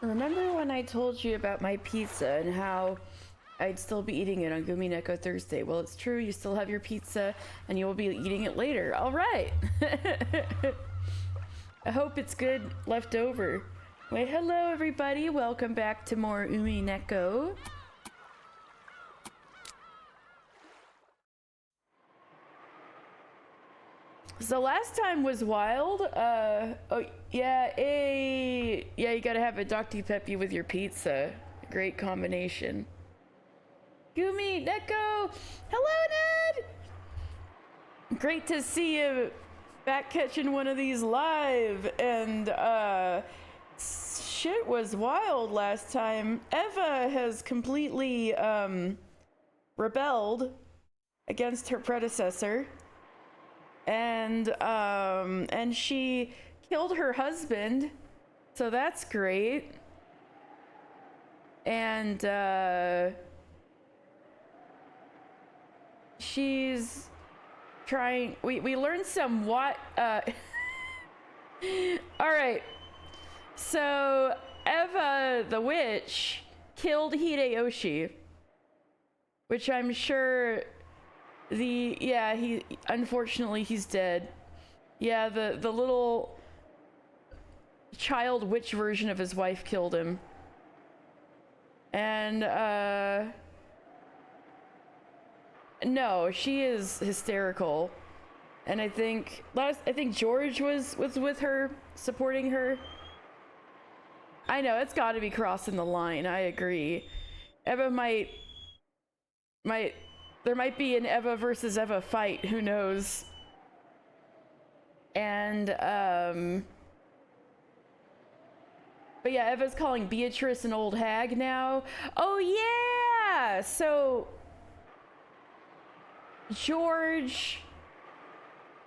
Remember when I told you about my pizza and how I'd still be eating it on Umineko Thursday? Well, it's true. You still have your pizza and you will be eating it later. All right. I hope it's good left over. Wait, hello everybody. Welcome back to more Umineko. So last time was wild. Oh yeah, yeah, you gotta have a Dr. Peppy with your pizza. Great combination. Gumi, Neko! Hello, Ned! Great to see you back catching one of these live. And shit was wild last time. Eva has completely rebelled against her predecessor. And she killed her husband, so that's great. And she's trying. We learned some what. All right. So Eva the witch killed Hideyoshi, which I'm sure. He unfortunately he's dead. Yeah, the little child witch version of his wife killed him. And no, she is hysterical. And I think George was with her, supporting her. I know it's got to be crossing the line. I agree. Eva there might be an Eva versus Eva fight, who knows? And, but yeah, Eva's calling Beatrice an old hag now. Oh yeah! So, George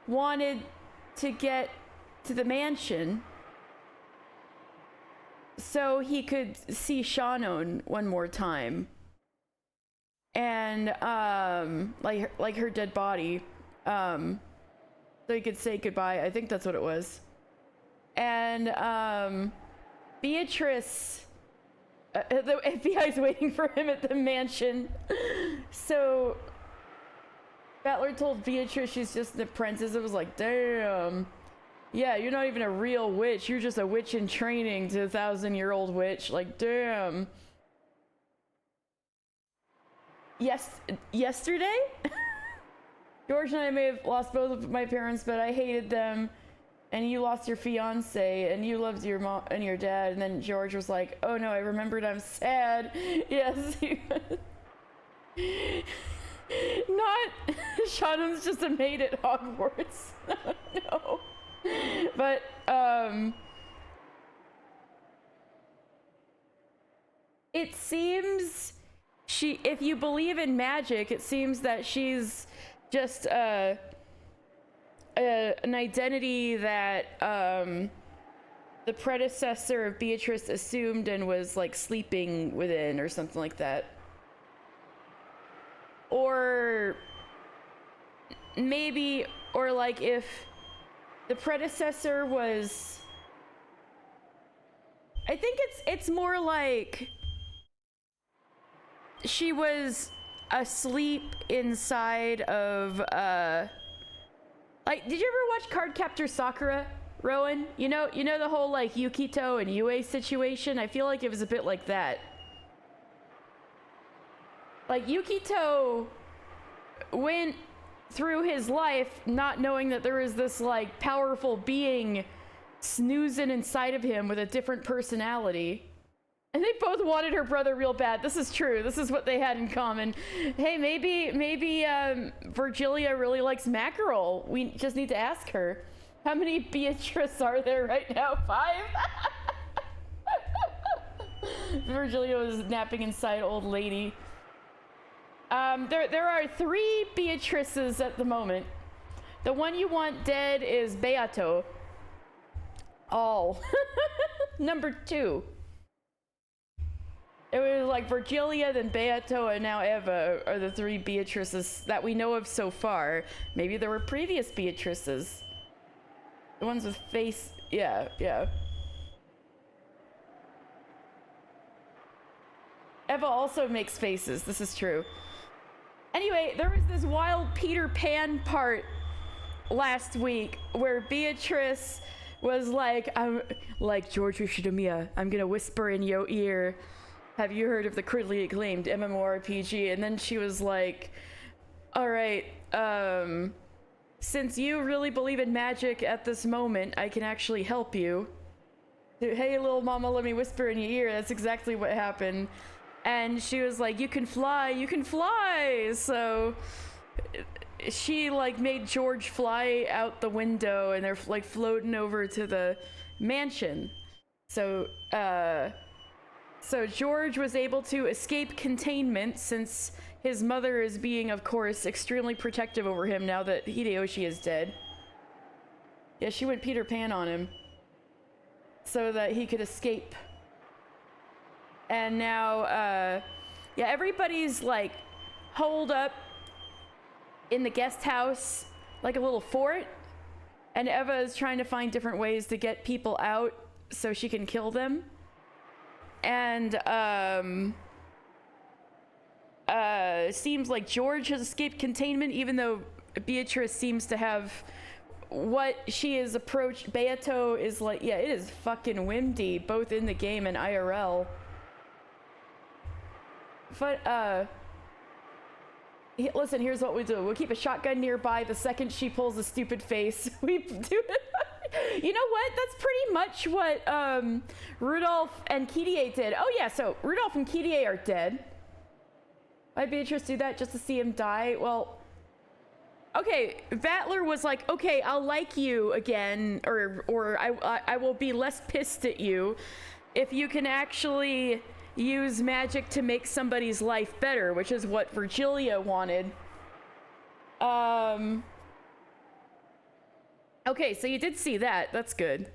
wanted to get to the mansion so he could see Shannon one more time. And like her dead body, so he could say goodbye. I think that's what it was. And Beatrice, the FBI's waiting for him at the mansion. So Battler told Beatrice she's just an apprentice. It was like, damn. Yeah, you're not even a real witch. You're just a witch in training to a 1,000-year-old witch. Like, damn. Yesterday? George and I may have lost both of my parents, but I hated them. And you lost your fiance, and you loved your mom and your dad. And then George was like, oh no, I remembered I'm sad. Yes, he was. Not, Shannon's just a maid at Hogwarts. No. But, it seems... if you believe in magic, it seems that she's just an identity that the predecessor of Beatrice assumed and was like sleeping within or something like that. Or maybe, or like if the predecessor was, I think it's more like she was asleep inside of like, did you ever watch Cardcaptor Sakura, Rowan? You know the whole like Yukito and Yue situation? I feel like it was a bit like that. Like Yukito went through his life not knowing that there was this like powerful being snoozing inside of him with a different personality. And they both wanted her brother real bad. This is true. This is what they had in common. Hey, maybe Virgilia really likes mackerel. We just need to ask her. How many Beatrice are there right now? 5? Virgilia was napping inside old lady. There are 3 Beatrices at the moment. The one you want dead is Beato. All. Number 2. It was like Virgilia, then Beato, and now Eva are the 3 Beatrices that we know of so far. Maybe there were previous Beatrices. The ones with face... Yeah. Eva also makes faces. This is true. Anyway, there was this wild Peter Pan part last week where Beatrice was like, I'm like, George Rishidomiya, I'm gonna whisper in your ear, have you heard of the critically acclaimed MMORPG? And then she was like, all right, since you really believe in magic at this moment, I can actually help you. Hey, little mama, let me whisper in your ear. That's exactly what happened. And she was like, you can fly, you can fly. So she like made George fly out the window, and they're like floating over to the mansion. So George was able to escape containment since his mother is being, of course, extremely protective over him now that Hideyoshi is dead. Yeah, she went Peter Pan on him so that he could escape. And now, yeah, everybody's like holed up in the guest house like a little fort, and Eva is trying to find different ways to get people out so she can kill them. And seems like George has escaped containment, even though Beatrice seems to have what she has approached. Beato is like, yeah, it is fucking windy both in the game and IRL. But listen, here's what we do. We'll keep a shotgun nearby. The second she pulls a stupid face, we do it. You know what? That's pretty much what Rudolph and Kirie did. Oh yeah, so Rudolph and Kirie are dead. Why Beatrice do that? Just to see him die? Well, okay, Battler was like, okay, I'll like you again, or I will be less pissed at you if you can actually use magic to make somebody's life better, which is what Virgilia wanted. Okay, so you did see that. That's good.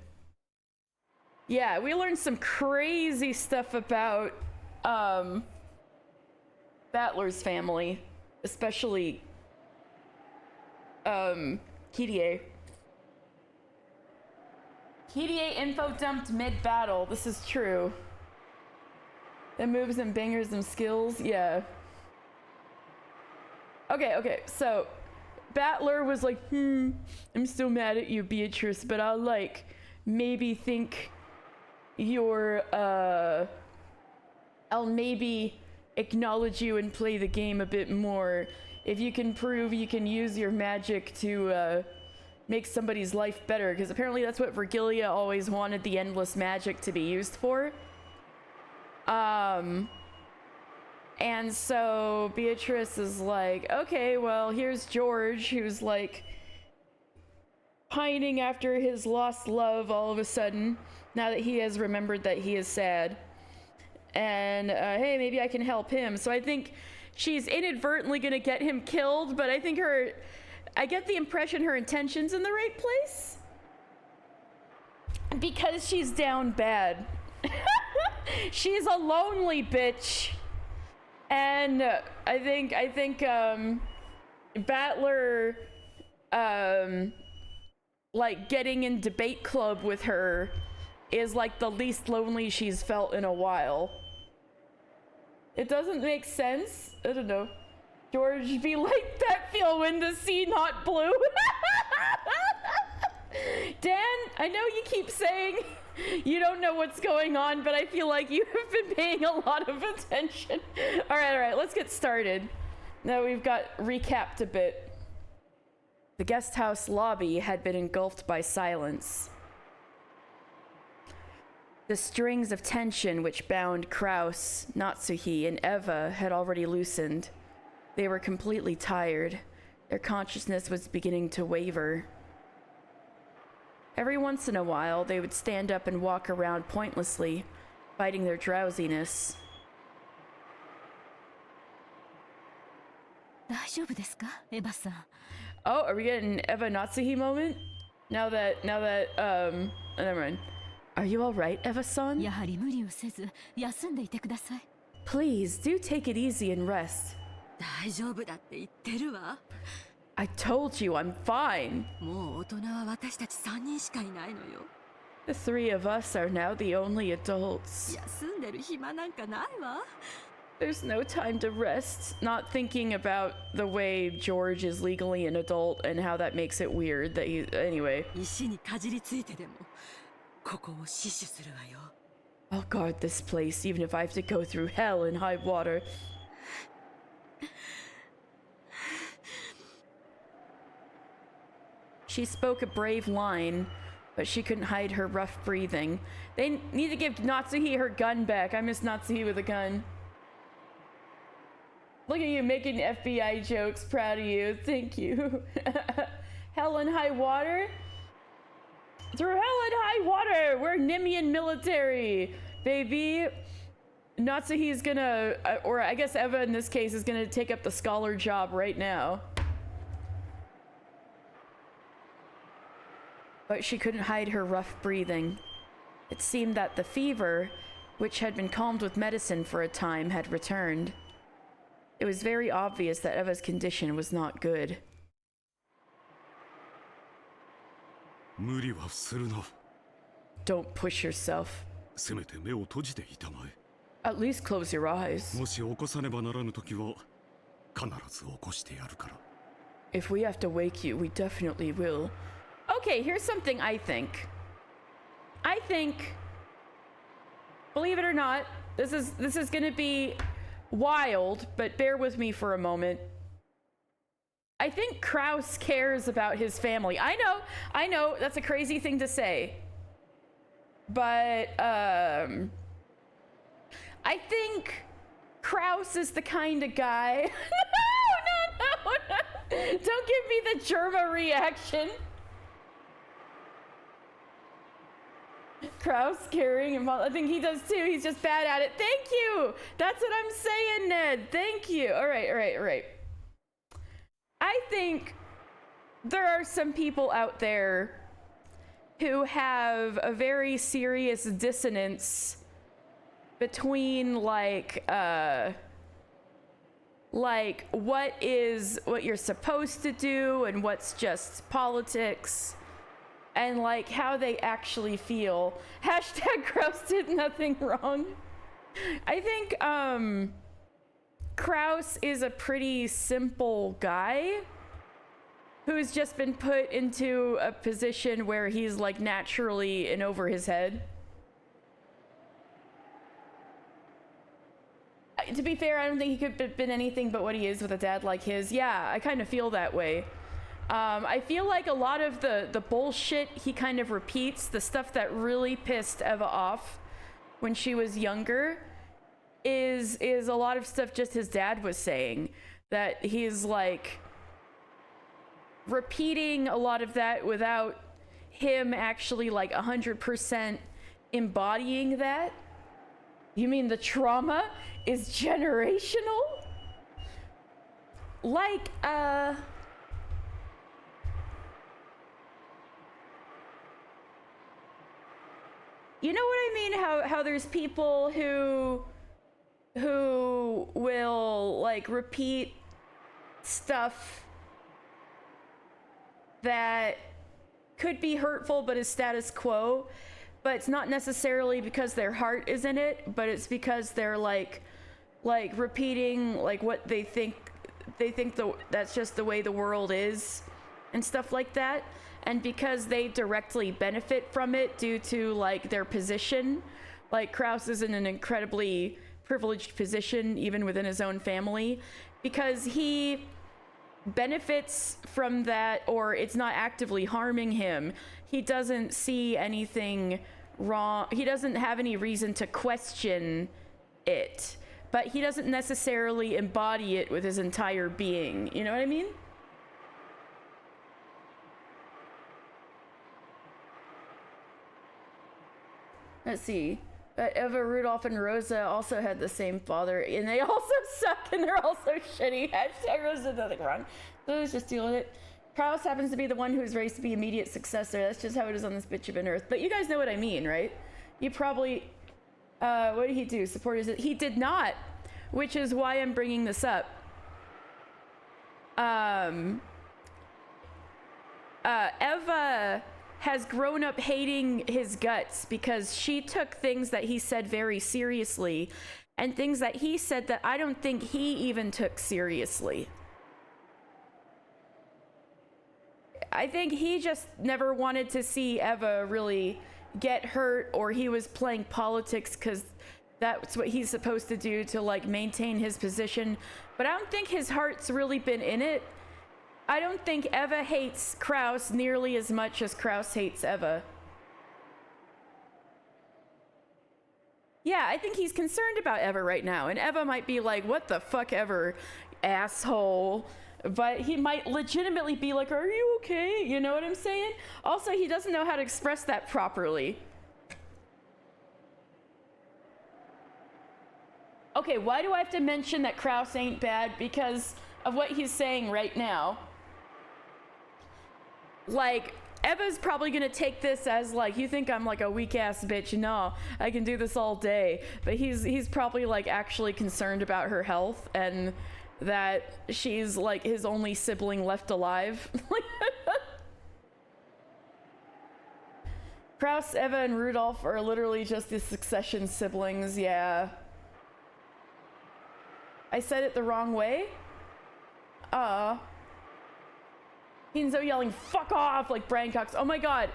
Yeah, we learned some crazy stuff about Battler's family, especially Kirie. Kirie info dumped mid-battle. This is true. It moves and bangers them skills. Yeah. Okay, so Battler was like, I'm still mad at you, Beatrice, but I'll like maybe think you're I'll maybe acknowledge you and play the game a bit more if you can prove you can use your magic to make somebody's life better, because apparently that's what Virgilia always wanted the endless magic to be used for. And so Beatrice is like, okay, well, here's George, who's like pining after his lost love all of a sudden, now that he has remembered that he is sad. And, hey, maybe I can help him. So I think she's inadvertently gonna get him killed, but I think I get the impression her intention's in the right place. Because she's down bad. She's a lonely bitch. And I think Battler like getting in debate club with her is like the least lonely she's felt in a while. It doesn't make sense. I don't know. George be like, that feel when the sea not blue. Dan, I know you keep saying you don't know what's going on, but I feel like you have been paying a lot of attention. All right, let's get started. Now we've got recapped a bit. The guest house lobby had been engulfed by silence. The strings of tension which bound Kraus, Natsuhi, and Eva had already loosened. They were completely tired. Their consciousness was beginning to waver. Every once in a while, they would stand up and walk around pointlessly, fighting their drowsiness. Oh, are we getting an Eva Natsuhi moment? Now that, never mind. Are you alright, Eva-san? Please, do take it easy and rest. I told you, I'm fine. The three of us are now the only adults. There's no time to rest. Not thinking about the way George is legally an adult and how that makes it weird that he... Anyway. I'll guard this place even if I have to go through hell and high water. She spoke a brave line, but she couldn't hide her rough breathing. They need to give Natsuhi her gun back. I miss Natsuhi with a gun. Look at you making FBI jokes. Proud of you. Thank you. Hell and high water? Through hell and high water! We're Nimian military, baby. Natsuhi's gonna, or I guess Eva in this case is gonna take up the scholar job right now. But she couldn't hide her rough breathing. It seemed that the fever, which had been calmed with medicine for a time, had returned. It was very obvious that Eva's condition was not good. Don't push yourself. At least close your eyes. If we have to wake you, we definitely will. Okay, here's something I think. Believe it or not, this is gonna be wild, but bear with me for a moment. I think Kraus cares about his family. I know, that's a crazy thing to say. But, I think Kraus is the kind of guy... No! Don't give me the Germa reaction. Kraus caring him. I think he does too. He's just bad at it. Thank you. That's what I'm saying, Ned. Thank you. All right. I think there are some people out there who have a very serious dissonance between like what you're supposed to do and what's just politics. And like how they actually feel. Hashtag Kraus did nothing wrong. I think Kraus is a pretty simple guy who's just been put into a position where he's like naturally in over his head. To be fair, I don't think he could have been anything but what he is with a dad like his. Yeah, I kind of feel that way. I feel like a lot of the bullshit he kind of repeats, the stuff that really pissed Eva off when she was younger, is a lot of stuff just his dad was saying. That he's like repeating a lot of that without him actually like 100% embodying that. You mean the trauma is generational? Like, you know what I mean? How there's people who will like repeat stuff that could be hurtful but is status quo, but it's not necessarily because their heart is in it, but it's because they're like repeating like what they think that's just the way the world is and stuff like that. And because they directly benefit from it due to like their position, like Kraus is in an incredibly privileged position even within his own family, because he benefits from that, or it's not actively harming him. He doesn't see anything wrong. He doesn't have any reason to question it, but he doesn't necessarily embody it with his entire being. You know what I mean? Let's see. But Eva, Rudolph, and Rosa also had the same father, and they also suck, and they're also shitty. Hashtag Rosa did nothing wrong. So let's just deal with it. Kraus happens to be the one who was raised to be immediate successor. That's just how it is on this bitch of an earth. But you guys know what I mean, right? You probably... what did he do? Support his... He did not, which is why I'm bringing this up. Eva has grown up hating his guts because she took things that he said very seriously and things that he said that I don't think he even took seriously. I think he just never wanted to see Eva really get hurt, or he was playing politics because that's what he's supposed to do to like maintain his position. But I don't think his heart's really been in it. I don't think Eva hates Kraus nearly as much as Kraus hates Eva. Yeah, I think he's concerned about Eva right now, and Eva might be like, what the fuck ever, asshole. But he might legitimately be like, are you okay? You know what I'm saying? Also, he doesn't know how to express that properly. Okay, why do I have to mention that Kraus ain't bad? Because of what he's saying right now. Like, Eva's probably gonna take this as like, you think I'm like a weak ass bitch? No, I can do this all day. But he's probably like actually concerned about her health and that she's like his only sibling left alive. Kraus, Eva, and Rudolph are literally just the Succession siblings. Yeah. I said it the wrong way. Kinzo yelling "fuck off" like Brian Cox. Oh my god,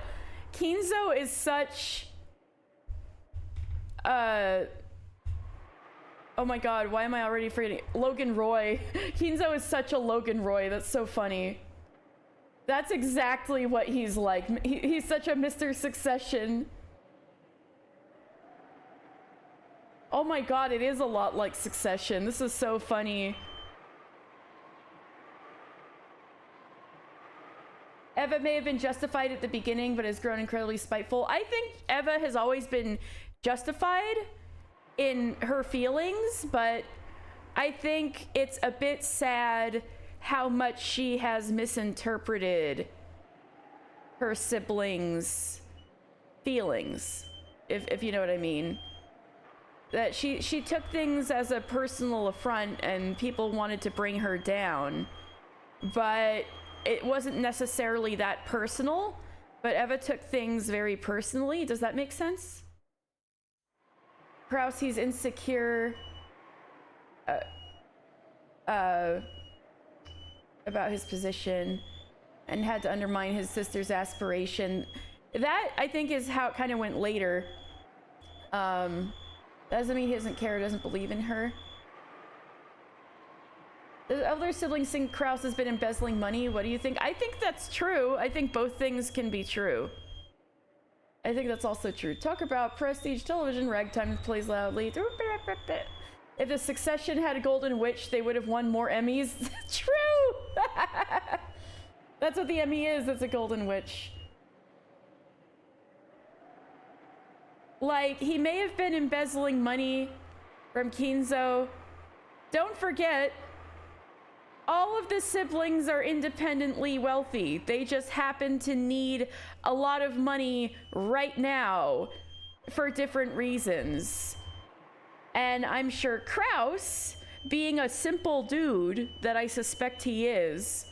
Kinzo is such oh my god, why am I already forgetting? Logan Roy. Kinzo is such a Logan Roy. That's so funny. That's exactly what he's like. He's such a Mr. Succession. Oh my god, it is a lot like Succession. This is so funny. Eva may have been justified at the beginning, but has grown incredibly spiteful. I think Eva has always been justified in her feelings, but I think it's a bit sad how much she has misinterpreted her siblings' feelings, if you know what I mean. That she took things as a personal affront and people wanted to bring her down, but it wasn't necessarily that personal. But Eva took things very personally. Does that make sense? Kraus, he's insecure about his position and had to undermine his sister's aspiration. That, I think, is how it kind of went later. Doesn't mean he doesn't care or doesn't believe in her. The elder sibling think Kraus has been embezzling money. What do you think? I think that's true. I think both things can be true. I think that's also true. Talk about prestige television, ragtime plays loudly. If the Succession had a golden witch, they would have won more Emmys. True! That's what the Emmy is. It's a golden witch. Like, he may have been embezzling money from Kinzo. Don't forget, all of the siblings are independently wealthy. They just happen to need a lot of money right now for different reasons. And I'm sure Kraus, being a simple dude that I suspect he is,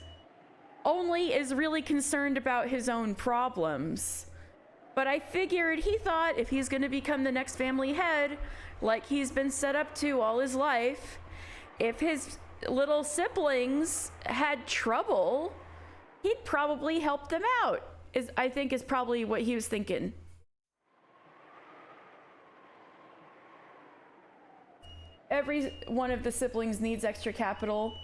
only is really concerned about his own problems. But I figured he thought if he's going to become the next family head, like he's been set up to all his life, if his little siblings had trouble, he'd probably help them out. I think is probably what he was thinking. Every one of the siblings needs extra capital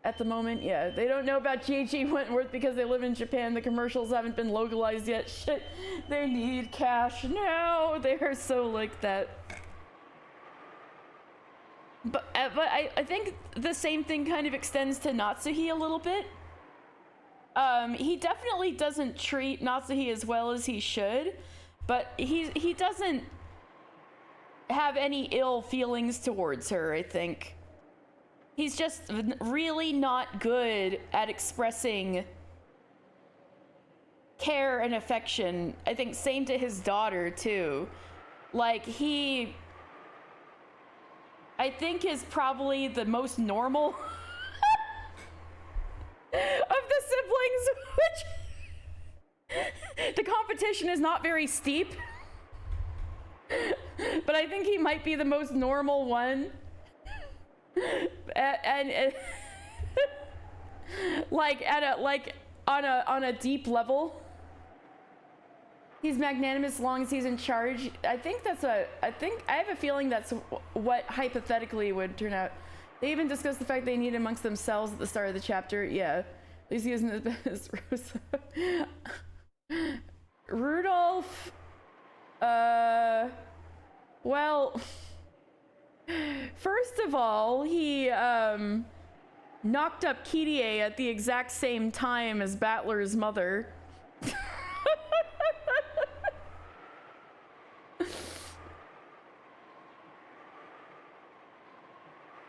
at the moment. Yeah, they don't know about G.G. Wentworth because they live in Japan. The commercials haven't been localized yet. Shit, they need cash now. They are so like that. But I think the same thing kind of extends to Natsuhi a little bit. He definitely doesn't treat Natsuhi as well as he should, but he doesn't have any ill feelings towards her, I think. He's just really not good at expressing care and affection. I think same to his daughter, too. Like, I think is probably the most normal of the siblings, which The competition is not very steep. But I think he might be the most normal one. And like on a deep level. He's magnanimous as long as he's in charge. I have a feeling that's what hypothetically would turn out. They even discussed the fact they need amongst themselves at the start of the chapter. Yeah. At least he isn't as bad as Rosa. Rudolph. Well, first of all, he knocked up Kirie at the exact same time as Battler's mother.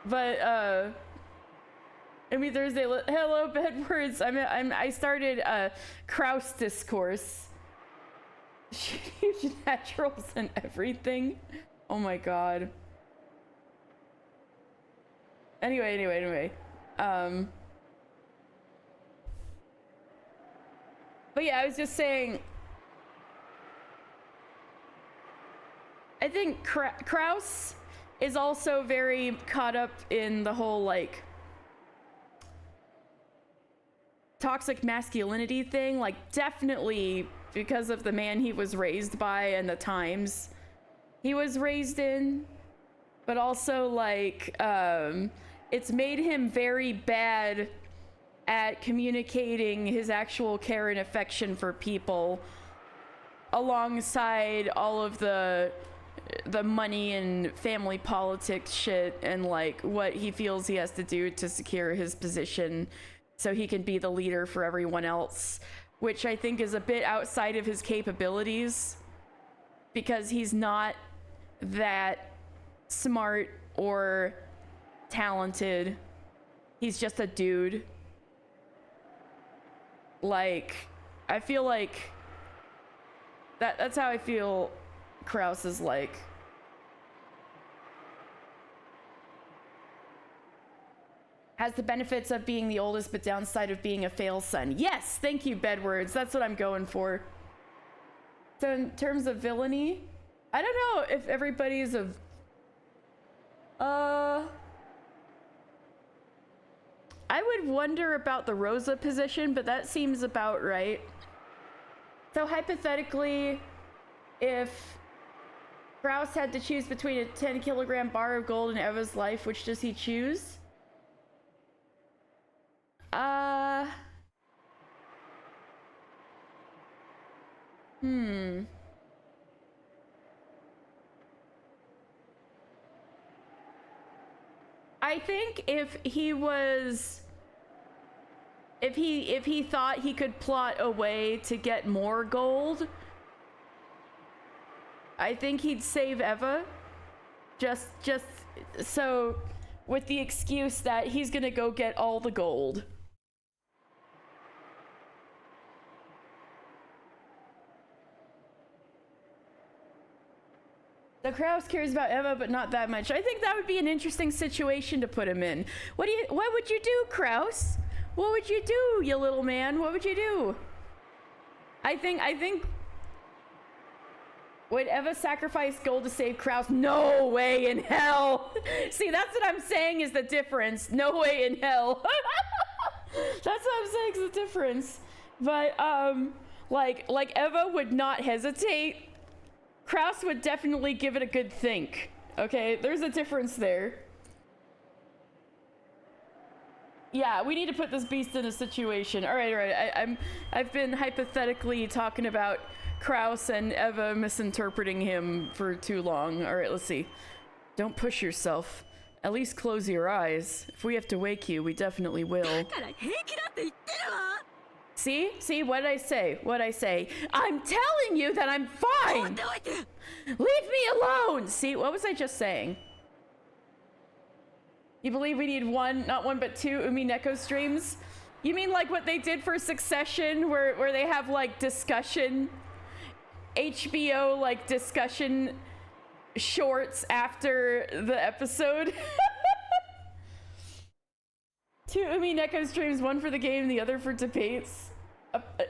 But I mean, Thursday. Hello, Bedwards. I started Kraus discourse. Huge naturals and everything. Oh my god. Anyway. But yeah, I was just saying. I think Kraus is also very caught up in the whole like toxic masculinity thing, like definitely because of the man he was raised by and the times he was raised in, but also like it's made him very bad at communicating his actual care and affection for people alongside all of the money and family politics shit and like what he feels he has to do to secure his position so he can be the leader for everyone else, which I think is a bit outside of his capabilities because he's not that smart or talented. He's just a dude. Like, I feel like that's how I feel Kraus is like. Has the benefits of being the oldest, but downside of being a fail son. Yes, thank you, Bedwards. That's what I'm going for. So in terms of villainy, I don't know if everybody's a... I would wonder about the Rosa position, but that seems about right. So hypothetically, if Kraus had to choose between a 10-kilogram bar of gold and Eva's life, which does he choose? I think if he thought he could plot a way to get more gold, I think he'd save Eva. Just so with the excuse that he's gonna go get all the gold. The Kraus cares about Eva, but not that much. I think that would be an interesting situation to put him in. What would you do, Kraus? What would you do, you little man? What would you do? I think would Eva sacrifice gold to save Kraus? No way in hell. See, that's what I'm saying is the difference. No way in hell. That's what I'm saying is the difference. But like Eva would not hesitate. Kraus would definitely give it a good think. Okay, there's a difference there. Yeah, we need to put this beast in a situation. All right. I've been hypothetically talking about Kraus and Eva misinterpreting him for too long. All right, let's see. Don't push yourself. At least close your eyes. If we have to wake you, we definitely will. See? What did I say? I'm telling you that I'm fine! Leave me alone! See, what was I just saying? You believe we need not one, but two Umineko streams? You mean like what they did for Succession, where they have like discussion, HBO like discussion shorts after the episode? Two Umineko streams, one for the game, the other for debates.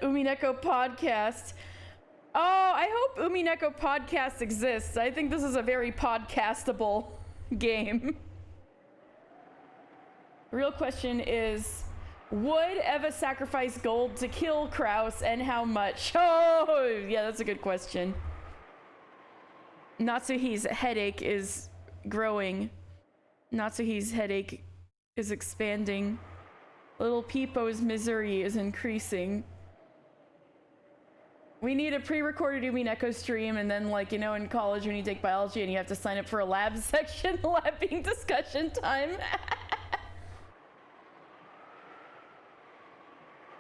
Umineko podcast. Oh, I hope Umineko podcast exists. I think this is a very podcastable game. The real question is, would Eva sacrifice gold to kill Kraus, and how much? Oh, yeah, that's a good question. Natsuhi's headache is growing. Natsuhi's headache is expanding. Little Peepo's misery is increasing. We need a pre-recorded Umineko stream, and then, like, you know, in college when you take biology and you have to sign up for a lab section, lab being discussion time.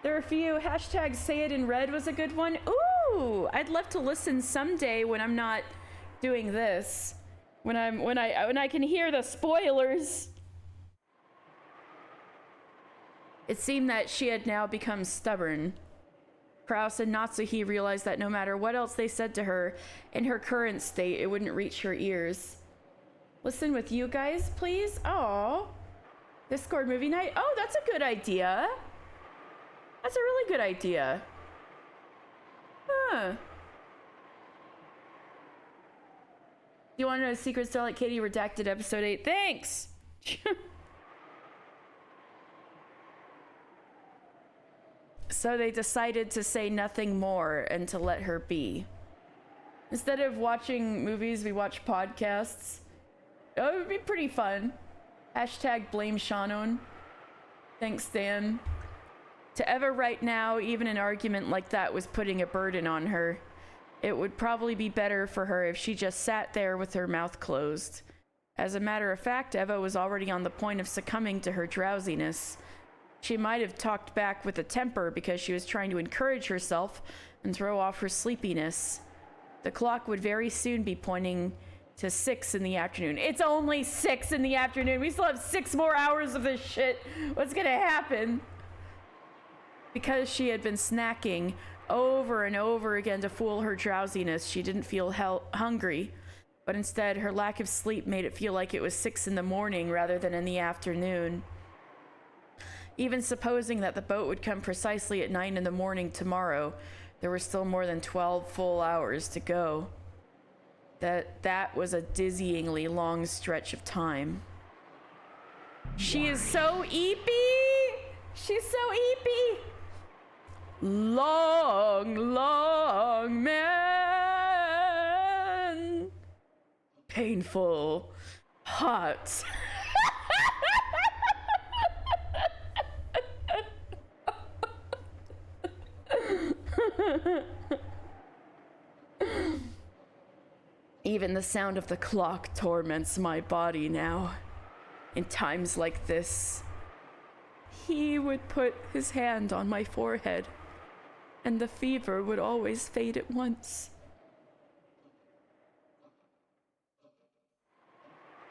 There are a few. Hashtag say it in red was a good one. Ooh, I'd love to listen someday when I'm not doing this. When I can hear the spoilers. It seemed that she had now become stubborn. Kraus and Natsuhi realized that no matter what else they said to her, in her current state, it wouldn't reach her ears. Listen with you guys, please? Oh, Discord movie night? Oh, that's a good idea. That's a really good idea. Huh. You want to know a secret? Starlight Katie redacted episode 8. Thanks! So they decided to say nothing more and to let her be. Instead of watching movies, we watch podcasts. Oh, it would be pretty fun. Hashtag blame Shannon. Thanks, Dan. To Eva right now, even an argument like that was putting a burden on her. It would probably be better for her if she just sat there with her mouth closed. As a matter of fact, Eva was already on the point of succumbing to her drowsiness. She might have talked back with a temper because she was trying to encourage herself and throw off her sleepiness. The clock would very soon be pointing to 6 in the afternoon. It's only 6 in the afternoon. We still have 6 more hours of this shit. What's gonna happen? Because she had been snacking over and over again to fool her drowsiness, she didn't feel hungry. But instead, her lack of sleep made it feel like it was 6 in the morning rather than in the afternoon. Even supposing that the boat would come precisely at 9 in the morning tomorrow, there were still more than 12 full hours to go. That was a dizzyingly long stretch of time. She is so eepy! She's so eepy! Long, long man. Painful. Hot. Even the sound of the clock torments my body now. In times like this, he would put his hand on my forehead, and the fever would always fade at once.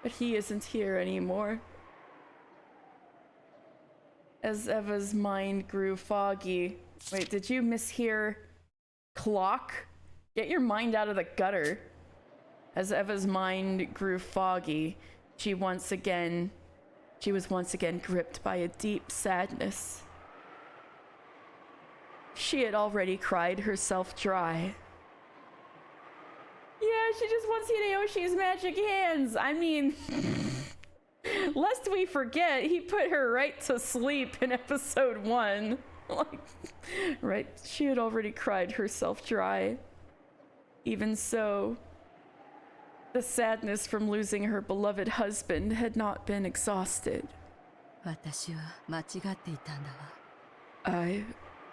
But he isn't here anymore. As Eva's mind grew foggy. Wait, did you mishear clock? Get your mind out of the gutter. As Eva's mind grew foggy, she was once again gripped by a deep sadness. She had already cried herself dry. Yeah, she just wants Hideyoshi's magic hands. I mean, lest we forget, he put her right to sleep in episode 1. Like, right, she had already cried herself dry. Even so, the sadness from losing her beloved husband had not been exhausted. I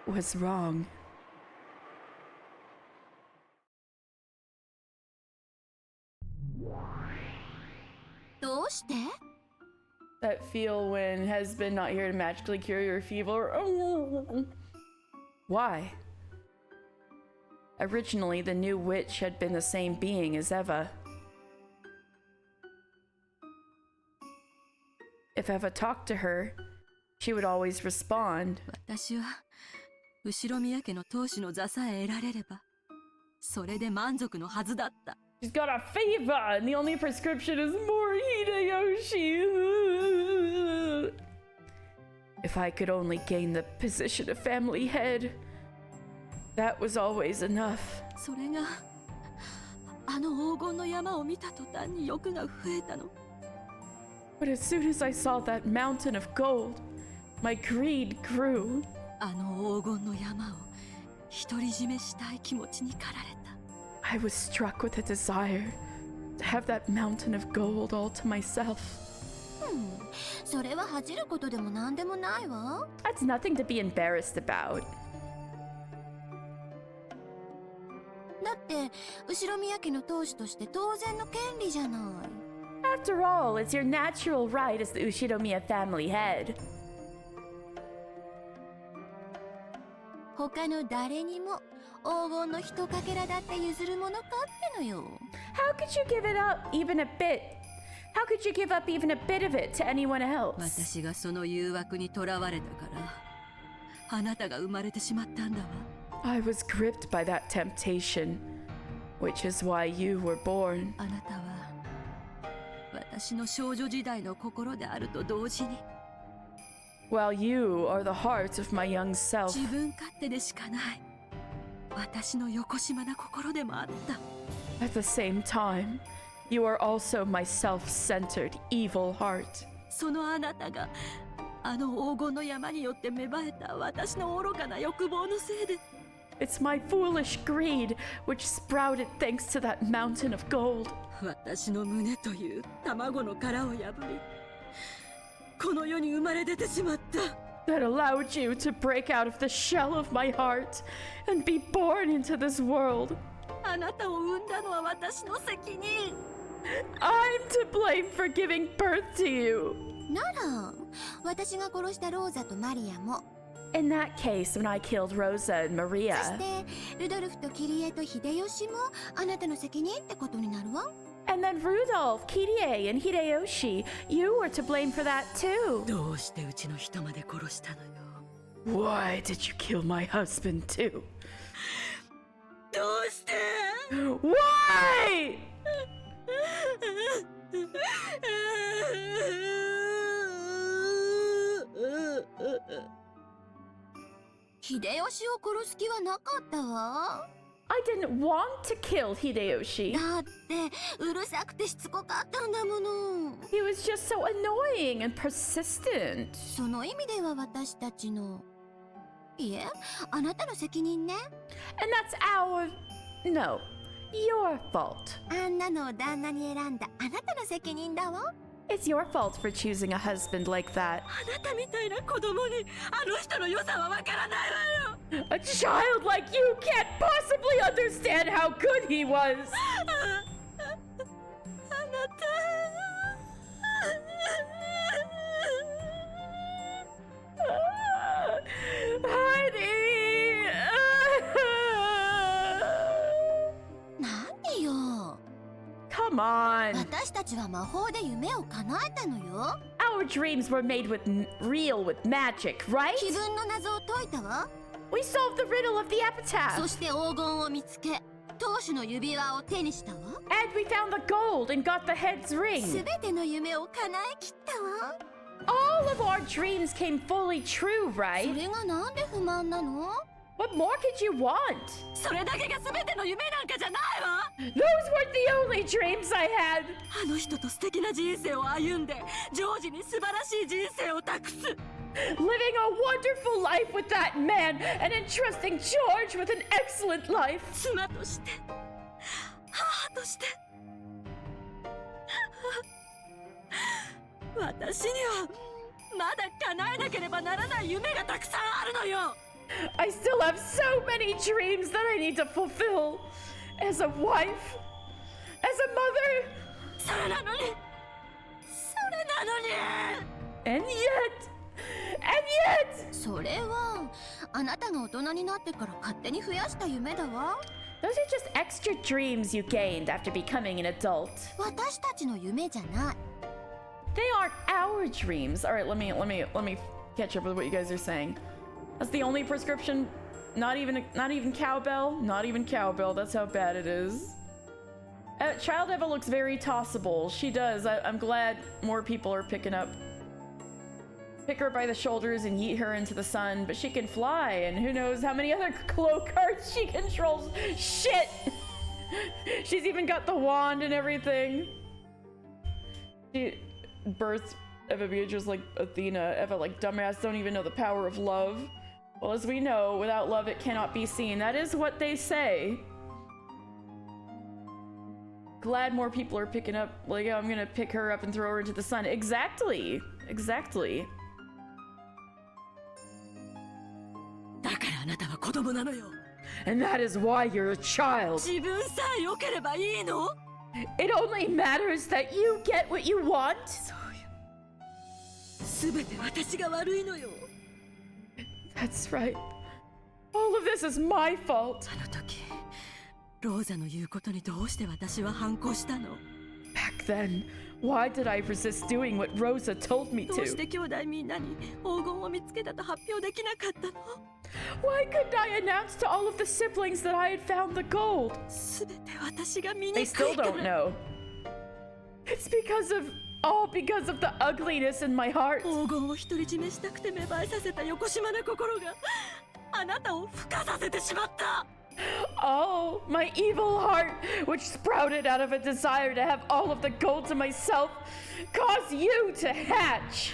was wrong. That feel when husband not here to magically cure your fever. Why? Originally, the new witch had been the same being as Eva. If Eva talked to her, she would always respond. She's got a fever, and the only prescription is more Hideyoshi. If I could only gain the position of family head, That was always enough. それがあの黄金の山を見た途端に欲が増えたの。 But as soon as I saw that mountain of gold, my greed grew. あの黄金の山を独り占めしたい気持ちに駆られた。 I was struck with a desire to have that mountain of gold all to myself. それは恥じることでも何でもないわ。 That's nothing to be embarrassed about. だって後ろ宮家の当主として当然の権利じゃない。 After all, it's your natural right as the Ushinomiya family head. 他の誰にも黄金のひとかけらだって譲るものかってのよ。 How could you give it up even a bit? How could you give up even a bit of it to anyone else? 私がその誘惑にとらわれたからあなたが生まれてしまったんだわ。 I was gripped by that temptation, which is why you were born. あなたは私の少女時代の心であると同時に While you are the heart of my young self. 自分勝手でしかない私のよこしまな心でもあった。 At the same time, you are also my self-centered evil heart. そのあなたがあの黄金の山によって芽生えた私の愚かな欲望のせいで It's my foolish greed which sprouted thanks to that mountain of gold. 私の胸という卵の殻を破りこの世に生まれ出てしまった。 That allowed you to break out of the shell of my heart and be born into this world. あなたを産んだのは私の責任。 I'm to blame for giving birth to you. なら私が殺したローザとマリアも In that case, when I killed Rosa and そ Maria, してルドルフとキリエと秀吉もあなたの責任ってことになるわ。 and then Rudolph, Kirie, and Hideyoshi, you were to blame for that too. どうしてうちの人まで殺したのよ。 Why did you kill my husband too? どうして Why? 秀吉を殺す気はなかったわ。 I didn't want to kill Hideyoshi. だってうるさくてしつこかったんだもの。 He was just so annoying and persistent. その意味では私たちのいえあなたの責任ね。 And that's our... No, your fault. あんなのを旦那に選んだあなたの責任だわ。 It's your fault for choosing a husband like that. あなたみたいな子供にあの人の良さはわからないわよ。 A child like you can't possibly understand how good he was. あなた Honey. 何よ。 Come on. 私たちは魔法で夢を叶えたのよ。 Our dreams were made with real with magic, right? 自分の謎を解いたわ。 We solved the riddle of the そ epitaph. して黄金を見つけ当主の指輪を手にしたわ。 And we found the gold and got the head's す ring. べての夢を叶えきったわ。 All of our dreams came fully true, そ right? れがなんで不満なの？ What more could you want? それだけがすべての夢なんかじゃないわ。 Those weren't the only dreams I had. あの人と素敵な人生を歩んでジョージに素晴らしい人生を託す。 Living a wonderful life with that man and entrusting George with an excellent life. 妻として母として私にはまだ叶えなければならない夢がたくさんあるのよ。 I still have so many dreams that I need to fulfill. As a wife, as a mother, それなのに and yet, それはあなたが大人になってから勝手に増やした夢だわ。 those are just extra dreams you gained after becoming an adult. 私たちの夢じゃない。 They aren't our dreams. All right, let me catch up with what you guys are saying. That's the only prescription. Not even cowbell. Not even cowbell. That's how bad it is. Child Eva looks very tossable. She does. I'm glad more people are picking up pick her by the shoulders and yeet her into the sun, but she can fly, and who knows how many other cloak arts she controls. Shit! She's even got the wand and everything. She birthed Eva Beatrice like Athena. Eva, like, dumbass, don't even know the power of love. Well, as we know, without love it cannot be seen. That is what they say. Glad more people are picking up, like, oh, I'm gonna pick her up and throw her into the sun. Exactly. Exactly. And that is why you're a child. It only matters that you get what you want. That's right. All of this is my fault. Back then, why did I resist doing what Rosa told me to? Why couldn't I announce to all of the siblings that I had found the gold? They still don't know. It's all because of the ugliness in my heart. Oh, my evil heart, which sprouted out of a desire to have all of the gold to myself, caused you to hatch.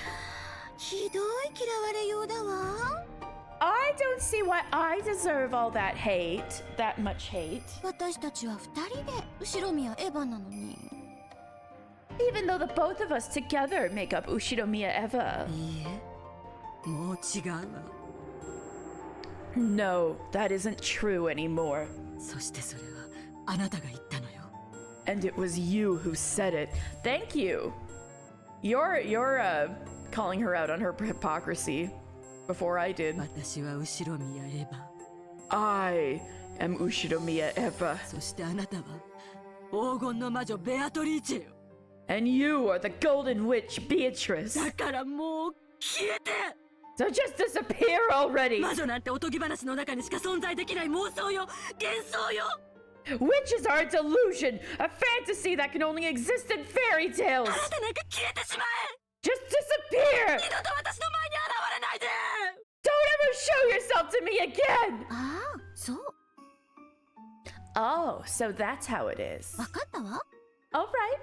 I don't see why I deserve all that hate, that much hate. Even though the both of us together make up Ushiromiya Eva. No, that isn't true anymore. And it was you who said it. Thank you. You're calling her out on her hypocrisy before I did. I am Ushiromiya Eva. And you are the Golden Witch Beatrice. So just disappear already! Witches are a delusion! A fantasy that can only exist in fairy tales! Just disappear! Don't ever show yourself to me again! Oh, so that's how it is. Alright.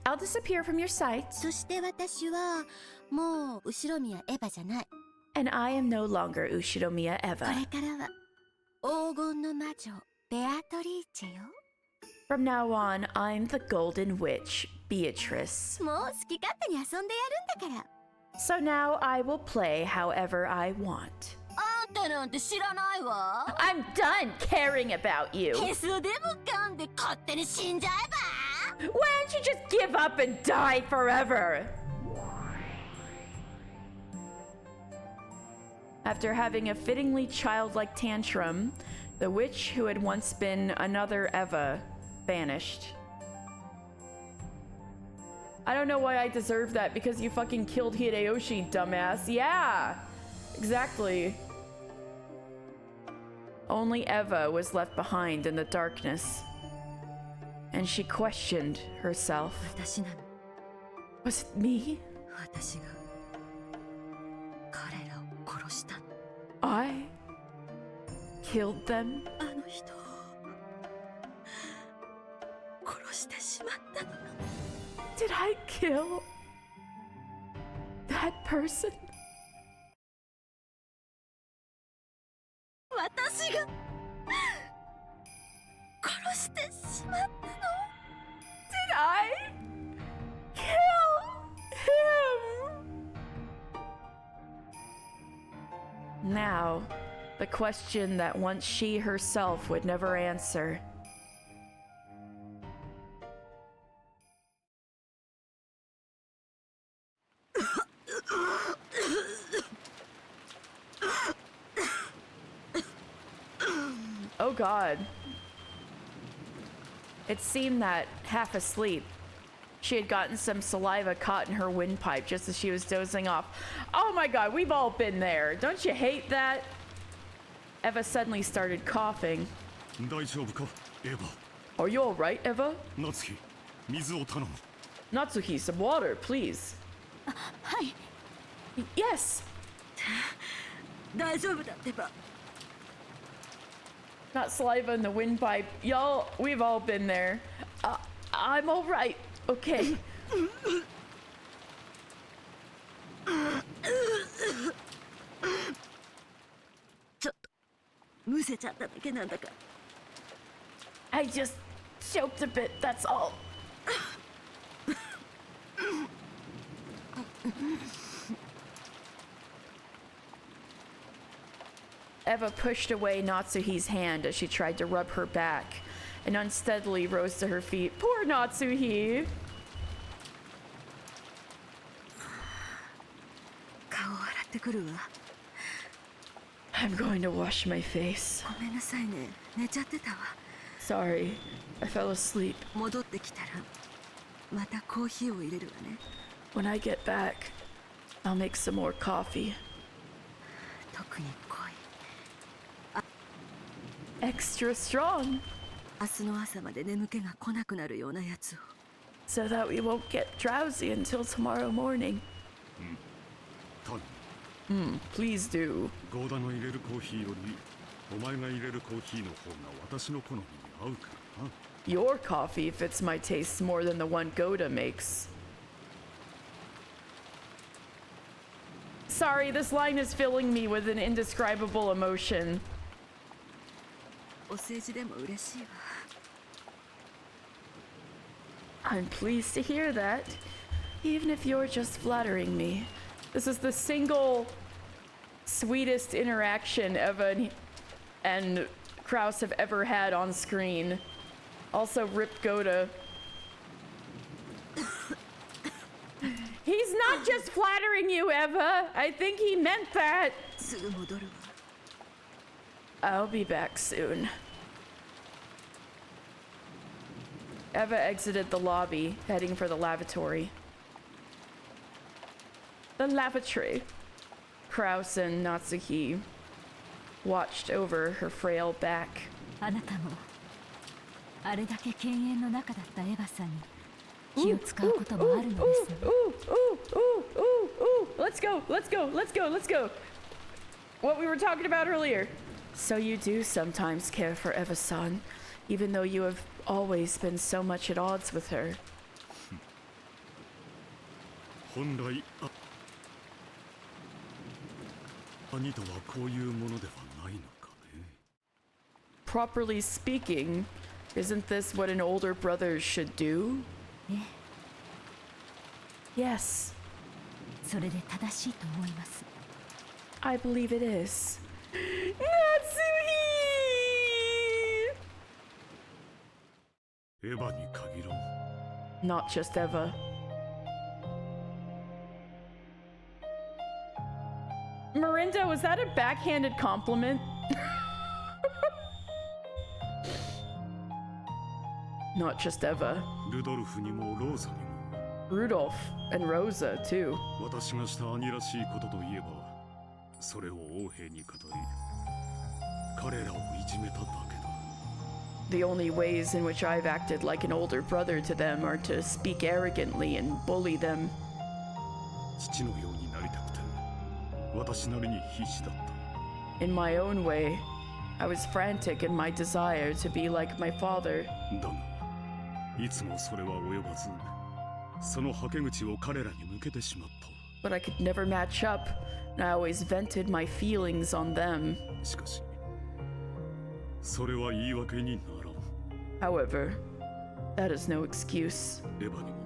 I'll disappear from your sight. And I am no longer Ushiromiya Eva. From now on, I'm the Golden Witch, Beatrice. So now I will play however I want. I'm done caring about you. Why don't you just give up and die forever? After having a fittingly childlike tantrum, the witch who had once been another Eva vanished. I don't know why I deserve that, because you fucking killed Hideyoshi, dumbass. Yeah, exactly. Only Eva was left behind in the darkness. And she questioned herself. Was it me? I killed them? Did I kill that person? Did I kill him? Now, the question that once she herself would never answer. Oh God. It seemed that, half asleep, she had gotten some saliva caught in her windpipe just as she was dozing off. Oh my God, we've all been there. Don't you hate that? Eva suddenly started coughing. Are you alright, Eva? Natsuki, some water, please. はい Yes. 大丈夫だってば Not saliva in the windpipe. Y'all, we've all been there. I'm all right. Okay. ちょっとむせちゃっただけなんだか I just choked a bit, that's all. Eva pushed away Natsuhi's hand as she tried to rub her back and unsteadily rose to her feet. Poor Natsuhi! 顔を洗ってくるわ I'm going to wash my face. ごめんなさいね寝ちゃってたわ Sorry, I fell asleep. 戻ってきたらまたコーヒーを入れるわね When I get back, I'll make some more coffee. 特に濃い Extra strong, 明日の朝まで眠気が来なくなるようなやつを so that we won't get drowsy until tomorrow morning. タン Please do. ゴーダの入れるコーヒーよりお前が入れるコーヒーの方が私の好みに合うからな Your coffee fits my tastes more than the one Goda makes. Sorry, this line is filling me with an indescribable emotion. お世辞でも嬉しいわ I'm pleased to hear that, even if you're just flattering me. This is the single sweetest interaction Eva and Kraus have ever had on screen. Also, Rip Goda. He's not just flattering you, Eva. I think he meant that. すぐ戻るわ I'll be back soon. Eva exited the lobby, heading for the lavatory. The lavatory. Kraus and Natsuki watched over her frail back. あなたもあれだけ犬猿の中だったエヴァさんに気を使うこともあるのですね Let's go, let's go, let's go, let's go. What we were talking about earlier. So you do sometimes care for Eva-san, even though you have always been so much at odds with her. 本来兄とはこういうものではないのかね Properly speaking, isn't this what an older brother should do? え Yes, それで正しいと思います I believe it is. Natsuhi! エヴァに限らん Not just Eva. Marinda, was that a backhanded compliment? Not just Eva. ルドルフにもローザにも Rudolph and Rosa, too. 私がした兄らしいことといえばそれを王兵に語り彼らをいじめただけだ The only ways in which I've acted like an older brother to them are to speak arrogantly and bully them. 父のようになりたくて私なりに必死だった In my own way, I was frantic in my desire to be like my father. だがいつもそれは及ばずそのはけ口を彼らに向けてしまった But I could never match up, and I always vented my feelings on them. しかしそれは言い訳にならん However, that is no excuse. エヴァにも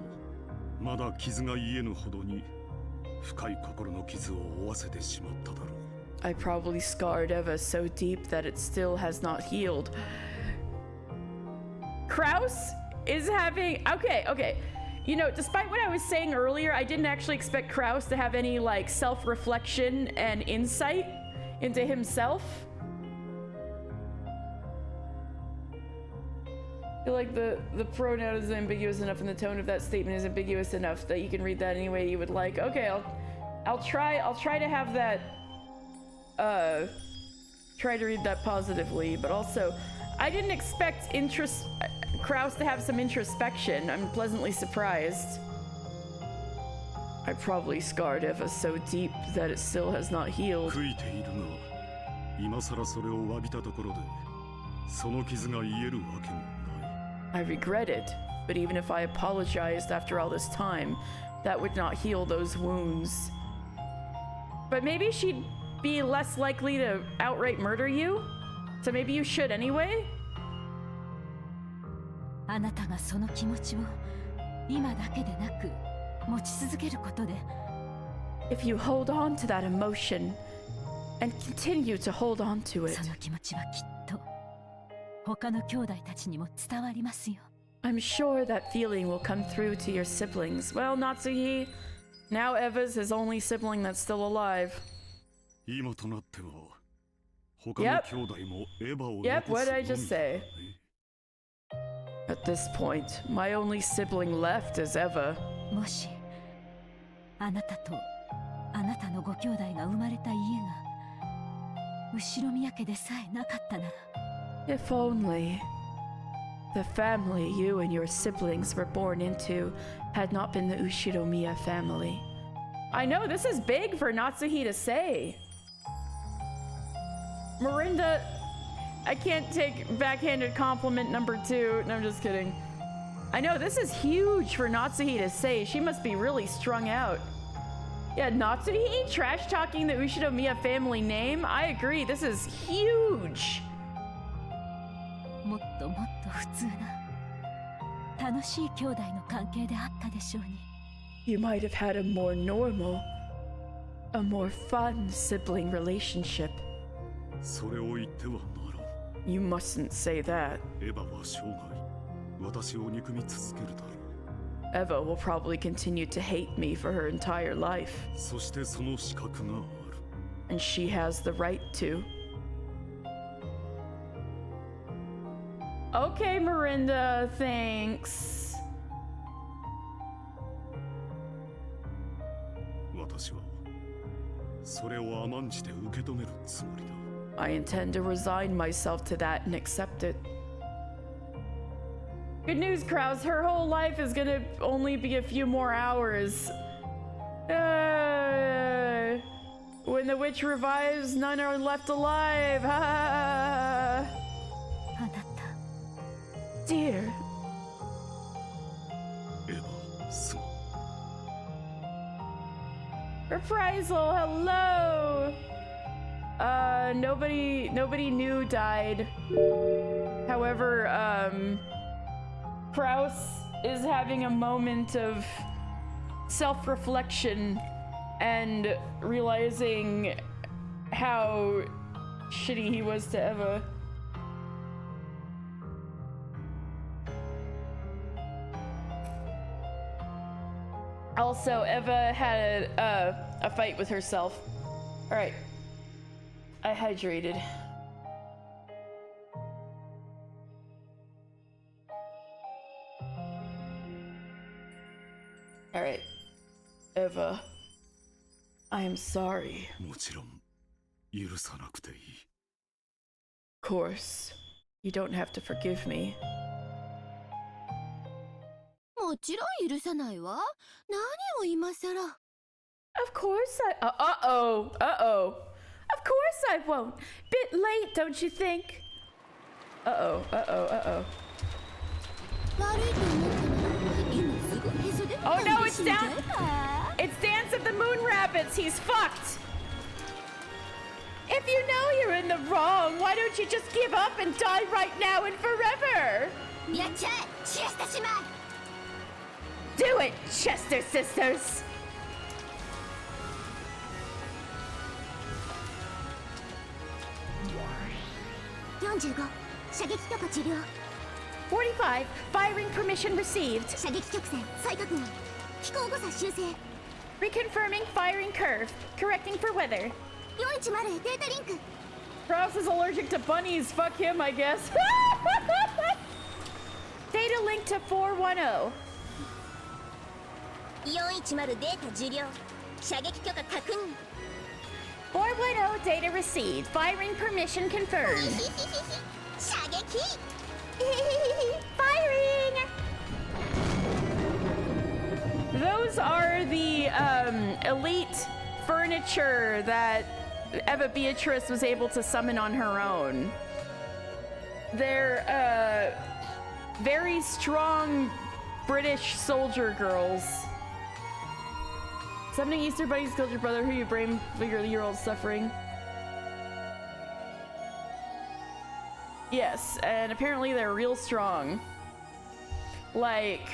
まだ傷が癒えぬほどに深い心の傷を負わせてしまっただろう I probably scarred Eva so deep that it still has not healed. Kraus is having... Okay. You know, despite what I was saying earlier, I didn't actually expect Kraus to have any, like, self-reflection and insight into himself. I feel like the pronoun is ambiguous enough and the tone of that statement is ambiguous enough that you can read that any way you would like. Okay, I'll try to have that try to read that positively, but also I didn't expect Kraus to have some introspection. I'm pleasantly surprised. I probably scarred Eva so deep that it still has not healed. 悔いているが、今さらそれを詫びたところで、その傷が癒えるわけもない。I regret it, but even if I apologized after all this time, that would not heal those wounds. But maybe she'd be less likely to outright murder you? So maybe you should anyway? あなたがその気持ちを今だけでなく持ち続けることで If you hold on to that emotion and continue to hold on to it, その気持ちはきっと他の兄弟たちにも伝わりますよ。 I'm sure that feeling will come through to your siblings. Well, Natsuhi, now Eva's his only sibling that's still alive. 今となっては、他の兄弟もエヴァを Yep, 残 what す did I の just み say? At this point, my only sibling left is Eva. もしあなたとあなたのご兄弟が生まれた家が後宮家でさえなかったなら If only the family you and your siblings were born into had not been the Ushiromiya family. I know, this is big for Natsuhi to say. Mirinda, I can't take backhanded compliment number 2. No, I'm just kidding. I know, this is huge for Natsuhi to say. She must be really strung out. Yeah, Natsuhi trash talking the Ushiromiya family name. I agree, this is huge. もっともっと普通な楽しい兄弟の関係であったでしょうに You might have had a more normal, a more fun sibling relationship. それを言ってはならん。 You mustn't say that. エヴァは生涯、私を憎み続けるだろう。 Eva will probably continue to hate me for her entire life. そしてその資格がある。 And she has the right to. Okay, Mirinda, thanks. 私はそれを甘んじて受け止めるつもりだ。 I intend to resign myself to that and accept it. Good news, Krause. Her whole life is gonna only be a few more hours. When the witch revives, none are left alive. Ha! あなた Dear, エヴァ、すまん。 Reprisal, hello. Nobody new died. However, Kraus is having a moment of self-reflection and realizing how shitty he was to Eva. Also, Eva had a fight with herself. All right, I hydrated. All right, Eva, I am sorry. もちろん許さなくていい。 Of course, you don't have to forgive me. もちろん許さないわ。何を今さら。Of course I. Uh-oh. Of course I won't. Bit late, don't you think? Uh-oh. 悪いと思ったなら今すぐへそでも Oh 噛ん no, で it's 死んじゃ down. うか It's Dance of the Moon Rabbits. He's fucked. If you know you're in the wrong, why don't you just give up and die right now and forever? やっちゃえシエスタ姉妹 Do it, Chester sisters. 45射撃許可治療45, firing permission received. 射撃曲線再確認飛行誤差修正 Reconfirming firing curve. Correcting for weather. 410データリンク Krause is allergic to bunnies. Fuck him, I guess. Data link to 410. 410データ受領射撃許可確認410 data received. Firing permission confirmed. 射撃 Firing! Those are the the elite furniture that Eva Beatrice was able to summon on her own. They're very strong British soldier girls. Summoning Easter bunnies killed your brother, who you blame for your year-old suffering. Yes, and apparently they're real strong. Like,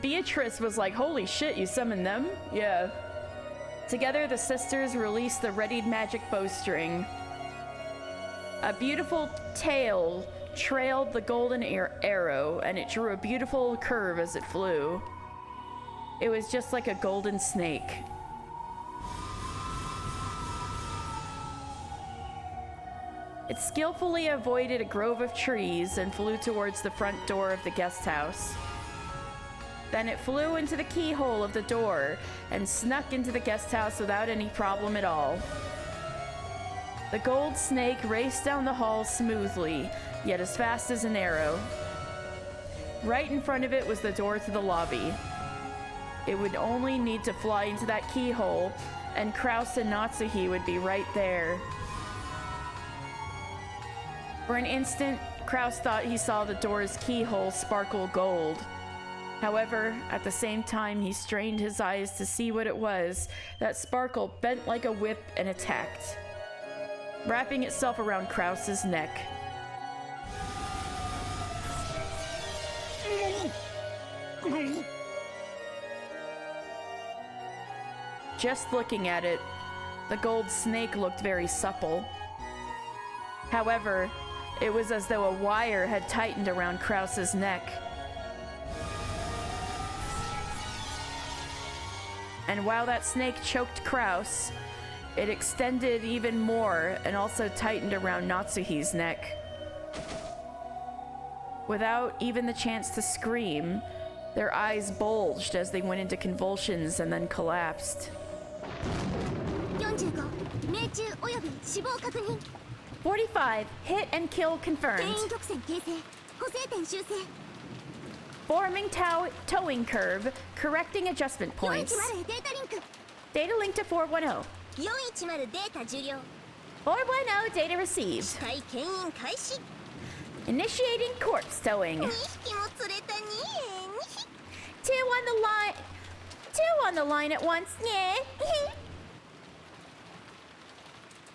Beatrice was like, holy shit, you summoned them? Yeah. Together, the sisters released the readied magic bowstring. A beautiful tail trailed the golden arrow, and it drew a beautiful curve as it flew. It was just like a golden snake. It skillfully avoided a grove of trees and flew towards the front door of the guest house. Then it flew into the keyhole of the door and snuck into the guest house without any problem at all. The gold snake raced down the hall smoothly, yet as fast as an arrow. Right in front of it was the door to the lobby. It would only need to fly into that keyhole, and Kraus and Natsuhi would be right there. For an instant, Kraus thought he saw the door's keyhole sparkle gold. However, at the same time, he strained his eyes to see what it was. That sparkle bent like a whip and attacked, wrapping itself around Kraus's neck. Just looking at it, the gold snake looked very supple. However, it was as though a wire had tightened around Kraus's neck. And while that snake choked Kraus, it extended even more and also tightened around Natsuhi's neck. Without even the chance to scream, their eyes bulged as they went into convulsions and then collapsed. 45命中および死亡確認 45 hit and kill 全 confirmed. 員曲線形成補正点修正 Forming towing curve, correcting adjustment points. 410データリンク Data link to 410. 410データ受領 410 data received. 機体牽引開始 Initiating corpse towing. 2匹も釣れた2円 Two on the line. Two on the line at once. Yeah.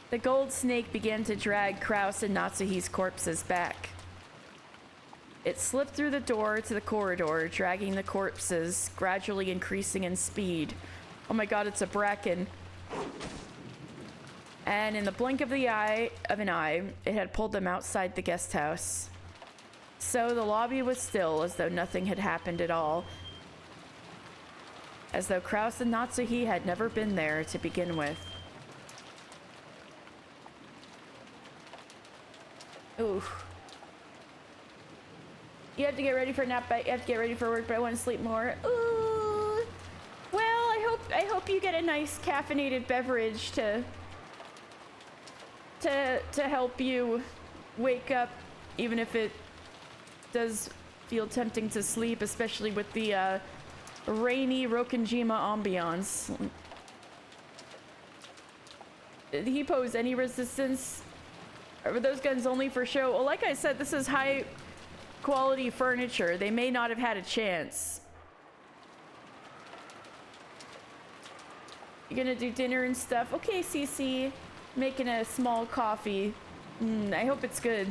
The gold snake began to drag Kraus and Natsuhi's corpses back. It slipped through the door to the corridor, dragging the corpses, gradually increasing in speed. Oh my god, it's a bracken. And in the blink of an eye, it had pulled them outside the guest house. So the lobby was still, as though nothing had happened at all. As though Kraus and Natsuhi had never been there to begin with. Ooh. You have to get ready for a nap, but you have to get ready for work, but I want to sleep more. Ooh. Well, I hope you get a nice caffeinated beverage to help you wake up, even if it does feel tempting to sleep, especially with the rainy Rokkenjima ambiance. Did he pose any resistance? Or were those guns only for show? Well, like I said, this is high quality furniture. They may not have had a chance. You gonna do dinner and stuff? Okay, Cece. Making a small coffee. I hope it's good.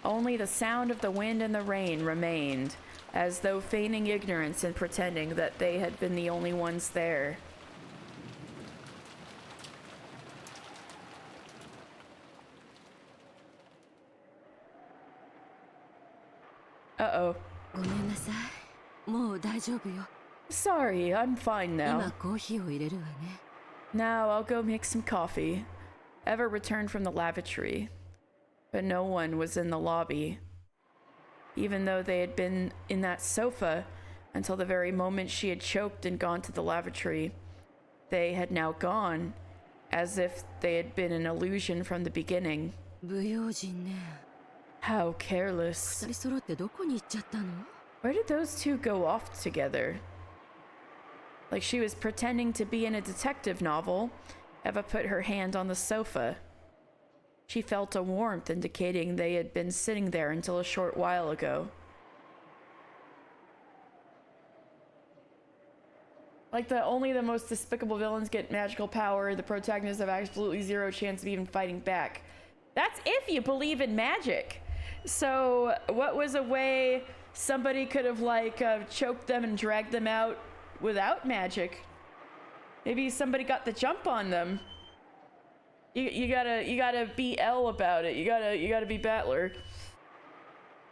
Only the sound of the wind and the rain remained, as though feigning ignorance and pretending that they had been the only ones there. Uh-oh. ごめんなさい。もう大丈夫よ。 Sorry, I'm fine 今 now. コーヒーを入れるわね。 Now I'll go make some coffee. Eva returned from the lavatory, but no one was in the lobby. Even though they had been in that sofa until the very moment she had choked and gone to the lavatory, they had now gone, as if they had been an illusion from the beginning. 不用心ね。 How careless. 二人揃ってどこに行っちゃったの？ Where did those two go off together? Like she was pretending to be in a detective novel. Eva put her hand on the sofa. She felt a warmth indicating they had been sitting there until a short while ago. Like only the most despicable villains get magical power. The protagonists have absolutely zero chance of even fighting back. That's if you believe in magic. So what was a way somebody could have like choked them and dragged them out without magic? Maybe somebody got the jump on them. You gotta be L about it. You gotta be Battler.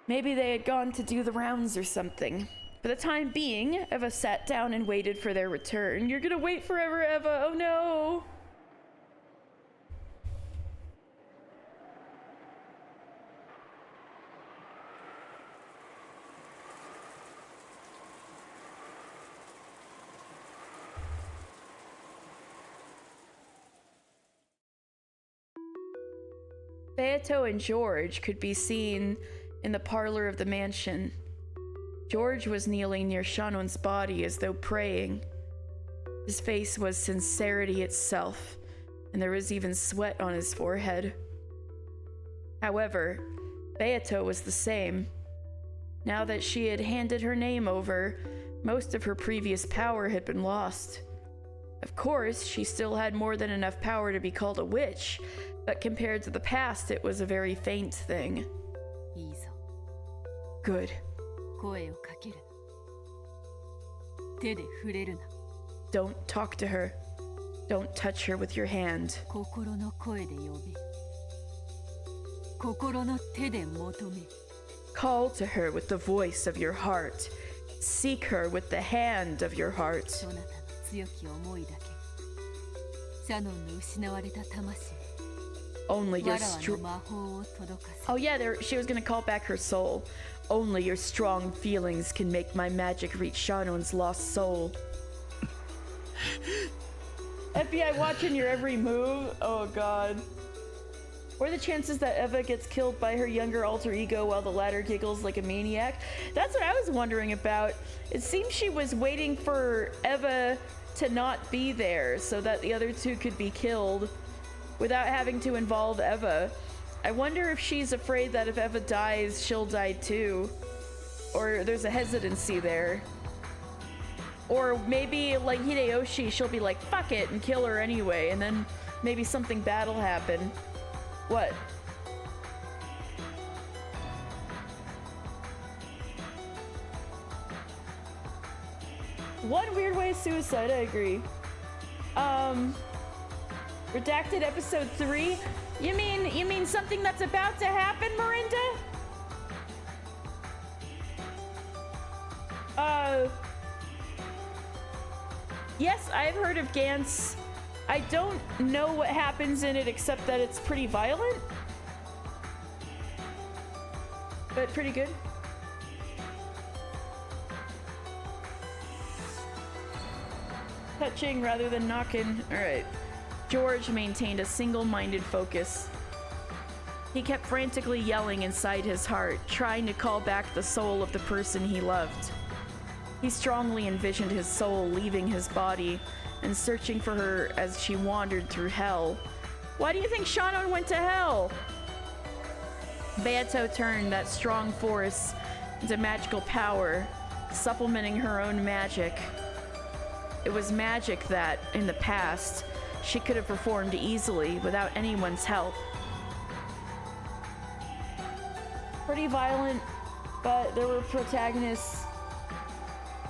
Maybe they had gone to do the rounds or something. For the time being, Eva sat down and waited for their return. You're gonna wait forever, Eva. Oh no. Beato and George could be seen in the parlor of the mansion. George was kneeling near Shannon's body as though praying. His face was sincerity itself, and there was even sweat on his forehead. However, Beato was the same. Now that she had handed her name over, most of her previous power had been lost. Of course, she still had more than enough power to be called a witch, but compared to the past, it was a very faint thing. Good. Don't talk to her. Don't touch her with your hand. Call to her with the voice of your heart. Seek her with the hand of your heart. Only your Oh yeah, she was gonna call back her soul. Only your strong feelings can make my magic reach Shannon's lost soul. FBI watching your every move? Oh god. What are the chances that Eva gets killed by her younger alter ego while the latter giggles like a maniac? That's what I was wondering about. It seems she was waiting for Eva to not be there so that the other two could be killed without having to involve Eva. I wonder if she's afraid that if Eva dies, she'll die too. Or there's a hesitancy there. Or maybe, like Hideyoshi, she'll be like, fuck it, and kill her anyway, and then maybe something bad will happen. What? One weird way of suicide, I agree. Redacted episode 3? You mean something that's about to happen, Miranda? Yes, I've heard of Gantz. I don't know what happens in it except that it's pretty violent. But pretty good. Touching rather than knocking. Alright. George maintained a single-minded focus. He kept frantically yelling inside his heart, trying to call back the soul of the person he loved. He strongly envisioned his soul leaving his body and searching for her as she wandered through hell. Why do you think Shannon went to hell? Beato turned that strong force into magical power, supplementing her own magic. It was magic that, in the past, she could have performed easily without anyone's help. Pretty violent, but there were protagonists,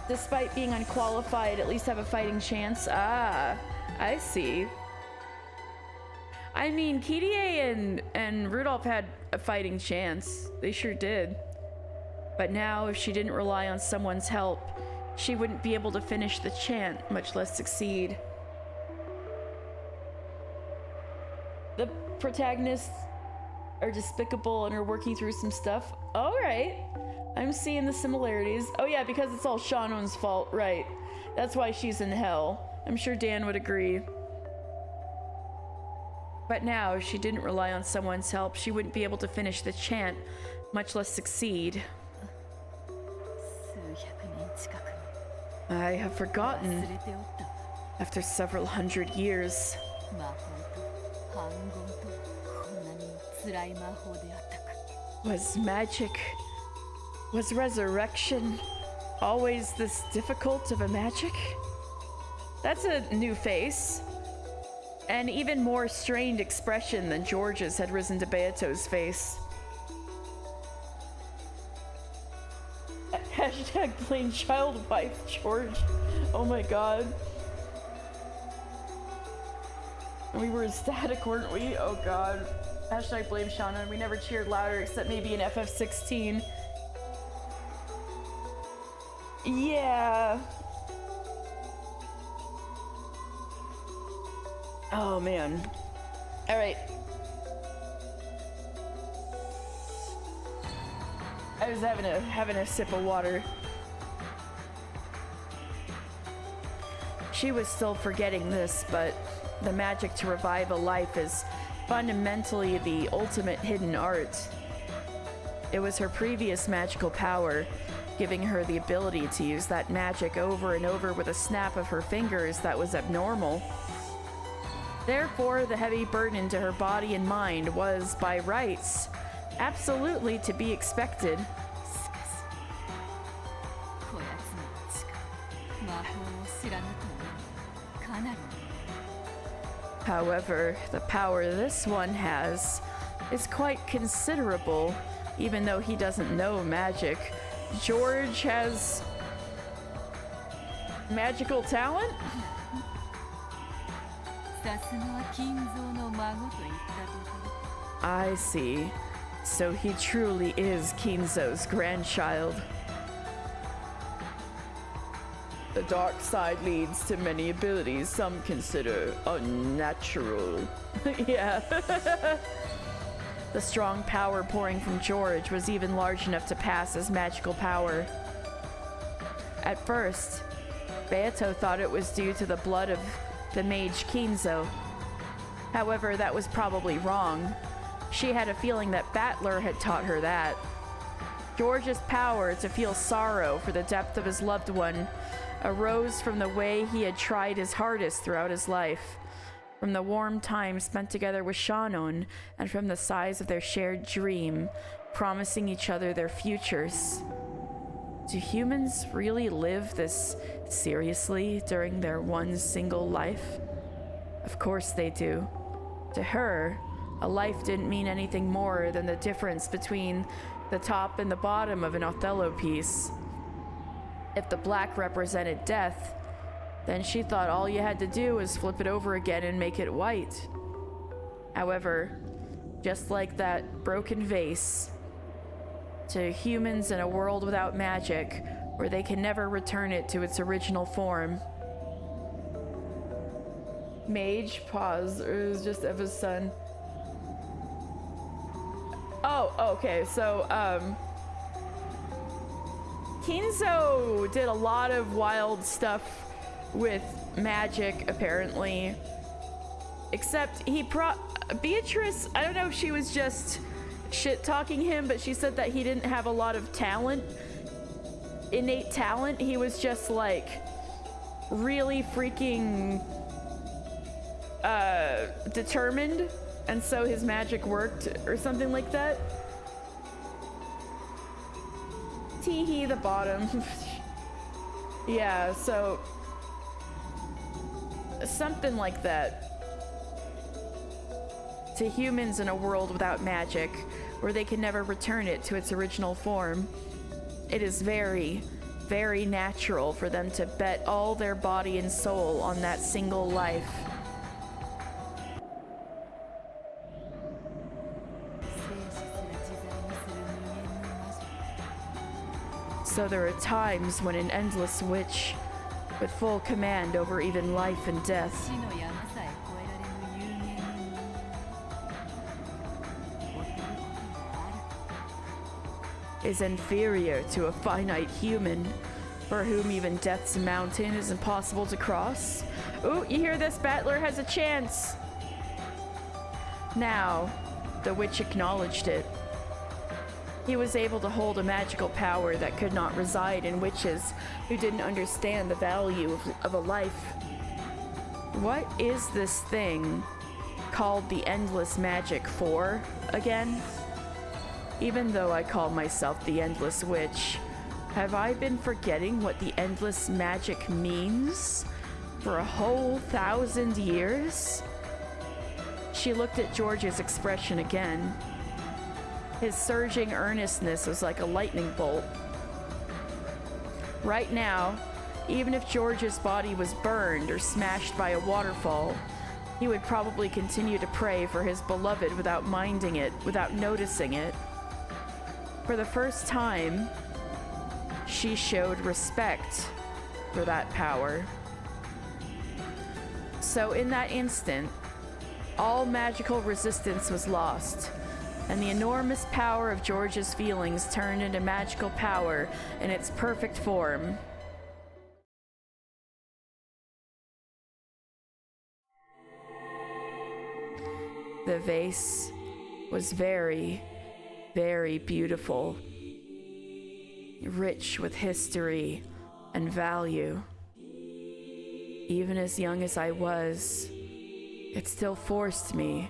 despite being unqualified, at least have a fighting chance. Ah, I see. I mean, Kirie and Rudolph had a fighting chance. They sure did. But now, if she didn't rely on someone's help, she wouldn't be able to finish the chant, much less succeed. The protagonists are despicable and are working through some stuff. All right. I'm seeing the similarities. Oh yeah, because it's all Shannon's fault, right. That's why she's in hell. I'm sure Dan would agree. But now, if she didn't rely on someone's help, she wouldn't be able to finish the chant, much less succeed. I have 忘 forgotten れておった after several hundred years. 魔法と反言とこんなにも辛い魔法であったか Was magic, was resurrection always this difficult of a magic? That's a new face. An even more strained expression than George's had risen to Beato's face. Hashtag plain child wife, George. Oh my god. We were ecstatic, weren't we? Oh god. Hashtag blame Shauna. We never cheered louder except maybe in FF16. Yeah. Oh man. All right. I was having a sip of water. She was still forgetting this, but the magic to revive a life is fundamentally the ultimate hidden art. It was her previous magical power, giving her the ability to use that magic over and over with a snap of her fingers that was abnormal. Therefore, the heavy burden to her body and mind was, by rights, absolutely to be expected. しかしこやつの力魔法を知らぬとはかなり However, the power this one has is quite considerable, even though he doesn't know magic. George has magical talent? さすがは金蔵の孫と言ったところ I see. So he truly is Kinzo's grandchild. The dark side leads to many abilities some consider unnatural. Yeah. The strong power pouring from George was even large enough to pass as magical power. At first, Beato thought it was due to the blood of the mage Kinzo. However, that was probably wrong. She had a feeling that Battler had taught her that. George's power to feel sorrow for the depth of his loved one arose from the way he had tried his hardest throughout his life, from the warm time spent together with Shannon, and from the size of their shared dream, promising each other their futures. Do humans really live this seriously during their one single life? Of course they do. To her, a life didn't mean anything more than the difference between the top and the bottom of an Othello piece. If the black represented death, then she thought all you had to do was flip it over again and make it white. However, just like that broken vase, to humans in a world without magic, where they can never return it to its original form. Mage, pause, or it was just Eva's son. Oh, okay, so, Kinzo did a lot of wild stuff with magic, apparently. Except Beatrice, I don't know if she was just shit-talking him, but she said that he didn't have a lot of talent, innate talent. He was just, like, really freaking, determined, and so his magic worked, or something like that. Teehee the bottom. Yeah, so something like that. To humans in a world without magic, where they can never return it to its original form, it is very, very natural for them to bet all their body and soul on that single life. So there are times when an endless witch, with full command over even life and death, 死の山さえ越えられぬ有名人に劣ることがある is inferior to a finite human, for whom even death's mountain is impossible to cross. Ooh, you hear this? Battler has a chance. Now, the witch acknowledged it. He was able to hold a magical power that could not reside in witches who didn't understand the value of a life. What is this thing called the Endless Magic for, again? Even though I call myself the Endless Witch, have I been forgetting what the Endless Magic means for a whole 1,000 years? She looked at George's expression again. His surging earnestness was like a lightning bolt. Right now, even if George's body was burned or smashed by a waterfall, he would probably continue to pray for his beloved without minding it, without noticing it. For the first time, she showed respect for that power. So in that instant, all magical resistance was lost, and the enormous power of George's feelings turned into magical power in its perfect form. The vase was very, very beautiful, rich with history and value. Even as young as I was, it still forced me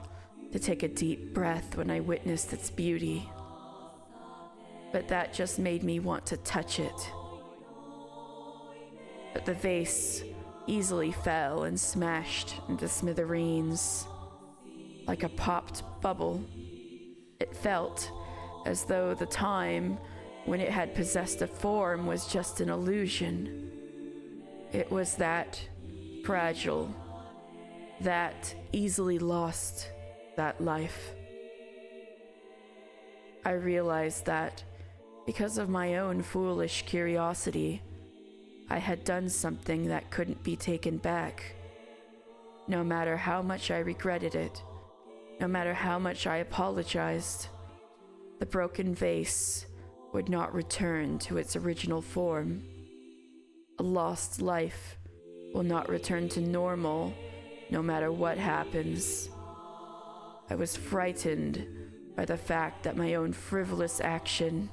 to take a deep breath when I witnessed its beauty. But that just made me want to touch it. But the vase easily fell and smashed into smithereens. Like a popped bubble, it felt as though the time when it had possessed a form was just an illusion. It was that fragile, that easily lost, that life. I realized that because of my own foolish curiosity, I had done something that couldn't be taken back. No matter how much I regretted it, no matter how much I apologized, the broken vase would not return to its original form. A lost life will not return to normal, no matter what happens. I was frightened by the fact that my own frivolous action,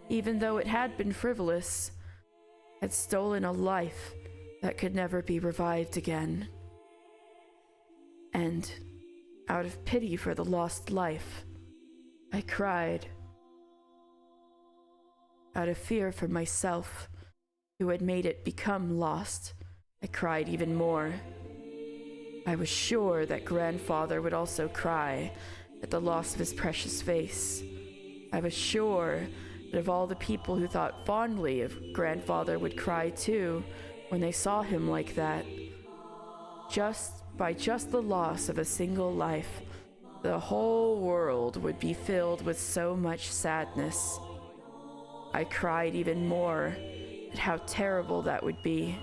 even though it had been frivolous, had stolen a life that could never be revived again. And out of pity for the lost life, I cried. Out of fear for myself, who had made it become lost, I cried even more. I was sure that Grandfather would also cry at the loss of his precious face. I was sure that of all the people who thought fondly of Grandfather would cry too when they saw him like that. By just the loss of a single life, the whole world would be filled with so much sadness. I cried even more at how terrible that would be.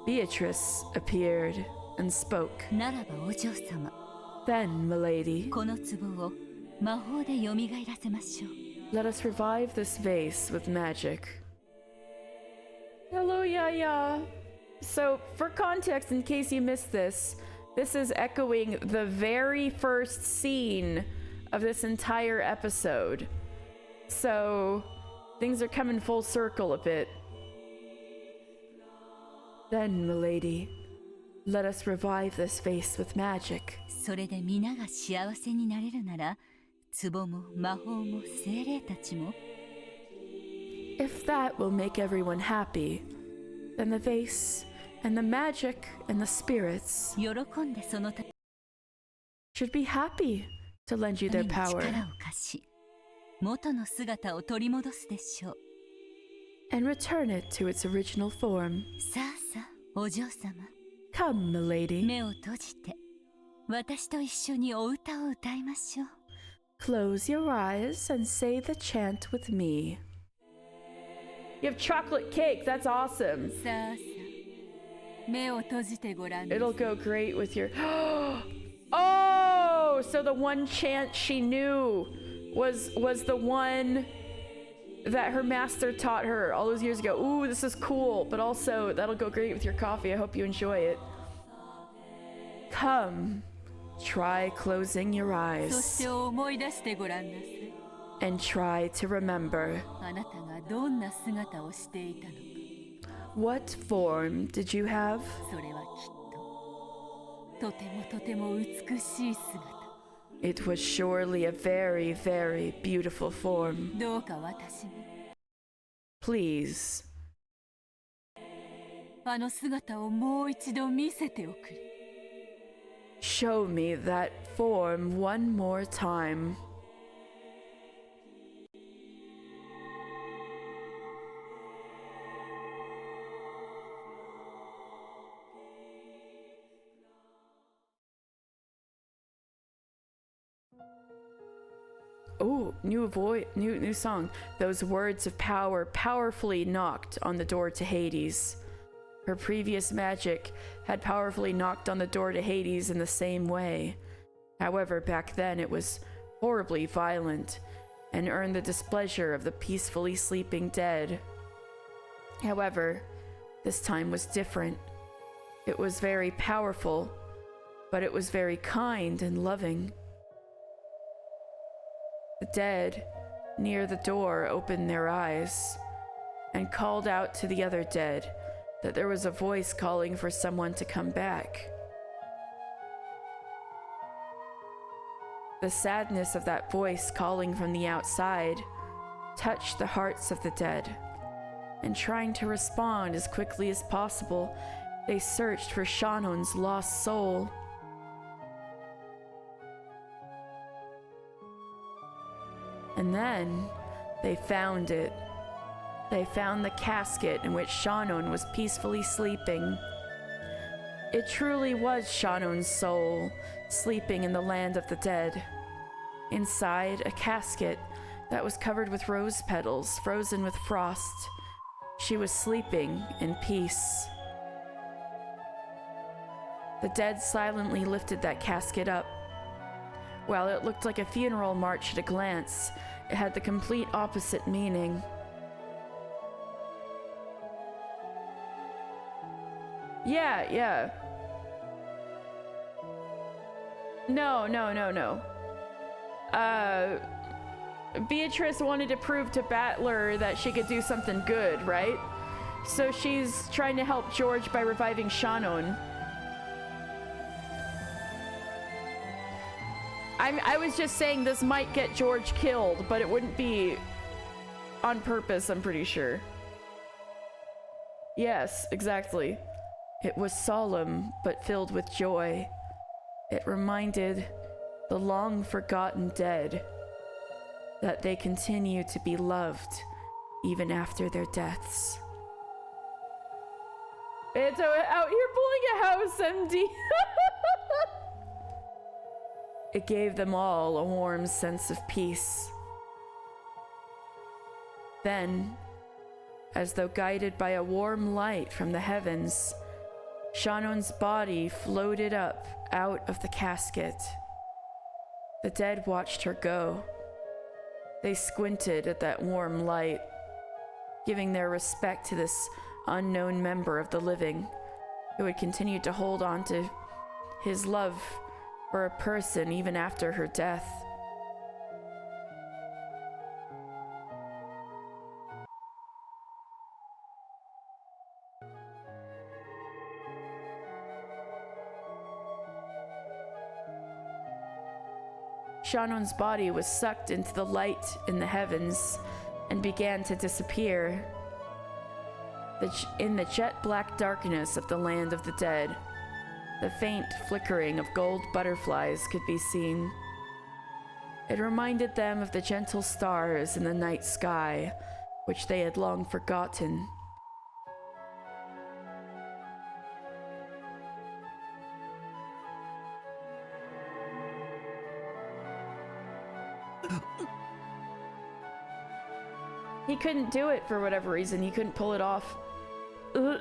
Beatrice appeared and spoke. ならばお嬢様、 Then, milady, この壺を魔法で蘇らせましょう。 let us revive this vase with magic. Hello, Yaya. So, for context, in case you missed this, this is echoing the very first scene of this entire episode. So, things are coming full circle a bit. Then, milady, let us revive this vase with magic. それで皆が幸せになれるなら、壺も魔法も精霊たちも。 If that will make everyone happy, then the vase and the magic and the spirits 喜んでそのため should be happy to lend you their に power 力を貸し、元の姿を取り戻すでしょう。 and return it to its original form. さあさあ、お嬢様、 Come, milady, 目を閉じて、私と一緒にお歌を歌いましょう。 close your eyes and say the chant with me. You have chocolate cake, that's awesome. さあさあ、目を閉じてごらんなさい。 It'll go great with your... Oh, so the one chant she knew was the one that her master taught her all those years ago. Ooh, this is cool, but also that'll go great with your coffee. I hope you enjoy it. Come, Try closing your そし eyes て思い出してごらんなさい。 and try to remember. あなたがどんな姿をしていたのか。 What form did you have? それはきっととてもとても美しい姿。 It was surely a very, very beautiful form. どうか私に Please, あの姿をもう一度見せておくれ。 show me that form one more time. Oh, new song. Those words of power powerfully knocked on the door to Hades. Her previous magic had powerfully knocked on the door to Hades in the same way. However, back then it was horribly violent and earned the displeasure of the peacefully sleeping dead. However, this time was different. It was very powerful, but it was very kind and loving. The dead, near the door, opened their eyes and called out to the other dead that there was a voice calling for someone to come back. The sadness of that voice calling from the outside touched the hearts of the dead, and trying to respond as quickly as possible, they searched for Shannon's lost soul. And then they found it. They found the casket in which Shannon was peacefully sleeping. It truly was Shannon's soul, sleeping in the land of the dead. Inside a casket that was covered with rose petals, frozen with frost, she was sleeping in peace. The dead silently lifted that casket up. While it looked like a funeral march at a glance, it had the complete opposite meaning. Yeah. No. Beatrice wanted to prove to Battler that she could do something good, right? So she's trying to help George by reviving Shannon. I was just saying this might get George killed, but it wouldn't be on purpose, I'm pretty sure. Yes, exactly. It was solemn, but filled with joy. It reminded the long-forgotten dead that they continue to be loved even after their deaths. It's out here pulling a house empty. It gave them all a warm sense of peace. Then, as though guided by a warm light from the heavens, Shannon's body floated up out of the casket. The dead watched her go. They squinted at that warm light, giving their respect to this unknown member of the living, who had continued to hold on to his love for a person even after her death. Shannon's body was sucked into the light in the heavens and began to disappear. In the jet-black darkness of the land of the dead, the faint flickering of gold butterflies could be seen. It reminded them of the gentle stars in the night sky, which they had long forgotten. He couldn't do it for whatever reason. He couldn't pull it off. Ugh.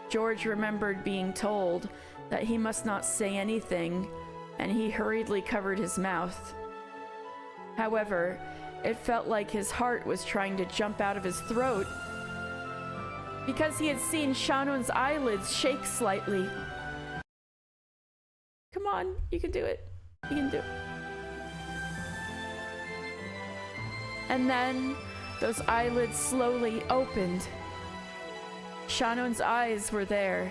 George remembered being told that he must not say anything, and he hurriedly covered his mouth. However, it felt like his heart was trying to jump out of his throat because he had seen Shannon's eyelids shake slightly. Come on, you can do it. You can do it. And then those eyelids slowly opened. Shannon's eyes were there,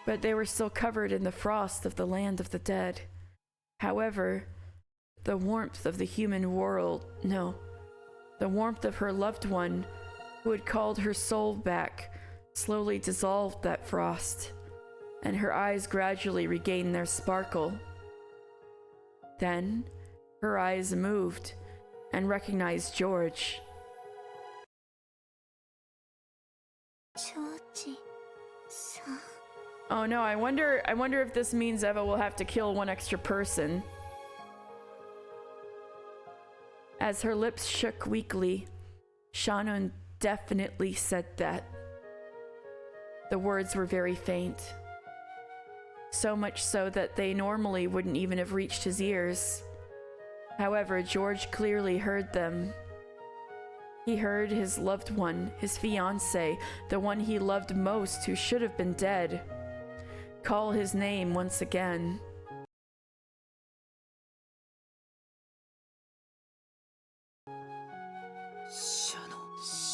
but they were still covered in the frost of the land of the dead. However, the warmth of the human world, no, the warmth of her loved one who had called her soul back, slowly dissolved that frost, and her eyes gradually regained their sparkle. Then, her eyes moved and recognized George. George-san. Oh no, I wonder if this means Eva will have to kill one extra person. As her lips shook weakly, Shannon definitely said that. The words were very faint. So much so that they normally wouldn't even have reached his ears. However, George clearly heard them. He heard his loved one, his fiancée, the one he loved most who should have been dead, call his name once again.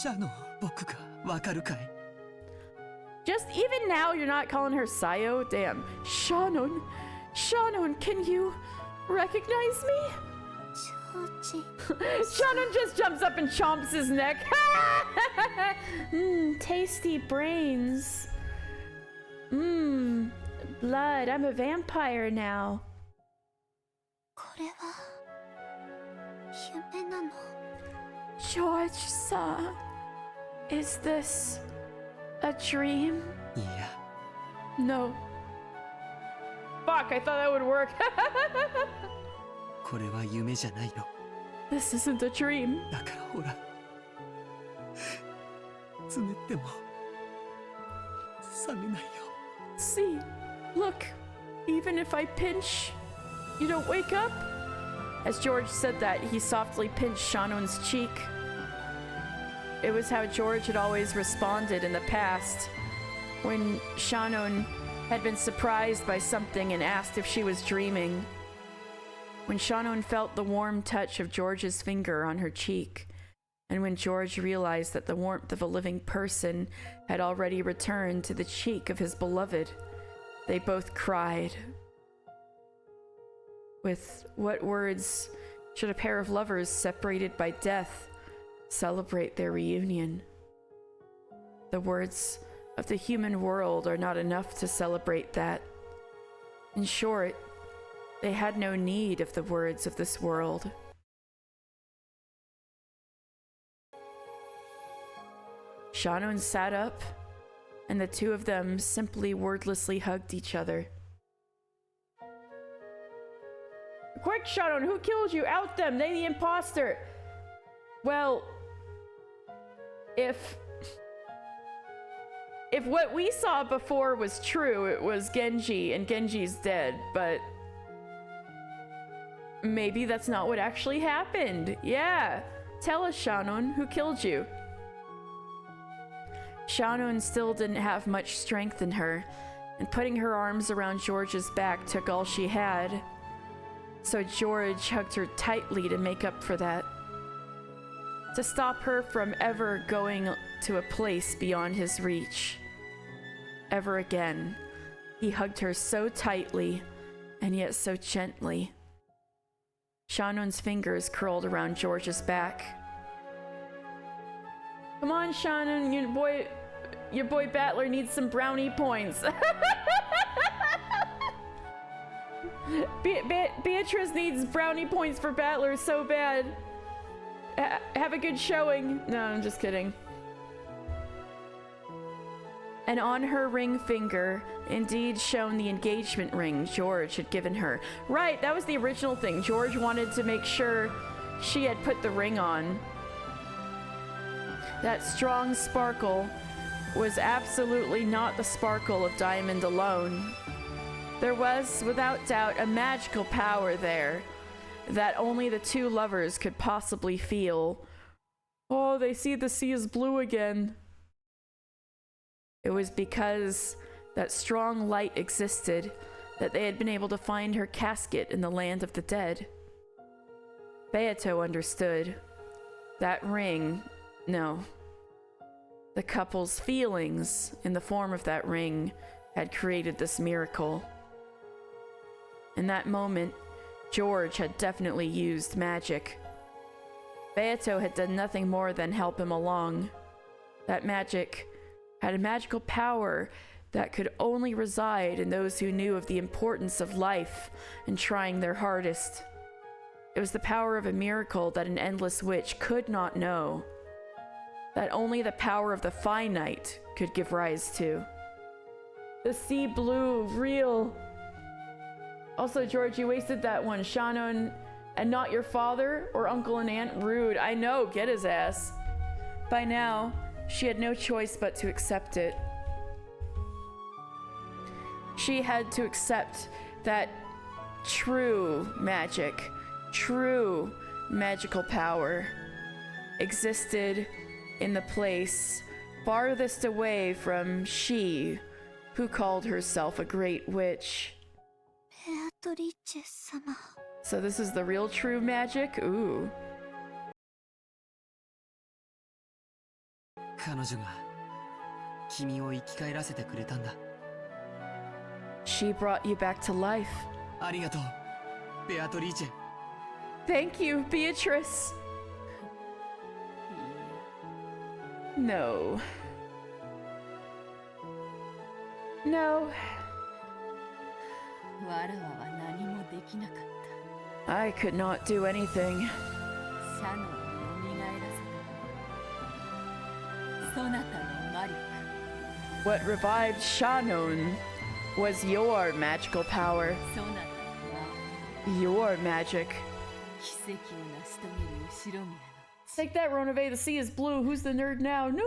Shannon, 僕がわかるかい? Just even now, you're not calling her Sayo? Damn. Shannon, can you recognize me? George. Shannon just jumps up and chomps his neck. Tasty brains. Blood. I'm a vampire now. これは夢なの? George-san, is this a dream? いや No. Fuck, I thought that would work. これは夢じゃないの This isn't a dream. だからほらつねっても冷めないよ See, look, even if I pinch, you don't wake up? As George said that, he softly pinched Shannon's cheek. It was how George had always responded in the past, when Shannon had been surprised by something and asked if she was dreaming. When Shannon felt the warm touch of George's finger on her cheek, and when George realized that the warmth of a living person had already returned to the cheek of his beloved, they both cried. With what words should a pair of lovers separated by death celebrate their reunion? The words of the human world are not enough to celebrate that. In short, they had no need of the words of this world. Shannon sat up, and the two of them simply wordlessly hugged each other. Quick, Shannon, who killed you? Out them! They the imposter! Well, if what we saw before was true, it was Genji, and Genji's dead, but maybe that's not what actually happened. Yeah, tell us, Shannon, who killed you? Shannon still didn't have much strength in her, and putting her arms around George's back took all she had. So George hugged her tightly to make up for that, to stop her from ever going to a place beyond his reach. Ever again, he hugged her so tightly and yet so gently. Shannon's fingers curled around George's back. Come on, Shannon, your boy Battler needs some brownie points. Beatrice needs brownie points for Battler so bad. Have a good showing. No, I'm just kidding. And on her ring finger, indeed shone the engagement ring George had given her. Right, that was the original thing. George wanted to make sure she had put the ring on. That strong sparkle was absolutely not the sparkle of diamond alone. There was, without doubt, a magical power there that only the two lovers could possibly feel. Oh, they see the sea is blue again. It was because that strong light existed that they had been able to find her casket in the land of the dead. Beato understood. That ring, no. The couple's feelings in the form of that ring had created this miracle. In that moment, George had definitely used magic. Beato had done nothing more than help him along. That magic had a magical power that could only reside in those who knew of the importance of life and trying their hardest. It was the power of a miracle that an endless witch could not know, that only the power of the finite could give rise to. The sea blue, real. Also, George, you wasted that one. Shannon, and not your father or uncle and aunt? Rude. I know, get his ass. By now, she had no choice but to accept it. She had to accept that true magic, true magical power existed in the place farthest away from she who called herself a great witch. ベアトリーチェ様。 So this is the real true magic? Ooh. 彼女が君を生き返らせてくれたんだ。 She brought you back to life. ありがとう、ベアトリーチェ。 Thank you, Beatrice. No. No. わらわは何もできなかっ I could not do anything. た。シャノンを蘇らせた。そなたの魔力。 What revived Shannon was your magical power. そなたは Your magic. 奇跡を成し遂げる後ろ宮の Take that, Ronove. The sea is blue. Who's the nerd now? No,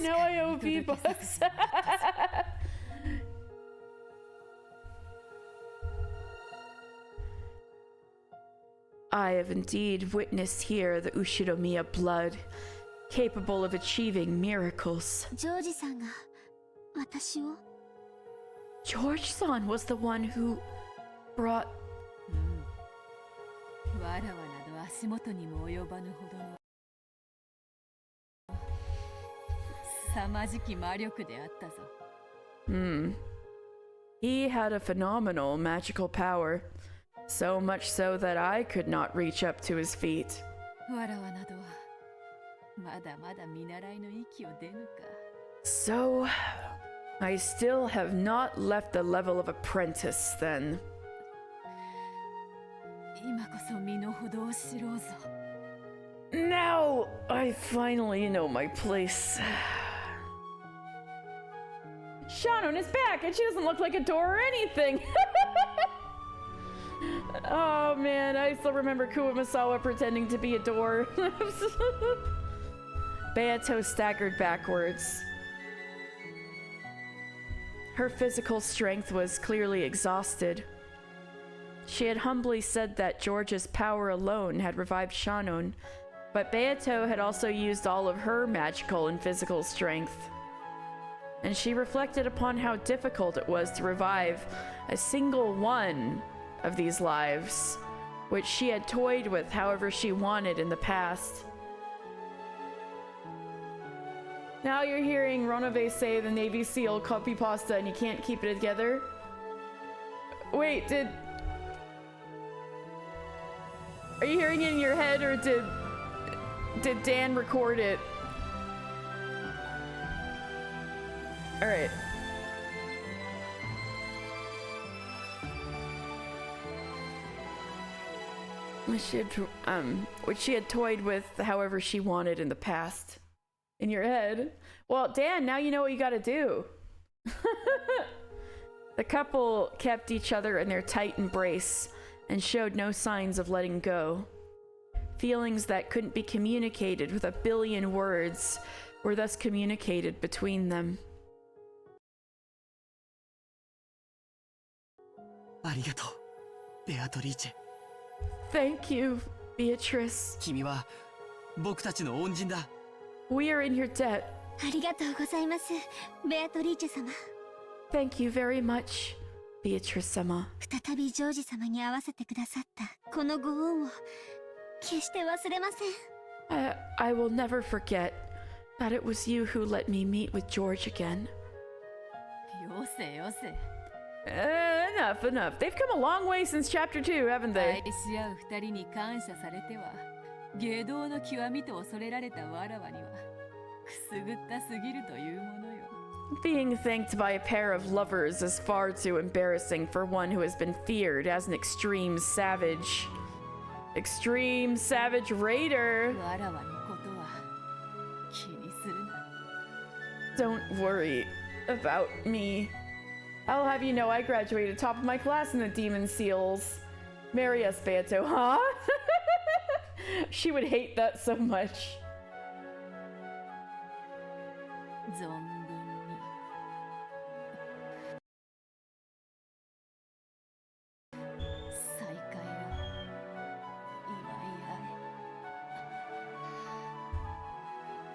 now I owe V-Bucks. I have indeed witnessed here the Ushiromiya blood, capable of achieving miracles. ジョージさんが私を George-san was the one who brought... わらわなど足元にも及ばぬほどの凄まじき魔力であったぞ。 He had a phenomenal magical power, so much so that I could not reach up to his feet. わらわなどはまだまだ見習いの域を出ぬか。 So, I still have not left the level of apprentice then. 今こそ身の程を知ろうぞ。 Now, I finally know my place. Shannon is back, and she doesn't look like a door or anything. Oh man, I still remember Kuwamasawa pretending to be a door. Beato staggered backwards. Her physical strength was clearly exhausted. She had humbly said that George's power alone had revived Shannon, but Beato had also used all of her magical and physical strength. And she reflected upon how difficult it was to revive a single one of these lives, which she had toyed with however she wanted in the past. Now you're hearing Ronove say the Navy SEAL copy pasta and you can't keep it together? Wait, are you hearing it in your head or did Dan record it? Alright. Which she had toyed with however she wanted in the past. In your head. Well, Dan, now you know what you gotta do. The couple kept each other in their tight embrace and showed no signs of letting go. Feelings that couldn't be communicated with a billion words were thus communicated between them. ありがとう、ベアトリーチェ。 Thank you, Beatrice. 君は僕たちの恩人だ。 We are in your debt. ありがとうございますベアトリーチェ様。 Thank you very much, Beatrice sama. 再びジョージ様に会わせてくださったこのご恩を決して忘れません。 I will never forget that it was you who let me meet with George again. よせよせ。 Enough. They've come a long way since chapter 2, haven't 愛 they? し合う二人に感謝されては、芸道の極みと恐れられたわらわには、くすぐったすぎるというものよ。Being thanked by a pair of lovers is far too embarrassing for one who has been feared as an extreme savage. Extreme savage raider. わらわのことは気にするな。 Don't worry about me. I'll have you know I graduated top of my class in the Demon Seals. Marry us, Beato, huh? She would hate that so much. 存分に。再会を祝い合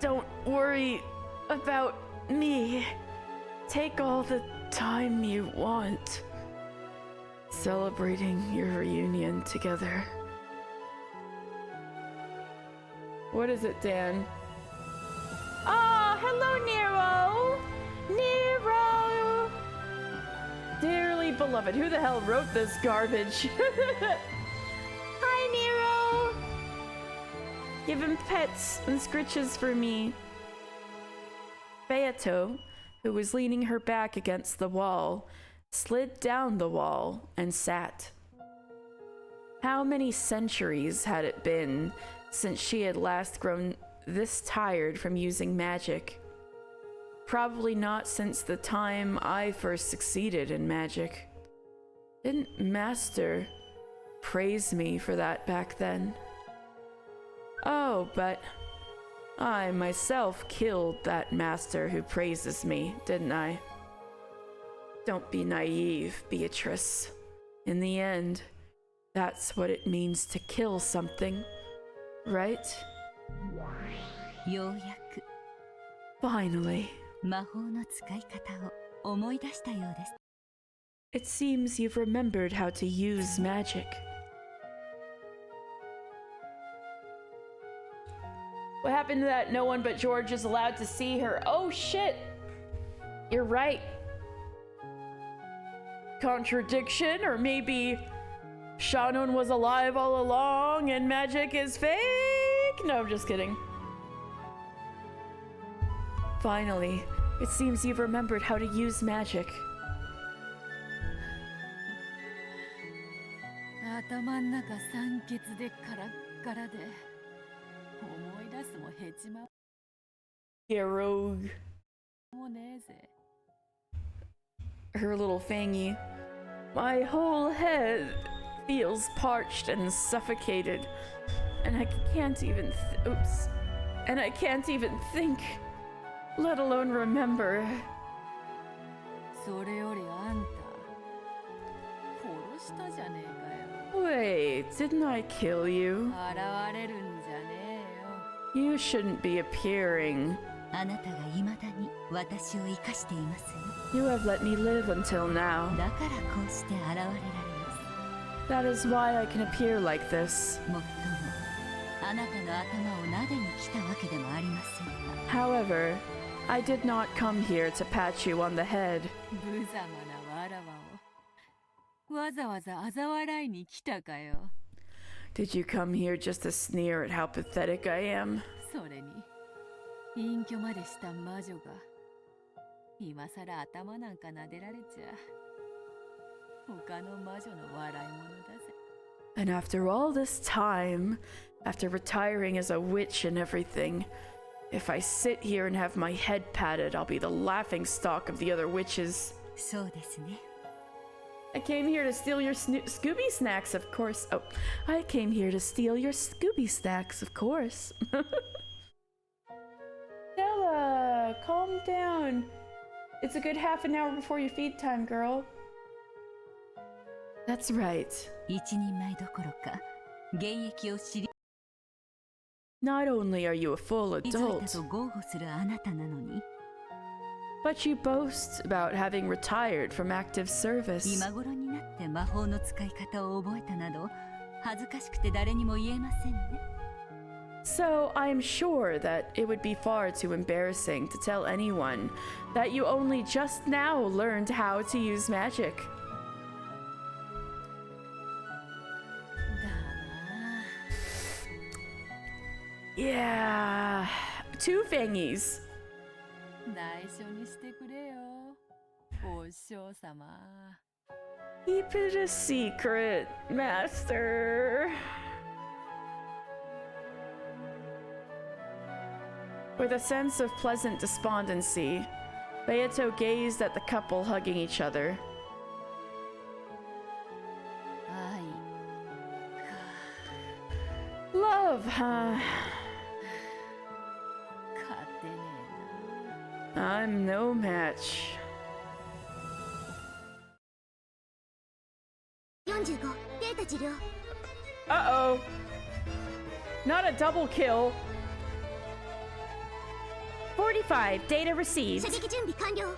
え。 Don't worry about me. Take all the time you want. Celebrating your reunion together. What is it, Dan? Ah, hello, Nero! Nero! Dearly beloved, who the hell wrote this garbage? Hi, Nero! Give him pets and scritches for me. Beato, who was leaning her back against the wall, slid down the wall and sat. How many centuries had it been since she had last grown this tired from using magic? Probably not since the time I first succeeded in magic. Didn't Master praise me for that back then? Oh, but I myself killed that master who praises me, didn't I? Don't be naive, Beatrice. In the end, that's what it means to kill something, right? ようやく Finally. 魔法の使い方を思い出したようです。 It seems you've remembered how to use magic. What happened to that no one but George is allowed to see her? Oh shit! You're right. Contradiction, or maybe Shannon was alive all along and magic is fake? No, I'm just kidding. Finally, it seems you've remembered how to use magic. 頭ん中酸欠でカラッカラで思い出すもへちま Yeah, rogue. もねえぜ。 Her little fangy. My whole head feels parched and suffocated, and I can't even and I can't even think, let alone remember. それよりあんた殺したじゃねえかよ。 Wait, didn't I kill you? 現れるんじゃねえよ。 You shouldn't be appearing. あなたが未だに私を生かしていますよ。 You have let me live until now. だからこうして現れられます。 That is why I can appear like this. もっともあなたの頭を撫でに来たわけでもありませんが。 However, I did not come here to pat you on the head. 無様なわらわをわざわざ嘲笑いに来たかよ。 Did you come here just to sneer at how pathetic I am? それに隠居までした魔女が今さら頭なんか撫でられちゃ他の魔女の笑い物だぜ。 And after all this time, after retiring as a witch and everything, if I sit here and have my head patted, I'll be the laughing stock of the other witches. そうですね。 I came here to steal your Scooby snacks, of course. Oh, I came here to steal your Scooby snacks, of course. Stella, calm down. It's a good half an hour before your feed time, girl. That's right. 一人前どころか現役を知り Not only are you a full づいた adult, と豪語するあなたなのに But you boast about having retired from active service. 今頃になって魔法の使い方を覚えたなど恥ずかしくて誰にも言えませんね。 So I'm sure that it would be far too embarrassing to tell anyone that you only just now learned how to use magic. だな。 Yeah. Two fangies. 内緒にしてくれよ、お嬢様。 Keep it a secret, master. With a sense of pleasant despondency, Beato gazed at the couple hugging each other. 愛 Love, huh? 勝てね I'm no match. 45データ治療 Uh-oh. Not a double kill. 45, data 射 received. 撃準備完了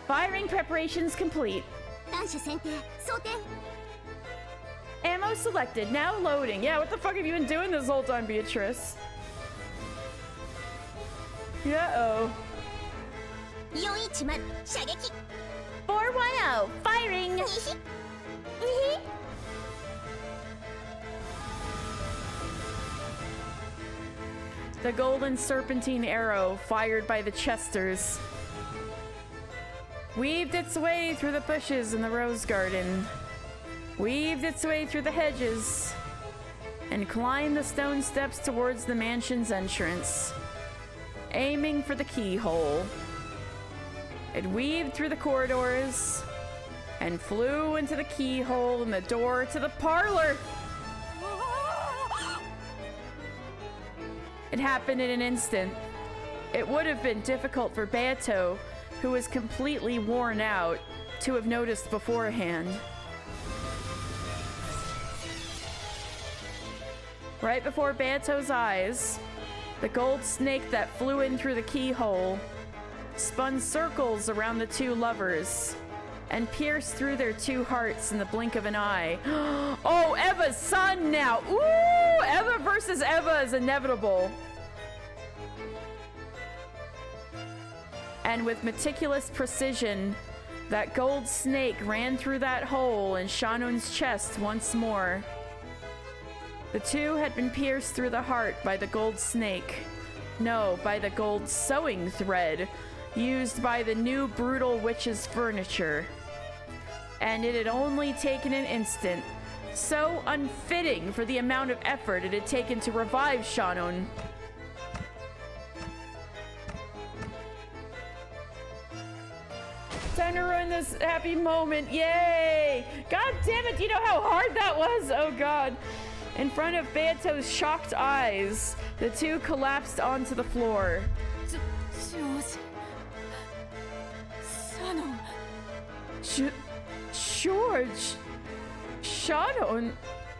Firing preparations complete. 弾種選定装填 Ammo selected, now loading. Yeah, what the fuck have you been doing this whole time, Beatrice? Uh-oh. 410射撃 410, firing! にひ The golden serpentine arrow fired by the Chesters weaved its way through the bushes in the rose garden, weaved its way through the hedges, and climbed the stone steps towards the mansion's entrance, aiming for the keyhole. It weaved through the corridors and flew into the keyhole in the door to the parlor. It happened in an instant. It would have been difficult for Beato, who was completely worn out, to have noticed beforehand. Right before Beato's eyes, the gold snake that flew in through the keyhole spun circles around the two lovers and pierced through their two hearts in the blink of an eye. Oh, Eva's son now! Ooh! Eva versus Eva is inevitable. And with meticulous precision, that gold snake ran through that hole in Shanun's chest once more. The two had been pierced through the heart by the gold snake. No, by the gold sewing thread used by the new brutal witch's furniture. And it had only taken an instant, so unfitting for the amount of effort it had taken to revive Shanun. Time to ruin this happy moment. Yay! God damn it, do you know how hard that was? Oh god. In front of Beato's shocked eyes, the two collapsed onto the floor. George! Shannon!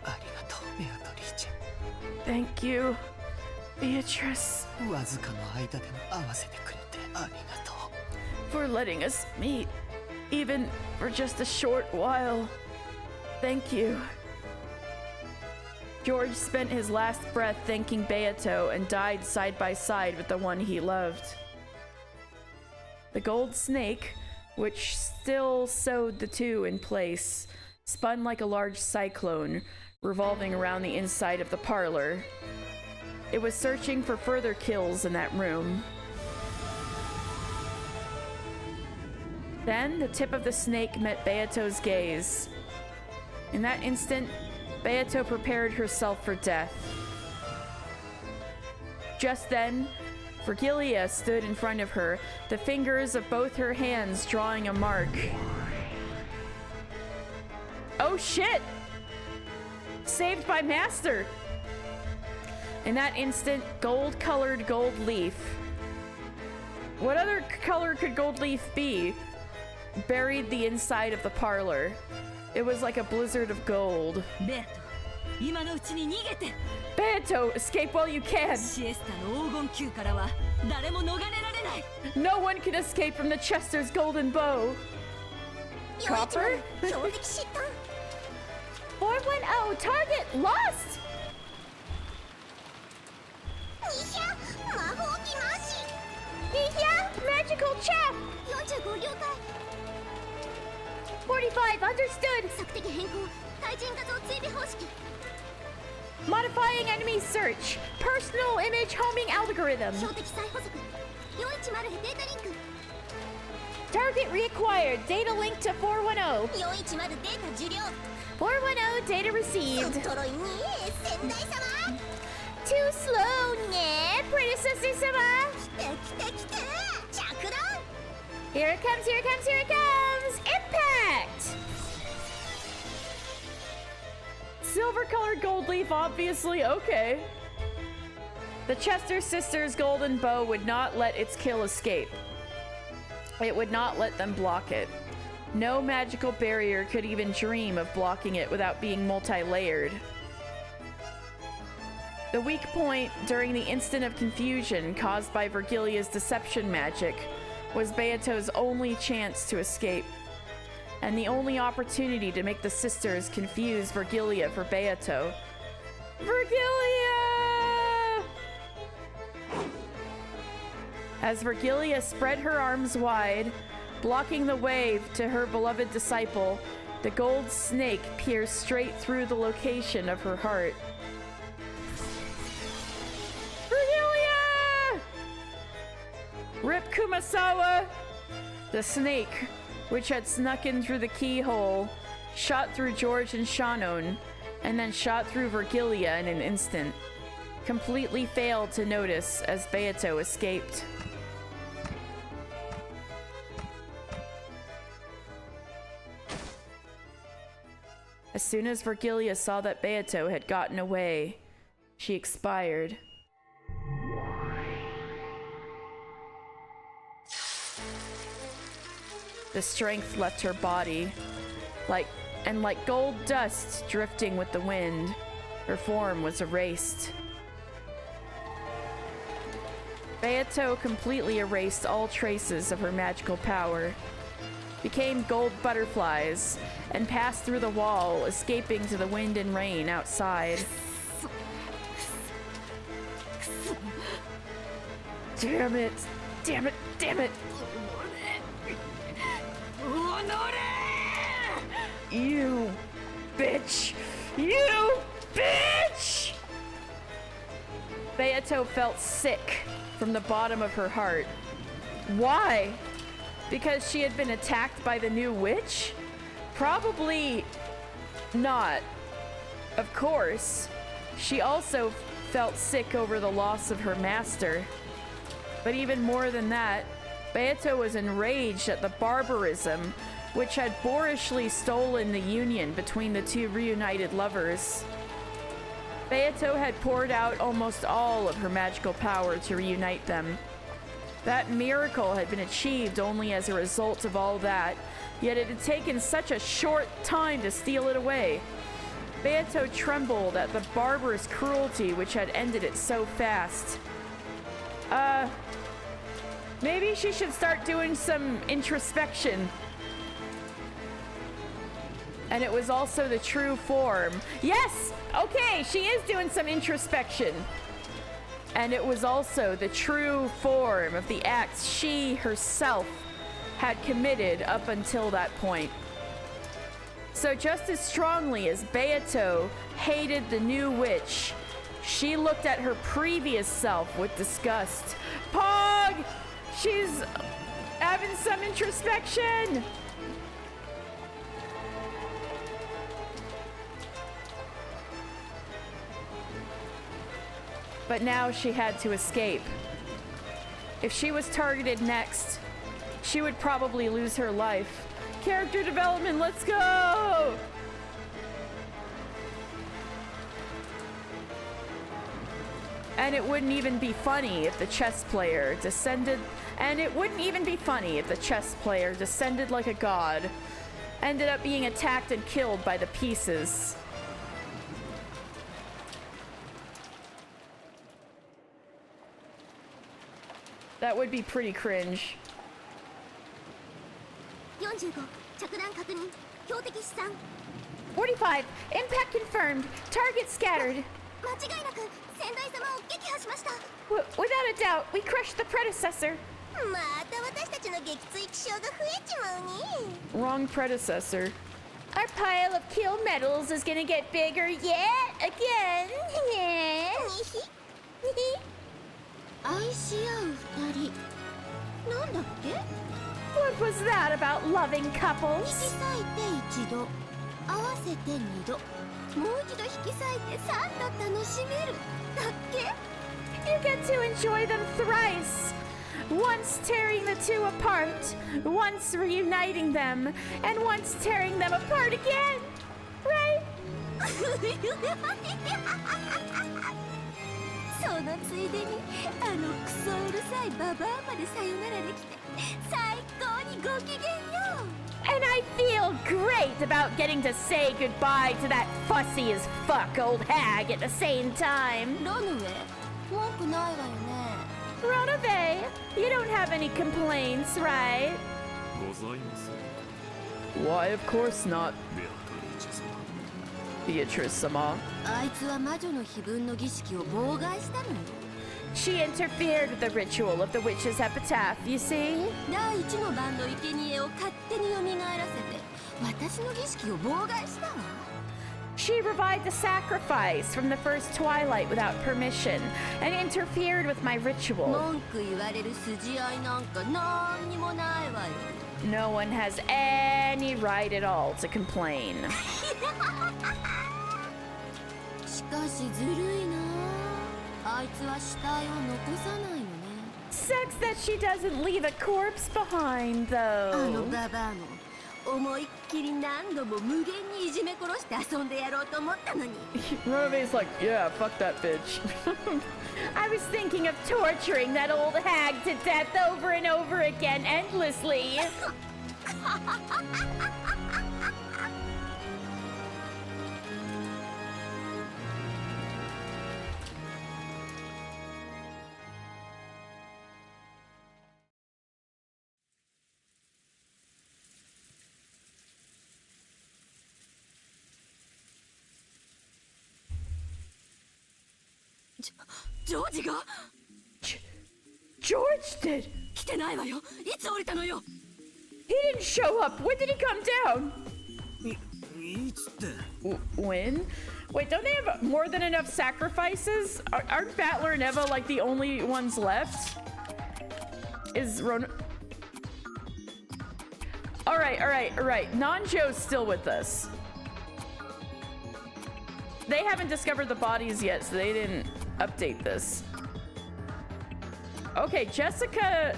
ありがとうベアトリーチ Thank you, Beatrice, ェわずかの間でも会わせてくれてありがとう for letting us meet, even for just a short while. Thank you. George spent his last breath thanking Beato and died side by side with the one he loved. The gold snake, which still sewed the two in place, spun like a large cyclone, revolving around the inside of the parlor. It was searching for further kills in that room. Then the tip of the snake met Beato's gaze. In that instant, Beato prepared herself for death. Just then, Virgilia stood in front of her, the fingers of both her hands drawing a mark. Oh shit! Saved by Master! In that instant, gold-colored gold leaf. What other color could gold leaf be? Buried the inside of the parlor. It was like a blizzard of gold. ベアト今のうちに逃げて。 Beato, escape while you can. シエスタの黄金球からは誰も逃れられない。 No one can escape from the Chester's golden bow. Copper? 標的失端 410, target lost. ニヒャ魔法機回し Yeah, magical chaff. 45了解45, understood. 索敵変更対人画像追尾方式 Modifying enemy search. Personal image homing algorithm. 標的再補足410へデータリンク Target reacquired. Data link to 410. 410データ受領 410 data そ received. っとろいね先代様 Too slow,ね, predecessor 様. 来て着弾 Here it comes, here it comes, here it comes! Impact! Silver-colored gold leaf, obviously, okay. The Chester sisters' golden bow would not let its kill escape. It would not let them block it. No magical barrier could even dream of blocking it without being multi-layered. The weak point during the instant of confusion caused by Vergilia's deception magic was Beato's only chance to escape, and the only opportunity to make the sisters confuse Vergilia for Beato. Vergilia! As Vergilia spread her arms wide, blocking the way to her beloved disciple, the gold snake pierced straight through the location of her heart. Vergilia! Rip Kumasawa! The snake, which had snuck in through the keyhole, shot through George and Shannon, and then shot through Vergilia in an instant. Completely failed to notice as Beato escaped. As soon as Vergilia saw that Beato had gotten away, she expired. The strength left her body, like gold dust drifting with the wind, her form was erased. Beato completely erased all traces of her magical power, became gold butterflies, and passed through the wall, escaping to the wind and rain outside. Damn it! Damn it! Damn it! You bitch! You bitch! Beato felt sick from the bottom of her heart. Why? Because she had been attacked by the new witch? Probably not. Of course. She also felt sick over the loss of her master. But even more than that, Beato was enraged at the barbarism which had boorishly stolen the union between the two reunited lovers. Beato had poured out almost all of her magical power to reunite them. That miracle had been achieved only as a result of all that, yet it had taken such a short time to steal it away. Beato trembled at the barbarous cruelty which had ended it so fast. Maybe she should start doing some introspection. And it was also the true form. Yes! Okay, she is doing some introspection. And it was also the true form of the acts she herself had committed up until that point. So just as strongly as Beato hated the new witch, she looked at her previous self with disgust. Pog! She's having some introspection! But now she had to escape. If she was targeted next, she would probably lose her life. Character development, let's go! And it wouldn't even be funny if the chess player descended like a god, ended up being attacked and killed by the pieces. That would be pretty cringe. 45着弾確認標的資産 45. Impact confirmed. Target scattered. 間違いなく先代様を撃破しました Without a doubt, we crushed the predecessor. また私たちの撃墜気象が増えちまうね Wrong predecessor. Our pile of kill medals is gonna get bigger yet again. 愛し合う二人なんだっけ What was that about loving 引き couples? 裂いて一度合わせて二度もう一度引き裂いて三度楽しめるだっけ You get to enjoy them thrice. Once tearing the two apart, once reuniting them, and once tearing them apart again. Right? そのついでにあのクソうるさいババアまでさよならできて最高にご機嫌よ And I feel great about getting to say goodbye to that fussy as fuck old hag at the same time. ロヌウェイ文句ないわよね Ronave, you don't have any complaints, right? ございます Why, of course not, ベアトリーチェ様 Beatrice-sama. あいつは魔女の秘文の儀式を妨害したのよ She interfered with the ritual of the witch's epitaph, you see? 第一の番の生贄を勝手に蘇らせて私の儀式を妨害したわ She revived a sacrifice from the first twilight without permission and interfered with my ritual. 文句言われる筋合いなんかなんにもないわよ No one has any right at all to complain. しかしずるいなあいつは死体を残さないのね Sucks that she doesn't leave a corpse behind, あの though. ババアも思いっきり何度も無限にいじめ殺して遊んでやろうと思ったのに Ronave's like, yeah, fuck that bitch. I was thinking of torturing that old hag to death over and over again endlessly. George が George did. 来てないわよいつ降りたのよ He didn't show up. When did he come down? いつって When? Wait, don't they have more than enough sacrifices? Aren't Battler and Eva like the only ones left? Is Rona... Alright. Nanjo's still with us. They haven't discovered the bodies yet, so they didn't update this. Okay, Jessica,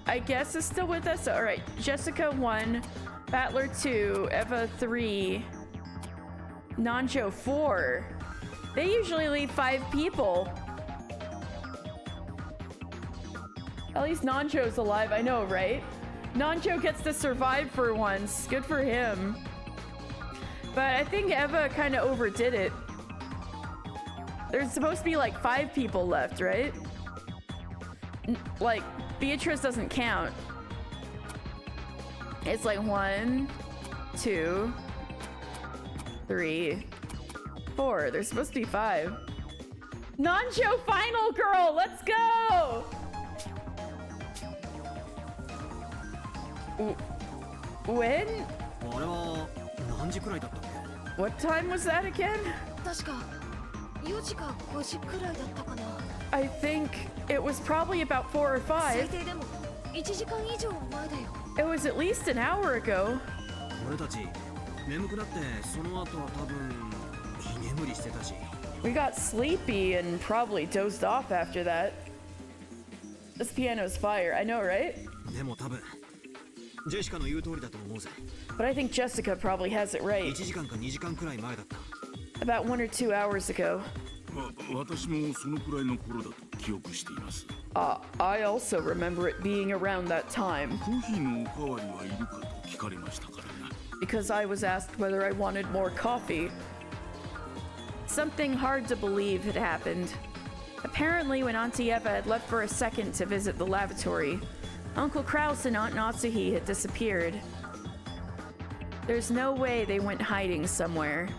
I guess, is still with us. Alright, Jessica 1, Battler 2, Eva 3, Nanjo 4. They usually leave 5 people. At least Nanjo's alive, I know, right? Nanjo gets to survive for once. Good for him. But I think Eva kind of overdid it. There's supposed to be like 5 people left, right? Like, Beatrice doesn't count. It's like 1, 2, 3, 4. There's supposed to be 5. Nanjo final girl, let's go! When? あれは何時くらいだったっけ What time was that again? 確か4時か5時くらいだったかな I think it was probably about 4 or 最 5. 低でも1時間以上前だよ It was at least an hour ago. 俺たち眠くなってその後は多分居眠りしてたし We got sleepy and probably dozed off after that. This piano's fire, I know, right? でも多分ジェシカの言う通りだと思うぜ But I think Jessica probably has it 1 right. 時間か2時間くらい前だった About 1 or 2 hours ago. 私もそのくらいの頃だと記憶しています I also remember it being around that time コーヒーのおかわりはいるかと聞かれましたからな because I was asked whether I wanted more coffee. Something hard to believe had happened. Apparently, when Auntie Eva had left for a second to visit the lavatory, Uncle Kraus and Aunt Natsuhi had disappeared. There's no way they went hiding somewhere.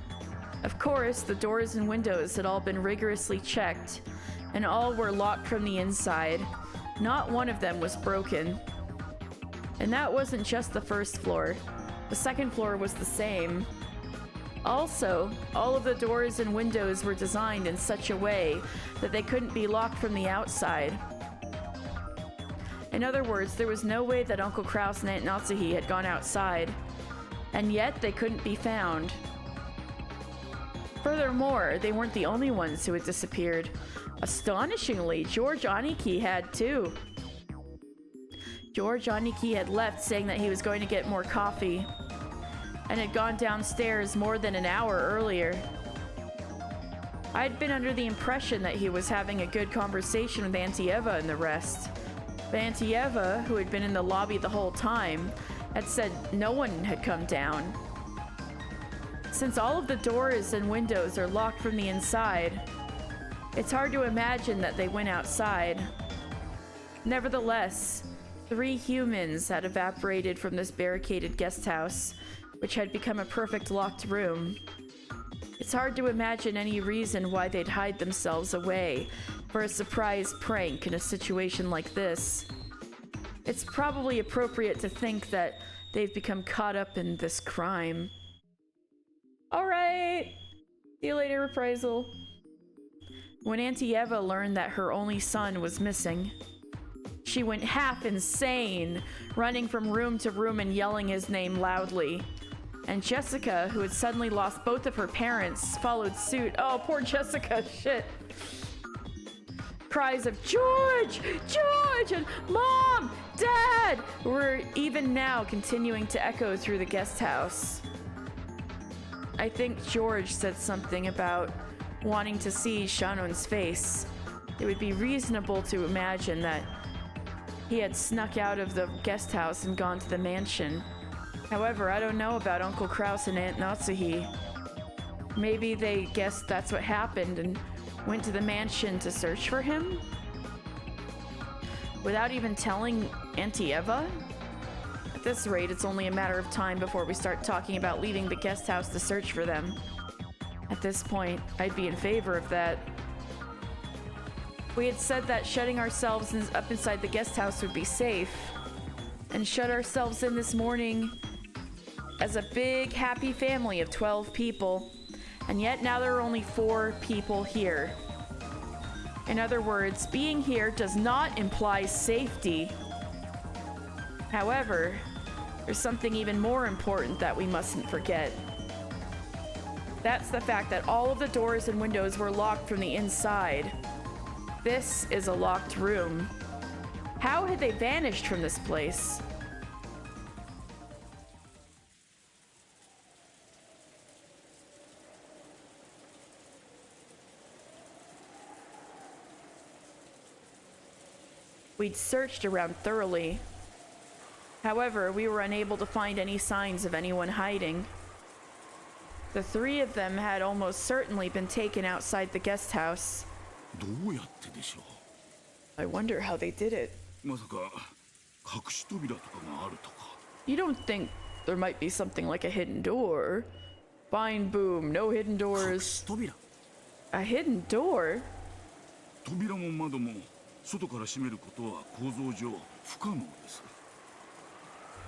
Of course, the doors and windows had all been rigorously checked, and all were locked from the inside. Not one of them was broken. And that wasn't just the first floor. The second floor was the same. Also, all of the doors and windows were designed in such a way that they couldn't be locked from the outside. In other words, there was no way that Uncle Kraus and Aunt Natsuhi had gone outside, and yet they couldn't be found. Furthermore, they weren't the only ones who had disappeared. Astonishingly, George Aniki had too. George Aniki had left saying that he was going to get more coffee, and had gone downstairs more than an hour earlier. I'd been under the impression that he was having a good conversation with Auntie Eva and the rest. But Auntie Eva, who had been in the lobby the whole time, had said no one had come down. Since all of the doors and windows are locked from the inside, it's hard to imagine that they went outside. Nevertheless, 3 humans had evaporated from this barricaded guest house, which had become a perfect locked room. It's hard to imagine any reason why they'd hide themselves away for a surprise prank in a situation like this. It's probably appropriate to think that they've become caught up in this crime. Alright! See you later, Reprisal. When Auntie Eva learned that her only son was missing, she went half insane, running from room to room and yelling his name loudly. And Jessica, who had suddenly lost both of her parents, followed suit. Oh, poor Jessica, shit. Cries of George! George! And Mom! Dad! Were even now continuing to echo through the guest house. I think George said something about wanting to see Shannon's face. It would be reasonable to imagine that he had snuck out of the guest house and gone to the mansion. However, I don't know about Uncle Kraus and Aunt Natsuhi. Maybe they guessed that's what happened and went to the mansion to search for him? Without even telling Auntie Eva? At this rate, it's only a matter of time before we start talking about leaving the guest house to search for them. At this point, I'd be in favor of that. We had said that shutting ourselves up inside the guest house would be safe, and shut ourselves in this morning as a big, happy family of 12 people, and yet now there are only 4 people here. In other words, being here does not imply safety. However, there's something even more important that we mustn't forget. That's the fact that all of the doors and windows were locked from the inside. This is a locked room. How had they vanished from this place? We'd searched around thoroughly. However, we were unable to find any signs of anyone hiding. The 3 of them had almost certainly been taken outside the guest house. どうやってでしょ I wonder how they did it. う。まさか隠し扉とかがあるとか。 You don't think there might be something like a hidden door? Fine, boom, no hidden 隠 doors. し扉 A hidden door? 扉も窓も外から閉めることは構造上不可能です。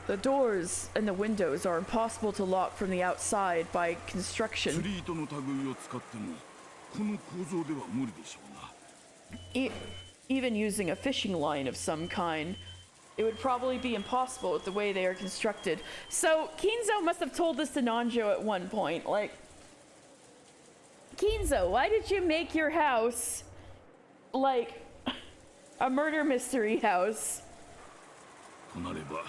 The doors and the windows are impossible to lock from the outside by 釣 construction. り糸の類を使ってもこの構造では無理でしょうな。 Even using a fishing line of some kind, it would probably be impossible with the way they are constructed. So Kinzo must have told this to Nanjo at one point, like, Kinzo, why did you make your house like a murder mystery house? となれば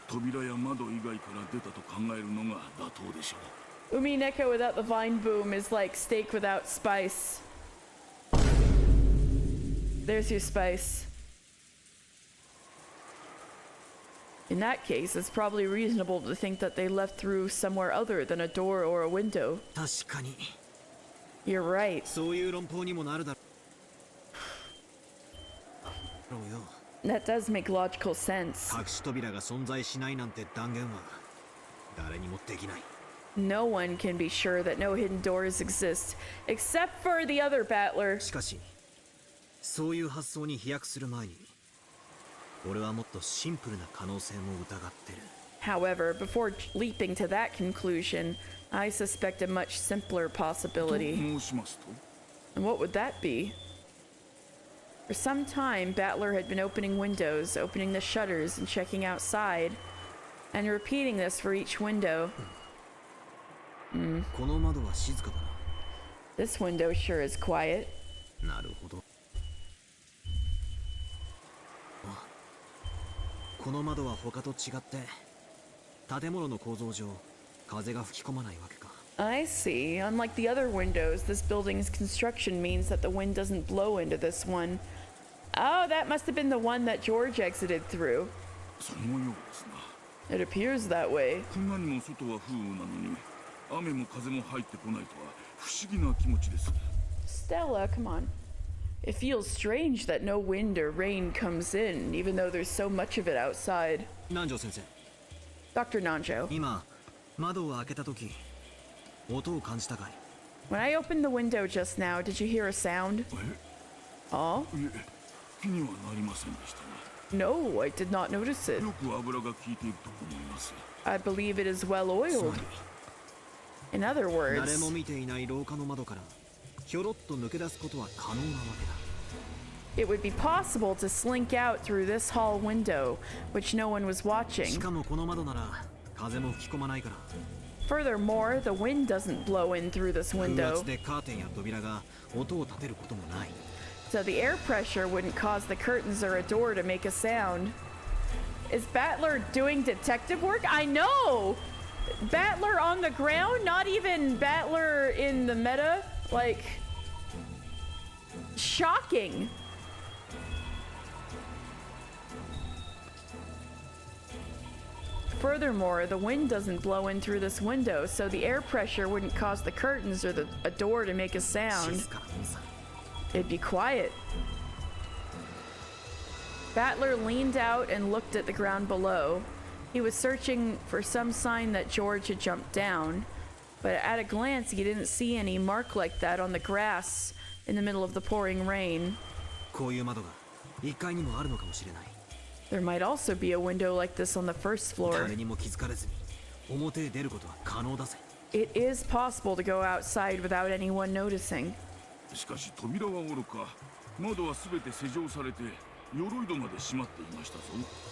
扉や窓以外から出たと考えるのが妥当でしょう。 Umineko without the vine boom is like steak without spice. There's your spice. In that case, it's probably reasonable to think that they left through somewhere other than a door or a window. 確かに You're right. そういう論法にもなるだろろうよ。 That does make logical sense. 隠し扉が存在しないなんて断言は誰にもできない。 No one can be sure that no hidden doors exist, except for the other battler. しかし、そういう発想に飛躍する前に、俺はもっとシンプルな可能性も疑ってる。 However, before leaping to that conclusion, I suspect a much simpler と possibility. 申しますと And what would that be? For some time, Battler had been opening windows, opening the shutters, and checking outside, and repeating this for each window. この窓は静かだ This window sure is quiet. な。なるほど。この窓は他と違って、建物の構造上、風が吹き込まないわけか。 I see. Unlike the other windows, this building's construction means that the wind doesn't blow into this one. Oh, that must have been the one that George exited through. そのようですな。 It appears that way. こんなにも外は風雨なのに雨も風も入ってこないとは不思議な気持ちです。 Stella, come on. It feels strange that no wind or rain comes in, even though there's so much of it outside. 南條先生、 Dr. Nanjo, 今窓を開けた時、音を感じたかい？ when I opened the window just now, did you hear a sound? え、 Oh? いえ、気にはなりませんでしたが、 No, I did not notice it. よく油が効いていると思います。 I believe it is well つ oiled. まり In other 誰 words, も見ていない廊下の窓からひょろっと抜け出すことは可能なわけだ。 it would be possible to slink out through this hall window, which no one was し watching. かもこの窓なら風も吹き込まないから、 Furthermore, the wind doesn't blow in through this 風 window, 圧でカーテンや扉が音を立てることもない。 so the air pressure wouldn't cause the curtains or a door to make a sound. Is Battler doing detective work? I know! Battler on the ground? Not even Battler in the meta? Like, shocking. Furthermore, the wind doesn't blow in through this window, so the air pressure wouldn't cause the curtains or a door to make a sound. 静かなもんさ。 It'd be quiet. Battler leaned out and looked at the ground below. He was searching for some sign that George had jumped down, but at a glance he didn't see any mark like that on the grass in the middle of the pouring rain. こういう窓が1階にもあるのかもしれない。 There might also be a window like this on the first floor. 誰にも気づかれずに表へ出ることは可能だぜ。 It is possible to go outside without anyone noticing. しかし扉はおろか、窓はすべて施錠されて鎧戸まで閉まっていましたぞ。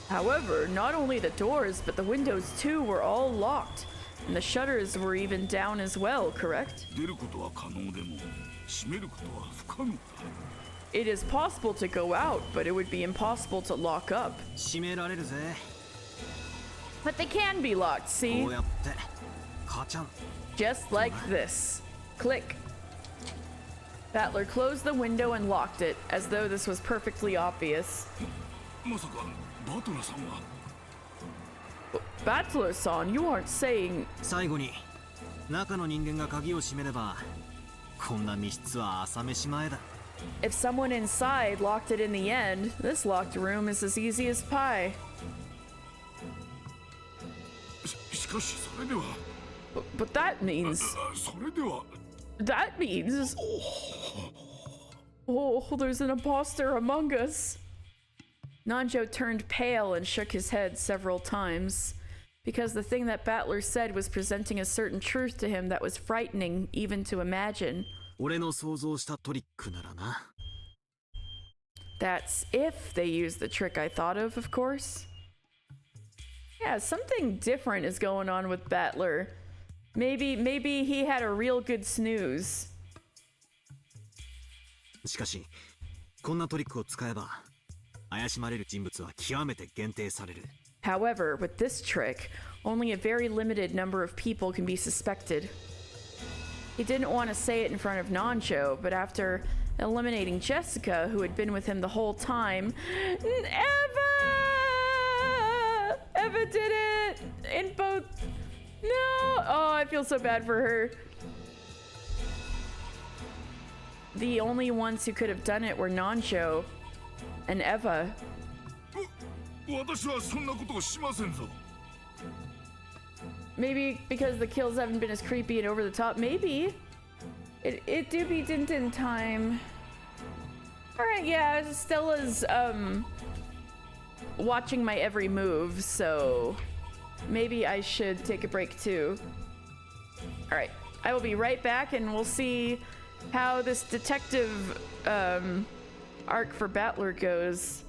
However, not only the doors, but the windows too were all locked, and the shutters were even down as well, correct? 出ることは可能でも閉めることは不可能だ。 It is possible to go out, but it would be impossible to lock up. 閉められるぜ。 But they can be locked, こ see? うやってカチャン。 Just like this. Click. Battler closed the window and locked it, as though this was perfectly obvious. まさかバトラさんは。 Battler-san, you aren't saying... 最後に中の人間が鍵を閉めればこんな密室は朝飯前だ。 If someone inside locked it in the end, this locked room is as easy as pie. しかしそれでは。 But that means... それでは。 That means... Oh, there's an imposter among us. Nanjo turned pale and shook his head several times, because the thing that Battler said was presenting a certain truth to him that was frightening even to imagine. 俺の想像したトリックならな。 That's if they use the trick I thought of course. Yeah, something different is going on with Battler. Maybe he had a real good snooze. しかしこんなトリックを使えば怪しまれる人物は極めて限定される。 However, with this trick, only a very limited number of people can be suspected. He didn't want to say it in front of Nanjo, but after eliminating Jessica, who had been with him the whole time, Eva did it in both. No, oh, I feel so bad for her. The only ones who could have done it were Nanjo and Eva. 私はそんなことをしませんぞ。 Maybe because the kills haven't been as creepy and over the top. Maybe. It do be Tintin time. Alright, yeah, Stella's watching my every move, so maybe I should take a break too. Alright, I will be right back and we'll see how this detective arc for Battler goes.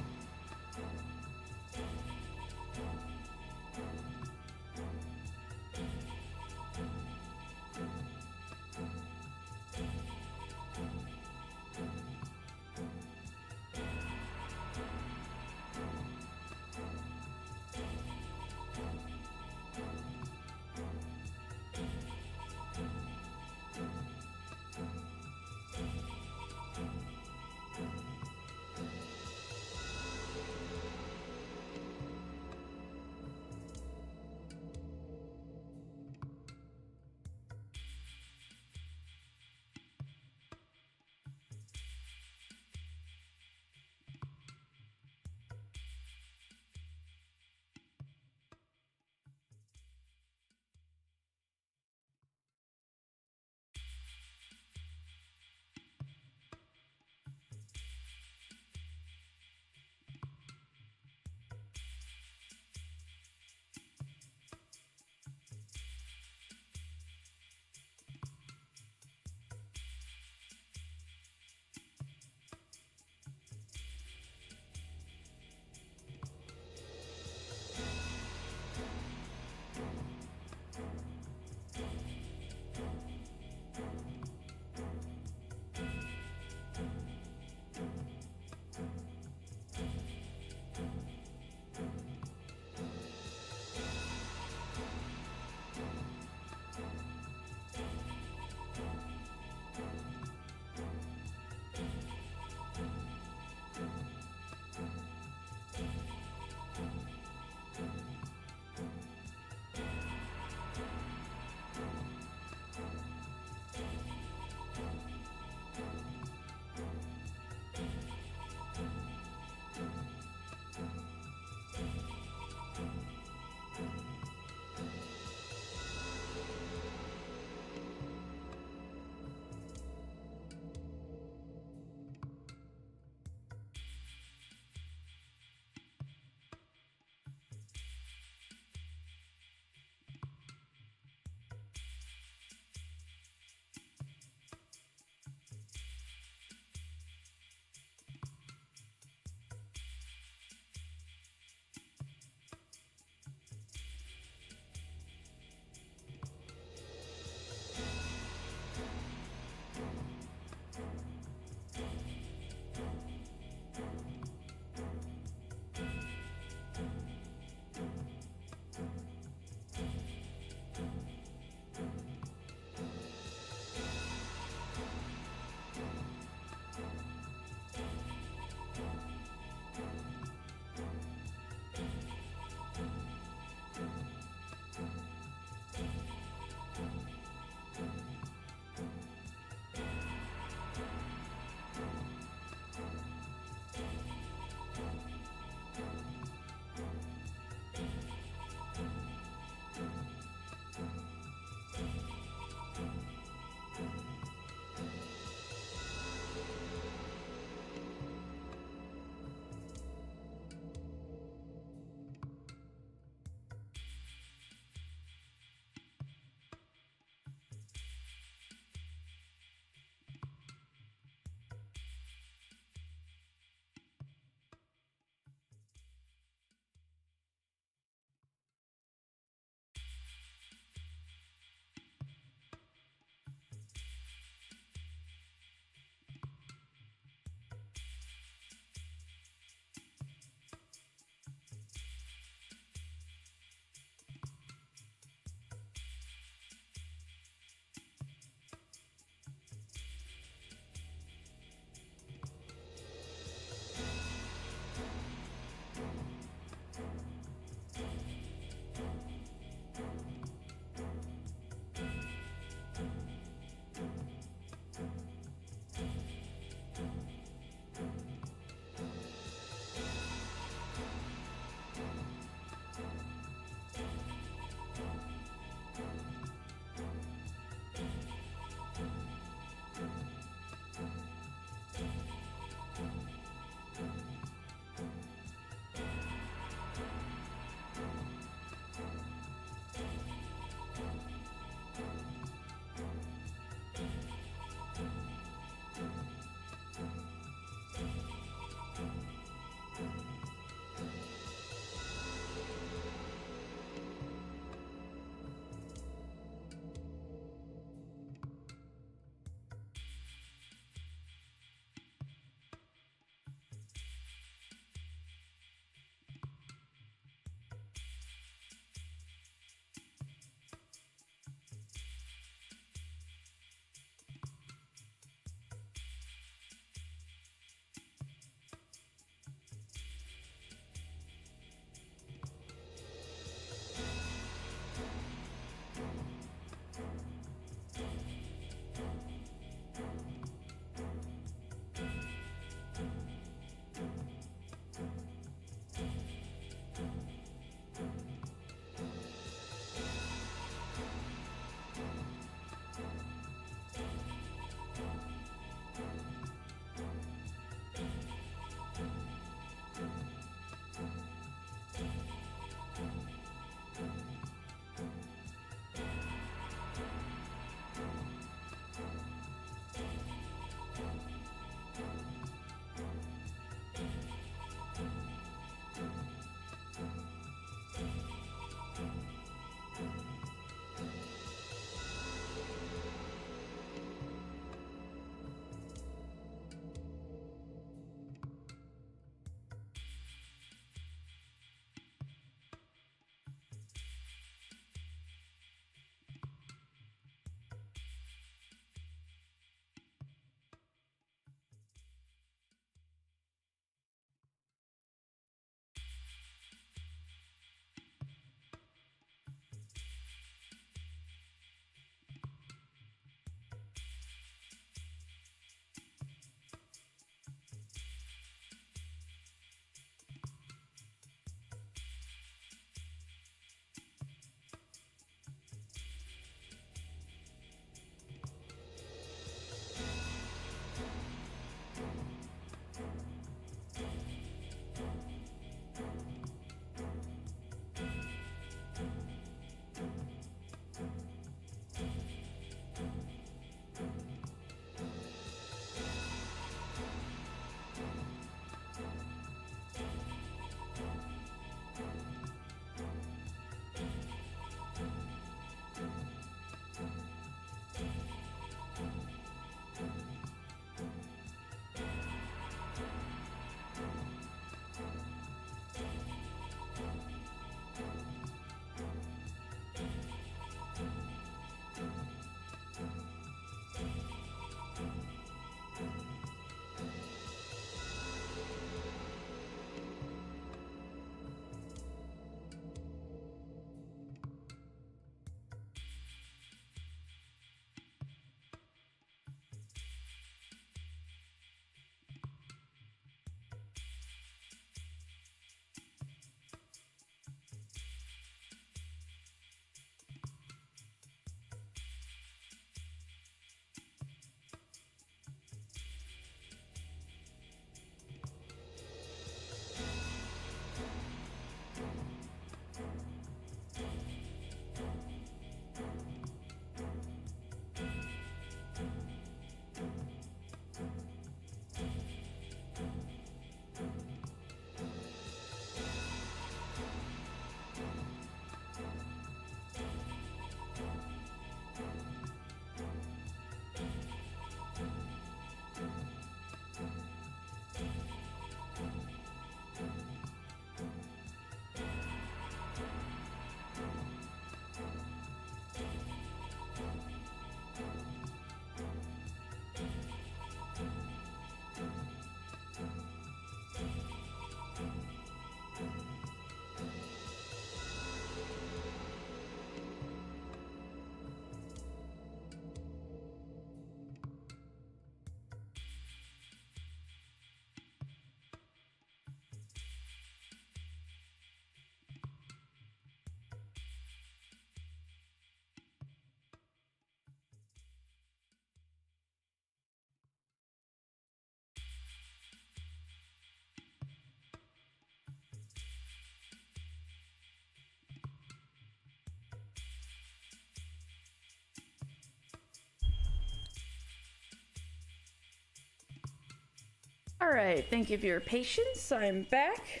All right, thank you for your patience. I'm back.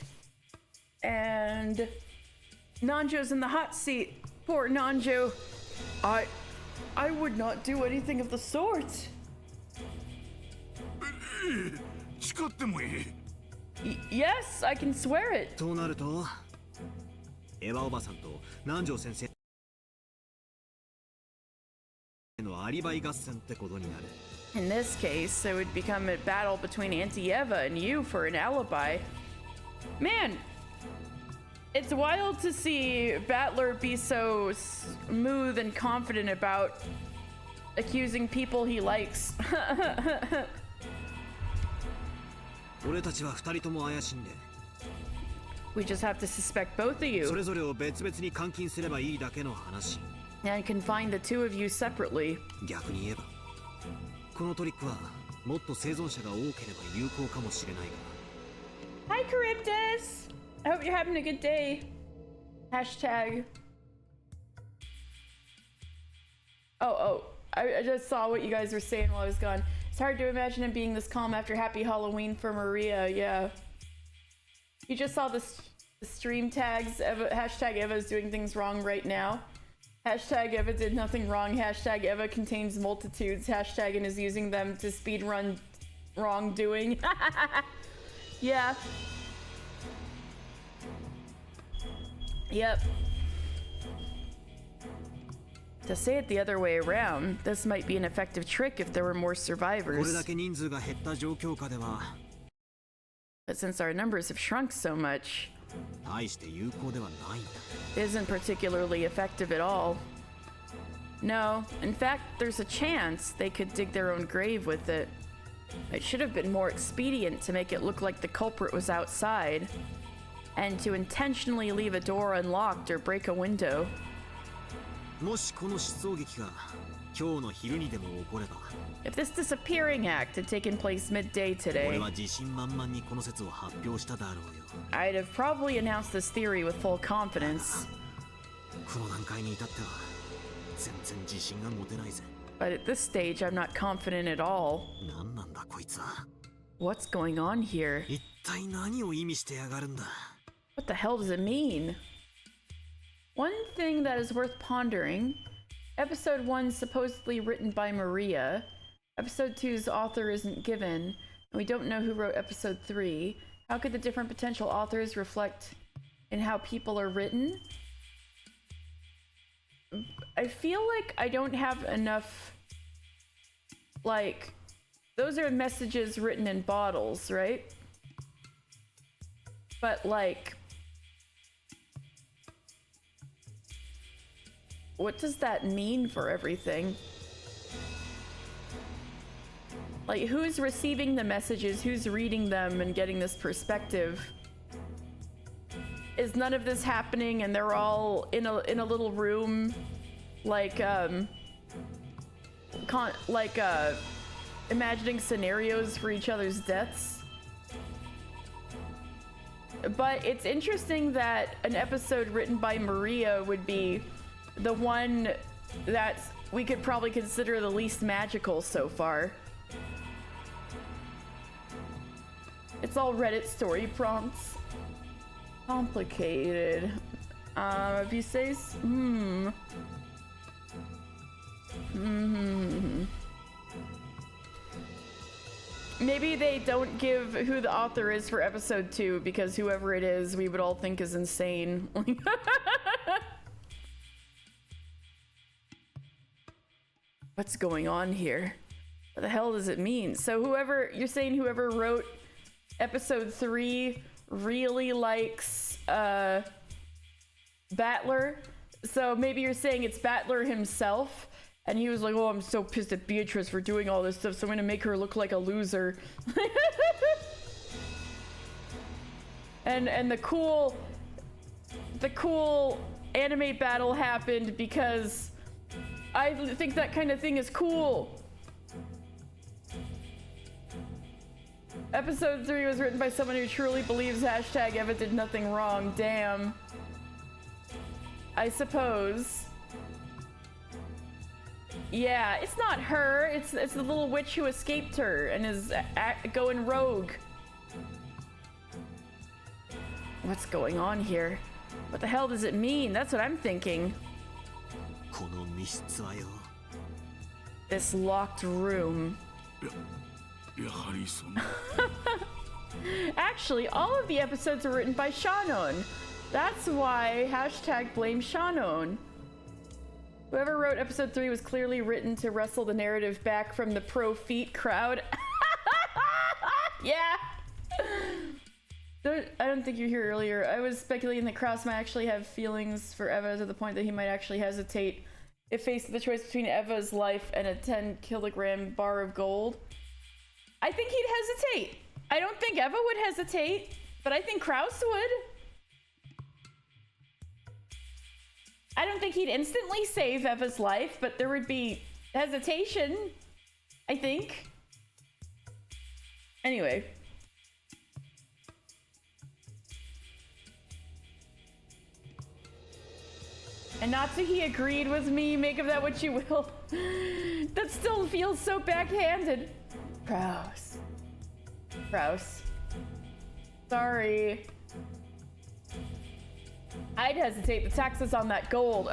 And Nanjo's in the hot seat. Poor Nanjo. I would not do anything of the sort. 誓ってもいい。 Yes, I can swear it. となるとエヴァおばさんと南條先生のアリバイ合戦ってことになる。 In this case, it would become a battle between Auntie Eva and you for an alibi. Man, it's wild to see Battler be so smooth and confident about accusing people he likes. 俺たちは二人とも怪しんで We just have to suspect both of そ you れぞれを別々に監禁すればいいだけの話。 and can find the two of you separately. 逆に言えばこのトリックはもっと生存者が多ければ有効かもしれないが Hi, Charybdis! I hope you're having a good day. Hashtag. I just saw what you guys were saying while I was gone. It's hard to imagine him being this calm after Happy Halloween for Maria. Yeah. You just saw the stream tags. Hashtag Eva's doing things wrong right now. Hashtag Eva did nothing wrong. Hashtag Eva contains multitudes. Hashtag and is using them to speedrun wrongdoing. Yeah. Yep. To say it the other way around, this might be an effective trick if there were more これ survivors. だけ人数が減った状況下では But since our numbers have shrunk so much, 大して有効ではないんだ。 it isn't particularly effective at all. No, in fact, there's a chance they could dig their own grave with it. It should have been more expedient to make it look like the culprit was outside, and to intentionally leave a door unlocked or break a window. もしこの失踪劇が今日の昼にでも起これば If this disappearing act had taken place midday 俺 today, は自信満々にこの説を発表しただろうよ。 I'd have probably announced this theory with full confidence. この段階に至っては全然自信が持てないぜ。 But at this stage, I'm not confident at all. 何なんだこいつは。 What's going on here? 一体何を意味してやがるんだ。 What the hell does it mean? One thing that is worth pondering, episode 1 supposedly written by Maria, episode 2's author isn't given, and we don't know who wrote episode 3. How could the different potential authors reflect in how people are written? I feel like I don't have enough, like, those are messages written in bottles, right? But like, what does that mean for everything? Like, who's receiving the messages? Who's reading them and getting this perspective? Is none of this happening and they're all in a little room, like imagining scenarios for each other's deaths? But it's interesting that an episode written by Maria would be the one that we could probably consider the least magical so far. It's all Reddit story prompts. Complicated. If you say Maybe they don't give who the author is for episode 2 because whoever it is, we would all think is insane. What's going on here? What the hell does it mean? So you're saying whoever wrote episode 3 really likes Battler? So maybe you're saying it's Battler himself, and he was like, oh, I'm so pissed at Beatrice for doing all this stuff, so I'm gonna make her look like a loser. and the cool anime battle happened because I think that kind of thing is cool. Episode 3 was written by someone who truly believes hashtag Eva did nothing wrong. Damn. I suppose. Yeah, it's not her. It's the little witch who escaped her and is going rogue. What's going on here? What the hell does it mean? That's what I'm thinking. この密室はよ。 This locked room. やはりその Actually, all of the episodes are written by Shannon. That's why hashtag blame Shannon. Whoever wrote episode 3 was clearly written to wrestle the narrative back from the pro feet crowd. Yeah. I don't think you were here earlier. I was speculating that Kraus might actually have feelings for Eva to the point that he might actually hesitate if faced with the choice between Eva's life and a 10-kilogram bar of gold. I think he'd hesitate. I don't think Eva would hesitate, but I think Kraus would. I don't think he'd instantly save Eva's life, but there would be hesitation, I think. Anyway. And Natsuhi agreed with me, make of that what you will. That still feels so backhanded. Kraus. Kraus. Sorry. I'd hesitate. The taxes on that gold.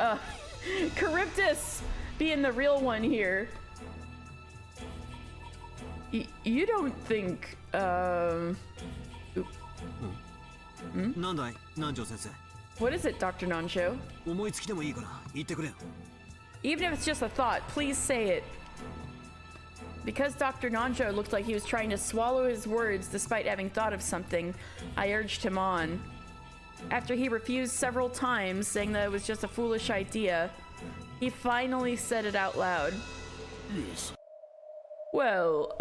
Charybdis being the real one here. You don't think, なんだい、南條先生。 What is it, Dr. Nansho? 思いつきでもいいから言ってくれよ。 Even if it's just a thought, please say it. Because Dr. Nanjo looked like he was trying to swallow his words despite having thought of something, I urged him on. After he refused several times, saying that it was just a foolish idea, he finally said it out loud. Yes. Well,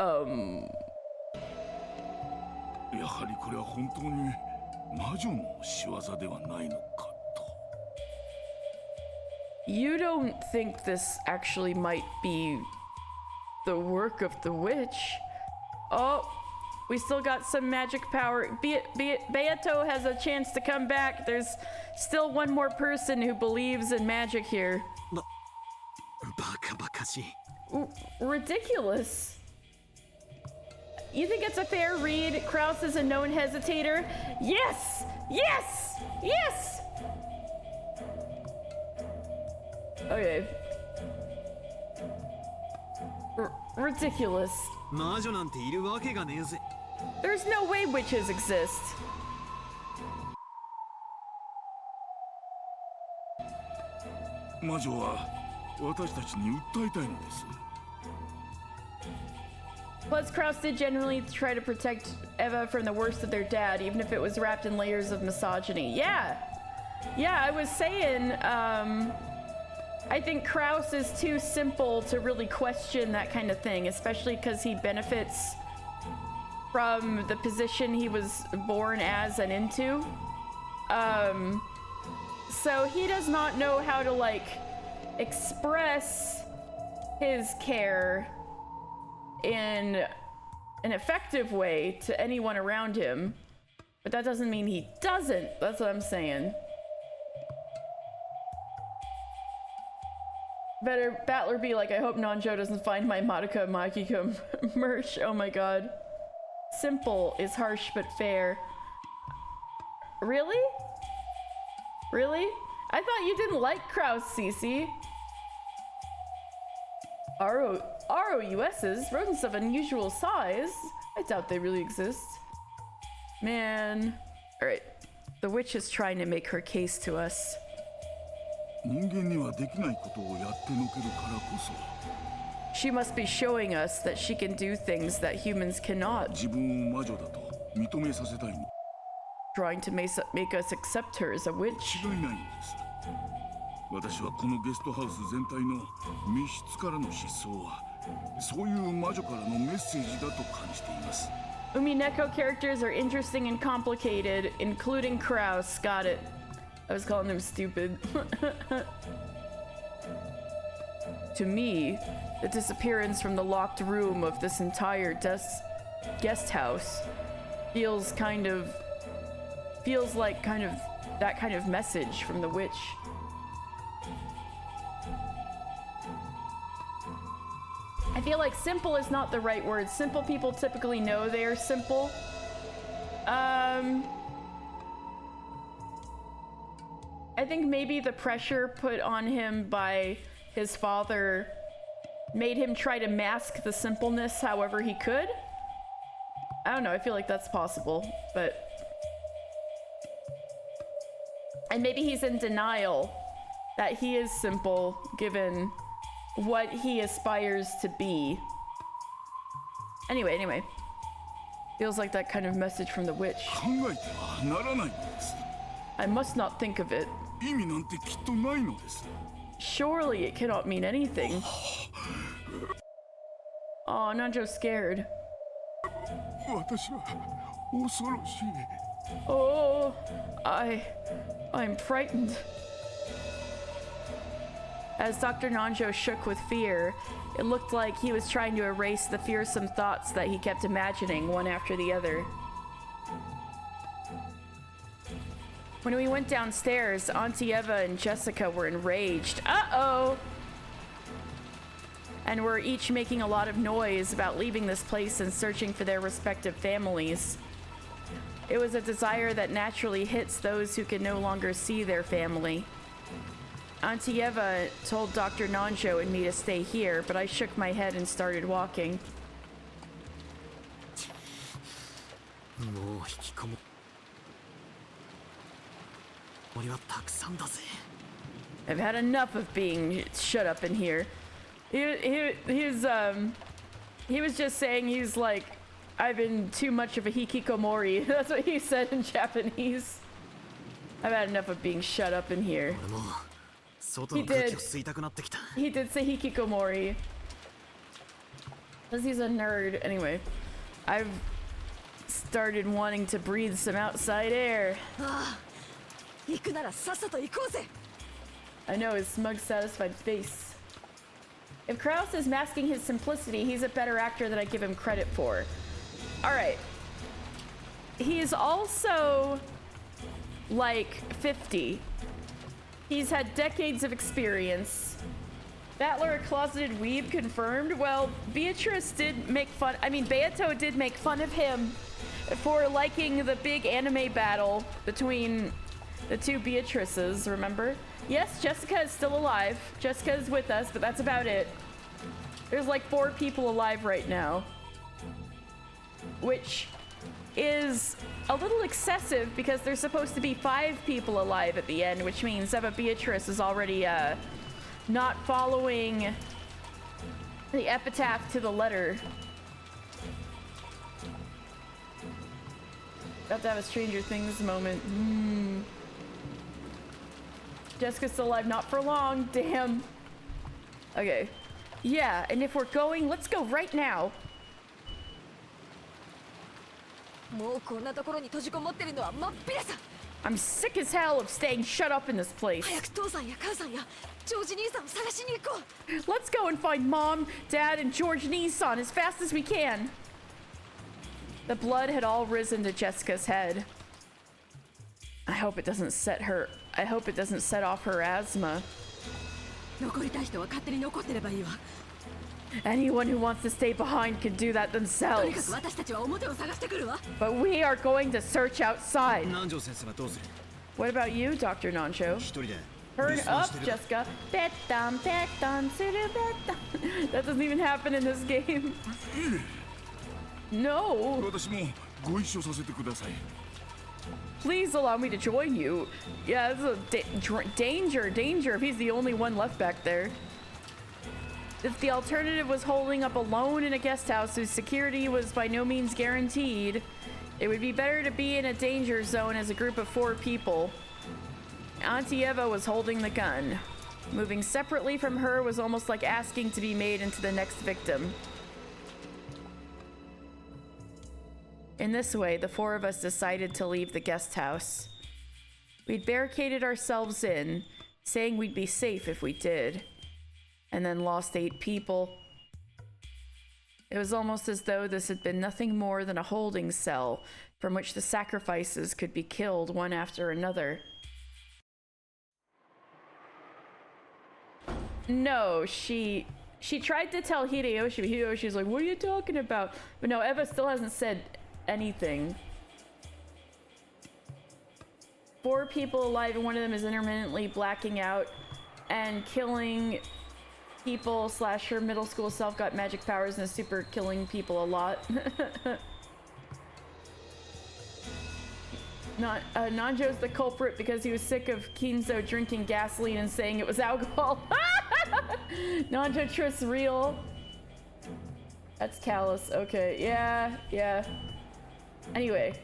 やはりこれは本当に魔女の仕業ではないのかと。 You don't think this actually might be the work of the witch? Oh, we still got some magic power. Beato has a chance to come back. There's still one more person who believes in magic here. バカバカしい。 Ridiculous. You think it's a fair read? Kraus is a known hesitator? Yes! Yes! Yes! Okay. Ridiculous. 魔女なんているわけがねえぜ。 There's no way witches exist. 魔女は私たちに訴えたいのです。 Plus, Kraus did generally try to protect Eva from the worst of their dad, even if it was wrapped in layers of misogyny. Yeah! Yeah, I was saying, I think Kraus is too simple to really question that kind of thing, especially because he benefits from the position he was born as and into. So he does not know how to, like, express his care in an effective way to anyone around him. But that doesn't mean he doesn't. That's what I'm saying. Better Battler be like, I hope Nanjo doesn't find my Madoka Magica merch. Oh my god. Simple is harsh but fair. Really? Really? I thought you didn't like Kraus, Cece. ROUSs, rodents of unusual size. I doubt they really exist. Man. Alright. The witch is trying to make her case to us. 人間にはできないことをやってのけるからこそ She must be showing us that she can do things that humans cannot. 自分を魔女だと認めさせたいに Trying to make us accept her as a witch. 違いないんです私はこのゲストハウス全体の密室からの失踪はそういう魔女からのメッセージだと感じています Umineko characters are interesting and complicated, including Kraus. Got it. I was calling him stupid. To me, the disappearance from the locked room of this entire guest house feels like that kind of message from the witch. I feel like simple is not the right word. Simple people typically know they are simple. I think maybe the pressure put on him by his father made him try to mask the simpleness however he could. I don't know, I feel like that's possible, but... And maybe he's in denial that he is simple given what he aspires to be. Anyway. Feels like that kind of message from the witch. 考えてはならないのです。 I must not think of it. 意味なんてきっとないのです。 Surely it cannot mean anything. Oh, Nanjo's scared. 私は恐ろしい。 Oh, I'm frightened. As Dr. Nanjo shook with fear, it looked like he was trying to erase the fearsome thoughts that he kept imagining one after the other. When we went downstairs, Auntie Eva and Jessica were enraged. Uh-oh! And were each making a lot of noise about leaving this place and searching for their respective families. It was a desire that naturally hits those who can no longer see their family. Auntie Eva told Dr. Nanjo and me to stay here, but I shook my head and started walking. I've had enough of being shut up in here. He was just saying he's like, I've been too much of a hikikomori. That's what he said in Japanese. I've had enough of being shut up in here. He did say hikikomori. Because he's a nerd. Anyway, I've started wanting to breathe some outside air. I know his smug, satisfied face. If Kraus is masking his simplicity, he's a better actor than I give him credit for. Alright. He's also like 50. He's had decades of experience. Battler, a closeted weeb, confirmed. Well, Beatrice did make fun. I mean, Beato did make fun of him for liking the big anime battle between the two Beatrices, remember? Yes, Jessica is still alive. Jessica is with us, but that's about it. There's like 4 people alive right now. Which is a little excessive because there's supposed to be 5 people alive at the end, which means Eva Beatrice is already not following the epitaph to the letter. About to have a Stranger Things moment. Jessica's still alive, not for long, damn. Okay. Yeah, and if we're going, let's go right now. I'm sick as hell of staying shut up in this place. Let's go and find Mom, Dad, and George Nissan as fast as we can. The blood had all risen to Jessica's head. I hope it doesn't set off her asthma. Anyone who wants to stay behind can do that themselves. But we are going to search outside. What about you, Dr. Nanjo? Hurry up, Jessica. That doesn't even happen in this game. No. 私もご一緒させてください。 Please allow me to join you. Yeah, this is a danger if he's the only one left back there. If the alternative was holding up alone in a guest house whose security was by no means guaranteed, it would be better to be in a danger zone as a group of 4 people. Auntie Eva was holding the gun. Moving separately from her was almost like asking to be made into the next victim. In this way, the 4 of us decided to leave the guest house. We'd barricaded ourselves in, saying we'd be safe if we did, and then lost 8 people. It was almost as though this had been nothing more than a holding cell from which the sacrifices could be killed one after another. No, she tried to tell Hideyoshi, but Hideyoshi's like, what are you talking about? But no, Eva still hasn't said anything. 4 people alive and one of them is intermittently blacking out and killing people / her middle school self got magic powers and is super killing people a lot. Nanjo's the culprit because he was sick of Kinzo drinking gasoline and saying it was alcohol. Nanjo trusts real. That's callous. Okay, yeah. Anyway,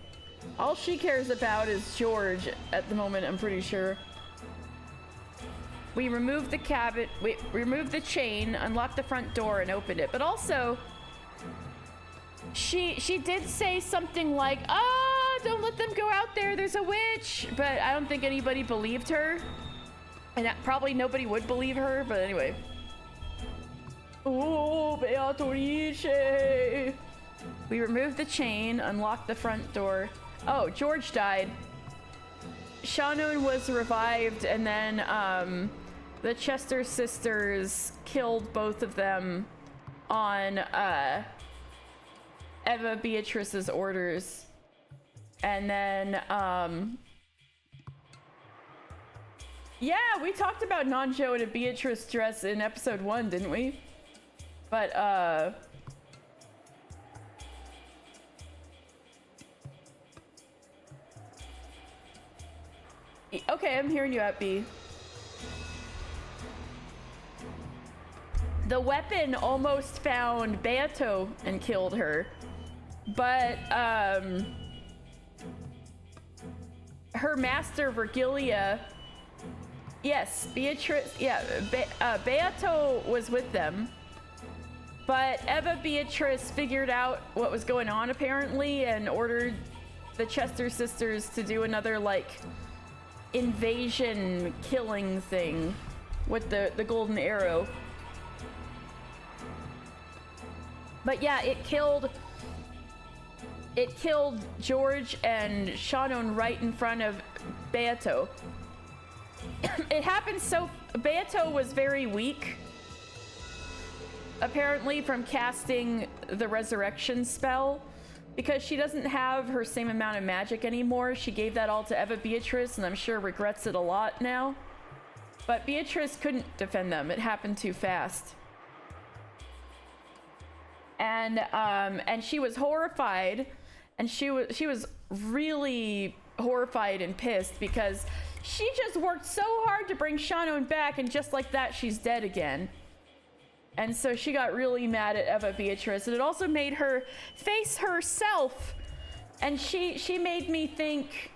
all she cares about is George at the moment, I'm pretty sure. We removed the cabinet, we removed the chain, unlocked the front door, and opened it. But also, she did say something like, don't let them go out there, there's a witch! But I don't think anybody believed her. And probably nobody would believe her, but anyway. Oh, Beatrice! We removed the chain, unlocked the front door. Oh, George died. Shannon was revived, and then the Chester sisters killed both of them on Eva Beatrice's orders. And then, yeah, we talked about Nanjo in a Beatrice dress in episode 1, didn't we? But, okay, I'm hearing you out, B. The weapon almost found Beato and killed her, but, her master, Virgilia, yes, Beatrice, yeah, Beato was with them, but Eva Beatrice figured out what was going on, apparently, and ordered the Chester sisters to do another, like, invasion killing thing with the golden arrow. But yeah, it killed George and Shannon right in front of Beato. It happened so... Beato was very weak, apparently, from casting the resurrection spell, because she doesn't have her same amount of magic anymore. She gave that all to Eva Beatrice, and I'm sure regrets it a lot now. But Beatrice couldn't defend them. It happened too fast. And she was horrified, and she was really horrified and pissed because she just worked so hard to bring Shannon back, and just like that, she's dead again. And so she got really mad at Eva Beatrice, and it also made her face herself. And she made me think,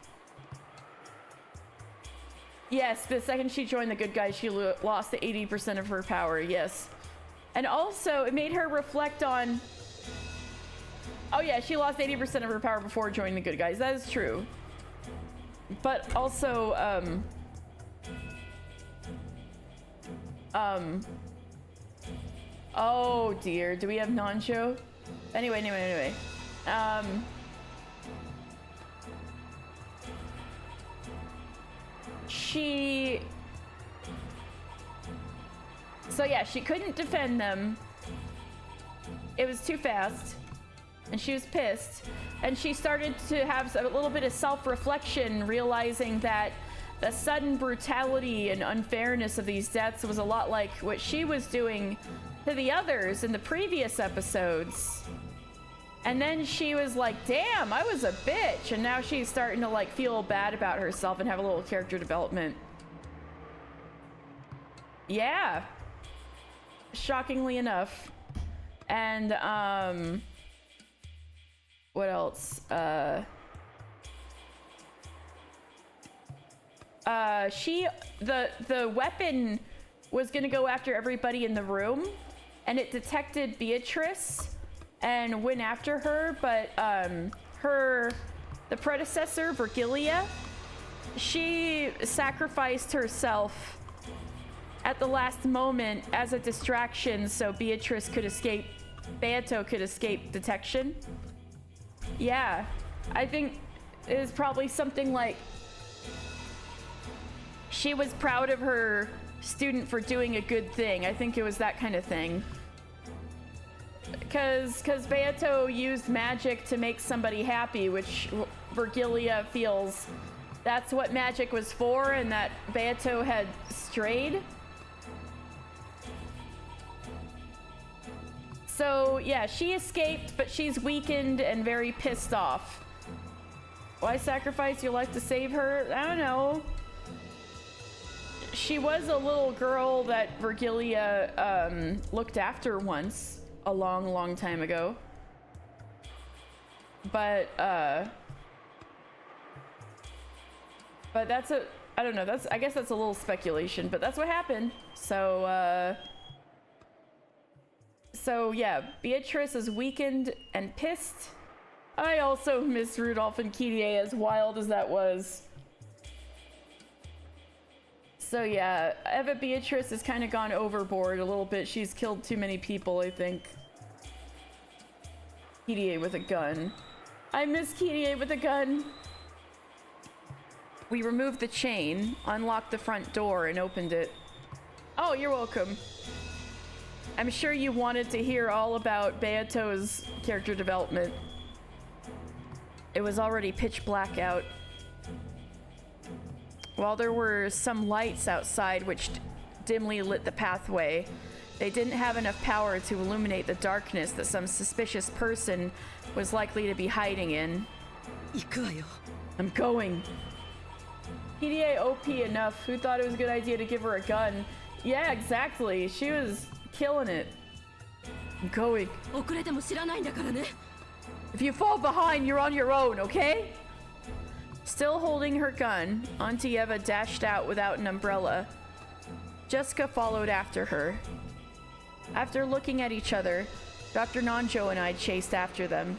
yes, the second she joined the good guys, she lost 80% of her power, yes. And also, it made her reflect on... Oh yeah, she lost 80% of her power before joining the good guys. That is true. But also, oh dear, do we have Nanjo? Anyway. So yeah, she couldn't defend them. It was too fast. And she was pissed. And she started to have a little bit of self-reflection, realizing that the sudden brutality and unfairness of these deaths was a lot like what she was doing to the others in the previous episodes. And then she was like, damn, I was a bitch. And now she's starting to like feel bad about herself and have a little character development. Yeah. Shockingly enough. And, what else? The weapon was gonna go after everybody in the room, and it detected Beatrice and went after her, but the predecessor, Virgilia, she sacrificed herself at the last moment as a distraction so Beatrice could escape, Beato could escape detection. Yeah, I think it was probably something like she was proud of her student for doing a good thing. I think it was that kind of thing. Because Beato used magic to make somebody happy, which Virgilia feels that's what magic was for and that Beato had strayed. So yeah, she escaped, but she's weakened and very pissed off. Why sacrifice your life to save her? I don't know. She was a little girl that Virgilia looked after once, a long time ago. But that's I don't know, I guess that's a little speculation, but that's what happened. So yeah, Beatrice is weakened and pissed. I also miss Rudolph and Kirie, as wild as that was. So yeah, Eva Beatrice has kind of gone overboard a little bit. She's killed too many people, I think. Kirie with a gun. I miss Kirie with a gun. We removed the chain, unlocked the front door, and opened it. Oh, you're welcome. I'm sure you wanted to hear all about Beato's character development. It was already pitch black out. While there were some lights outside which dimly lit the pathway, they didn't have enough power to illuminate the darkness that some suspicious person was likely to be hiding in. I'm going. PDA OP enough. Who thought it was a good idea to give her a gun? Yeah, exactly. She was killing it. I'm going. If you fall behind, you're on your own, okay? Still holding her gun, Auntie Eva dashed out without an umbrella. Jessica followed after her. After looking at each other, Dr. Nanjo and I chased after them.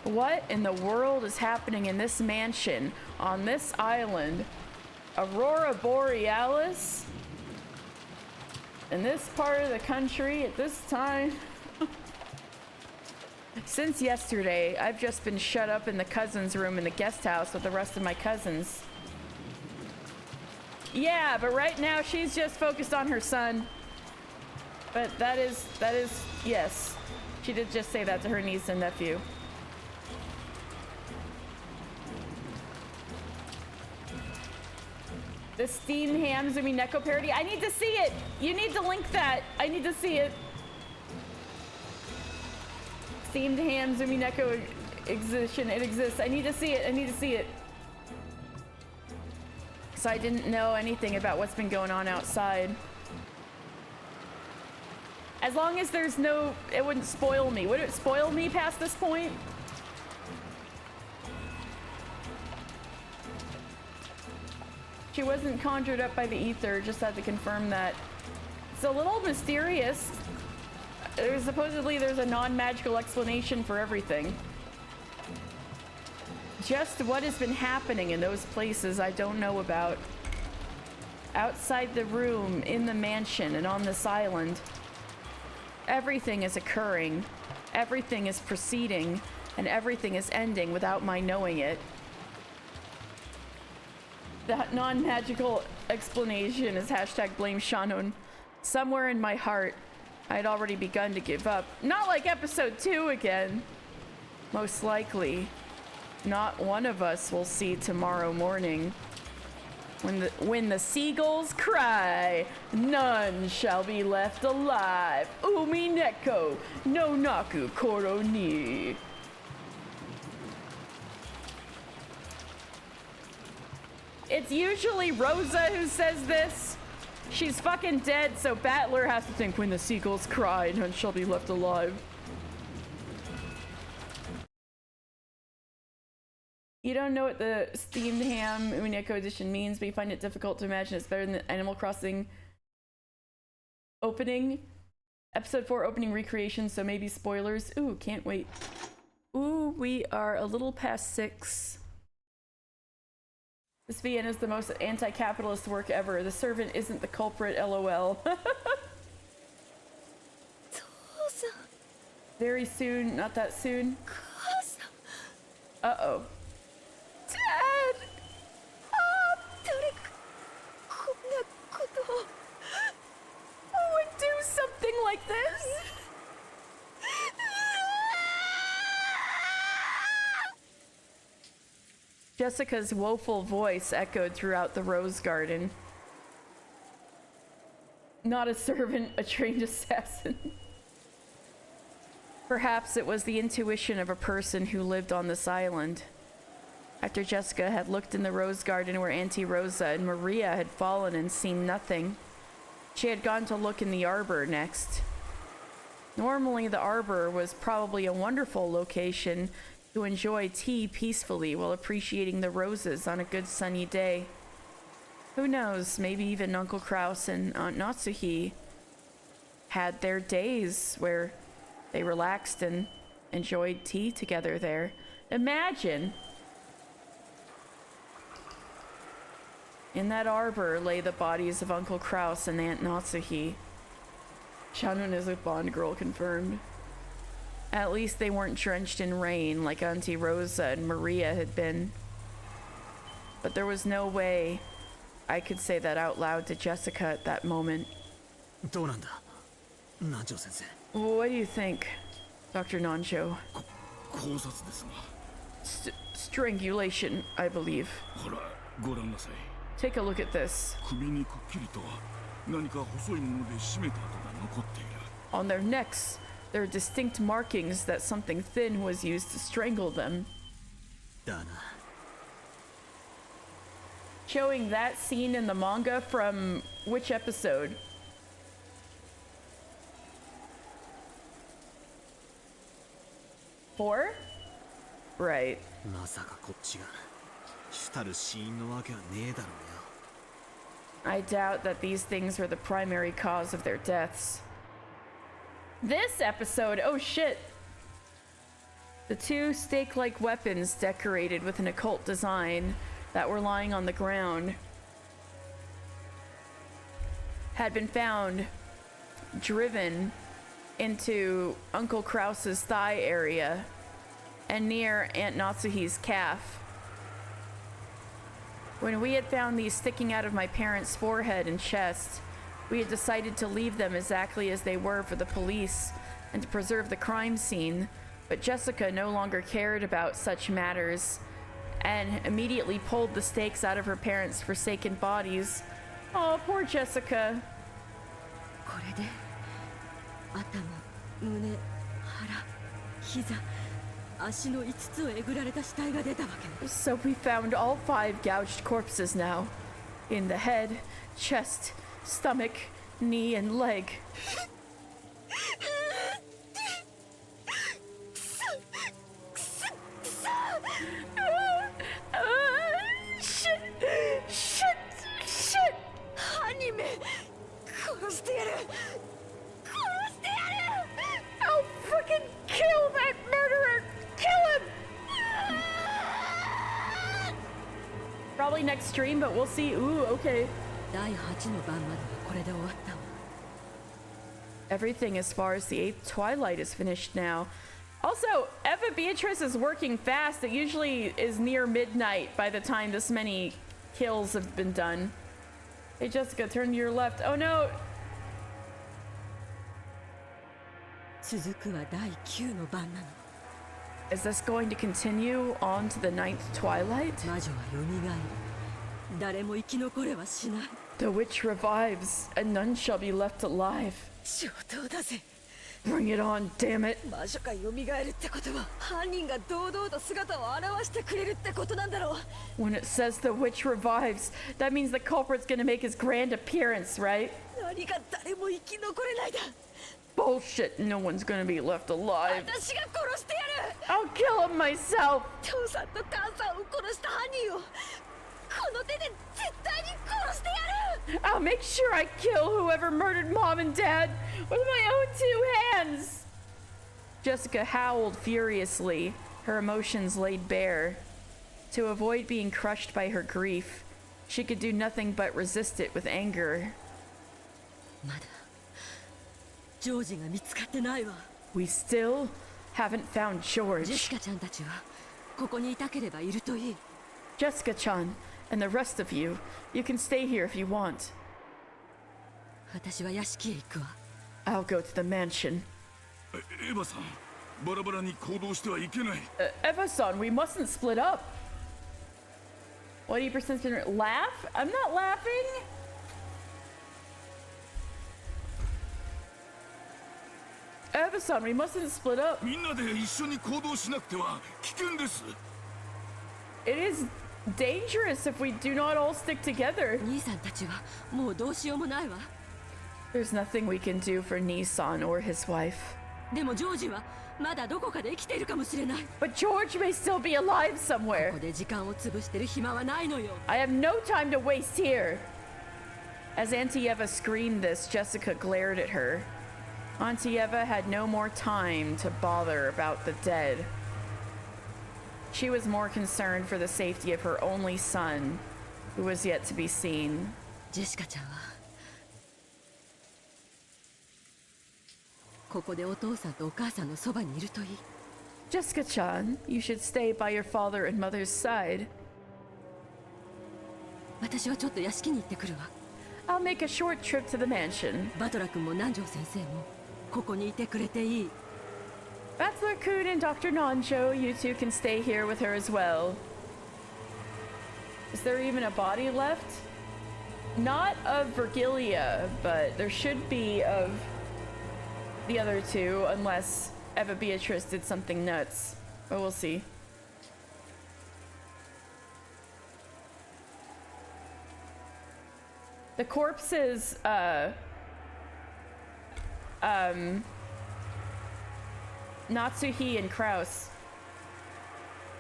What in the world is happening in this mansion, on this island? Aurora Borealis? In this part of the country at this time? Since yesterday, I've just been shut up in the cousin's room in the guest house with the rest of my cousins. Yeah, but right now she's just focused on her son. But that is, yes. She did just say that to her niece and nephew. The steamed ham Umineko parody. I need to see it. You need to link that. I need to see it. Steamed ham Umineko exhibition. It exists. I need to see it. I need to see it. So I didn't know anything about what's been going on outside. As long as there's no, it wouldn't spoil me. Would it spoil me past this point? She wasn't conjured up by the ether, just had to confirm that. It's a little mysterious. Supposedly there's a non-magical explanation for everything. Just what has been happening in those places I don't know about. Outside the room, in the mansion, and on this island. Everything is occurring. Everything is proceeding. And everything is ending without my knowing it. That non-magical explanation is hashtag blame Shannon. Somewhere in my heart, I had already begun to give up. Not like episode 2 again. Most likely, not one of us will see tomorrow morning. When the seagulls cry, none shall be left alive. Umineko no naku koro ni. It's usually Rosa who says this. She's fucking dead, so Battler has to think when the seagulls cry, none shall be left alive. You don't know what the steamed ham Umineko edition means, but you find it difficult to imagine it's better than the Animal Crossing opening. Episode 4 opening recreation, so maybe spoilers. Ooh, can't wait. Ooh, we are a little past 6. This VN is the most anti-capitalist work ever. The servant isn't the culprit, lol. Very soon, not that soon. Uh-oh. Dad! Who would do something like this? Jessica's woeful voice echoed throughout the rose garden. Not a servant, a trained assassin. Perhaps it was the intuition of a person who lived on this island. After Jessica had looked in the rose garden where Auntie Rosa and Maria had fallen and seen nothing, she had gone to look in the arbor next. Normally, the arbor was probably a wonderful location to enjoy tea peacefully while appreciating the roses on a good sunny day. Who knows, maybe even Uncle Kraus and Aunt Natsuhi had their days where they relaxed and enjoyed tea together there. Imagine! In that arbor lay the bodies of Uncle Kraus and Aunt Natsuhi. Shannon is a Bond girl confirmed. At least they weren't drenched in rain like Auntie Rosa and Maria had been. But there was no way I could say that out loud to Jessica at that moment. どうなんだ南條先生 What do you think, Dr. Nanjo? 考察ですが Strangulation, I believe. ほらご覧なさい Take a look at this. 首にくっきりと何か細いもので絞めた跡が残っている On their necks, there are distinct markings that something thin was used to strangle them. だな Showing that scene in the manga from which episode? Four? Right. まさかこっちが主たる死因のわけはねえだろうよ I doubt that these things were the primary cause of their deaths. This episode, oh shit! The two stake-like weapons decorated with an occult design that were lying on the ground had been found driven into Uncle Kraus's thigh area and near Aunt Natsuhi's calf. When we had found these sticking out of my parents' forehead and chest, we had decided to leave them exactly as they were for the police and to preserve the crime scene, but Jessica no longer cared about such matters and immediately pulled the stakes out of her parents' forsaken bodies. Oh, poor Jessica. これで頭、胸、腹、膝、足の5つをえぐられた死体が出たわけね。 So we found all 5 gouged corpses now. In the head, chest, stomach, knee, and leg. Shit! Shit! Shit! 犯人め、殺してやる。殺してやる。 I'll freaking kill that murderer! Kill him! Probably next stream, but we'll see. Ooh, okay. 第8の番まではこれで終わったわ。 Everything as far as the 8th Twilight is finished now. Also, Eva Beatrice is working fast. It usually is near midnight by the time this many kills have been done. Hey Jessica, turn to your left. Oh no! 続くは第9の番なの。 Is this going to continue on to the 9th Twilight? 魔女は蘇る。誰も生き残れはしない。 The witch revives, and none shall be left alive. 上等だぜ。 Bring it on, damn it! 魔女が蘇るってことは犯人が堂々と姿を現してくれるってことなんだろう。 When it says the witch revives, that means the culprit's gonna make his grand appearance, right? 何が誰も生き残れないだ。 Bullshit, no one's gonna be left alive. 私が殺してやる。 I'll kill him myself! 父さんと母さんを殺した犯人をこの手で絶対に殺してやる。 I'll make sure I kill whoever murdered Mom and Dad with my own 2 hands! Jessica howled furiously, her emotions laid bare. To avoid being crushed by her grief, she could do nothing but resist it with anger. まだジョージが見つかってないわ。 We still haven't found ジェシ George. カちゃんたちはここにいたければいるといい。 Jessica-chan, and the rest of you, you can stay here if you want. 私は屋敷へ行くわ。 I'll go to the mansion. エヴァさんバラバラに行動してはいけない Eva-san, we mustn't split up. 80% laugh? I'm not laughing. Eva-san, we mustn't split up. みんなで一緒に行動しなくては危険です。 It is dangerous if we do not all stick together. 兄さんたちはもうどうしようもないわ。 There's nothing we can do for Nissan or his wife. でもジョージはまだどこかで生きているかもしれない。 But George may still be alive こ somewhere. こで時間を潰してる暇はないのよ。 I have no time to waste here. As Auntie Eva screamed this, Jessica glared at her. Auntie Eva had no more time to bother about the dead. She was more concerned for the safety of her only son, who was yet to be seen. ジェシカちゃんはここでお父さんとお母さんのそばにいるといい。 Jessica-chan, you should stay by your father and mother's side. 私はちょっと屋敷に行ってくるわ。 I'll make a short trip to the mansion. バトラ君も南條先生もここにいてくれていい。 Bachelor-kun and Dr. Nanjo, you two can stay here with her as well. Is there even a body left? Not of Virgilia, but there should be of the other two, unless Eva Beatrice did something nuts. But we'll see. The corpses, Natsuhi and Kraus.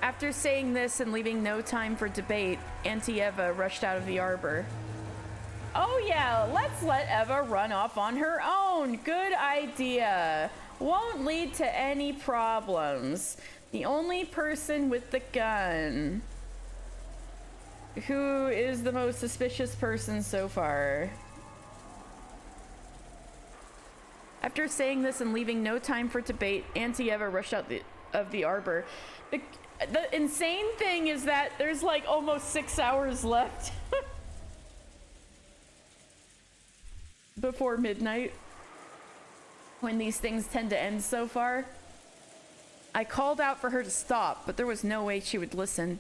After saying this and leaving no time for debate, Auntie Eva rushed out of the arbor. Oh yeah, let's let Eva run off on her own. Good idea. Won't lead to any problems. The only person with the gun. Who is the most suspicious person so far? After saying this and leaving no time for debate, Auntie Eva rushed out of the arbor. The insane thing is that there's like almost 6 hours left before midnight when these things tend to end so far. I called out for her to stop, but there was no way she would listen.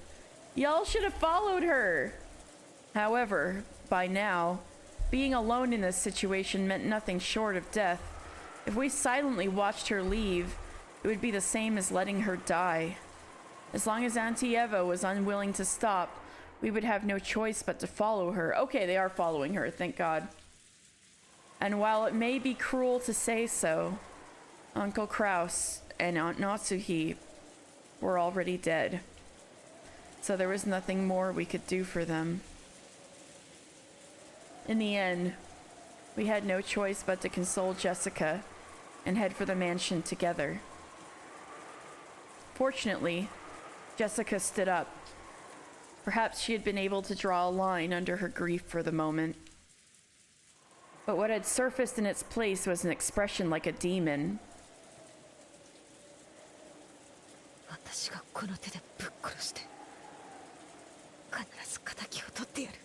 Y'all should have followed her. However, by now, being alone in this situation meant nothing short of death. If we silently watched her leave, it would be the same as letting her die. As long as Auntie Eva was unwilling to stop, we would have no choice but to follow her. Okay, they are following her, thank God. And while it may be cruel to say so, Uncle Kraus and Aunt Natsuhi were already dead. So there was nothing more we could do for them. In the end, we had no choice but to console Jessica and head for the mansion together. Fortunately, Jessica stood up. Perhaps she had been able to draw a line under her grief for the moment. But what had surfaced in its place was an expression like a demon. 私がこの手でぶっ殺して必ず仇を取ってやる。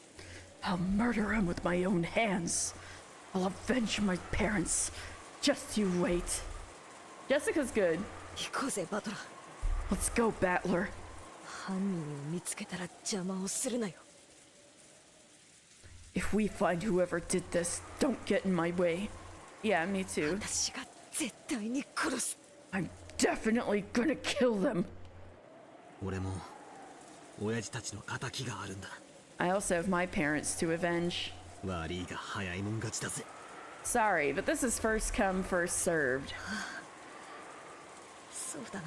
I'll murder him with my own hands. I'll avenge my parents. Just you wait. Jessica's good. 行こうぜバトラー。 Let's go, Battler. 犯人を見つけたら邪魔をするなよ。 If we find whoever did this, don't get in my way. Yeah, me too. 私が絶対に殺す。 I'm definitely gonna kill them. 俺も親父たちの仇があるんだ。 I also have my parents to avenge. 悪いが早いもん勝ちだぜ。 Sorry, but this is first come, first served. そうだな。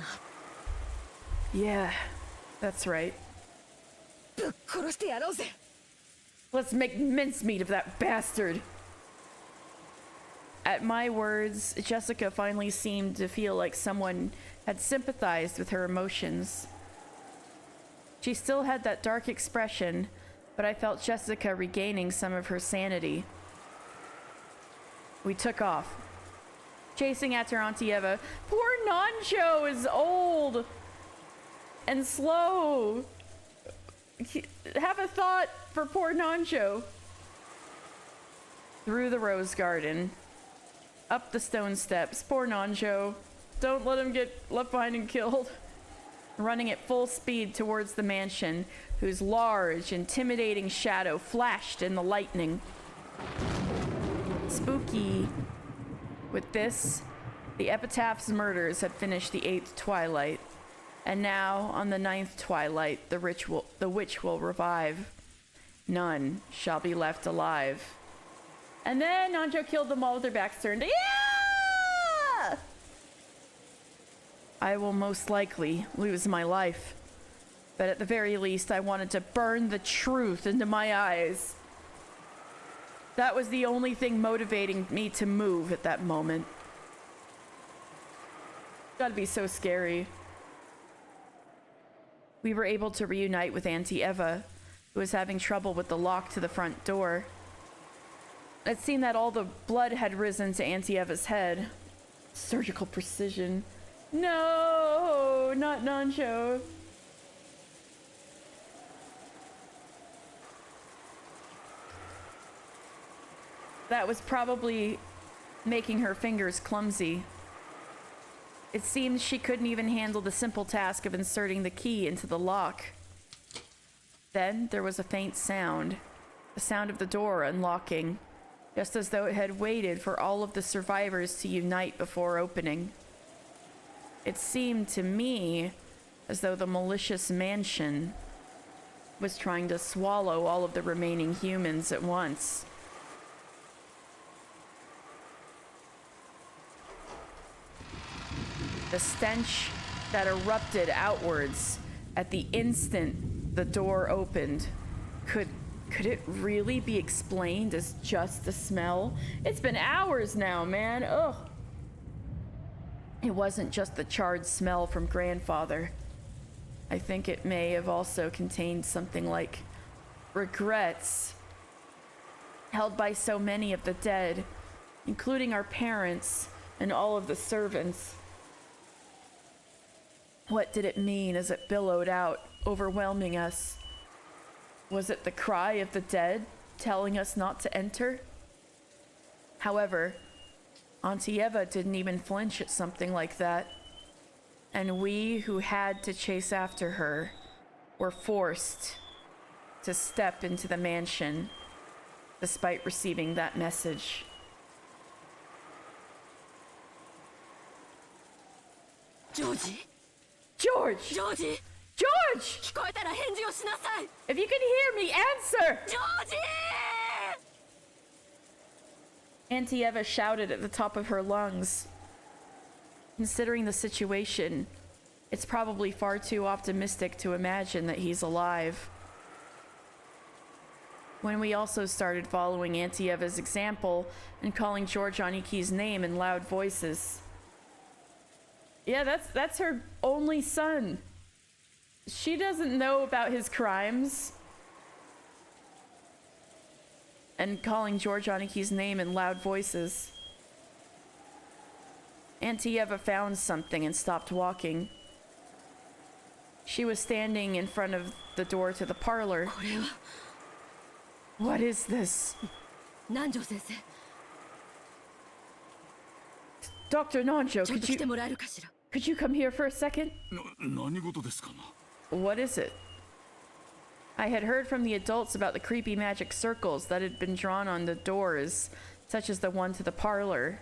Yeah, that's right. ぶっ殺してやろうぜ。 Let's make mincemeat of that bastard. At my words, Jessica finally seemed to feel like someone had sympathized with her emotions. She still had that dark expression, but I felt Jessica regaining some of her sanity. We took off, chasing after Auntie Eva. Poor Nanjo is old and slow. Have a thought for poor Nanjo. Through the rose garden, up the stone steps. Poor Nanjo. Don't let him get left behind and killed. running at full speed towards the mansion, whose large, intimidating shadow flashed in the lightning. Spooky. With this, the Epitaph's murders had finished the 8th twilight, and now, on the 9th twilight, the witch will revive. None shall be left alive. And then Nanjo killed them all with their backs turned. Yeah! I will most likely lose my life. But at the very least, I wanted to burn the truth into my eyes. That was the only thing motivating me to move at that moment. Gotta be so scary. We were able to reunite with Auntie Eva, who was having trouble with the lock to the front door. It seemed that all the blood had risen to Auntie Eva's head. Surgical precision. No, not Nancho. That was probably making her fingers clumsy. It seemed she couldn't even handle the simple task of inserting the key into the lock. Then there was a faint sound, the sound of the door unlocking, just as though it had waited for all of the survivors to unite before opening. It seemed to me as though the malicious mansion was trying to swallow all of the remaining humans at once. The stench that erupted outwards at the instant the door opened. Could it really be explained as just the smell? It's been hours now, man. Ugh. It wasn't just the charred smell from grandfather. I think it may have also contained something like regrets held by so many of the dead, including our parents and all of the servants. What did it mean as it billowed out, overwhelming us? Was it the cry of the dead telling us not to enter? However, Auntie Eva didn't even flinch at something like that. And we who had to chase after her were forced to step into the mansion despite receiving that message. Georgie? George! Georgie! George! 聞こえたら返事をしなさい If you can hear me, answer! Georgie! Auntie Eva shouted at the top of her lungs. Considering the situation, it's probably far too optimistic to imagine that he's alive. When we also started following Auntie Eva's example and calling George Aniki's name in loud voices. Yeah, that's her only son. She doesn't know about his crimes. And calling George Aniki's name in loud voices. Auntie Eva found something and stopped walking. She was standing in front of the door to the parlor. これは What is this? 南條先生 Dr. Nanjo, ちょっと来てもらえるかしら could you come here for a second? 何事ですかな。 What is it? I had heard from the adults about the creepy magic circles that had been drawn on the doors, such as the one to the parlor.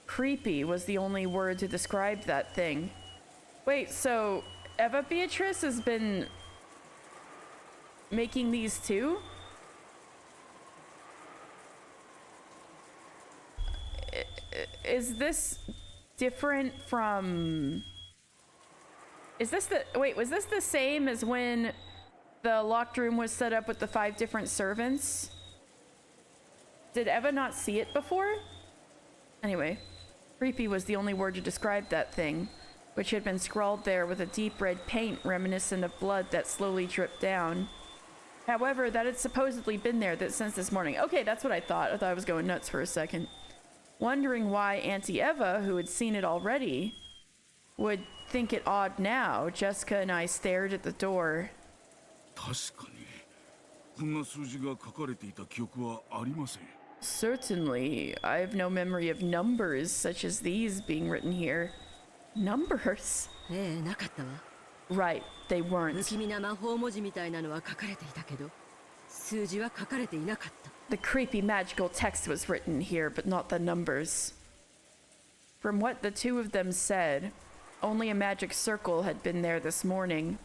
Creepy was the only word to describe that thing. Wait, so Eva Beatrice has been making these too? Is this different from... was this the same as when the locked room was set up with the 5 different servants? Did Eva not see it before? Anyway, creepy was the only word to describe that thing, which had been scrawled there with a deep red paint reminiscent of blood that slowly dripped down. However, that had supposedly been there since this morning. Okay, that's what I thought. I thought I was going nuts for a second. Wondering why Auntie Eva, who had seen it already, would think it odd now. Jessica and I stared at the door. 確かにこんな数字が書かれていた記憶はありません。 Certainly, I have no memory of numbers such as these being written here. Numbers? ええ、なかったわ。 Right, they 不 weren't. 気味な魔法文字みたいなのは書かれていたけど、数字は書かれていなかった。 The creepy magical text was written here, but not the numbers. From what the two of them said, only a magic circle had been there this morning.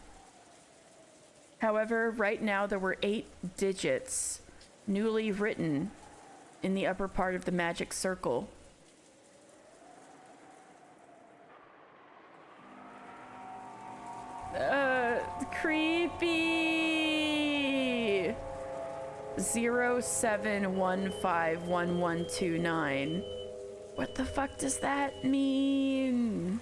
However, right now there were 8 digits, newly written, in the upper part of the magic circle. Creepy! 07151129. What the fuck does that mean?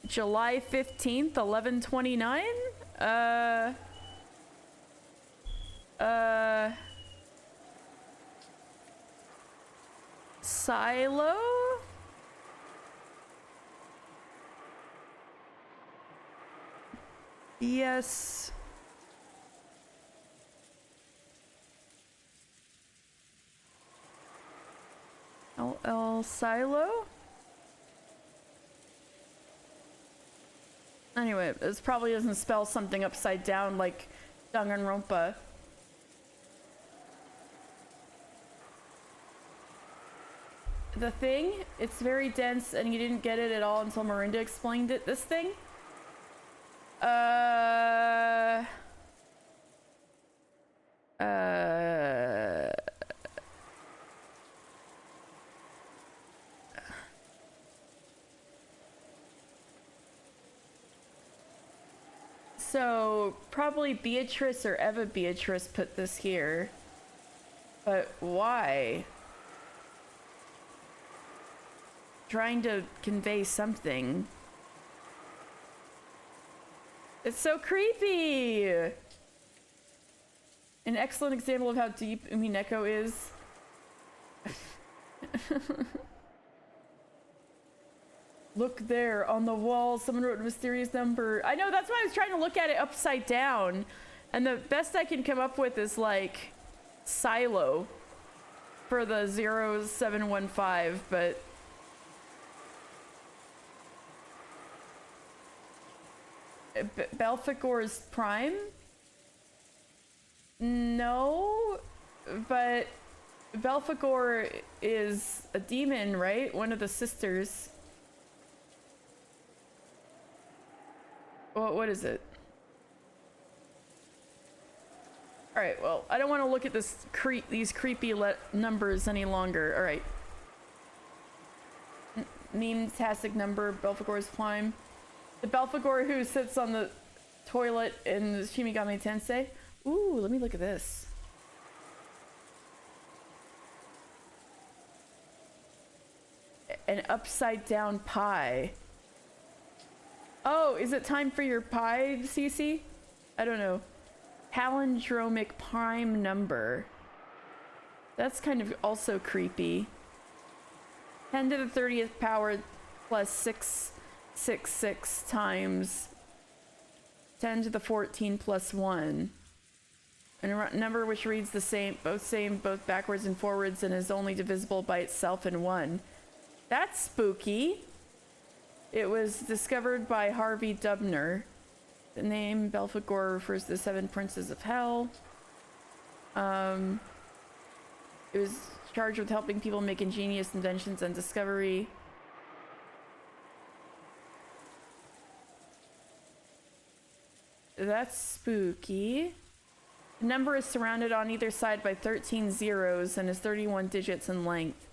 July 15th, 1129? Silo? Yes. LL Silo? Anyway, this probably doesn't spell something upside down like Danganronpa. The thing, it's very dense and you didn't get it at all until Marinda explained it. This thing? So, probably Beatrice or Eva Beatrice put this here. But why? Trying to convey something. It's so creepy! An excellent example of how deep Umineko is. Look there on the wall, someone wrote a mysterious number. I know, that's why I was trying to look at it upside down. And the best I can come up with is like Silo for the 0715, but Belphegor's Prime? No, but Belphegor is a demon, right? One of the sisters. Well, what is it? All right, well, I don't want to look at this these creepy numbers any longer. All right. Meme-tastic number, Belphegor's Prime. The Belphegor who sits on the toilet in Shimigami Tensei. Ooh, let me look at this. An upside down pie. Oh, is it time for your pie, Cece? I don't know. Palindromic prime number. That's kind of also creepy. 10 to the 30th power plus 666 times 10 to the 14 plus 1. And a number which reads the same, both backwards and forwards, and is only divisible by itself in 1. That's spooky. It was discovered by Harvey Dubner. The name Belphegor refers to the 7 princes of hell. It was charged with helping people make ingenious inventions and discovery. That's spooky. The number is surrounded on either side by 13 zeros and is 31 digits in length,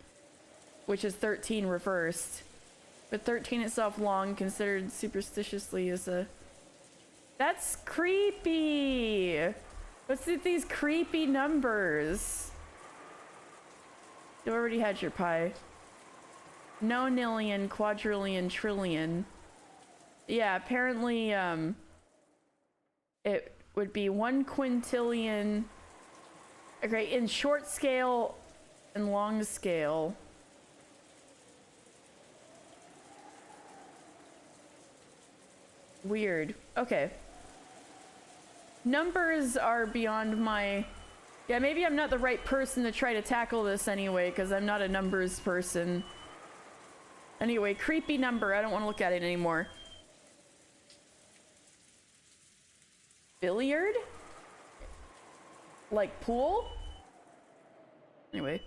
which is 13 reversed. But 13 itself long, considered superstitiously as a... That's creepy! What's with these creepy numbers? You already had your pie. Nonillion, quadrillion, trillion. Yeah, apparently, it would be 1 quintillion. Okay, in short scale and long scale. Weird. Okay. Numbers are beyond my Yeah, maybe I'm not the right person to try to tackle this anyway, because I'm not a numbers person. Anyway, creepy number. I don't want to look at it anymore. Billiard? Like pool? Anyway.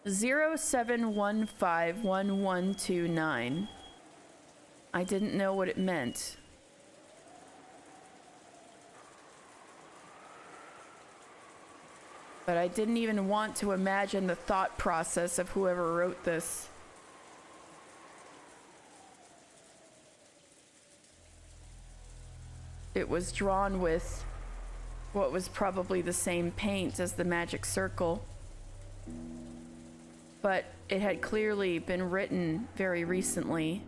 07151129. I didn't know what it meant. But I didn't even want to imagine the thought process of whoever wrote this. It was drawn with what was probably the same paint as the magic circle. But it had clearly been written very recently.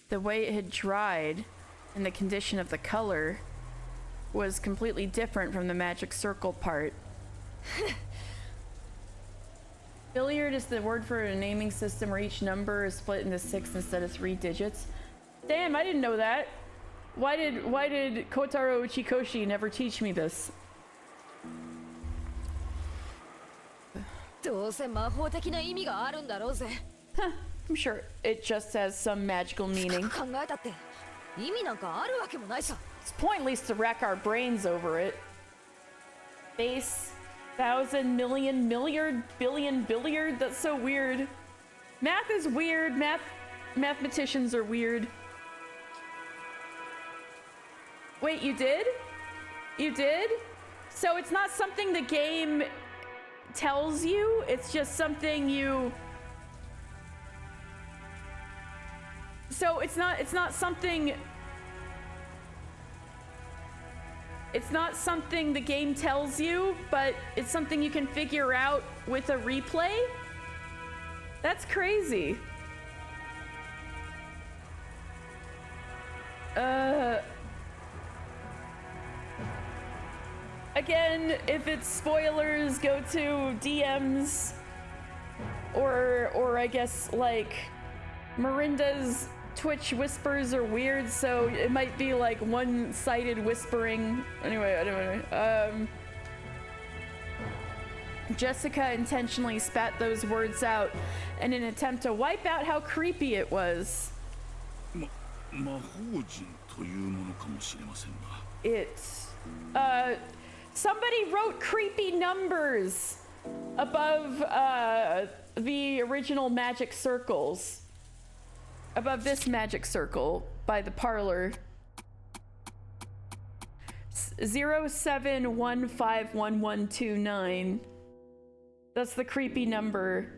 The way it had dried and the condition of the color was completely different from the magic circle part. Billiard is the word for a naming system where each number is split into 6 instead of 3 digits. Damn, I didn't know that. Why did Kotaro Uchikoshi never teach me this? どうせ魔法的な意味があるんだろうぜ。 Huh, I'm sure it just has some magical meaning. 考えたって意味なんかあるわけもないさ。 It's pointless to rack our brains over it. Base, thousand, million, milliard, billion, billiard. That's so weird. Math is weird. Mathematicians are weird. Wait, you did? You did? So it's not something the game tells you, it's just something you... So it's not something... It's not something the game tells you, but it's something you can figure out with a replay? That's crazy. Again, if it's spoilers, go to DMs or I guess like Miranda's Twitch whispers are weird, so it might be like one-sided whispering. Anyway. Jessica intentionally spat those words out in an attempt to wipe out how creepy it was. It's somebody wrote creepy numbers above the original magic circles. Above this magic circle by the parlor. 07151129. That's the creepy number.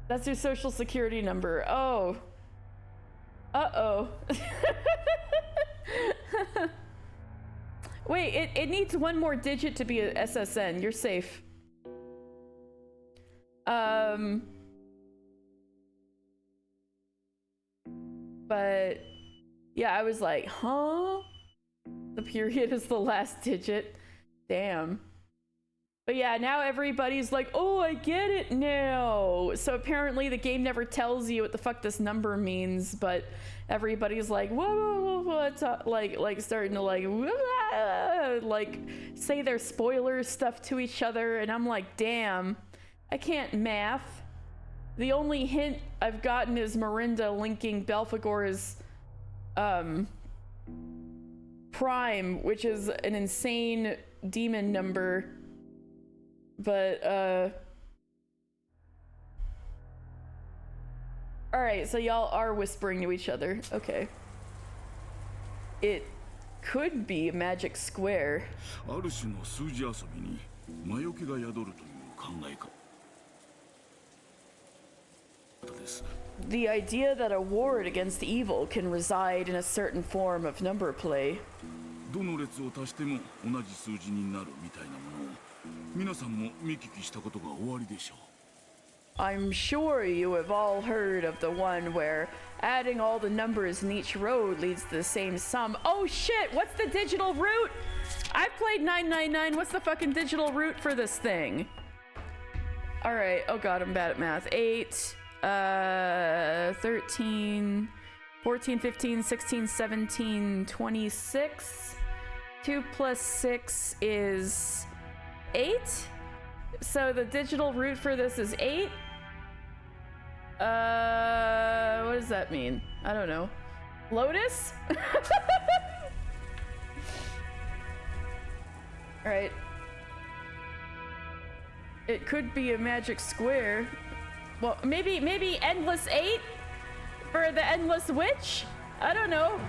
That's your social security number. Oh. Uh-oh. Wait, it needs one more digit to be a SSN. You're safe. But yeah, I was like, huh? The period is the last digit. Damn. But yeah, now everybody's like, oh, I get it now. So apparently the game never tells you what the fuck this number means, but everybody's like, whoa, what's up? Like starting to like say their spoiler stuff to each other, and I'm like, damn, I can't math. The only hint I've gotten is Miranda linking Belphegor's prime, which is an insane demon number. But alright, so y'all are whispering to each other. Okay. It could be a magic square. The idea that a ward against evil can reside in a certain form of number play. I'm sure you have all heard of the one where adding all the numbers in each row leads to the same sum. Oh shit, what's the digital root? I played 999. What's the fucking digital root for this thing? All right. Oh god, I'm bad at math. 8, 13, 14, 15, 16, 17, 26. 2 plus 6 is 8. So the digital root for this is 8. What does that mean? I don't know. Lotus? Alright. It could be a magic square. Well, maybe endless 8 for the endless witch? I don't know.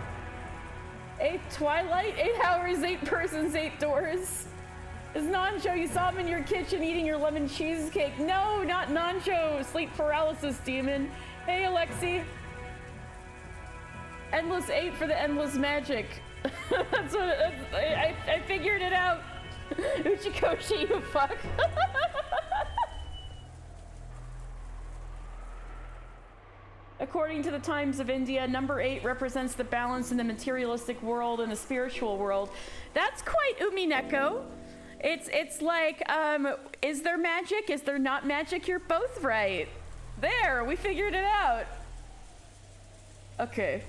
8 twilight, 8 hours, 8 persons, 8 doors. Is Nancho, you saw him in your kitchen eating your lemon cheesecake. No, not Nancho, sleep paralysis demon. Hey, Alexi. Endless 8 for the endless magic. That's what, I figured it out. Uchikoshi, you fuck. According to the Times of India, number 8 represents the balance in the materialistic world and the spiritual world. That's quite Umineko. It's like, is there magic? Is there not magic? You're both right. There, we figured it out. Okay.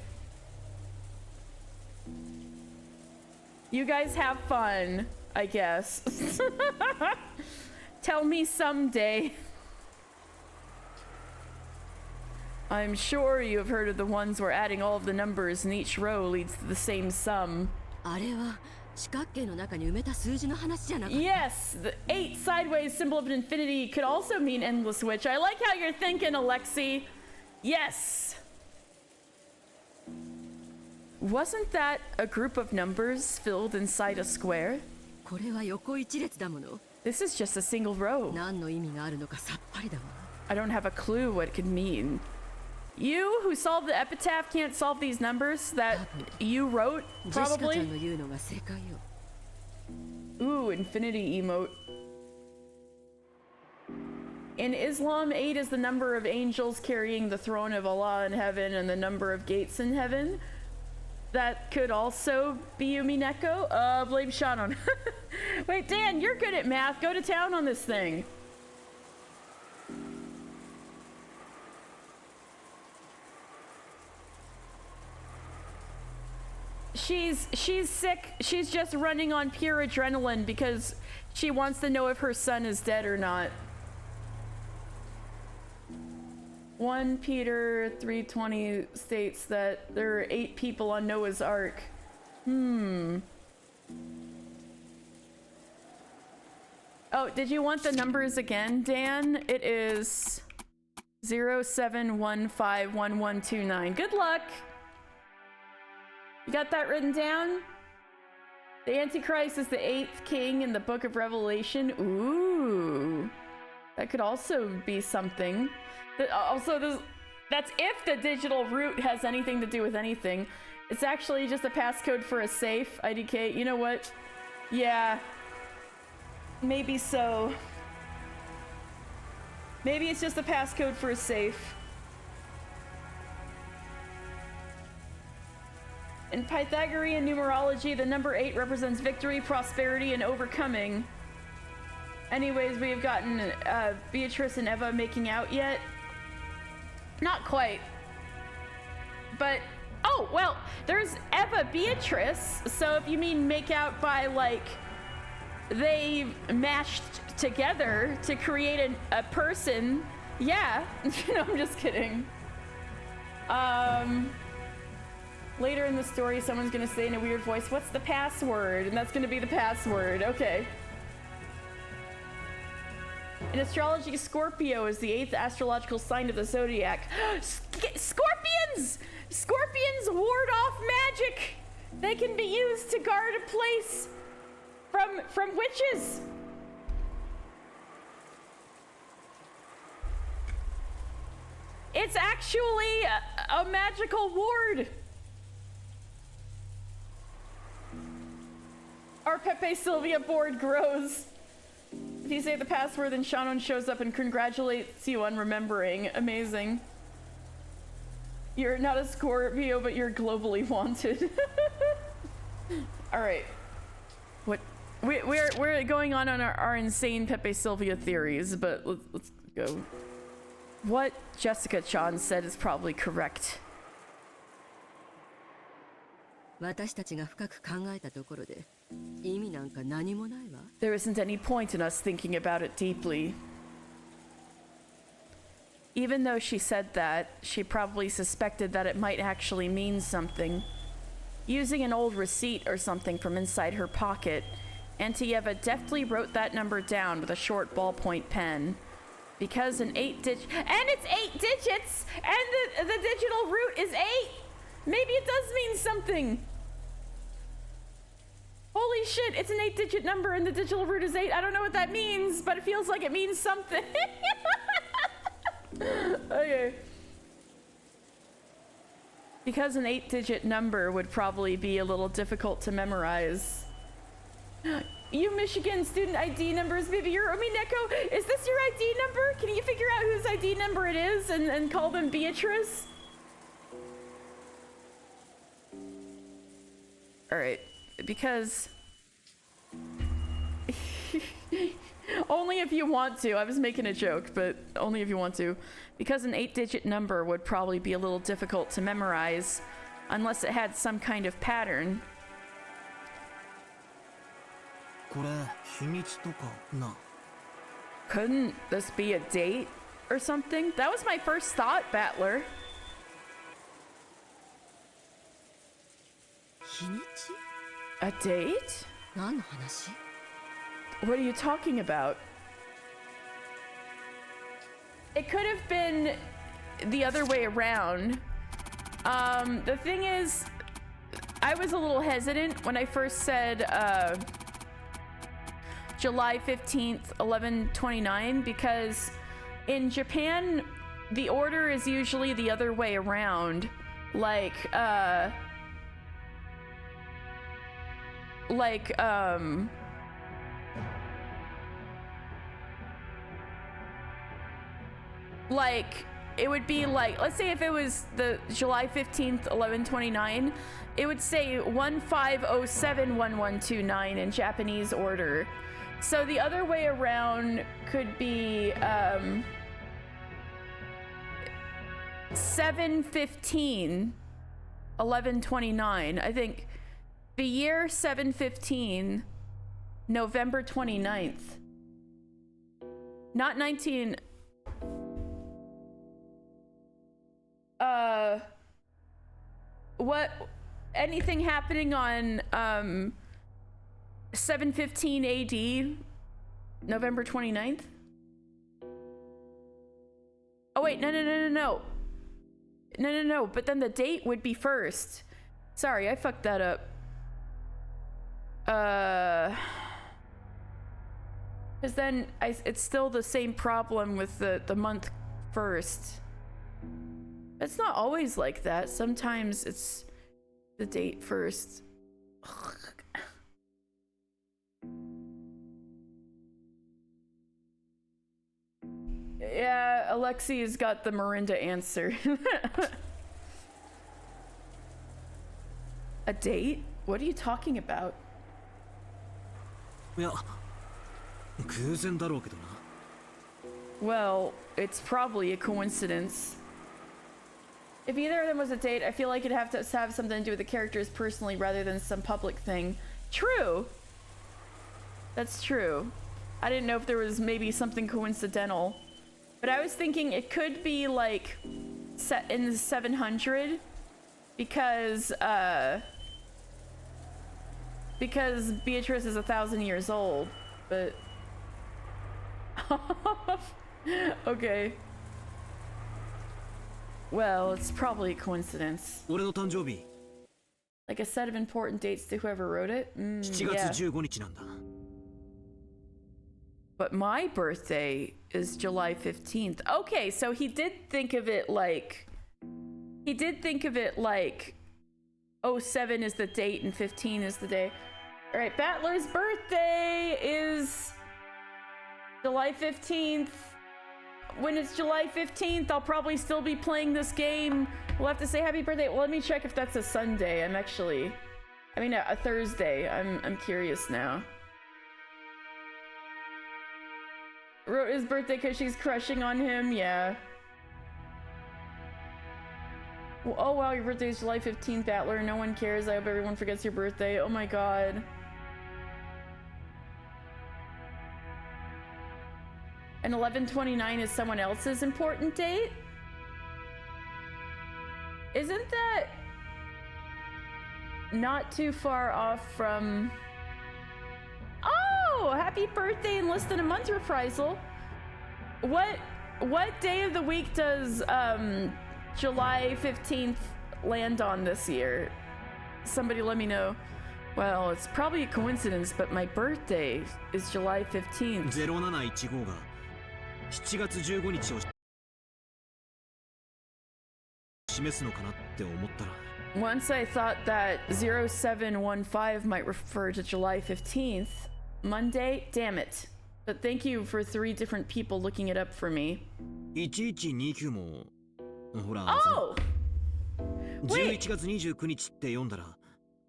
You guys have fun, I guess. Tell me someday. I'm sure you have heard of the ones where adding all of the numbers in each row leads to the same sum. あれは四角形の中に埋めた数字の話じゃなかった。 Yes, the 8 sideways symbol of infinity could also mean endless witch. I like how you're thinking, Alexi. Yes. Wasn't that a group of numbers filled inside a square? これは横一列だもの。 This is just a single row. 何の意味があるのかさっぱりだわ。 I don't have a clue what it could mean. You who solved the epitaph can't solve these numbers that you wrote, ジェシカちゃ probably? んの言うのが正解よ。 Ooh, infinity emote. In Islam, 8 is the number of angels carrying the throne of Allah in heaven and the number of gates in heaven. That could also be Umineko. Blame Shannon. Wait, Dan, you're good at math. Go to town on this thing. She's sick. She's just running on pure adrenaline because she wants to know if her son is dead or not. 1 Peter 3:20 states that there are 8 people on Noah's Ark. Oh, did you want the numbers again, Dan? It is 07151129. Good luck. You got that written down? The Antichrist is the 8th king in the book of Revelation. Ooh. That could also be something. Also, that's if the digital root has anything to do with anything. It's actually just a passcode for a safe, IDK. You know what? Yeah. Maybe so. Maybe it's just a passcode for a safe. In Pythagorean numerology, the number 8 represents victory, prosperity, and overcoming. Anyways, we have gotten Beatrice and Eva making out yet? Not quite. But, oh, well, there's Eva Beatrice, so if you mean make out by, like, they mashed together to create a person, yeah. No, I'm just kidding. Later in the story, someone's gonna say in a weird voice, "What's the password?" And that's gonna be the password. Okay. In astrology, Scorpio is the 8th astrological sign of the zodiac. Scorpions! Scorpions ward off magic! They can be used to guard a place from witches! It's actually a magical ward! Our Pepe Sylvia board grows. If you say the password, then Shannon shows up and congratulates you on remembering. Amazing. You're not a Scorpio, but you're globally wanted. All right. What? We're going on our insane Pepe Sylvia theories, but let's go. What Jessica-chan said is probably correct. 私たちが深く考えたところで意味なんか何もないわ。 There isn't any point in us thinking about it deeply. Even though she said that, she probably suspected that it might actually mean something. Using an old receipt or something from inside her pocket, Antiyeva deftly wrote that number down with a short ballpoint pen. Because an 8-digit... And it's 8 digits! And the digital root is 8! Maybe it does mean something! Holy shit, it's an 8-digit number and the digital root is 8. I don't know what that means, but it feels like it means something. Okay. Because an 8-digit number would probably be a little difficult to memorize. You Michigan student ID numbers, maybe you're Umineko. Is this your ID number? Can you figure out whose ID number it is and call them Beatrice? Alright, because... Only if you want to. I was making a joke, but only if you want to. Because an 8-digit number would probably be a little difficult to memorize unless it had some kind of pattern. これ日にちとかな。 Couldn't this be a date or something? That was my first thought, Battler. 日にち？ A date? 何の話？ What are you talking about? It could have been the other way around. The thing is, I was a little hesitant when I first said July 15th, 1129, because in Japan, the order is usually the other way around. Like it would be like, let's say if it was the July 15th, 1129, it would say 15071129 in Japanese order. So the other way around could be 715 1129. I think the year 715, November 29th. Not 19... what, anything happening on 715 AD, November 29th? Oh wait, no, but then the date would be first. Sorry, I fucked that up. Because then it's still the same problem with the month first. It's not always like that. Sometimes it's the date first. Yeah, Alexi's got the Mirinda answer. A date? What are you talking about? いや、偶然だろうけどな。 Well, it's probably a coincidence. If either of them was a date, I feel like it'd have to have something to do with the characters personally rather than some public thing. True. That's true. I didn't know if there was maybe something coincidental. But I was thinking it could be like set in the 700 because Beatrice is 1,000 years old, but okay. Well, it's probably a coincidence. 俺の誕生日、 Like a set of important dates to whoever wrote it? 7 Yeah. 月15日なんだ。 But my birthday is July 15th. Okay, so he did think of it like... He did think of it like... 07 is the date and 15 is the day. Alright, Battler's birthday is... July 15th. When it's July 15th, I'll probably still be playing this game. We'll have to say happy birthday. Well, let me check if that's a Sunday. A Thursday. I'm curious now. Wrote his birthday because she's crushing on him. Yeah. Well, oh wow, your birthday is July 15th, Battler. No one cares. I hope everyone forgets your birthday. Oh my god. And 11/29 is someone else's important date? Isn't that not too far off from... Oh, happy birthday in less than a month, Reprisal. What day of the week does July 15th land on this year? Somebody let me know. Well, it's probably a coincidence, but my birthday is July 15th. 0715が7月15日を示すのかなって思ったら Once I thought that 0715 might refer to July 15th. Monday? Damn it. But thank you for 3 different people looking it up for me. 1129もほら Oh! 11月29日って読んだら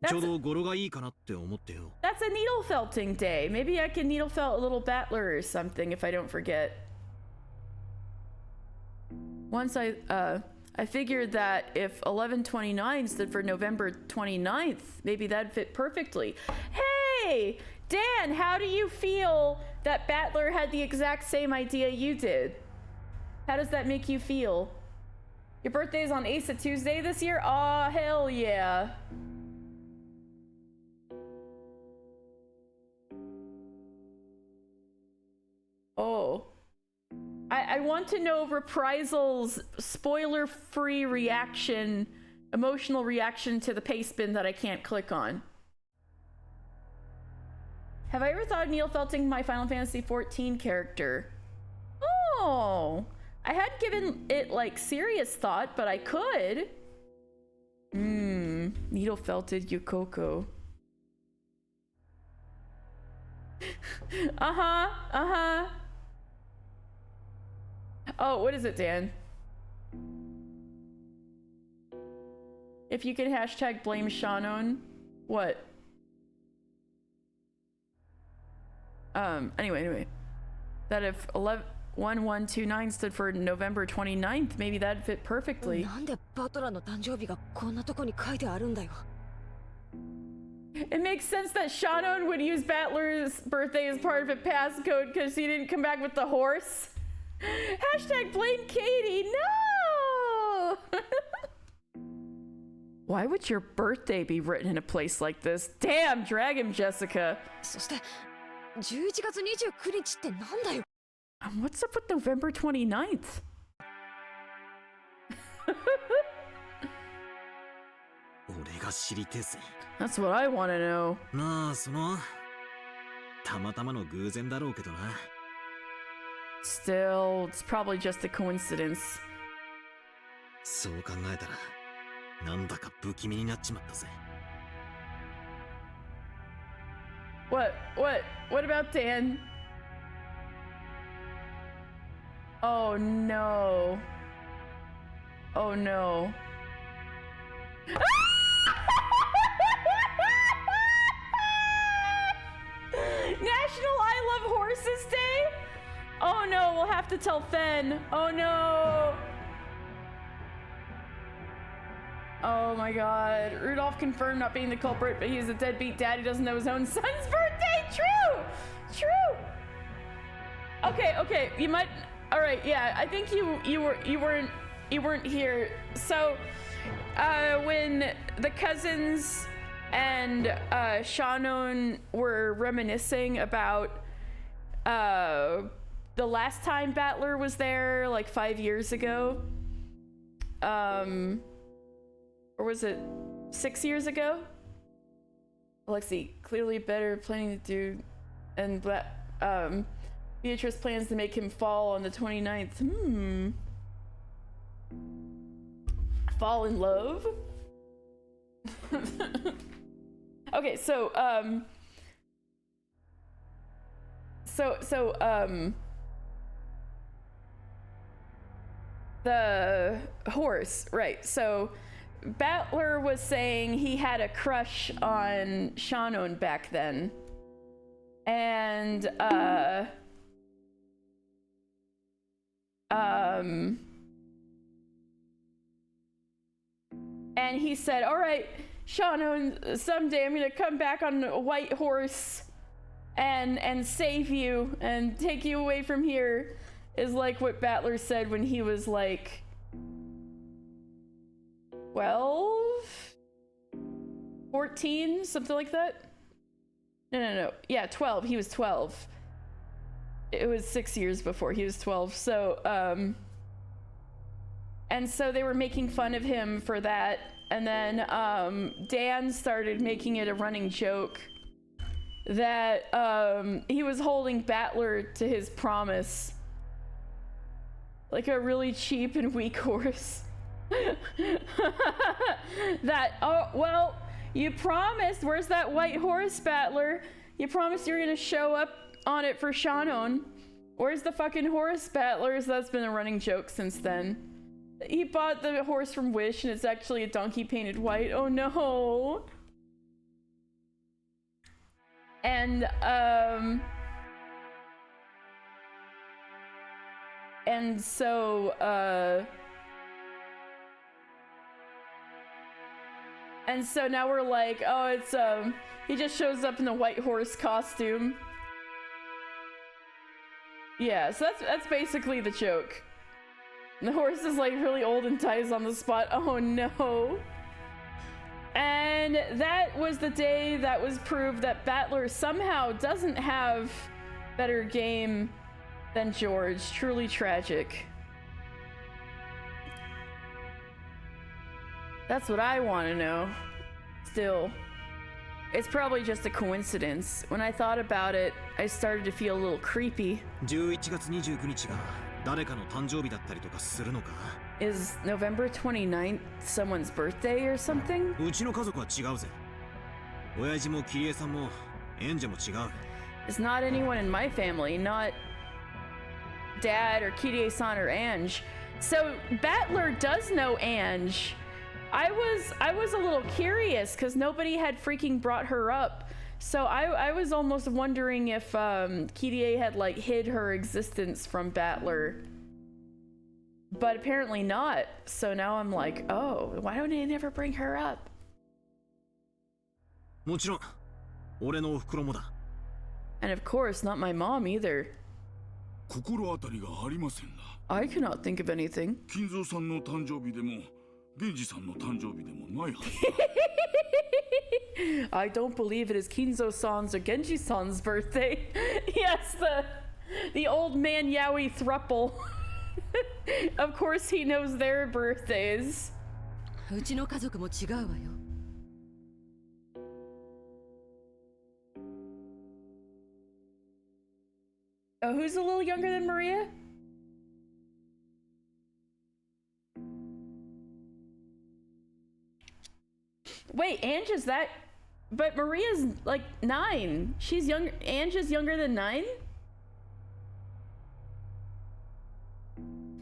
ちょうど語呂がいいかなって思ってよ That's a needle felting day. Maybe I can needle felt a little battler or something if I don't forget. Once I figured that if 11/29 stood for November 29th, maybe that'd fit perfectly. Hey! Dan, how do you feel that Battler had the exact same idea you did? How does that make you feel? Your birthday is on Ace of Tuesday this year? Aw, hell yeah. Oh. I want to know Reprisal's spoiler-free reaction, emotional reaction to the paste bin that I can't click on. Have I ever thought of Neil Felting my Final Fantasy XIV character? Oh, I hadn't given it like serious thought, but I could. Needle felted Yukoko. Uh-huh. Oh, what is it, Dan? If you can hashtag blame Shannon. What? Anyway. That if 1129 stood for November 29th, maybe that'd fit perfectly. なんでバトラーの誕生日がこんなとこに書いてあるんだよ It makes sense that Shannon would use Battler's birthday as part of a passcode because he didn't come back with the horse. Hashtag blame Katie. No! Why would your birthday be written in a place like this? Damn, drag him, Jessica. そして11月29日ってなんだよ What's up with November 29th? 俺が知りてえぜ That's what I want to know. まあそのたまたまの偶然だろうけどな Still, it's probably just a coincidence. そう考えたらなんだか不気味になっちまったぜ What about Dan? Oh no. Oh no. National I Love Horses Day? Oh no, we'll have to tell Fen. Oh no. Oh my god. Rudolph confirmed not being the culprit, but he's a deadbeat dad who doesn't know his own son's birthday. True. Okay. You might. All right. Yeah. I think you weren't here. So, when the cousins and Shannon were reminiscing about the last time Battler was there, like 5 years ago, or was it 6 years ago? Alexi, clearly better planning to do, and Beatrice plans to make him fall on the 29th. Fall in love? the horse, right? So Battler was saying he had a crush on Shannon back then, and and he said, all right, Shannon, someday I'm gonna come back on a white horse and save you and take you away from here, is like what Battler said when he was like 12, 14, something like that. No. Yeah, 12. He was 12. It was 6 years before he was 12. So, and so they were making fun of him for that. And then Dan started making it a running joke that he was holding Battler to his promise. Like a really cheap and weak horse. That, oh, well, you promised, where's that white horse, Battler? You promised you're gonna show up on it for Shannon. Where's the fucking horse, Battler? So that's been a running joke since then. He bought the horse from Wish and it's actually a donkey painted white. Oh no. And so now we're like, oh, it's he just shows up in the white horse costume. Yeah, so that's basically the joke. The horse is like really old and dies on the spot. Oh no. And that was the day that was proved that Battler somehow doesn't have better game than George. Truly tragic. That's what I want to know. Still, it's probably just a coincidence. When I thought about it, I started to feel a little creepy. 11月29日が誰かの誕生日だったりとかするのか? Is November 29th someone's birthday or something? うちの家族は違うぜ。親父もキリエさんもエンジェも違う。It's not anyone in my family, not Dad or Kirie-san or Ange. So Battler does know Ange. I was a little curious because nobody had freaking brought her up. So I was almost wondering if Kirie had like hid her existence from Battler. But apparently not. So now I'm like, oh, why don't they never bring her up? もちろん、俺のお袋もだ。And of course, not my mom either. 心当たりがありませんな。I cannot think of anything. 金蔵さんの誕生日でも、ゲンジさんの誕生日でもないはずだ。I don't believe it is Kinzo-san's or Genji-san's birthday. Yes, the old man yaoi thruple. Of course he knows their birthdays. うちの家族も違うわよ。Oh, who's a little younger than Maria? Wait, Ange is that? But Maria's like 9. She's younger. Ange is younger than 9?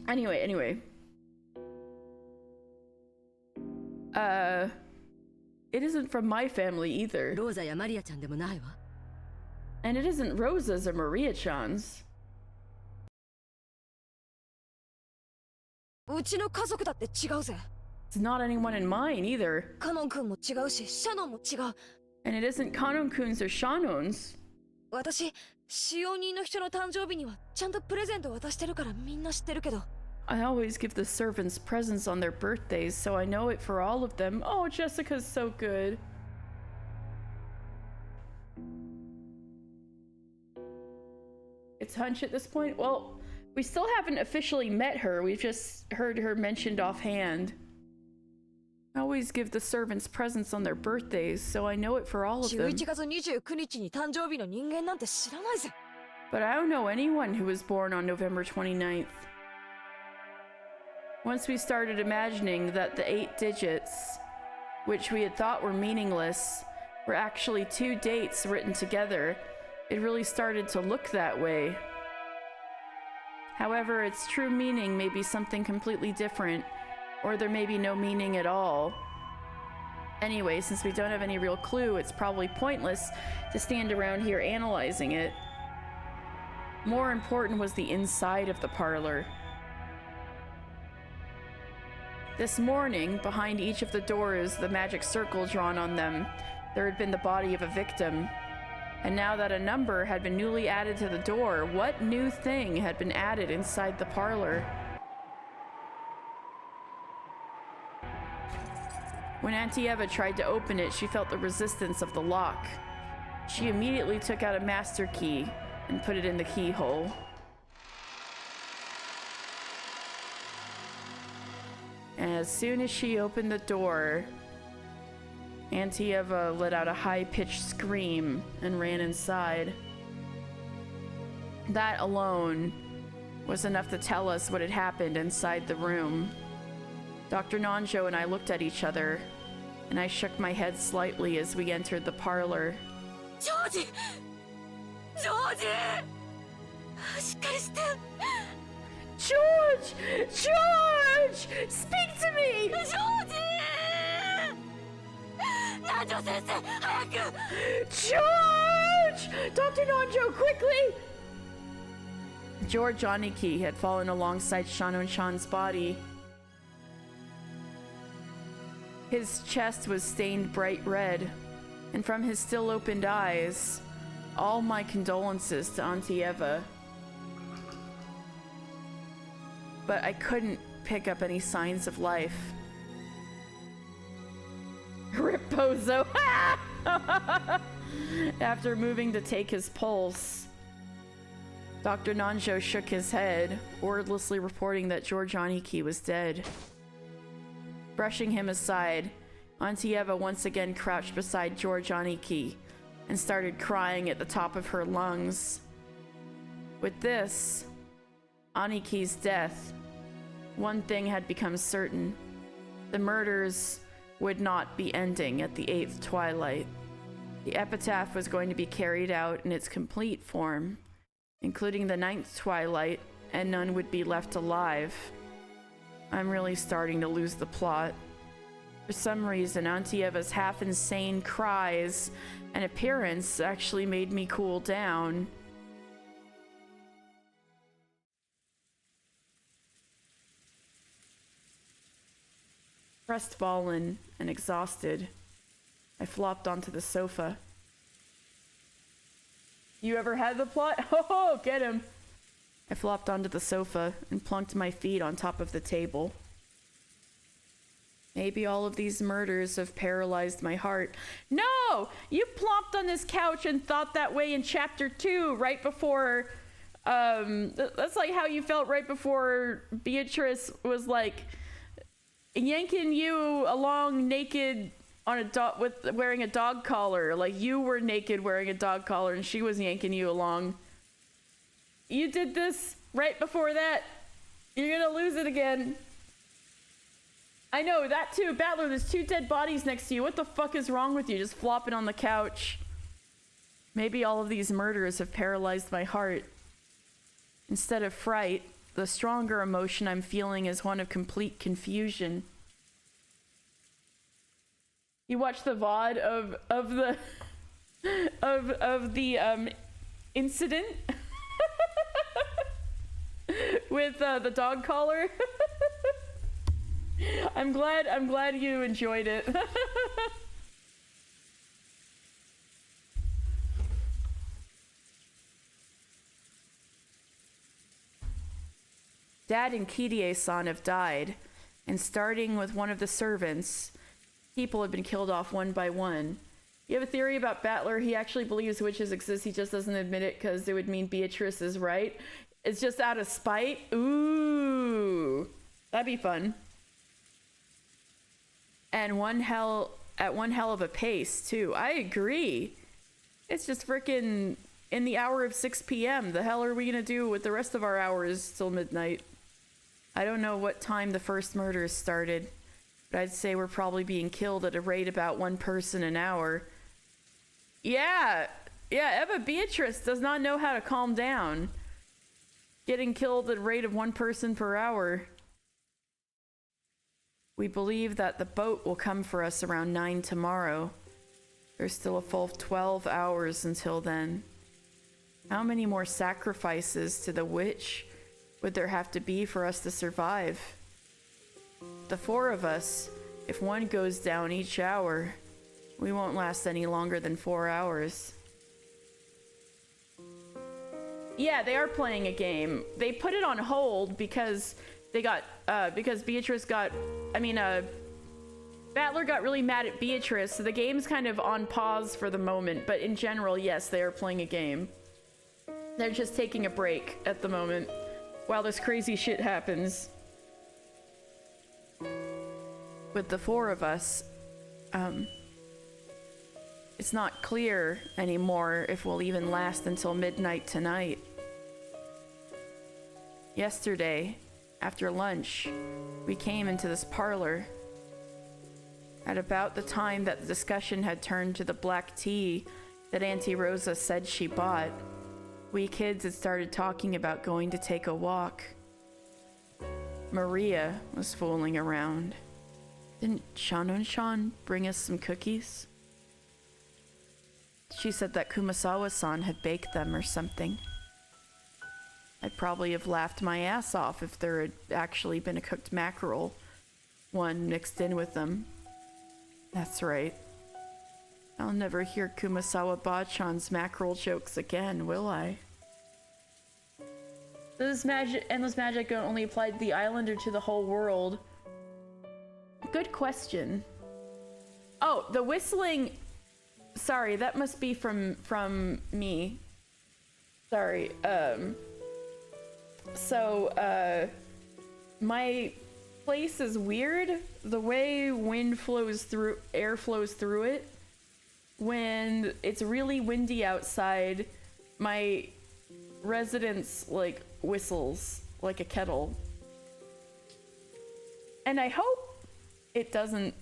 Anyway. It isn't from my family either. ローザやマリアちゃんでもないわ。And it isn't Rosa's or Maria-chan's. うちの家族だって違うぜ。It's not anyone in mine either. カノン君も違うし、シャノンも違う。And it isn't Kanon-kun's or Shanon's. 私、使用人の人の誕生日にはちゃんとプレゼント渡してるからみんな知ってるけど。I always give the servants presents on their birthdays, so I know it for all of them. Oh, Jessica's so good. It's Hunch at this point? Well, we still haven't officially met her. We've just heard her mentioned offhand. I always give the servants presents on their birthdays, so I know it for all of them. 11月29日に誕生日の人間なんて知らないぜ。But I don't know anyone who was born on November 29th. Once we started imagining that the 8 digits, which we had thought were meaningless, were actually 2 dates written together, it really started to look that way. However, its true meaning may be something completely different, or there may be no meaning at all. Anyway, since we don't have any real clue, it's probably pointless to stand around here analyzing it. More important was the inside of the parlor. This morning, behind each of the doors, the magic circle drawn on them, there had been the body of a victim. And now that a number had been newly added to the door, what new thing had been added inside the parlor? When Auntie Eva tried to open it, she felt the resistance of the lock. She immediately took out a master key and put it in the keyhole. And as soon as she opened the door, Auntie Eva let out a high-pitched scream and ran inside. That alone was enough to tell us what had happened inside the room. Dr. Nanjo and I looked at each other, and I shook my head slightly as we entered the parlor. Georgie! Georgie! しっかりして George! George! Speak to me! ジョージ南條先生早く George! Dr. Nanjo, quickly! George Aniki had fallen alongside Shannon-chan's body. His chest was stained bright red, and from his still opened eyes, all my condolences to Auntie Eva. But I couldn't pick up any signs of life. Rip Bozo! After moving to take his pulse, Dr. Nanjo shook his head, wordlessly reporting that George Aniki was dead. Brushing him aside, Auntie Eva once again crouched beside George Aniki and started crying at the top of her lungs. With this, Aniki's death, one thing had become certain. The murders would not be ending at the 8th twilight. The epitaph was going to be carried out in its complete form, including the 9th twilight, and none would be left alive. I'm really starting to lose the plot. For some reason, Auntie Eva's half-insane cries and appearance actually made me cool down. Crestfallen and exhausted, I flopped onto the sofa. You ever had the plot? Oh, get him! I flopped onto the sofa and plunked my feet on top of the table. Maybe all of these murders have paralyzed my heart. No! You plopped on this couch and thought that way in chapter 2, right before... that's like how you felt right before Beatrice was like yanking you along naked on a dog with wearing a dog collar. Like you were naked wearing a dog collar and she was yanking you along. You did this right before that. You're gonna lose it again. I know, that too. Battler, there's 2 dead bodies next to you. What the fuck is wrong with you? Just flopping on the couch. Maybe all of these murders have paralyzed my heart. Instead of fright, the stronger emotion I'm feeling is one of complete confusion. You watch the VOD of the incident with the dog collar. I'm glad you enjoyed it. Dad and Kirie-san have died, and starting with one of the servants, people have been killed off one by one. You have a theory about Battler? He actually believes witches exist, he just doesn't admit it because it would mean Beatrice is right. It's just out of spite? Ooh, that'd be fun. And one hell of a pace, too. I agree. It's just frickin' in the hour of 6 p.m. The hell are we gonna do with the rest of our hours till midnight? I don't know what time the first murders started, but I'd say we're probably being killed at a rate about 1 person an hour. Yeah, Yeah, Eva Beatrice does not know how to calm down. Getting killed at a rate of 1 person per hour. We believe that the boat will come for us around 9 tomorrow. There's still a full 12 hours until then. How many more sacrifices to the witch would there have to be for us to survive? The 4 of us, if one goes down each hour, we won't last any longer than 4 hours. Yeah, they are playing a game. They put it on hold because they got, because Beatrice got, Battler got really mad at Beatrice, so the game's kind of on pause for the moment, but in general, yes, they are playing a game. They're just taking a break at the moment while this crazy shit happens. With the 4 of us, it's not clear anymore if we'll even last until midnight tonight. Yesterday, after lunch, we came into this parlor. At about the time that the discussion had turned to the black tea that Auntie Rosa said she bought, we kids had started talking about going to take a walk. Maria was fooling around. Didn't Shan bring us some cookies? She said that Kumasawa-san had baked them or something. I'd probably have laughed my ass off if there had actually been a cooked mackerel, one mixed in with them. That's right. I'll never hear Kumasawa Bachan's mackerel jokes again, will I? Does endless magic only apply to the island or to the whole world? Good question. Oh, the whistling... Sorry, that must be from me. Sorry, my place is weird. The way air flows through it. When it's really windy outside, my residence, like, whistles like a kettle. And I hope it doesn't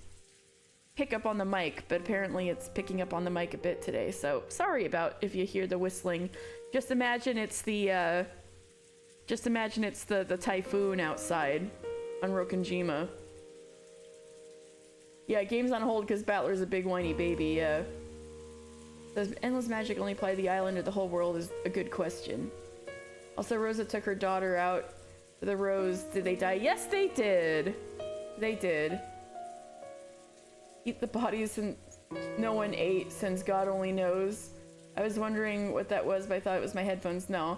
pick up on the mic, but apparently it's picking up on the mic a bit today, so sorry about if you hear the whistling. Just imagine it's the typhoon outside on Rokonjima. Yeah, game's on hold because Battler's a big whiny baby. Does endless magic only apply to the island or the whole world is a good question. Also, Rosa took her daughter out for the rose. Did they die? Yes, they did. They did. Eat the bodies since no one ate, since God only knows. I was wondering what that was, but I thought it was my headphones. No.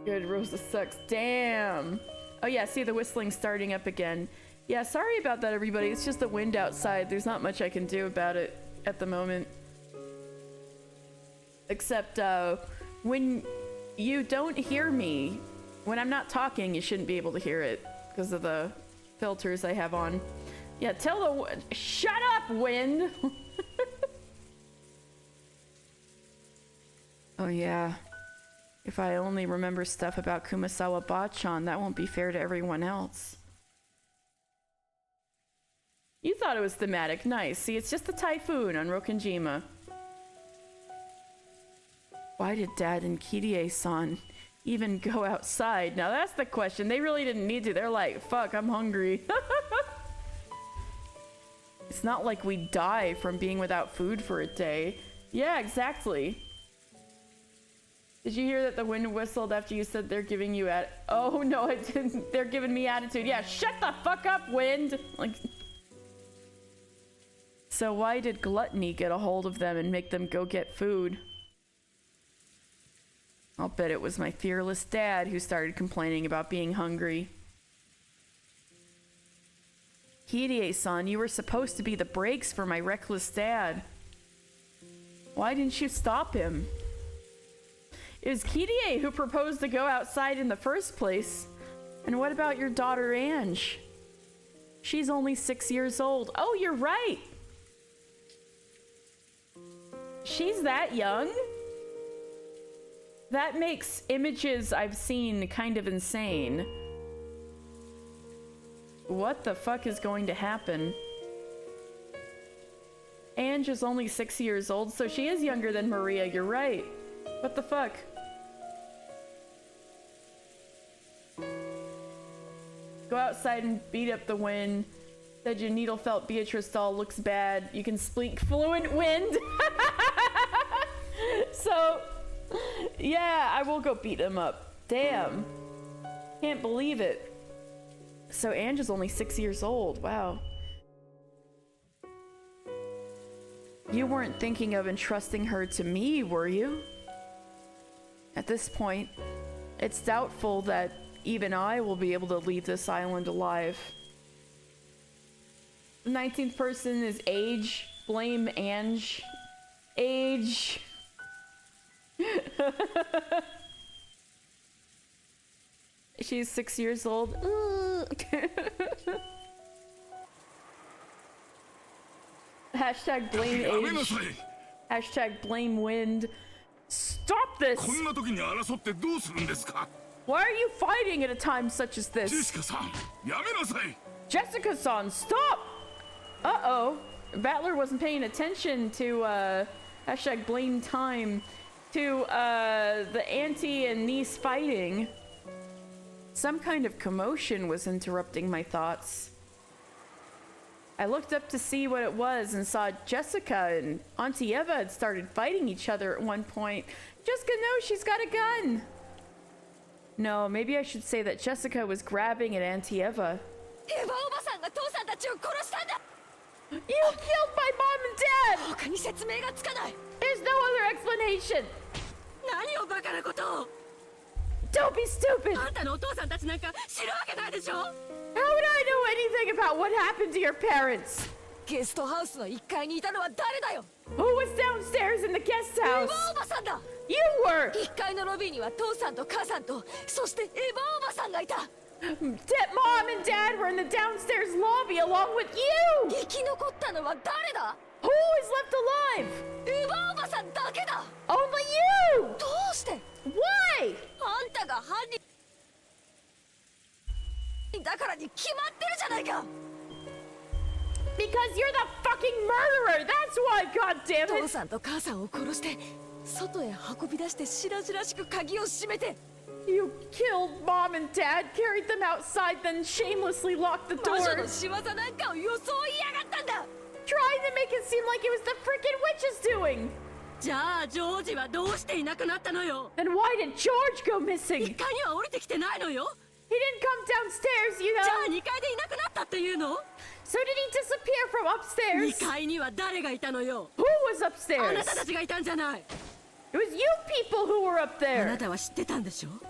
Good, Rosa sucks. Damn. Oh yeah, see the whistling starting up again. Yeah, sorry about that, everybody. It's just the wind outside. There's not much I can do about it at the moment. Except, when you don't hear me, when I'm not talking, you shouldn't be able to hear it because of the filters I have on. Yeah, shut up, wind! Oh yeah. If I only remember stuff about Kumasawa Bachan, that won't be fair to everyone else. You thought it was thematic. Nice. See, it's just a typhoon on Rokonjima. Why did Dad and Kirie-san even go outside? Now that's the question. They really didn't need to. They're like, fuck, I'm hungry. It's not like we die from being without food for a day. Yeah, exactly. Did you hear that the wind whistled after you said they're giving you Oh, no, it didn't. They're giving me attitude. Yeah, shut the fuck up, wind! Like... So why did Gluttony get a hold of them and make them go get food? I'll bet it was my fearless dad who started complaining about being hungry. Kirie-san, you were supposed to be the brakes for my reckless dad. Why didn't you stop him? It was Kirie who proposed to go outside in the first place. And what about your daughter Ange? She's only 6 years old. Oh, you're right! She's that young? That makes images I've seen kind of insane. What the fuck is going to happen? Ange is only 6 years old, so she is younger than Maria. You're right. What the fuck? Go outside and beat up the wind. Said your needle felt Beatrice doll looks bad. You can speak fluent wind. So, yeah, I will go beat him up. Damn. Can't believe it. So Ange is only 6 years old. Wow. You weren't thinking of entrusting her to me, were you? At this point, it's doubtful that even I will be able to leave this island alive. The 19th person is Age. Blame Ange. Age. She's 6 years old. Hashtag blame Age. Hashtag blame wind. Stop this! こんな時に争ってどうするんですか Why are you fighting at a time such as ジェ this? シカさんやめなさい Jessica-san, stop! Uh-oh. Battler wasn't paying attention to, hashtag blame time, to, the auntie and niece fighting. Some kind of commotion was interrupting my thoughts. I looked up to see what it was and saw Jessica and Auntie Eva had started fighting each other at one point. Jessica knows she's got a gun! No, maybe I should say that Jessica was grabbing at Auntie Eva. You killed my mom and dad! There's no other explanation! Don't be stupid! How would I know anything about what happened to your parents? Who was downstairs in the guest house? You were! Mom and Dad were in the downstairs lobby along with you! Who is left alive? Only you! Why? Because you're the fucking murderer! That's why, goddammit! You killed Mom and Dad, carried them outside, then shamelessly locked the door. Trying to make it seem like it was the frickin' witch's doing! And why did George go missing? He didn't come downstairs, you know. So did he disappear from upstairs? Who was upstairs? It was you people who were up there.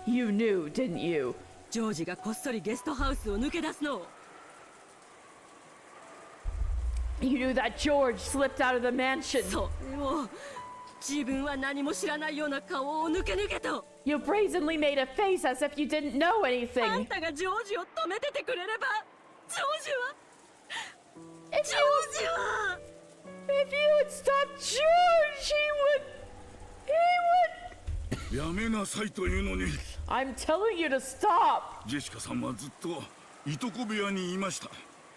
You knew, didn't you? You knew that George slipped out of the mansion. You brazenly made a face as if you didn't know anything. If you would stop George, he would... I'm telling you to stop. ジェシカさんはずっといとこ部屋にいました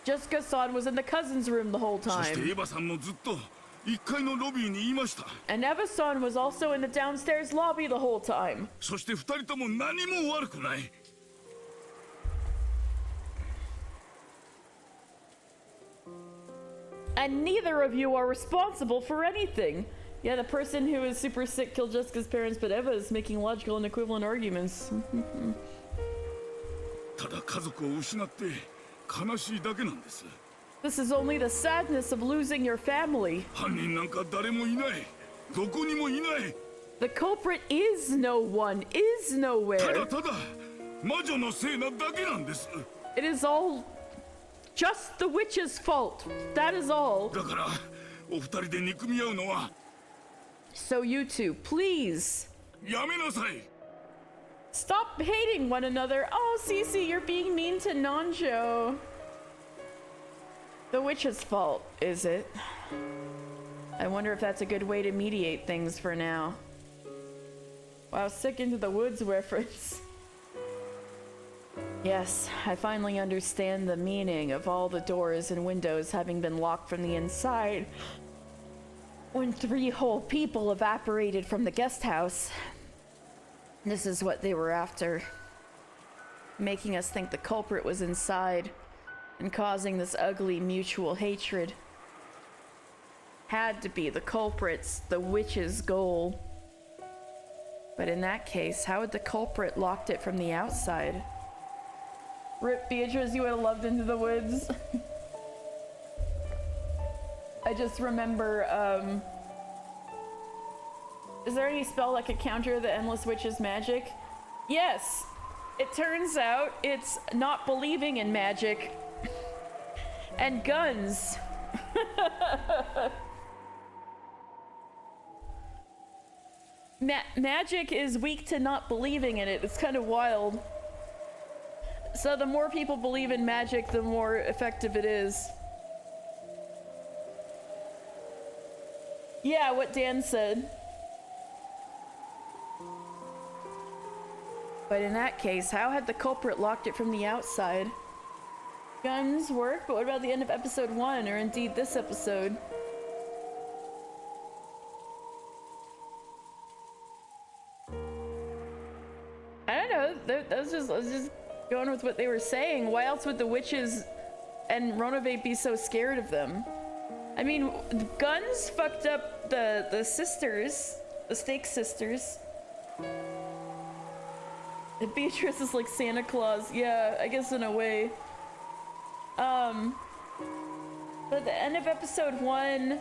Jessica-san was in the cousin's room the whole そして time. エヴァさんもずっと1階のロビーにいました And Eva-san was also in the downstairs lobby the whole time. そして2人とも何も悪くない And neither of you are responsible for anything. Yeah, the person who is super sick killed Jessica's parents, but Eva is making logical and equivalent arguments. ただ家族を失って悲しいだけなんです This is only the sadness of losing your family. 犯人なんか誰もいないどこにもいない The culprit is no one, is ただ nowhere. ただ魔女のせいなだけなんです It is all just the witch's fault. That is all. だからお二人で憎み合うのは So you two, please, やめなさい stop hating one another. Oh, Cece, you're being mean to Nanjo. The witch's fault, is it? I wonder if that's a good way to mediate things for now. Wow, sick into the woods reference. Yes, I finally understand the meaning of all the doors and windows having been locked from the inside. When 3 whole people evaporated from the guest house. This is what they were after. Making us think the culprit was inside and causing this ugly mutual hatred. Had to be the culprit's, the witch's goal. But in that case, how had the culprit locked it from the outside? Rip Beatrice, you would have loved Into the Woods. I just remember, is there any spell that could counter the Endless Witch's magic? Yes! It turns out it's not believing in magic. And guns. Magic is weak to not believing in it. It's kind of wild. So the more people believe in magic, the more effective it is. Yeah, what Dan said. But in that case, how had the culprit locked it from the outside? Guns work, but what about the end of episode 1, or indeed this episode? I don't know, I was just going with what they were saying. Why else would the witches and Ronove be so scared of them? I mean, guns fucked up the sisters, the Stake sisters. Beatrice is like Santa Claus. Yeah, I guess in a way. But at the end of episode 1,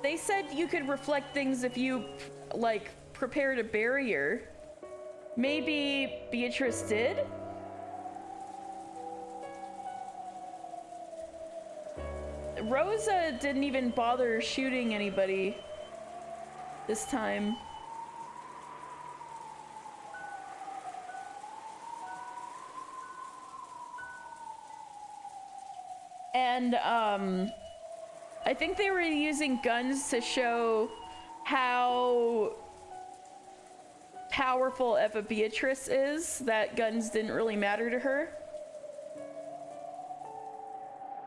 they said you could reflect things if you, like, prepared a barrier. Maybe Beatrice did? Rosa didn't even bother shooting anybody this time. And I think they were using guns to show how powerful Eva Beatrice is, that guns didn't really matter to her.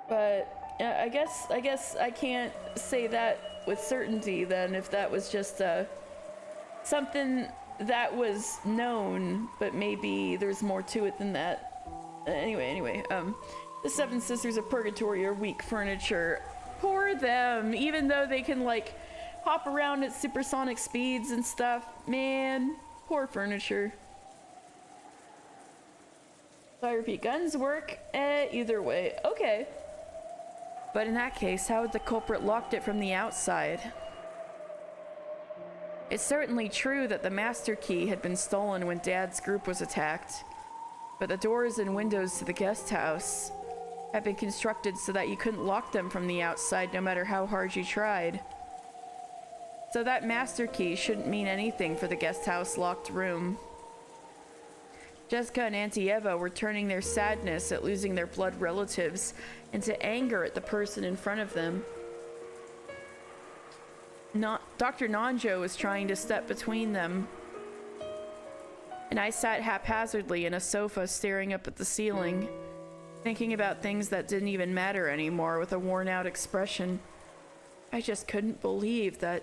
But I guess I can't say that with certainty then, if that was just something that was known, but maybe there's more to it than that. Anyway, the 7 Sisters of Purgatory are weak furniture. Poor them, even though they can like hop around at supersonic speeds and stuff. Man, poor furniture. So I repeat, guns work either way. Okay. But in that case, how had the culprit locked it from the outside? It's certainly true that the master key had been stolen when Dad's group was attacked, but the doors and windows to the guest house had been constructed so that you couldn't lock them from the outside no matter how hard you tried. So that master key shouldn't mean anything for the guest house locked room. Jessica and Auntie Eva were turning their sadness at losing their blood relatives into anger at the person in front of them. Dr. Nanjo was trying to step between them, and I sat haphazardly in a sofa staring up at the ceiling, thinking about things that didn't even matter anymore with a worn-out expression. I just couldn't believe that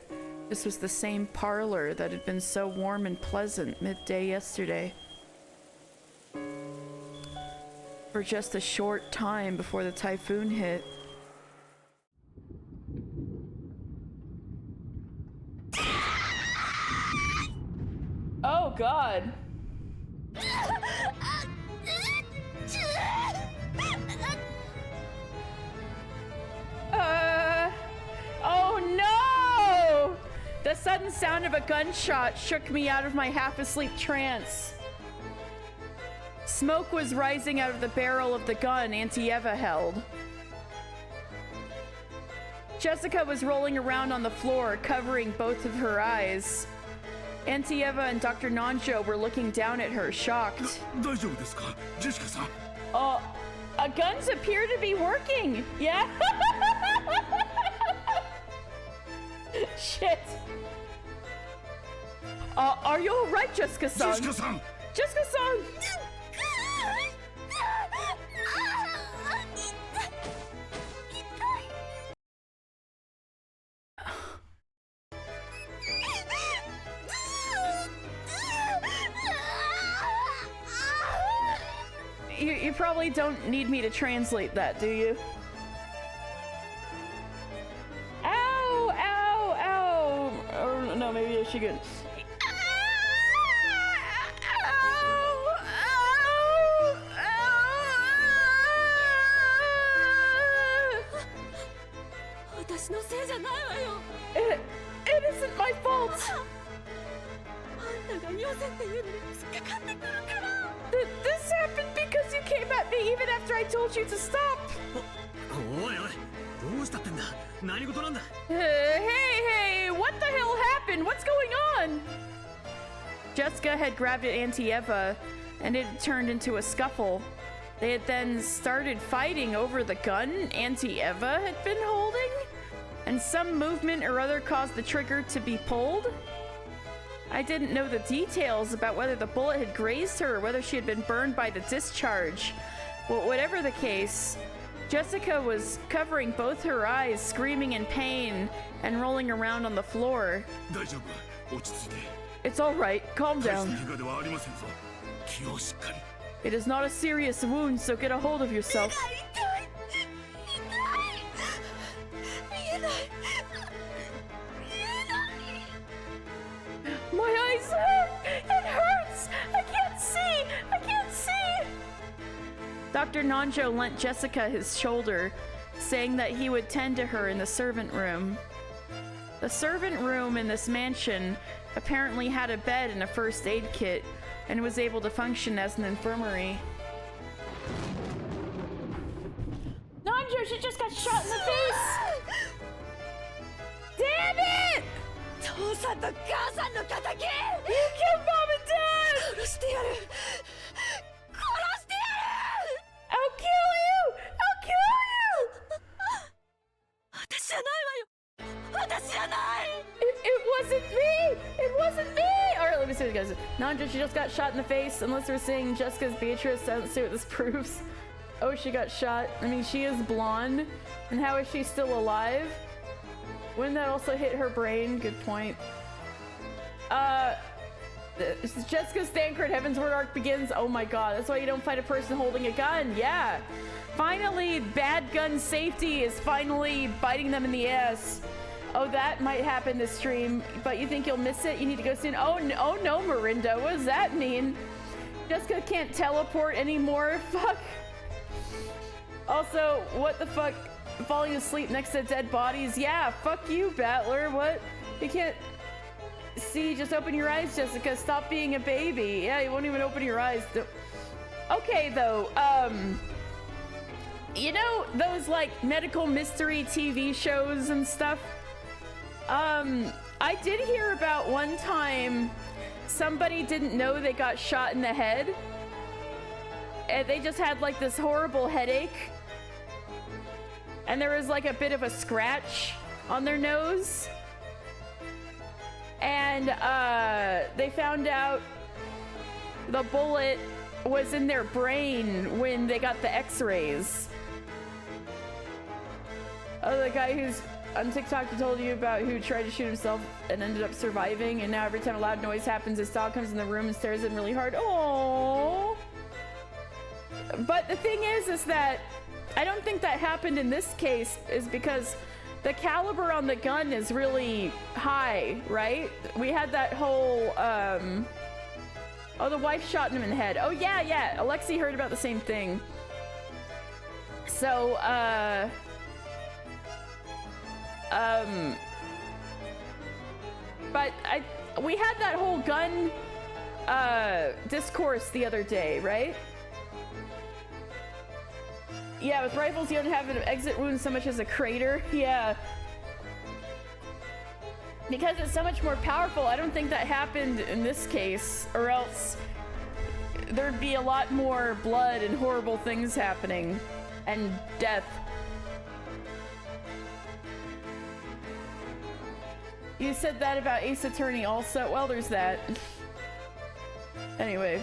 this was the same parlor that had been so warm and pleasant midday yesterday. For just a short time before the typhoon hit. Oh God. Oh no! The sudden sound of a gunshot shook me out of my half-asleep trance. Smoke was rising out of the barrel of the gun Auntie Eva held. Jessica was rolling around on the floor, covering both of her eyes. Auntie Eva and Dr. Nanjo were looking down at her, shocked. Guns appear to be working. Yeah? Shit. Are you alright, Jessica-san? Jessica-san! You probably don't need me to translate that, do you? Ow! Ow! Ow! Or no, maybe I should get. Ow! Ow! Ow! 私のせいじゃないわよ。 It isn't my fault. あんたがよせって言うのに突っかかってくるから。 This happened because you came at me even after I told you to stop. おいおい、どうしたってんだ。何事なんだ。Hey, what the hell happened? What's going on? Jessica had grabbed at Auntie Eva, and it had turned into a scuffle. They had then started fighting over the gun Auntie Eva had been holding, and some movement or other caused the trigger to be pulled. I didn't know the details about whether the bullet had grazed her or whether she had been burned by the discharge. Well, whatever the case, Jessica was covering both her eyes, screaming in pain, and rolling around on the floor. 大丈夫、落ち着いて。 It's all right. Calm 大し down. た怪我ではありませんぞ。気をしっかり。 It is not a serious wound, so get a hold of yourself. My eyes hurt! It hurts! I can't see! I can't see! Dr. Nanjo lent Jessica his shoulder, saying that he would tend to her in the servant room. The servant room in this mansion apparently had a bed and a first aid kit, and was able to function as an infirmary. Nanjo, she just got shot in the face! Damn it! 父さんと母さんの仇 You killed mom and dad! 殺してやる。殺してやる。 I'll kill you! I'll kill you! 私じゃないわよ。私じゃない。 It wasn't me! It wasn't me! Alright, let me see what it goes. Nandra, she just got shot in the face. Unless we're saying Jessica's Beatrice, I don't see what this proves. Oh, she got shot. I mean, she is blonde. And how is she still alive? Wouldn't that also hit her brain? Good point. Jessica's Thancred Heavensward arc begins. Oh my god, that's why you don't fight a person holding a gun. Yeah. Finally, bad gun safety is finally biting them in the ass. Oh, that might happen this stream, but you think you'll miss it? You need to go soon. Oh no, Marinda, what does that mean? Jessica can't teleport anymore. Fuck. Also, what the fuck? Falling asleep next to dead bodies? Yeah, fuck you, Battler. What? You can't see, just open your eyes, Jessica. Stop being a baby. Yeah, you won't even open your eyes. Okay, though, you know those, like, medical mystery TV shows and stuff? I did hear about one time somebody didn't know they got shot in the head. And they just had, like, this horrible headache. And there was, like, a bit of a scratch on their nose. And, they found out the bullet was in their brain when they got the x-rays. Oh, the guy who's on TikTok who told you about who tried to shoot himself and ended up surviving, and now every time a loud noise happens, his dog comes in the room and stares at him really hard. Oh. But the thing is that I don't think that happened in this case, is because the caliber on the gun is really high, right? We had that whole, oh, the wife shot him in the head. Oh, yeah. Alexi heard about the same thing. So, but we had that whole gun, discourse the other day, right? Yeah, with rifles, you don't have an exit wound so much as a crater. Yeah. Because it's so much more powerful, I don't think that happened in this case, or else there'd be a lot more blood and horrible things happening, and death. You said that about Ace Attorney also. Well, there's that. Anyway,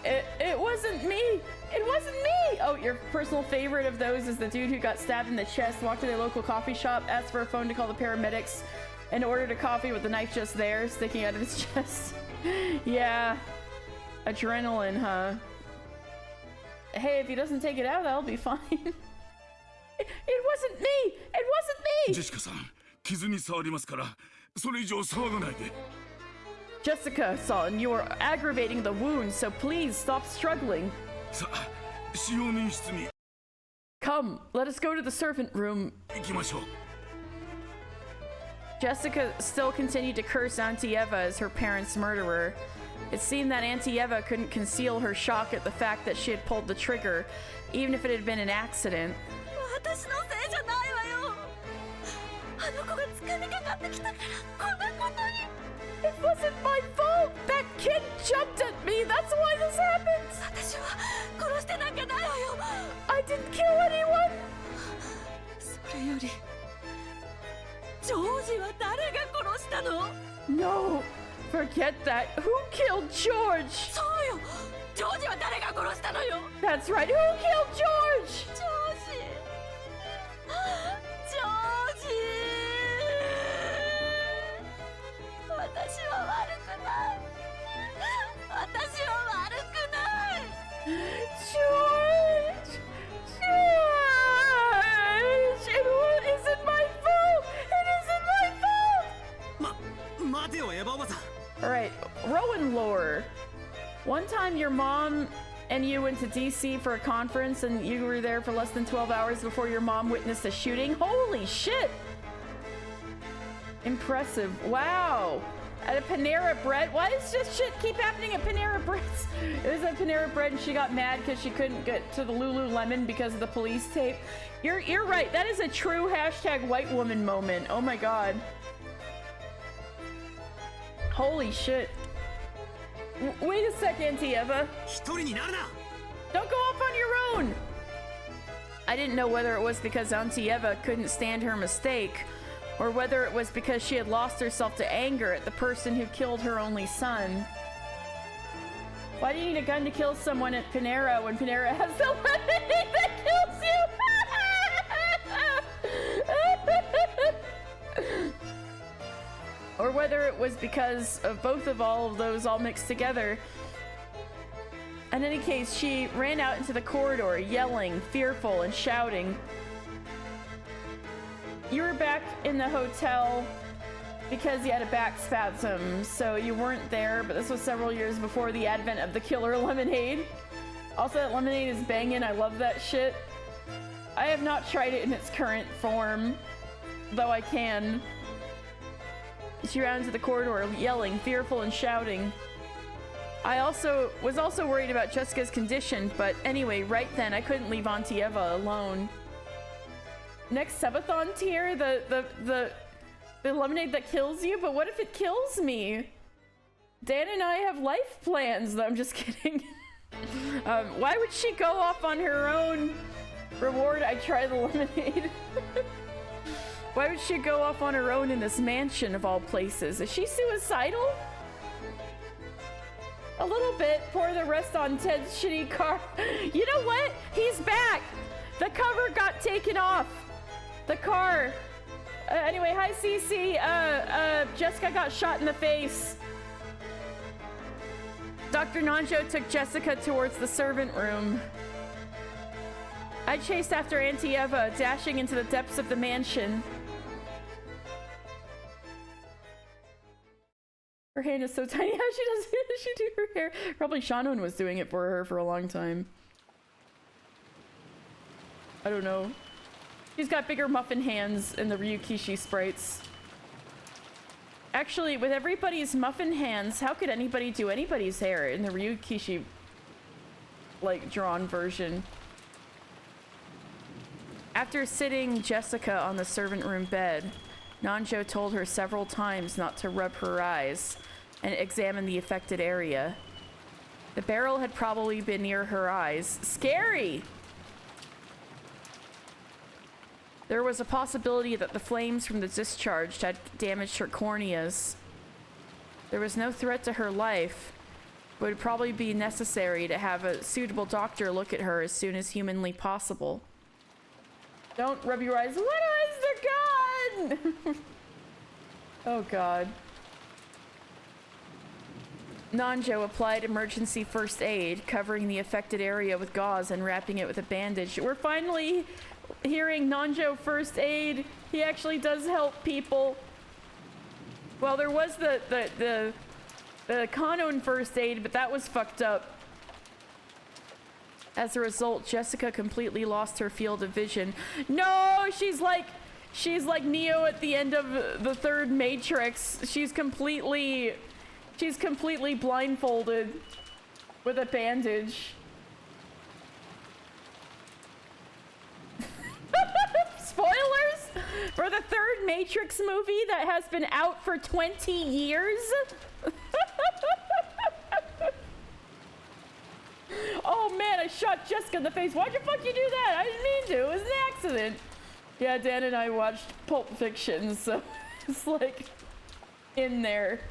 it wasn't me. It wasn't me! Oh, your personal favorite of those is the dude who got stabbed in the chest, walked to their local coffee shop, asked for a phone to call the paramedics, and ordered a coffee with the knife just there, sticking out of his chest. Yeah. Adrenaline, huh? hey, if he doesn't take it out, that'll be fine. It wasn't me! It wasn't me! ジェシカさん、傷に触りますから、それ以上騒がないで。Jessica-san, you are aggravating the wound, so please stop struggling. さあ、使用人室に Come, let us go to the servant room. 行きましょう。 Jessica still continued to curse Auntie Eva as her parents' murderer. It seemed that Auntie Eva couldn't conceal her shock at the fact that she had pulled the trigger, even if it had been an accident. 私のせいじゃないわよ。あの子が掴みかかってきたからこんなことに。 It wasn't my fault! That kid jumped at me! That's why this happened! 私は殺してなんかないわよ。 I didn't kill anyone! それよりジョージは誰が殺したの？ No! Forget that! Who killed George? そうよ。ジョージは誰が殺したのよ。 That's right! Who killed George? ジョージ。ジョージ。私は悪くない。私は悪くない。 George! George! It isn't my fault! It isn't my fault! 待てよエヴァおばさん。 Alright, Rowan lore. One time your mom and you went to DC for a conference and you were there for less than 12 hours before your mom witnessed a shooting? Holy shit! Impressive. Wow. At a Panera Bread? Why does this shit keep happening at Panera Breads? It was at Panera Bread and she got mad because she couldn't get to the Lululemon because of the police tape. You're right. That is a true hashtag white woman moment. Oh my god. Holy shit. Wait a second, Auntie Eva. 一人になるな。 Don't go off on your own! I didn't know whether it was because Auntie Eva couldn't stand her mistake, or whether it was because she had lost herself to anger at the person who killed her only son. Why do you need a gun to kill someone at Panera when Panera has the lemonade that kills you? Or whether it was because of both of all of those all mixed together. In any case, she ran out into the corridor, yelling, fearful, and shouting. You were back in the hotel because you had a back spasm, so you weren't there, but this was several years before the advent of the killer lemonade. Also, that lemonade is banging. I love that shit. I have not tried it in its current form, though I can. She ran into the corridor, yelling, fearful, and shouting. I was also worried about Jessica's condition, but anyway, right then, I couldn't leave Auntie Eva alone. Next subathon tier, the lemonade that kills you, but what if it kills me? Dan and I have life plans, though. I'm just kidding. Why would she go off on her own reward? I try the lemonade. Why would she go off on her own in this mansion of all places? Is she suicidal? A little bit. Pour the rest on Ted's shitty car. You know what? He's back. The cover got taken off. The car. Anyway, hi CC. Jessica got shot in the face. Dr. Nanjo took Jessica towards the servant room. I chased after Auntie Eva, dashing into the depths of the mansion. Her hand is so tiny. How does she do her hair? Probably Shannon was doing it for her for a long time. I don't know. She's got bigger muffin hands in the Ryukishi sprites. Actually, with everybody's muffin hands, how could anybody do anybody's hair in the Ryukishi, like, drawn version? After sitting Jessica on the servant room bed, Nanjo told her several times not to rub her eyes and examine the affected area. The barrel had probably been near her eyes. Scary! There was a possibility that the flames from the discharge had damaged her corneas. There was no threat to her life, but it would probably be necessary to have a suitable doctor look at her as soon as humanly possible. Don't rub your eyes. What is the gun? Oh god. Nanjo applied emergency first aid, covering the affected area with gauze and wrapping it with a bandage. We're finally hearing Nanjo first aid. He actually does help people. Well, there was the Kanon first aid, but that was fucked up. As a result, Jessica completely lost her field of vision. No, she's like Neo at the end of the third Matrix. She's completely blindfolded with a bandage. Spoilers for the third Matrix movie that has been out for 20 years. Oh man, I shot Jessica in the face. Why'd the fuck you do that? I didn't mean to. It was an accident. Yeah, Dan and I watched Pulp Fiction, so it's like in there.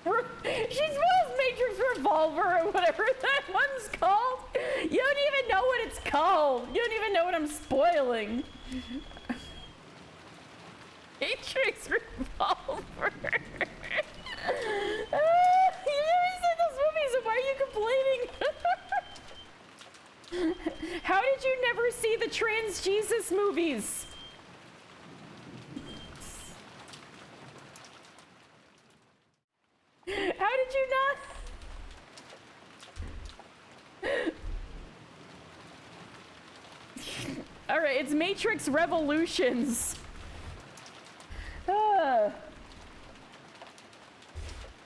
She smells Matrix Revolver or whatever that one's called. You don't even know what it's called. You don't even know what I'm spoiling. Matrix Revolver. You never seen those movies, so why are you complaining? How did you never see the Trans Jesus movies? How did you not? Alright, it's Matrix Revolutions.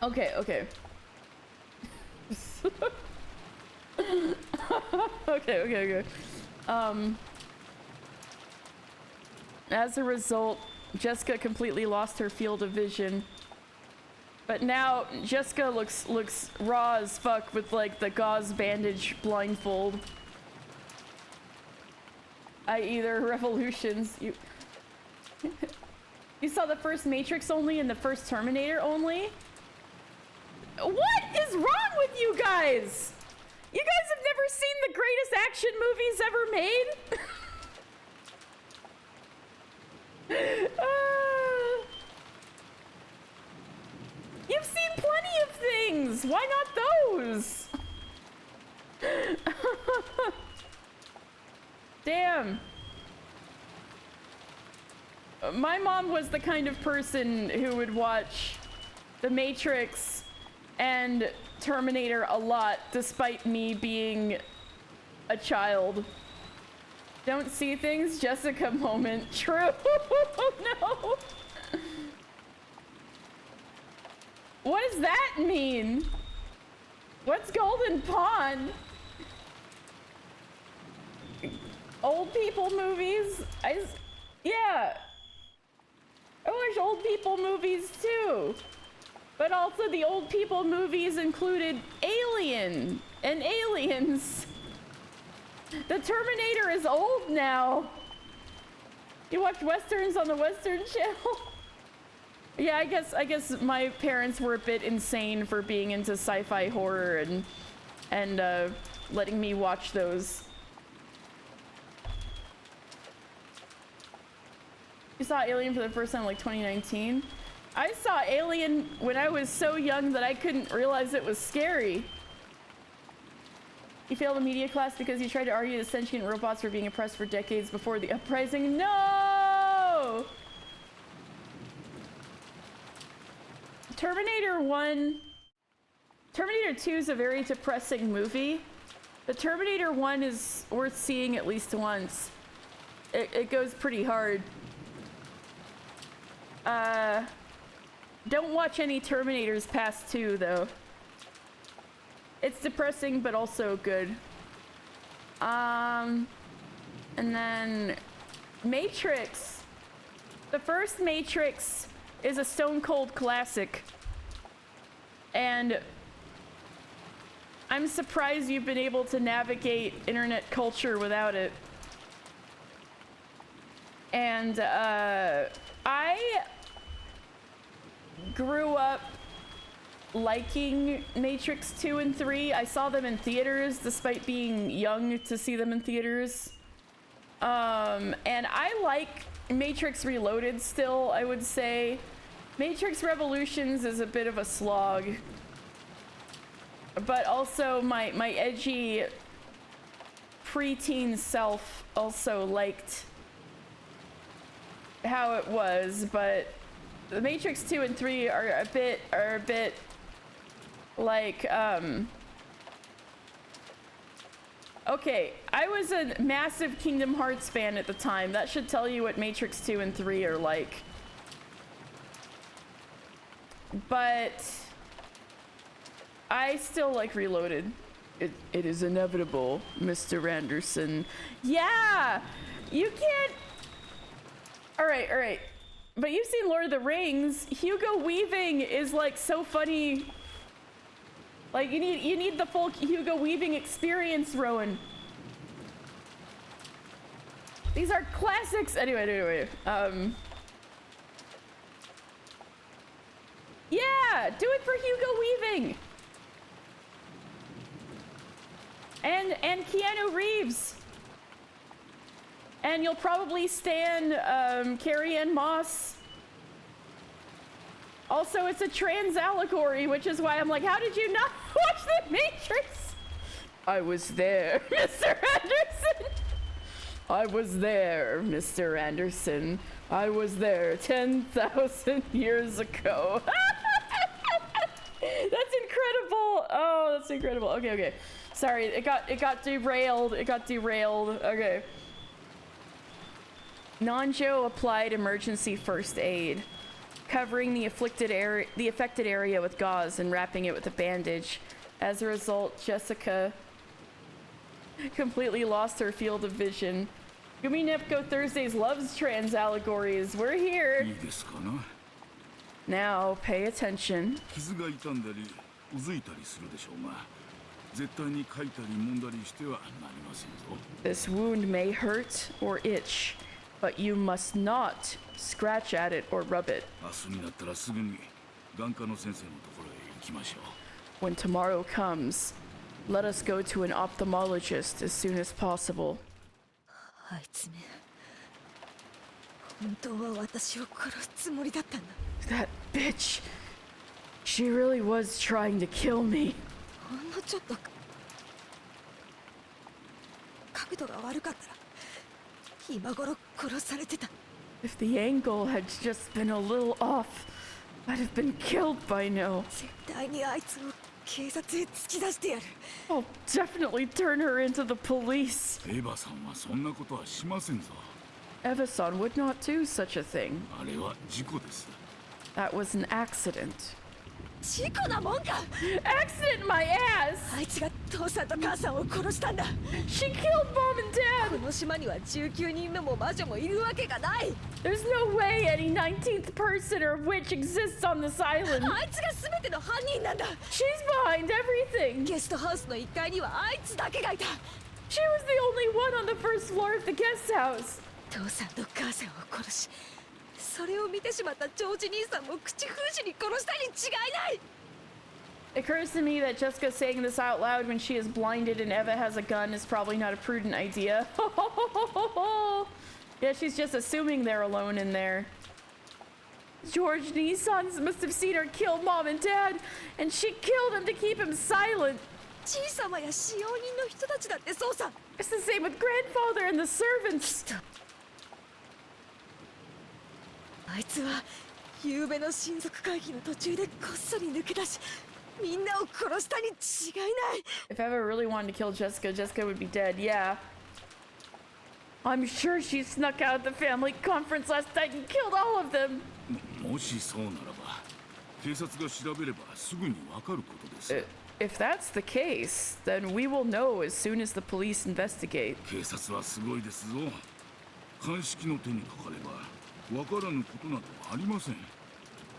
Okay. Okay. As a result, Jessica completely lost her field of vision. But now Jessica looks raw as fuck with like the gauze bandage blindfold. Either Revolutions. You saw the first Matrix only and the first Terminator only? What is wrong with you guys? You guys have never seen the greatest action movies ever made? You've seen plenty of things. Why not those? Damn. My mom was the kind of person who would watch The Matrix and Terminator a lot, despite me being a child. Don't see things, Jessica moment. True. No. What does that mean? What's Golden Pond? Old people movies? Yeah. I watch old people movies too. But also the old people movies included Alien and Aliens. The Terminator is old now. You watch Westerns on the Western Channel? Yeah, I guess my parents were a bit insane for being into sci-fi horror and letting me watch those. You saw Alien for the first time like 2019? I saw Alien when I was so young that I couldn't realize it was scary. You failed a media class because you tried to argue that sentient robots were being oppressed for decades before the uprising. No! Terminator 2 is a very depressing movie. The Terminator 1 is worth seeing at least once. It goes pretty hard. Don't watch any Terminators past 2 though. It's depressing but also good. And then Matrix. The first Matrix is a stone cold classic. And I'm surprised you've been able to navigate internet culture without it. And I grew up liking Matrix 2 and 3. I saw them in theaters despite being young to see them in theaters. And I like Matrix Reloaded still, I would say. Matrix Revolutions is a bit of a slog. But also my edgy preteen self also liked how it was, but the Matrix 2 and 3 are a bit like okay, I was a massive Kingdom Hearts fan at the time. That should tell you what Matrix 2 and 3 are like. But I still like Reloaded. It is inevitable, Mr. Anderson. Yeah! You can't... Alright. But you've seen Lord of the Rings. Hugo Weaving is like so funny. Like you need the full Hugo Weaving experience, Rowan. These are classics. Anyway. Yeah, do it for Hugo Weaving. And Keanu Reeves. And you'll probably stan Carrie-Anne Moss. Also, it's a trans allegory, which is why I'm like, how did you not watch The Matrix? I was there, Mr. Anderson. I was there, Mr. Anderson. I was there 10,000 years ago. That's incredible. Oh, that's incredible. Okay. Sorry, it got derailed. Okay. Nanjo applied emergency first aid, covering the affected area with gauze and wrapping it with a bandage. As a result, Jessica completely lost her field of vision. Umineko Thursdays loves trans allegories. We're here. Now, pay attention. This wound may hurt or itch, but you must not scratch at it or rub it. When tomorrow comes, let us go to an ophthalmologist as soon as possible. That bitch! She really was trying to kill me. If the angle had just been a little off, I'd have been killed by now. I'll definitely turn her into the police. Eva-san would not do such a thing. That was an accident. Accident, my ass! She killed Mom and Dad! There's no way any 19th person or witch exists on this island. She's behind everything. She was the only one on the first floor of the guest house. It occurs to me that Jessica saying this out loud when she is blinded and Eva has a gun is probably not a prudent idea. Yeah, she's just assuming they're alone in there. George Nissan must have seen her kill Mom and Dad, and she killed him to keep him silent. It's the same with grandfather and the servants. If Eva really wanted to kill Jessica, Jessica would be dead, yeah. I'm sure she snuck out of the family conference last night and killed all of them. If that's the case, then we will know as soon as the police investigate.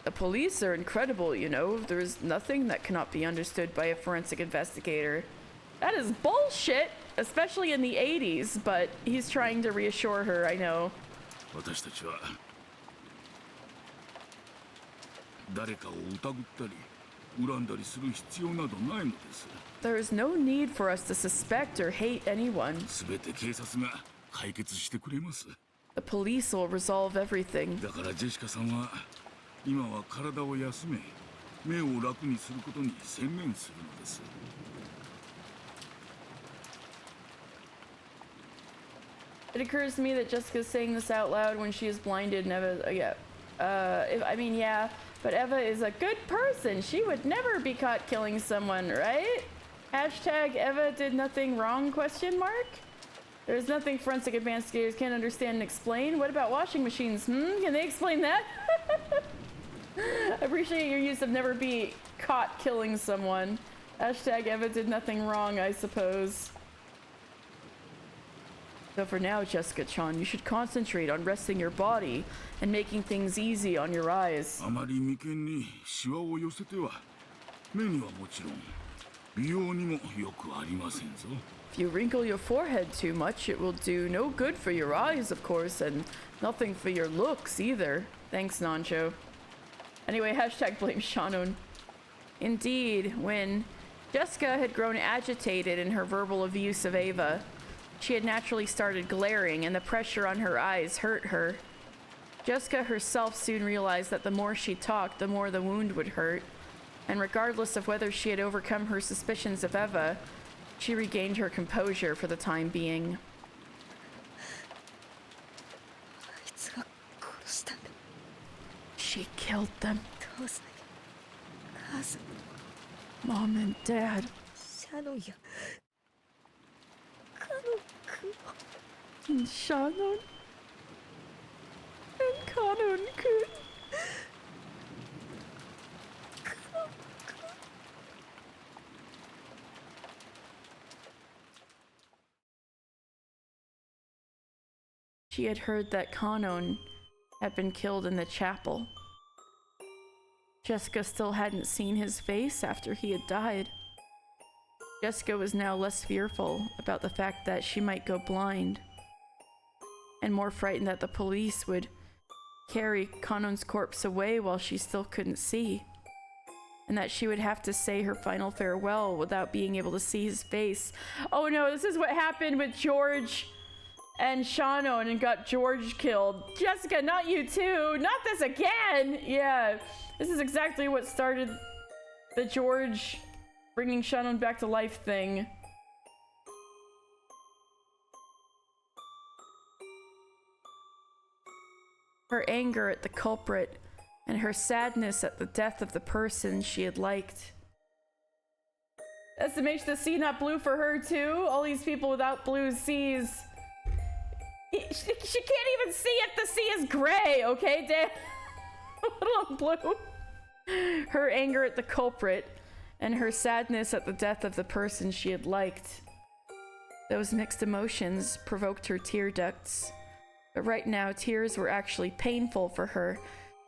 The police are incredible, you know. There's nothing that cannot be understood by a forensic investigator. That is bullshit, especially in the 80s, but he's trying to reassure her, I know. There is no need for us to suspect or hate anyone. The police will resolve everything. 今は体を休め、目を楽にすることに専念するのです。It occurs to me that Jessica's saying this out loud when she is blinded and Eva, yeah, but Eva is a good person. She would never be caught killing someone, right? Hashtag Eva did nothing wrong, question mark? There's nothing forensic investigators can't understand and explain. What about washing machines? Can they explain that? I appreciate your use of never be caught killing someone. Hashtag Eva did nothing wrong, I suppose. So for now, Jessica-chan, you should concentrate on resting your body and making things easy on your eyes. あまり眉間にシワを寄せては、目にはもちろん美容にもよくありませんぞ。If you wrinkle your forehead too much, it will do no good for your eyes, of course, and nothing for your looks either. Thanks, Nancho. Anyway, hashtag blame Shannon. Indeed, when Jessica had grown agitated in her verbal abuse of Eva, she had naturally started glaring, and the pressure on her eyes hurt her. Jessica herself soon realized that the more she talked, the more the wound would hurt, and regardless of whether she had overcome her suspicions of Eva, she regained her composure for the time being. She killed them. Mom and Dad. And Shannon. And Kanon-kun. She had heard that Kanon had been killed in the chapel. Jessica still hadn't seen his face after he had died. Jessica was now less fearful about the fact that she might go blind, and more frightened that the police would carry Kanon's corpse away while she still couldn't see, and that she would have to say her final farewell without being able to see his face. Oh no, this is what happened with George and Shannon and got George killed. Jessica, not you too! Not this again! Yeah, this is exactly what started the George bringing Shannon back to life thing. Her anger at the culprit and her sadness at the death of the person she had liked. That's to make the sea not blue for her too. All these people without blue seas. She can't even see if the sea is gray, okay, Dan? Let alone blue. Her anger at the culprit and her sadness at the death of the person she had liked. Those mixed emotions provoked her tear ducts. But right now, tears were actually painful for her,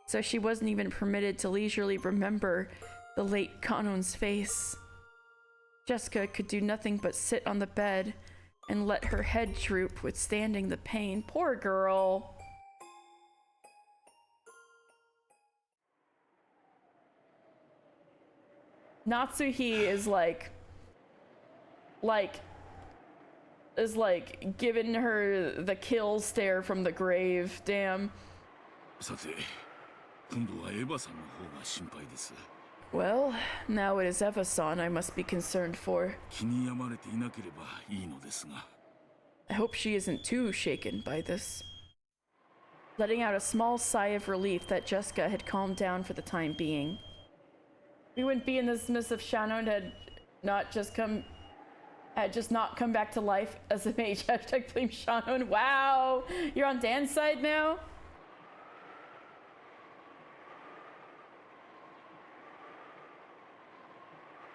so she wasn't even permitted to leisurely remember the late Kanon's face. Jessica could do nothing but sit on the bed and let her head droop, withstanding the pain. Poor girl. Natsuhi is giving her the kill stare from the grave. Damn. さて、今度はエヴァさんの方が心配です。Well, now it is Eva-san I must be concerned for. 気に病まれていなければいいのですが。I hope she isn't too shaken by this. Letting out a small sigh of relief that Jessica had calmed down for the time being. We wouldn't be in this mess if Shannon had just not come back to life as a mage. Hashtag blame Shannon. Wow, you're on Dan's side now?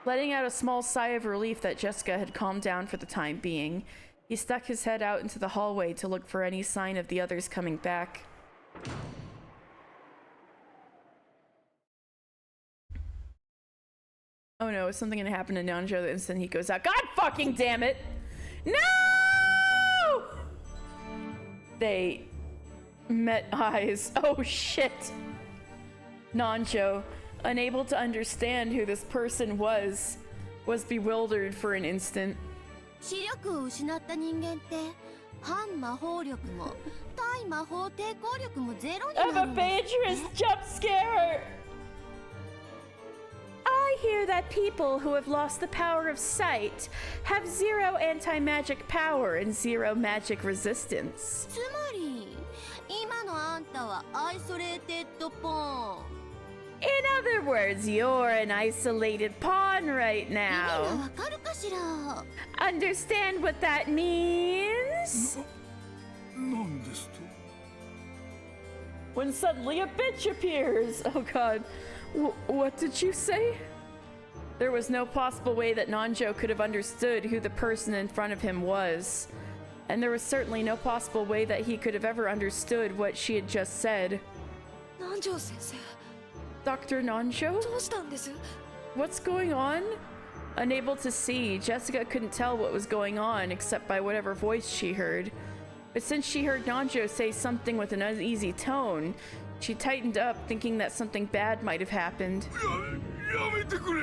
Letting out a small sigh of relief that Jessica had calmed down for the time being, he stuck his head out into the hallway to look for any sign of the others coming back. Oh no, is something gonna happen to Nanjo the instant he goes out? God fucking damn it! No! They met eyes. Oh shit! Nanjo, unable to understand who this person was bewildered for an instant. 視力を失った人間って反魔法力も対魔法抵抗力もゼロに I have な a るんです Beatrice jump scare! I hear that people who have lost the power of sight have zero anti-magic power and zero magic resistance. つまり今のあんたはアイソレーテッドポーン In other words, you're an isolated pawn right 意味 now. がわかるかしら Understand what that means? なんですと When suddenly a bitch appears. Oh god. What did you say? There was no possible way that Nanjo could have understood who the person in front of him was. And there was certainly no possible way that he could have ever understood what she had just said. 南條先生 Dr. Nanjo? どうしたんです What's going on? Unable to see, Jessica couldn't tell what was going on except by whatever voice she heard. But since she heard Nanjo say something with an uneasy tone, she tightened up, thinking that something bad might have happened. やめてくれ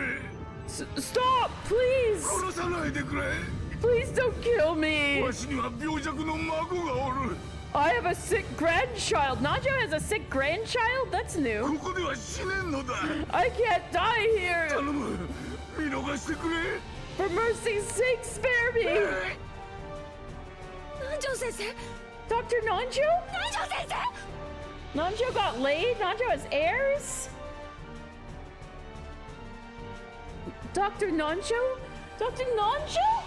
Stop, please! 殺さないでくれ Please don't kill me! わしには病弱の孫がおる I have a sick grandchild. Nanjo has a sick grandchild? That's こ new. こでは死ねんのだ I can't die 頼 here! む見逃してくれ For mercy's sake, spare me! 南條先生 Dr. Nanjo? 南條先生 Nanjo got laid? Nanjo has heirs? Dr. Nanjo? Dr. Nanjo?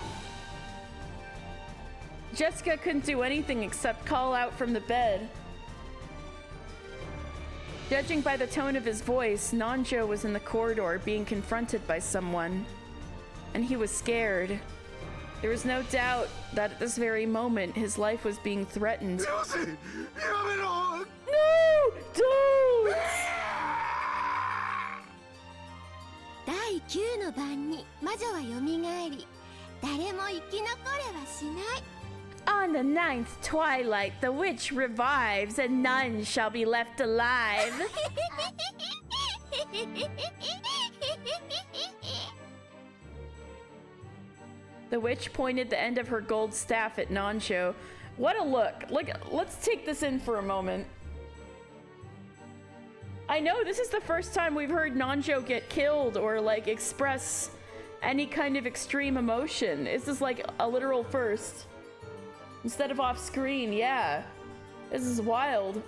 Jessica couldn't do anything except call out from the bed. Judging by the tone of his voice, Nanjo was in the corridor being confronted by someone. And he was scared. There was no doubt that at this very moment his life was being threatened. よせやめろ No! Don't! 第9の晩に魔女はよみがえり誰も生き残れはしない On the ninth twilight, the witch revives, and none shall be left alive. The witch pointed the end of her gold staff at Nanjo. What a look. Let's take this in for a moment. I know this is the first time we've heard Nanjo get killed or like express any kind of extreme emotion. This is like a literal first. Instead of off screen, yeah. This is wild.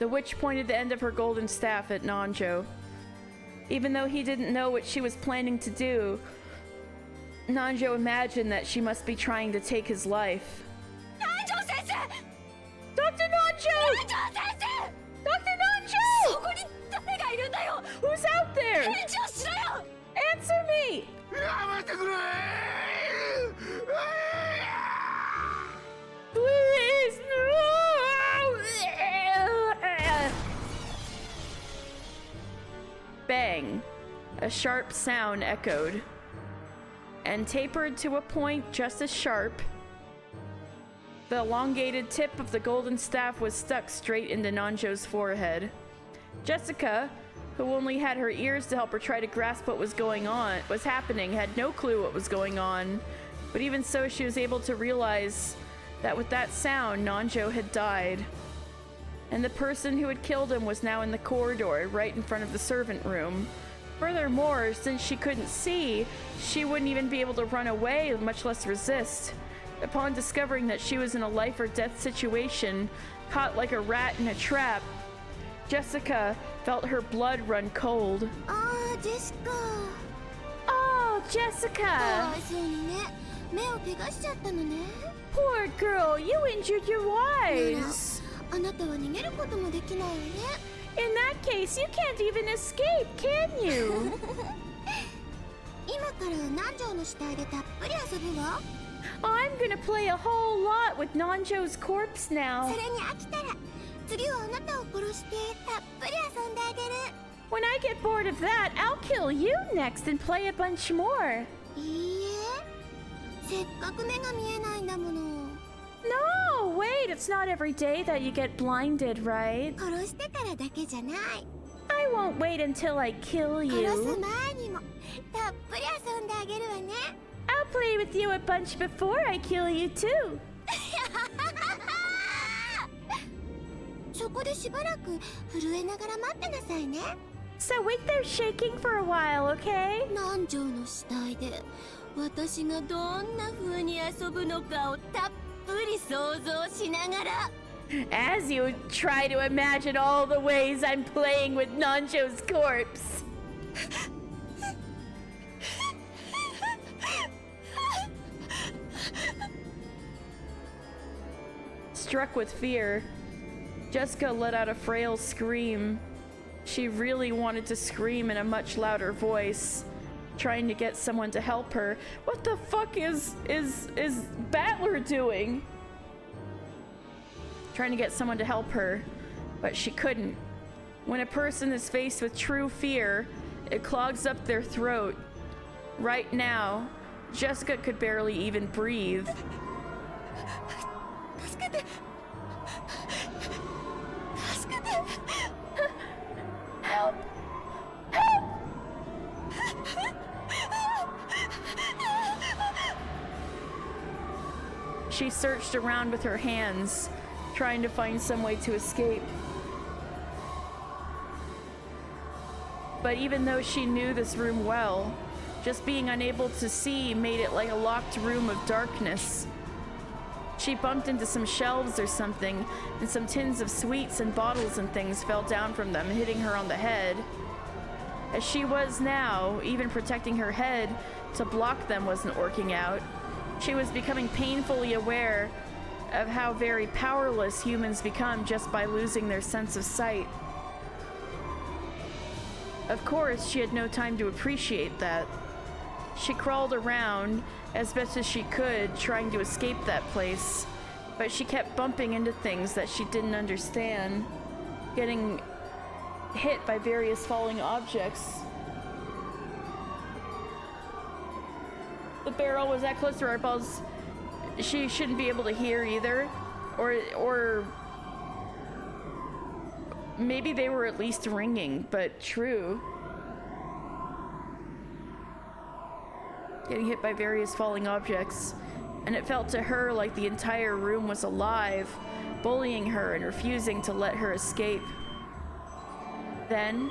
The witch pointed the end of her golden staff at Nanjo. Even though he didn't know what she was planning to do, Nanjo imagined that she must be trying to take his life. 南條先生 Dr. Nanjo! 南條先生 Dr. そ Nanjo! こに誰がいるんだよ Who's out there? 返事をしろよ Answer me! やめてくれ Please, no! Bang. A sharp sound echoed. And tapered to a point just as sharp, the elongated tip of the golden staff was stuck straight into Nanjo's forehead. Jessica, who only had her ears to help her try to grasp what was happening, had no clue what was going on. But even so, she was able to realize that with that sound, Nanjo had died. And the person who had killed him was now in the corridor, right in front of the servant room. Furthermore, since she couldn't see, she wouldn't even be able to run away, much less resist. Upon discovering that she was in a life or death situation, caught like a rat in a trap, Jessica felt her blood run cold. ああジェシカ Oh, か Jessica! わいそうにね目を怪我しちゃったのね Poor girl, you injured your eyes. あなたは逃げることもできないわね In that case, you can't even escape, can you? 今から南條の死体でたっぷり遊ぶわ I'm gonna play a whole lot with Nanjo's corpse そ now. れに飽きたら次はあなたを殺してたっぷり遊んであげる When I get bored of that, I'll kill you next and play a bunch more. いいえせっかく目が見えないんだもの No, wait, it's not every day that you get blinded, right? 殺してからだけじゃない I won't wait until I kill 殺す you. 前にもたっぷり遊んであげるわね I'll play with you a bunch before I kill you too. そこでしばらく震えながら待ってなさいね。 So wait there shaking for a while, okay? 南條の死体で私がどんな風に遊ぶのかをたっぷり想像しながら。 As you try to imagine all the ways I'm playing with Nanjo's corpse. Struck with fear, Jessica let out a frail scream. She really wanted to scream in a much louder voice, trying to get someone to help her. What the fuck is Battler doing? Trying to get someone to help her, but she couldn't. When a person is faced with true fear, it clogs up their throat. Right now, Jessica could barely even breathe. Help! Help! She searched around with her hands, trying to find some way to escape. But even though she knew this room well, just being unable to see made it like a locked room of darkness. She bumped into some shelves or something, and some tins of sweets and bottles and things fell down from them, hitting her on the head. As she was now, even protecting her head to block them wasn't working out. She was becoming painfully aware of how very powerless humans become just by losing their sense of sight. Of course, she had no time to appreciate that. She crawled around as best as she could, trying to escape that place, but she kept bumping into things that she didn't understand, getting hit by various falling objects. The barrel was that close to her balls. She shouldn't be able to hear either, or maybe they were at least ringing, but true. Getting hit by various falling objects, and it felt to her like the entire room was alive, bullying her and refusing to let her escape. Then,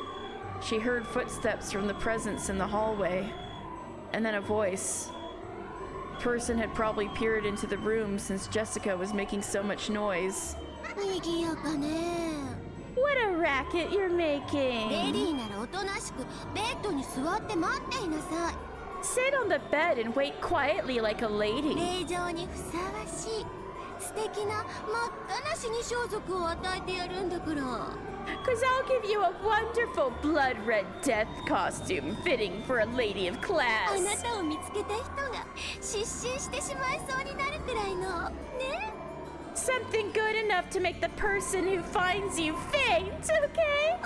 she heard footsteps from the presence in the hallway, and then a voice. The person had probably peered into the room since Jessica was making so much noise. 賑やかね。 What a racket you're making! レディーならおとなしくベッドに座って待っていなさい。 Sit on the bed and wait quietly like a lady. 令状にふさわしい素敵な真っ赤な死に装束を与えてやるんだから。 Cause I'll give you a wonderful blood red death costume fitting for a lady of あ class. なたを見つけた人が失神してしまいそうになるくらいのね。 Something good enough to make the person who finds you faint, okay?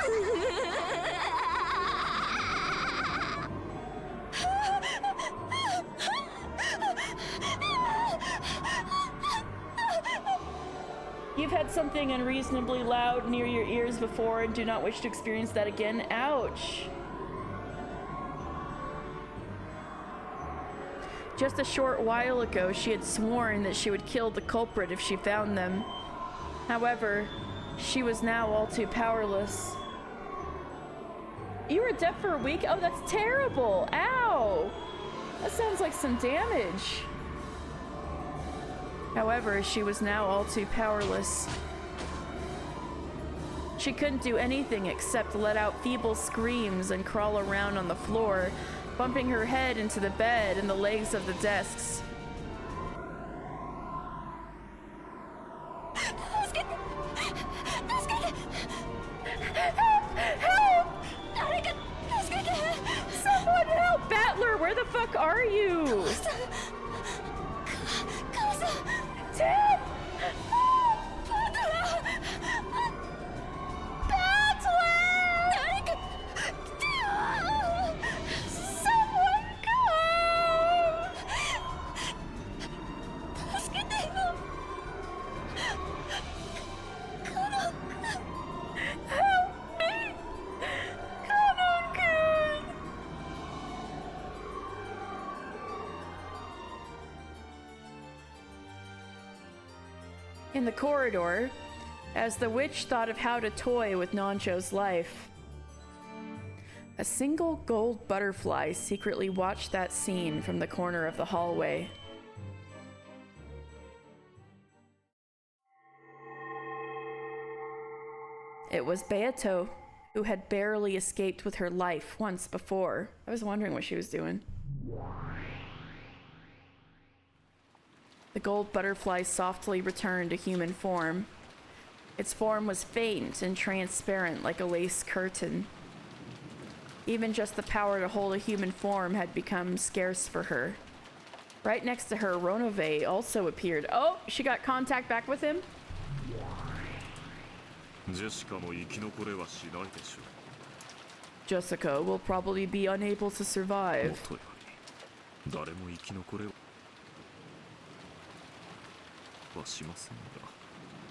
You've had something unreasonably loud near your ears before and do not wish to experience that again. Ouch. Just a short while ago, she had sworn that she would kill the culprit if she found them. However, she was now all too powerless. You were deaf for a week? Oh, that's terrible. Ow. That sounds like some damage. However, she was now all too powerless. She couldn't do anything except let out feeble screams and crawl around on the floor, bumping her head into the bed and the legs of the desks. Help! Someone help! Battler, where the fuck are you? Dad! Battler! Someone come! Help me! Kanon-kun! in the corridor as the witch thought of how to toy with Nancho's life. A single gold butterfly secretly watched that scene from the corner of the hallway. It was Beato, who had barely escaped with her life once before. I was wondering what she was doing. The gold butterfly softly returned to human form. Its form was faint and transparent like a lace curtain. Even just the power to hold a human form had become scarce for her. Right next to her, Ronove also appeared. Oh, she got contact back with him? Jessica will probably be unable to survive.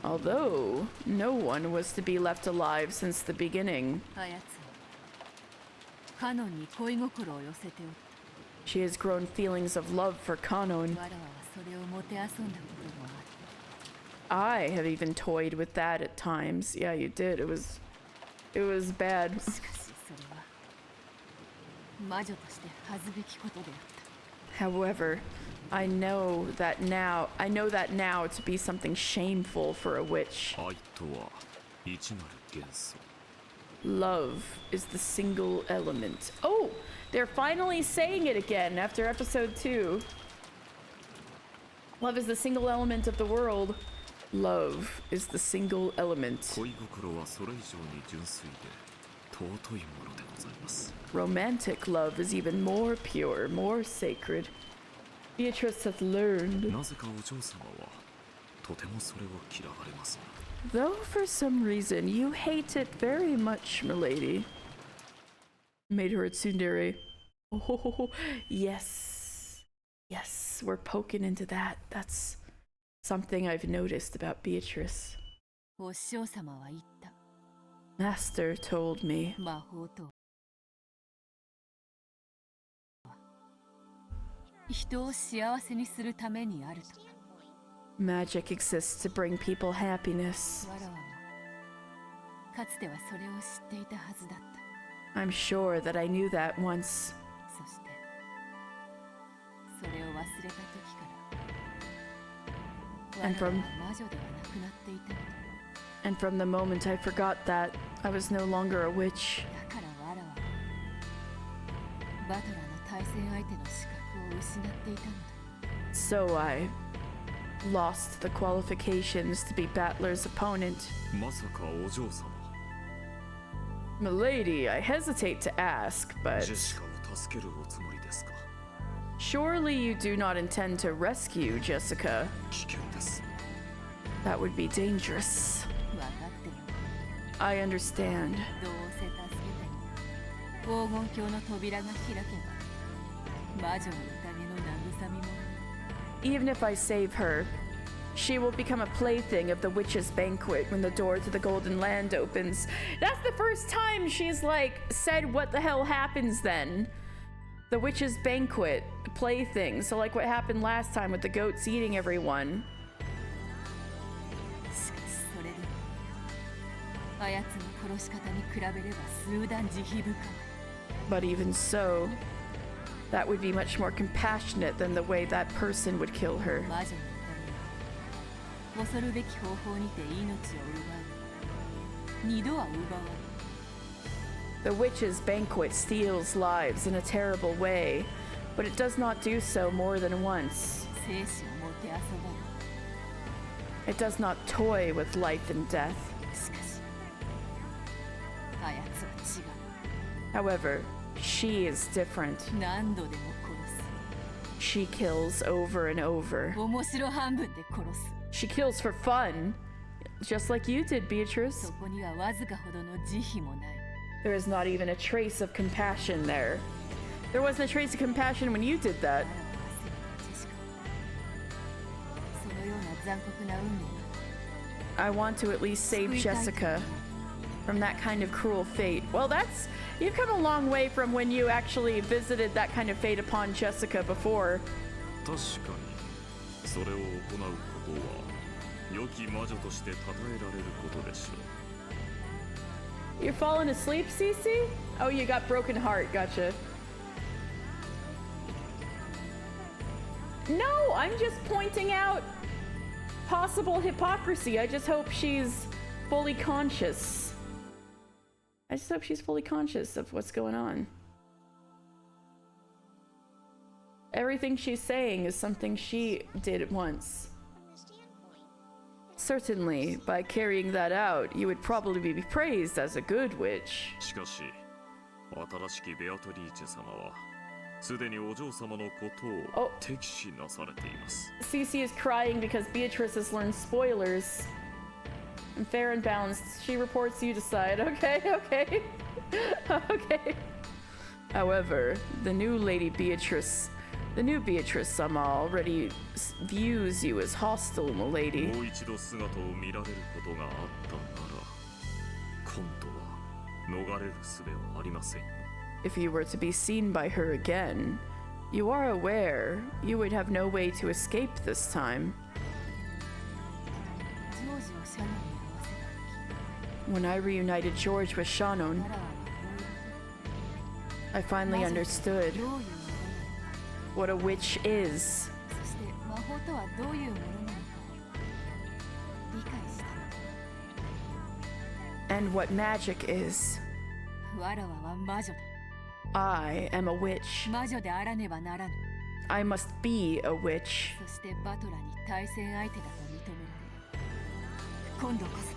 Although, no one was to be left alive since the beginning. She has grown feelings of love for Kanon. I have even toyed with that at times. Yeah, you did. It was bad. However, I know that now to be something shameful for a witch. Love is the single element. Oh, they're finally saying it again after episode 2. Love is the single element of the world. Love is the single element. Romantic love is even more pure, more sacred. Beatrice has learned. Though for some reason you hate it very much, milady. Made her a tsundere. Oh, yes. Yes, we're poking into that. That's something I've noticed about Beatrice. Master told me. Magic exists to bring people happiness. I'm sure that I knew that once. And from the moment I forgot that, I was no longer a witch. So I lost the qualifications to be Battler's opponent. Milady, I hesitate to ask, but surely you do not intend to rescue Jessica. That would be dangerous. I understand. Even if I save her, she will become a plaything of the witch's banquet when the door to the Golden Land opens. That's the first time she's said what the hell happens then. The witch's banquet, plaything. So like what happened last time with the goats eating everyone. But even so, that would be much more compassionate than the way that person would kill her. The witch's banquet steals lives in a terrible way, but it does not do so more than once. It does not toy with life and death. However, she is different. She kills over and over. She kills for fun, just like you did, Beatrice. There is not even a trace of compassion there. There wasn't a trace of compassion when you did that. I want to at least save Jessica from that kind of cruel fate. Well, you've come a long way from when you actually visited that kind of fate upon Jessica before. 良き魔女として称えられることでしょう。 You're falling asleep, Cece? Oh, you got broken heart. Gotcha. No, I'm just pointing out possible hypocrisy. I just hope she's fully conscious. I just hope she's fully conscious of what's going on. Everything she's saying is something she did once. Certainly, by carrying that out, you would probably be praised as a good witch. しかし、新しきベアトリーチェ様はすでにお嬢様のことを敵視なされています。 Cece is crying because Beatrice has learned spoilers. And fair and balanced, she reports, you decide. Okay, okay. Okay. However, the new Beatrice sama already views you as hostile, milady. もう一度姿を見られることがあったなら、今度は逃れる術はありません。 If you were to be seen by her again, you are aware you would have no way to escape this time. ジョージをシャノンに合わせた時、 When I reunited George with Shannon, あらはこういう I finally 魔女と understood どういうものなのか、 what a witch is. そして魔法とはどういうものなのかを理解した。 And what magic is. わらわは魔女だ。 I am a witch. 魔女であらねばならぬ。 I must be a witch. そしてバトラに対戦相手だと認められる。今度こそ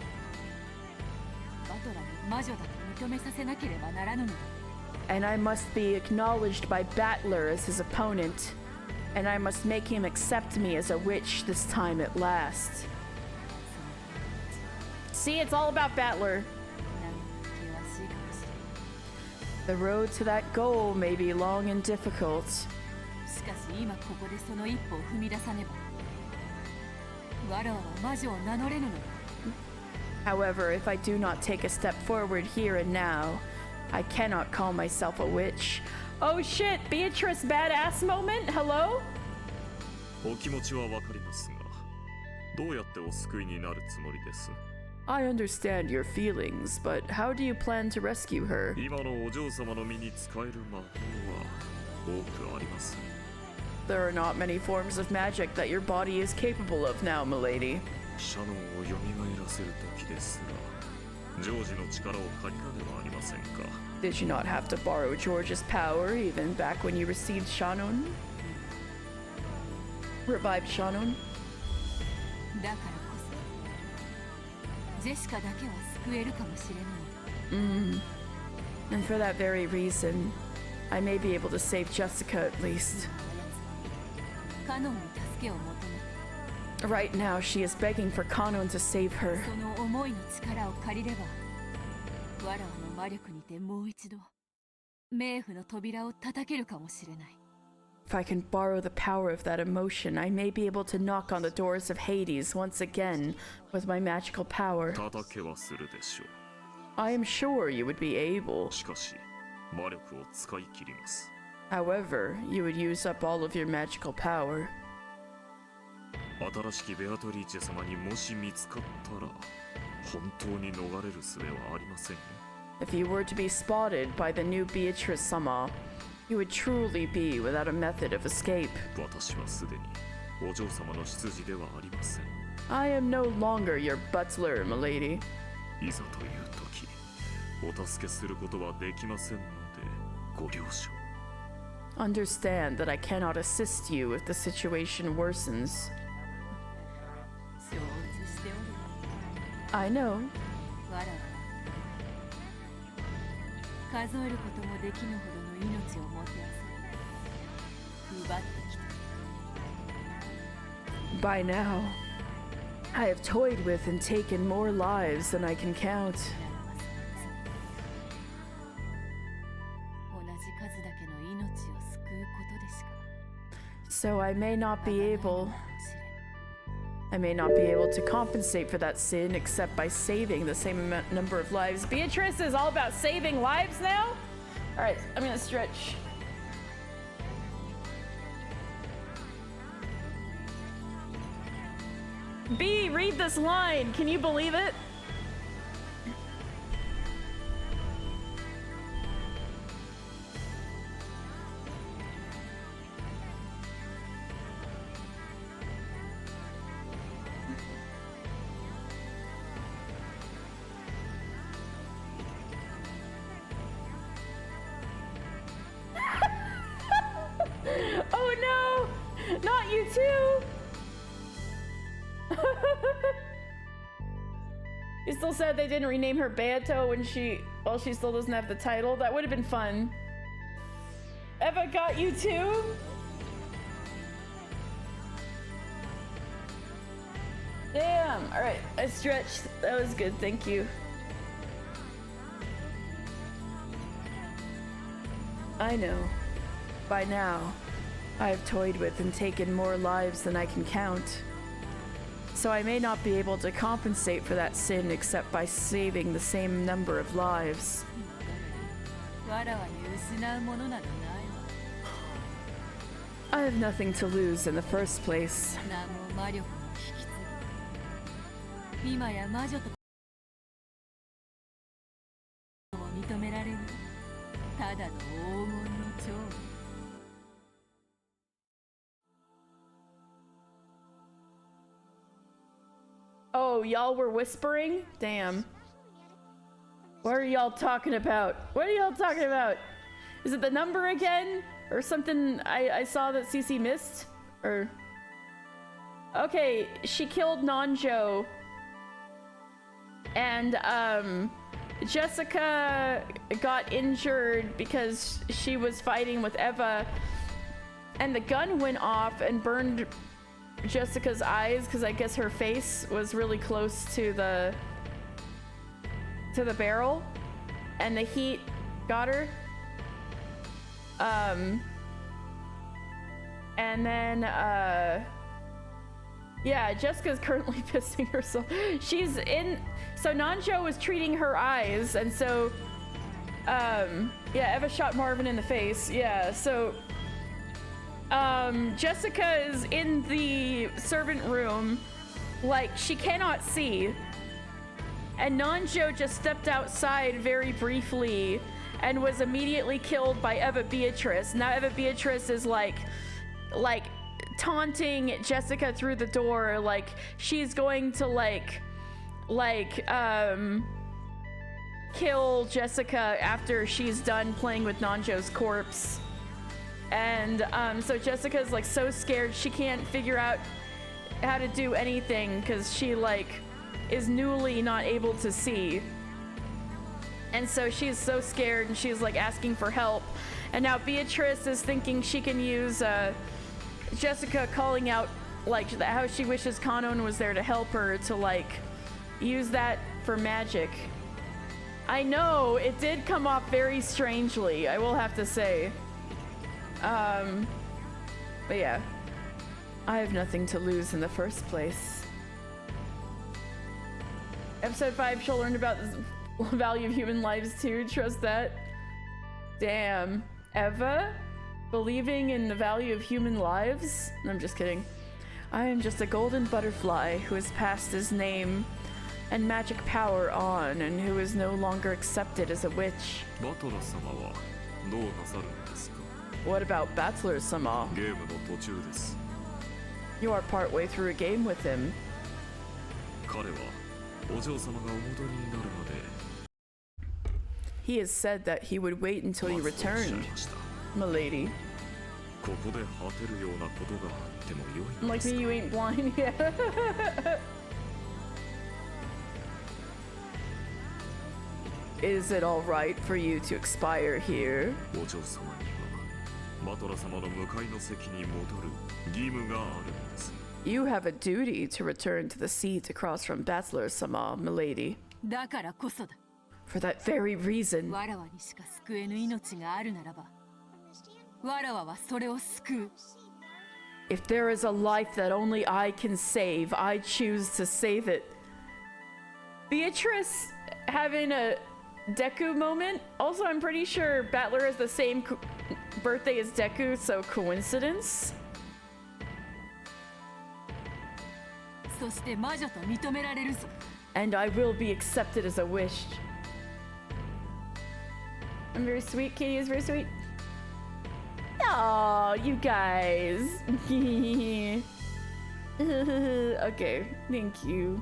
バトラに魔女だと認めさせなければならぬのだ。 And I must be acknowledged by Battler as his opponent. And I must make him accept me as a witch this time at last. See, it's all about Battler. なんか険しいかもしれない。 The road to that goal may be long and difficult. しかし今ここでその一歩を踏み出さねば。わらわは魔女を名乗れぬのだ。 However, if I do not take a step forward here and now, I cannot call myself a witch. Oh shit, Beatrice badass moment? Hello? お気持ちはわかりますが、どうやってお救いになるつもりです？ I understand your feelings, but how do you plan to rescue her? 今のお嬢様の身に使える魔法は多くあります。 There are not many forms of magic that your body is capable of now, milady. シャノンを蘇らせる時ですが、ジョージの力を借りたではありませんか。 Did you not have to borrow George's power even back when you received Shannon? Revived Shannon? だからこそジェシカだけは救えるかもしれぬのだ。 And for that very reason, I may be able to save Jessica at least. カノンに助けを求め、 Right now, she is begging for Kanon to save her. その思いの力を借りれば、わらわの魔力にてもう一度冥府の扉を叩けるかもしれない。 If I can borrow the power of that emotion, I may be able to knock on the doors of Hades once again with my magical power. 叩けはするでしょ I am sure you would be able. う。しかし、魔力を使い切ります。 However, you would use up all of your magical power. 新しきベアトリーチェ様にもし見つかったら、本当に逃れる術はありませんよ。 If you were to be spotted by the new Beatrice sama, you would truly be without a method of escape. 私はすでにお嬢様の執事ではありません。 I am no longer your butler, milady. いざという時、お助けすることはできませんので、ご了承。 Understand that I cannot assist you if the situation worsens. 承知しておる。 I know. わらわは数えることもできぬほどの命をもてあそび奪ってきた。 By now, I have toyed with and taken more lives than I can count. ならばその罪、同じ数だけの命を救うことでしか So I may not 贖 be えない able のかもしれぬ。 I may not be able to compensate for that sin except by saving the same number of lives. Beatrice is all about saving lives now? All right, I'm gonna stretch. B, read this line. Can you believe it? Oh no! Not you too! You still said they didn't rename her Beato when she still doesn't have the title. That would have been fun. Eva got you too? Damn! Alright, I stretched. That was good, thank you. I know. By now, I have toyed with and taken more lives than I can count. So I may not be able to compensate for that sin except by saving the same number of lives. I have nothing to lose in the first place. Oh, y'all were whispering? Damn. What are y'all talking about? What are y'all talking about? Is it the number again? Or something I saw that CC missed? Or... Okay, she killed Nanjo. And, Jessica got injured because she was fighting with Eva. And the gun went off and burned Jessica's eyes because I guess her face was really close to the barrel and the heat got her. And then yeah, Jessica's currently pissing herself. She's in, so Nanjo was treating her eyes, and so yeah, Eva shot Marvin in the face. Yeah, so Jessica is in the servant room, like she cannot see, and Nanjo just stepped outside very briefly and was immediately killed by Eva Beatrice. Now Eva Beatrice is like taunting Jessica through the door, like she's going to kill Jessica after she's done playing with Nanjo's corpse. And so Jessica's like so scared she can't figure out how to do anything because she like is newly not able to see. And so she's so scared and she's like asking for help. And now Beatrice is thinking she can use Jessica calling out like how she wishes Kanon was there to help her to like use that for magic. I know, it did come off very strangely, I will have to say. But yeah, I have nothing to lose in the first place. Episode 5, she'll learn about the value of human lives too, trust that. Damn. Eva? Believing in the value of human lives? I'm just kidding. I am just a golden butterfly who has passed his name and magic power on and who is no longer accepted as a witch. What about Battler-sama? You are partway through a game with him. He has said that he would wait until you returned, milady. Like me, you ain't blind yet. Is it all right for you to expire here? You have a duty to return to the seat across from Battler-sama, milady. For that very reason. If there is a life that only I can save, I choose to save it. Beatrice having a Deku moment. Also, I'm pretty sure Battler has the same birthday as Deku, so coincidence? そして魔女と認められるぞ。 And I will be accepted as a wish. I'm very sweet. Katie is very sweet. Oh, you guys. Okay, thank you.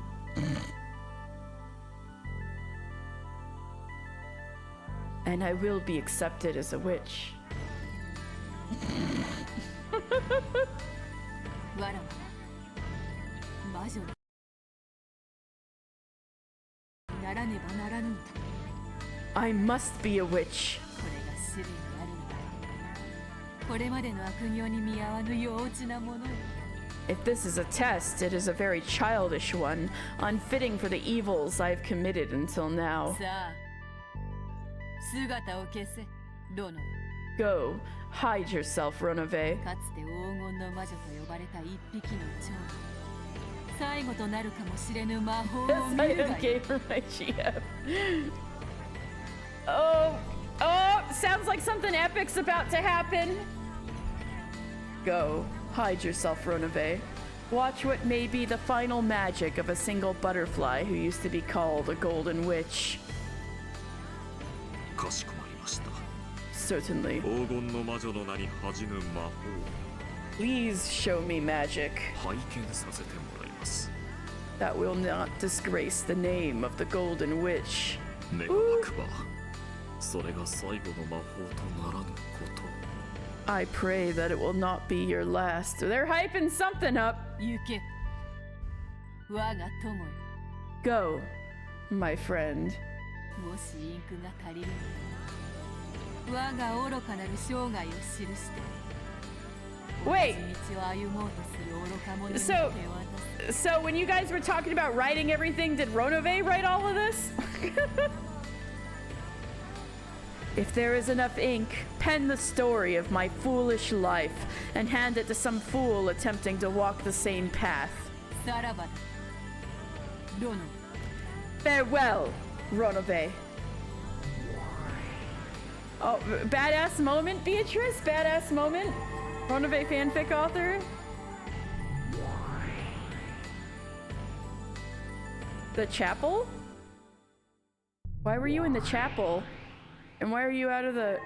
And I will be accepted as a witch. わらわは魔女にならねばならぬのだ。 I must be a witch. これがすでにあるのだ。これまでの悪行に見合わぬ幼稚なものよ。 If this is a test, it is a very childish one, unfitting for the evils I've committed until now. さあ、姿を消せ、殿。 Go, hide yourself, Ronove. かつて黄金の魔女と呼ばれた一匹の蝶。最後となるかもしれぬ魔法を Yes, 見 I るが am いい。 gay for my GF. Oh, sounds like something epic's about to happen. Go, hide yourself, Ronove. Watch what may be the final magic of a single butterfly who used to be called a golden witch. かしこまりました。 Certainly. 黄金の魔女の名に恥じぬ魔法を Please show me magic 拝見させてもらいます。 that will not disgrace the name of the golden witch. 願わくば、それが最後の魔法とならぬことを。 I pray that it will not be your last. They're hyping something up. 行け。我が友よ。 Go, my friend. もしインクが足りるのなら我が愚かなる生涯を記して Wait. 同じ道を歩もうとする愚か者に手 So- 渡す。 So when you guys were talking about writing everything, did Ronove write all of this? If there is enough ink, pen the story of my foolish life and hand it to some fool attempting to walk the same path. さらばだ。殿。 Farewell, Ronove. Oh, badass moment, Beatrice? Badass moment? Ronove fanfic author? The chapel? Why were you in the chapel? And why are you out of the...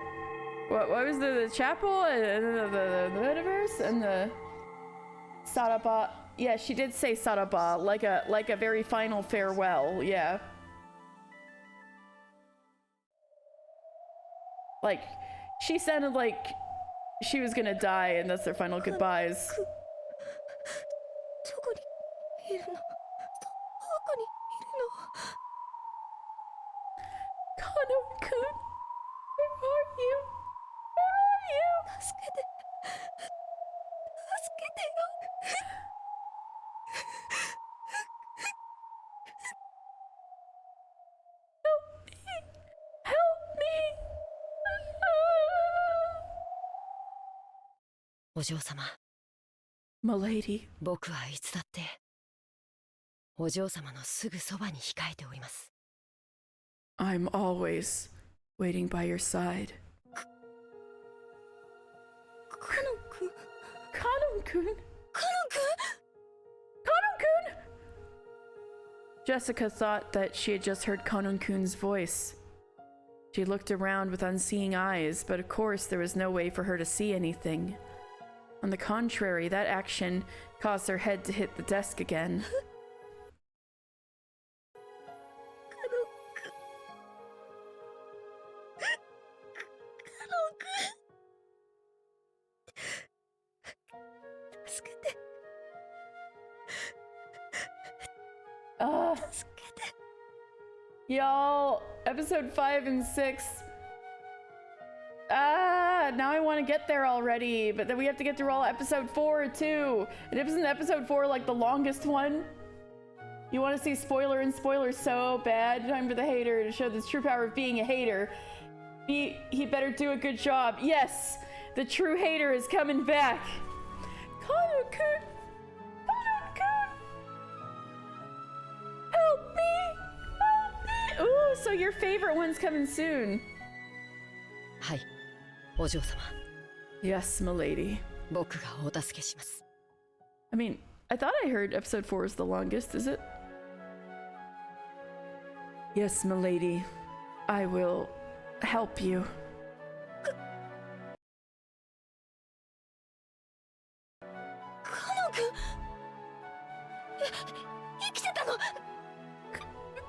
What was the chapel? The metaverse? And the... Saraba... Yeah, she did say Saraba, like a very final farewell, yeah. Like, she sounded like she was gonna die and that's their final goodbyes. どこにいるの？どこにいるの？ Kano-kun, where are you? Where are you? 助けて。助けてよ。 Help me! お嬢様、 Milady, 僕はいつだってお嬢様のすぐそばに控えております。 I'm always waiting by your side. カノン君、 Kano-kun? カノン君。 Kano-kun! Jessica thought that she had just heard Kano-kun's voice. She looked around with unseeing eyes, but of course there was no way for her to see anything. On the contrary, that action caused her head to hit the desk again. 助けて。 助けて。 Y'all, episode 5 and 6. Now I want to get there already, but then we have to get through all episode 4 too. And isn't episode 4 like the longest one? You want to see spoiler and spoiler so bad? Time for the hater to show the true power of being a hater. He better do a good job. Yes, the true hater is coming back. Kano-kun! Kano-kun! Help me! Help me! Ooh, so your favorite one's coming soon. はい、お嬢様、 Yes, milady. 僕がお助けします。 I mean, I thought I heard episode 4 is the longest, is it? Yes, milady. I will help you.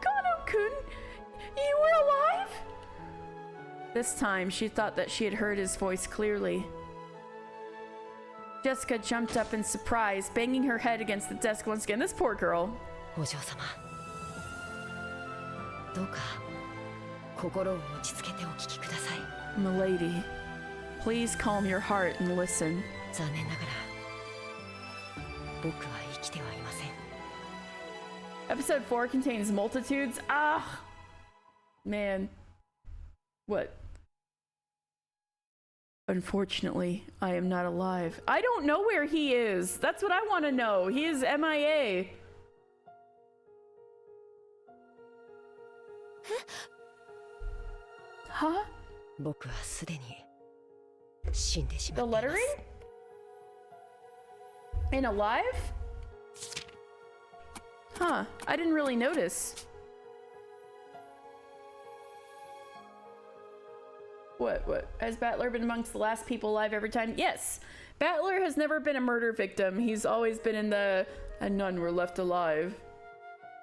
Kano-kun, you were alive? This time, she thought that she had heard his voice clearly. Jessica jumped up in surprise, banging her head against the desk once again. This poor girl. Milady, please calm your heart and listen. Episode 4 contains multitudes. Ah! Man. What? Unfortunately, I am not alive. I don't know where he is. That's what I want to know. He is MIA. Huh? The lettering? And alive? Huh, I didn't really notice. What? Has Battler been amongst the last people alive every time? Yes! Battler has never been a murder victim. He's always been in the... and none were left alive.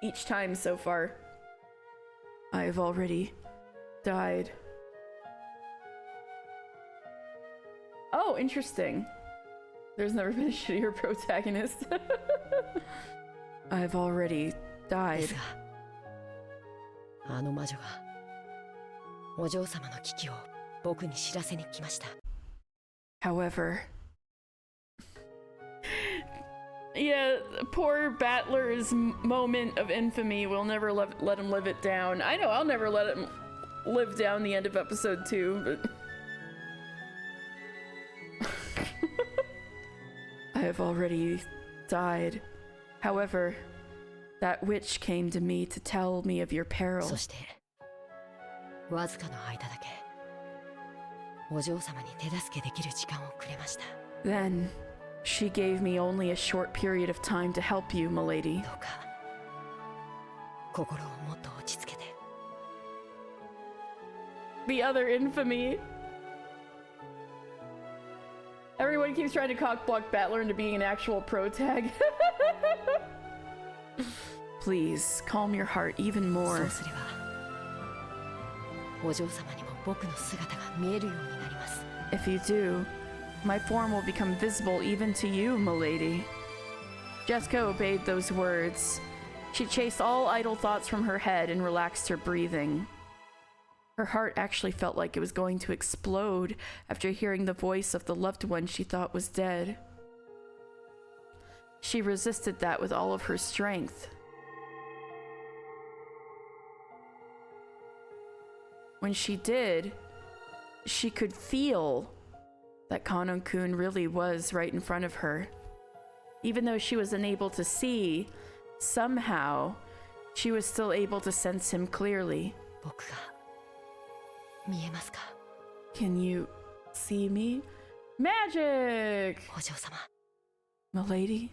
Each time so far. I have already died. Oh, interesting. There's never been a shittier protagonist. I've already died. However, yeah, poor Battler's moment of infamy will never let him live it down. I know I'll never let him live down the end of episode 2, but I have already died. However, that witch came to me to tell me of your peril. Then, she gave me only a short period of time to help you, milady. The other infamy. Everyone keeps trying to cockblock Battler into being an actual protag. Please, calm your heart even more. If you do, my form will become visible even to you, milady. Jessica obeyed those words. She chased all idle thoughts from her head and relaxed her breathing. Her heart actually felt like it was going to explode after hearing the voice of the loved one she thought was dead. She resisted that with all of her strength. When she did, she could feel that Kano-kun really was right in front of her. Even though she was unable to see, somehow, she was still able to sense him clearly. Can you see me? Magic! Milady?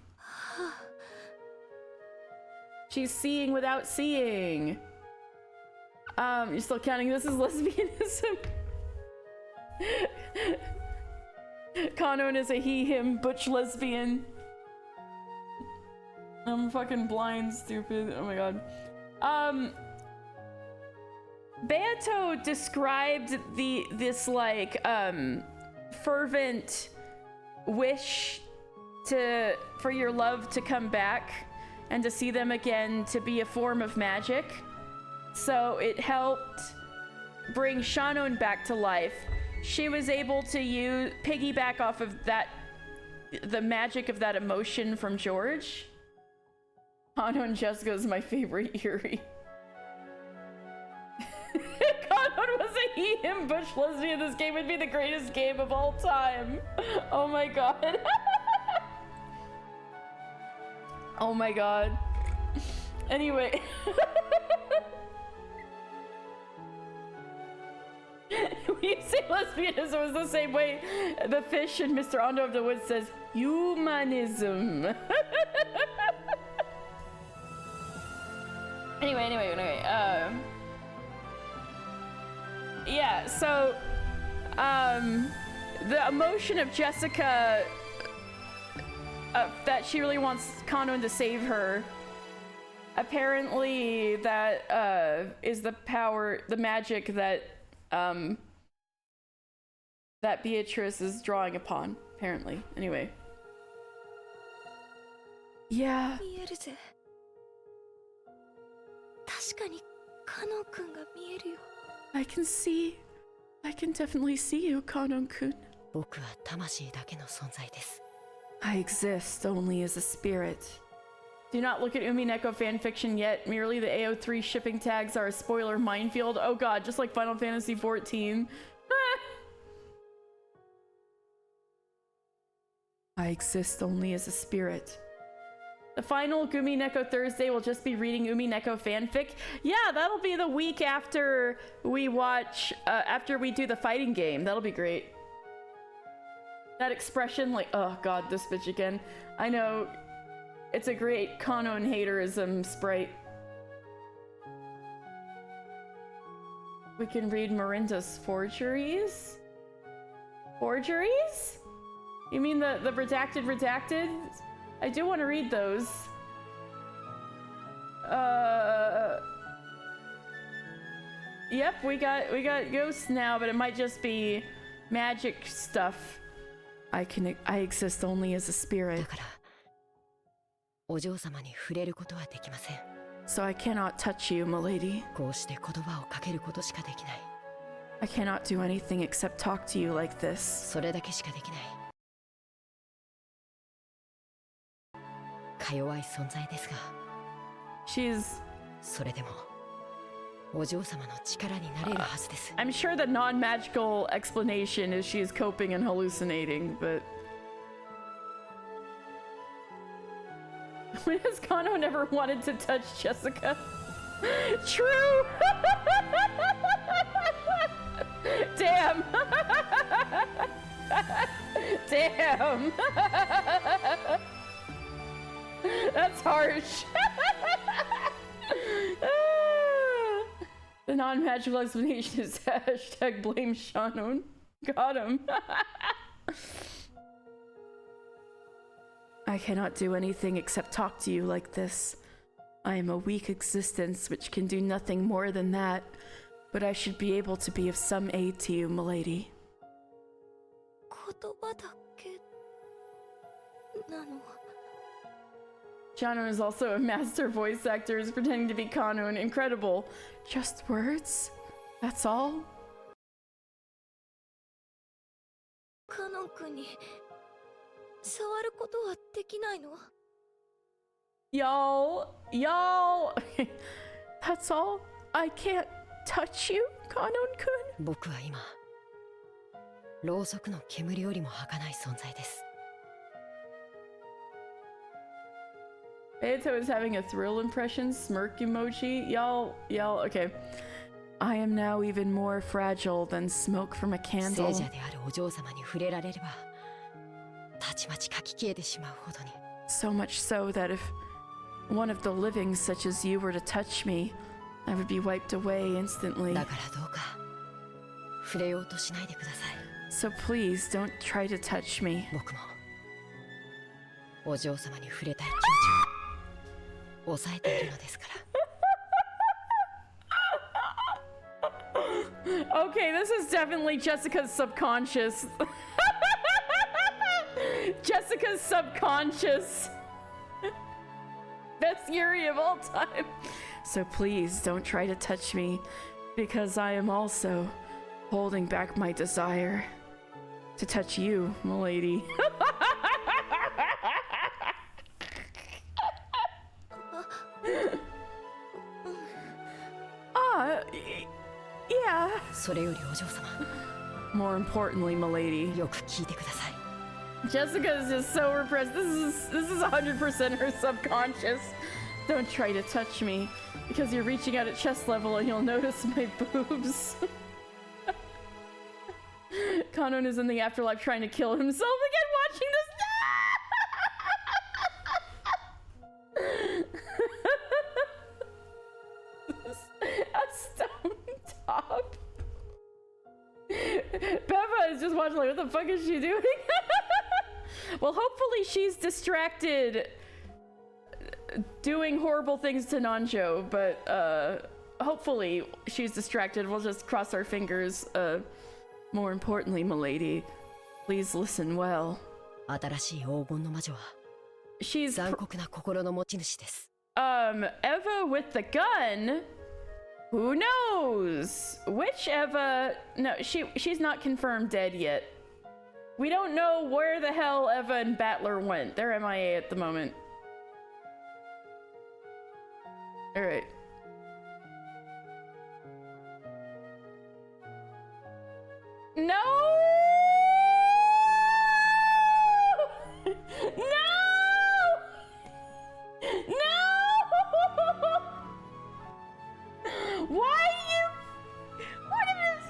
She's seeing without seeing. You're still counting this as lesbianism? Kanon is a he, him, butch lesbian. I'm fucking blind, stupid. Oh my god. Beato described this like fervent wish for your love to come back and to see them again to be a form of magic. So it helped bring Shannon back to life. She was able to piggyback off of that, the magic of that emotion from George. Kano and Jessica is my favorite Yuri. Kano was a he, him, butch lesbian. This game would be the greatest game of all time. Oh my god. Oh my god. Anyway. when you say lesbianism, it's the same way the fish in Mr. Ondo of the Woods says humanism. Anyway. Yeah, so, the emotion of Jessica, that she really wants Kanon to save her. Apparently, that is the power, the magic that that Beatrice is drawing upon. Apparently, anyway. Yeah. 見えるぜ。確かにカノン君が見えるよ。I can definitely see you, Kanon-kun. 僕は魂だけの存在です。I exist only as a spirit. Do not look at Umineko fanfiction yet. Merely the AO3 shipping tags are a spoiler minefield. Oh god, just like Final Fantasy XIV. I exist only as a spirit. The final Umineko Thursday will just be reading Umineko fanfic. Yeah, that'll be the week after we watch, after we do the fighting game. That'll be great. That expression, like, oh god, this bitch again. I know, it's a great Kanon haterism sprite. We can read Miranda's forgeries? Forgeries? You mean the redacted? I do want to read those. Yep, we got ghosts now, but it might just be magic stuff. I exist only as a spirit. だからお嬢様に触れることはできません。 So I cannot touch you, milady. こうして言葉をかけることしかできない。 I cannot do anything except talk to you like this. それだけしかできない。か弱い存在ですが。She's... それでもお嬢様の力になれるはずです。 I'm sure the non-magical explanation is she's coping and hallucinating, but... When has Kano never wanted to touch Jessica? True! Damn! Damn! That's harsh. The non-magical explanation is hashtag blame Shannon. Got him. I cannot do anything except talk to you like this. I am a weak existence which can do nothing more than that, but I should be able to be of some aid to you, milady. 言葉だけなの。 Shannon is also a master voice actor, is pretending to be Kano and incredible. Just words? That's all? カノン君に触ることはできないの？ Y'all, that's all? I can't touch you, Kanon-kun? 僕は今ろうそくの煙よりも儚い存在です。 Beato is having a thrill impression, smirk emoji. Y'all, okay. I am now even more fragile than smoke from a candle. 聖者であるお嬢様に触れられれば、たちまち書き消えてしまうほどに。 So much so that if one of the living such as you were to touch me, I would be wiped away instantly. だからどうか触れようとしないでください。 So please don't try to touch me. 僕もお嬢様に触れたい気持ちを抑えているのですから。 Okay, this is definitely Jessica's subconscious. Jessica's subconscious. Best Yuri of all time. So please don't try to touch me, because I am also holding back my desire to touch you, milady. Yeah. それよりお嬢様。 More importantly, milady. よく聞いてください。 Jessica is just so repressed. This is 100% her subconscious. Don't try to touch me, because you're reaching out at chest level and you'll notice my boobs. Kanon is in the afterlife trying to kill himself again watching this. A stone top. Beva is just watching like, what the fuck is she doing? Well, hopefully she's distracted doing horrible things to Nanjo, but hopefully she's distracted. We'll just cross our fingers. More importantly, milady, please listen well. 新しい黄金の魔女は She's 残酷な心の持ち主です。 Eva with the gun? Who knows? Which Eva? No, she's not confirmed dead yet. We don't know where the hell Eva and Battler went. They're MIA at the moment. Alright. No! No! No! Why you? What is this?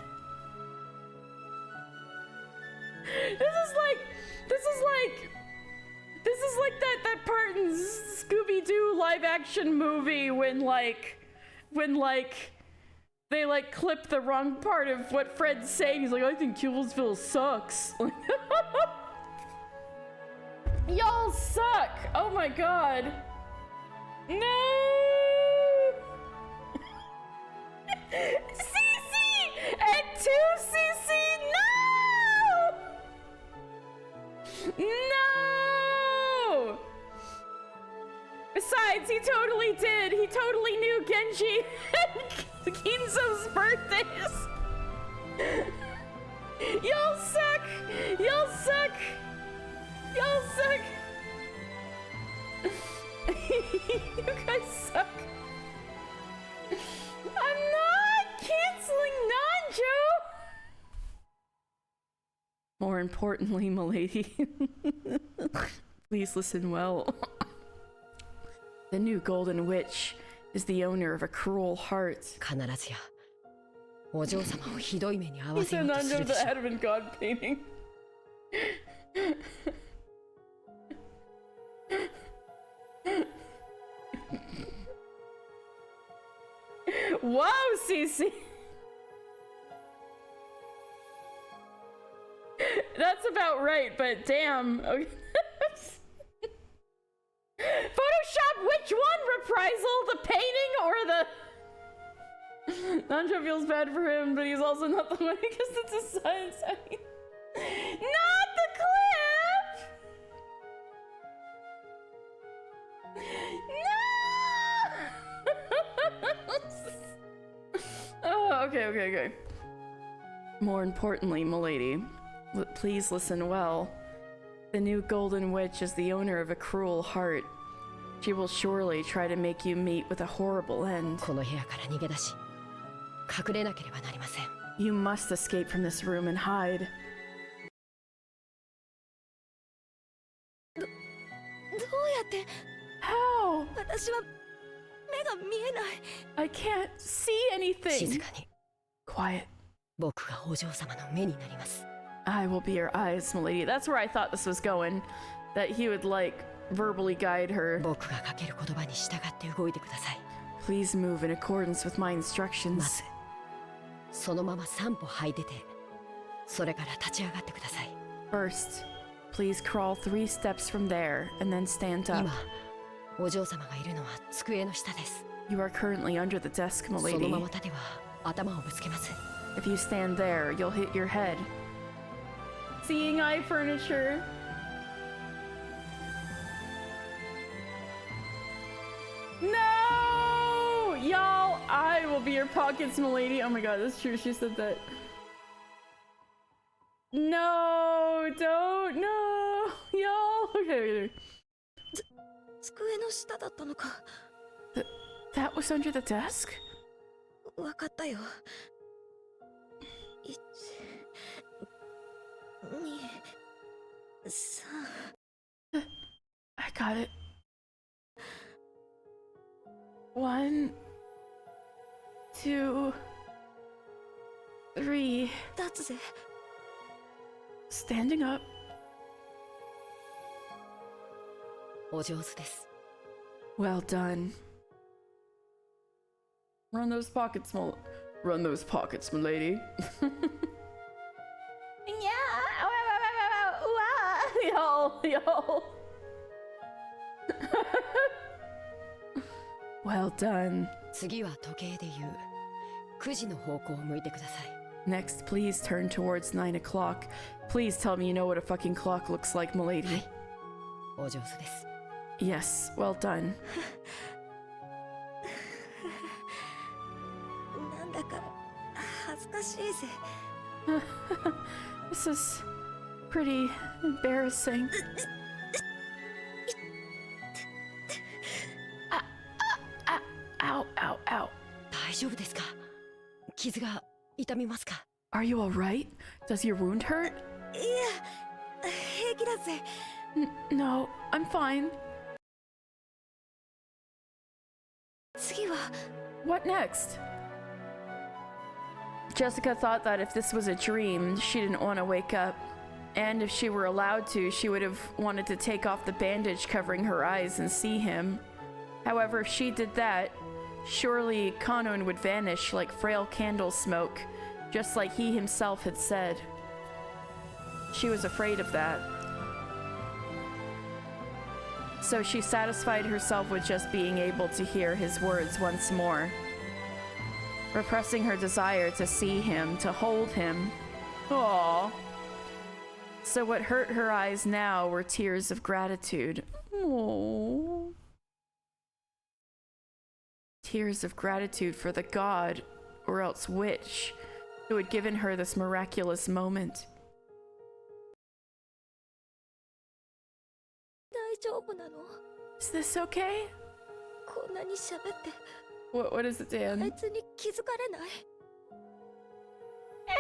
This is like that part in Scooby-Doo live action movie when they like clip the wrong part of what Fred's saying. He's like, I think Killsville sucks. Y'all suck! Oh my god. No! CC! And 2CC! No! No! Besides, he totally did. He totally knew Genji and Kinzo's birthdays. Y'all suck! Y'all suck! Y'all suck! You guys suck. I'm not canceling Nanjo! More importantly, milady, please listen well. The new Golden Witch is the owner of a cruel heart. 必ずやお嬢様をひどい目に遭 He わせよ said うとす Nanjo る the でしょ head of a god painting. Whoa, CC! That's about right, but damn. Okay. Photoshop which one? Reprisal? The painting or the... Nanjo feels bad for him, but he's also not the one because it's a science. I mean, not the clip! No! Oh, okay. More importantly, milady, please listen well. The new Golden Witch is the owner of a cruel heart. She will surely try to make you meet with a horrible end. この部屋から逃げ出し隠れなければなりません。 You must escape from this room and hide. どうやって How? 私は目が見えない。 I can't see 静 anything. かに Quiet. 僕がお嬢様の目になります。 I will be your eyes, milady. That's where I thought this was going. That he would, like, verbally guide her. 僕がかける言葉に従って動いてください。 Please move in accordance with my ま instructions. ずそのまま3歩履いててそれから立ち上がってください。 First, please crawl 3 steps from there and then stand up. 今お嬢様がいるのは机の下です。 You are currently under the desk, その milady. まま立てば頭をぶつけます。 If you stand there, you'll hit your head. Seeing eye furniture. No! Y'all, I will be your pockets, milady. Oh my god, that's true. She said that. No, don't, no. Y'all. Okay. 机の下だったのか。 That was under the desk? わかったよ。1、2、3。I got it. 1, 2, 3. 立つぜ。Standing up. お上手です。 Well done. Run those pockets, my lady. Yo. Well done. 次は時計で言う9時の方向を向いてください。 Next, please turn towards 9 o'clock. Please tell me you know what a fucking clock looks like, milady. お上手です。 Yes, well done. なんだか恥ずかしいぜ。 This is pretty embarrassing. Ow. 大丈夫ですか？傷が痛みますか？ Are you alright? Does your wound hurt? いや、平気だぜ。 No, I'm fine. 次は What next? Jessica thought that if this was a dream, she didn't want to wake up. And if she were allowed to, she would have wanted to take off the bandage covering her eyes and see him. However, if she did that, surely Kanon would vanish like frail candle smoke, just like he himself had said. She was afraid of that. So she satisfied herself with just being able to hear his words once more, repressing her desire to see him, to hold him. Aww. So what hurt her eyes now were tears of gratitude. Aww. Tears of gratitude for the god, or else witch, who had given her this miraculous moment. 大丈夫なの？ Is this okay? こんなに喋って What is it, あ Dan? いつに気づかれない？ Hey,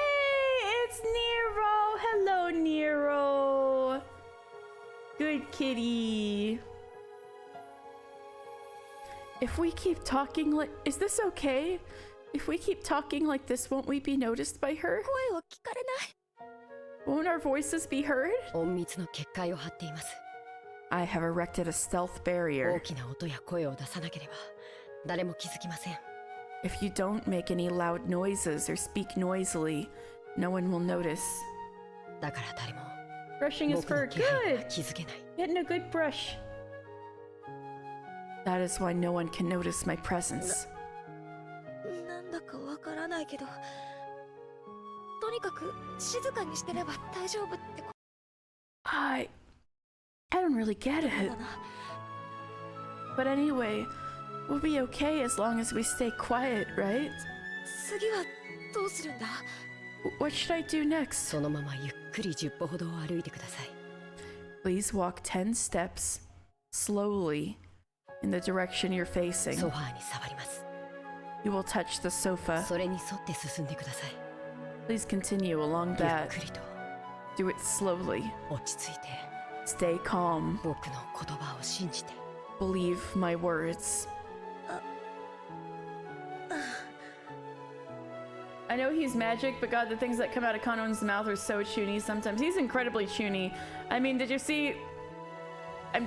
it's Nero! Hello, Nero! Good kitty. If we keep talking like... Is this okay? If we keep talking like this, won't we be noticed by her? 声を聞かれない。 Won't our voices be heard? 隠密の結界を張っています。 I have erected a stealth 大 barrier. きな音や声を出さなければ誰も気づきません。 If you don't make any loud noises or speak noisily, no one will notice. だから誰も Brushing his 僕の fur. 気配には Good! 気づけない。 Getting a good brush. That is why no one can notice my presence. なんだかわからないけど、とにかく静かにしてれば大丈夫ってこ I don't really get と it. だな。 But anyway, we'll be okay as long as we stay quiet, right? 次はどうするんだ？ What should I do next? そのままゆっくり10歩ほど歩いてください。 Please walk 10 steps, slowly, in the direction you're facing. ソファーに触ります。 You will touch the sofa. それに沿って進んでください。 Please continue along ゆっ that. くりと Do it slowly. 落ち着いて Stay calm. 僕の言葉を信じて。 Believe my words. I know he's magic, but God, the things that come out of Kanon's mouth are so chuny sometimes. He's incredibly chuny. I mean, did you see...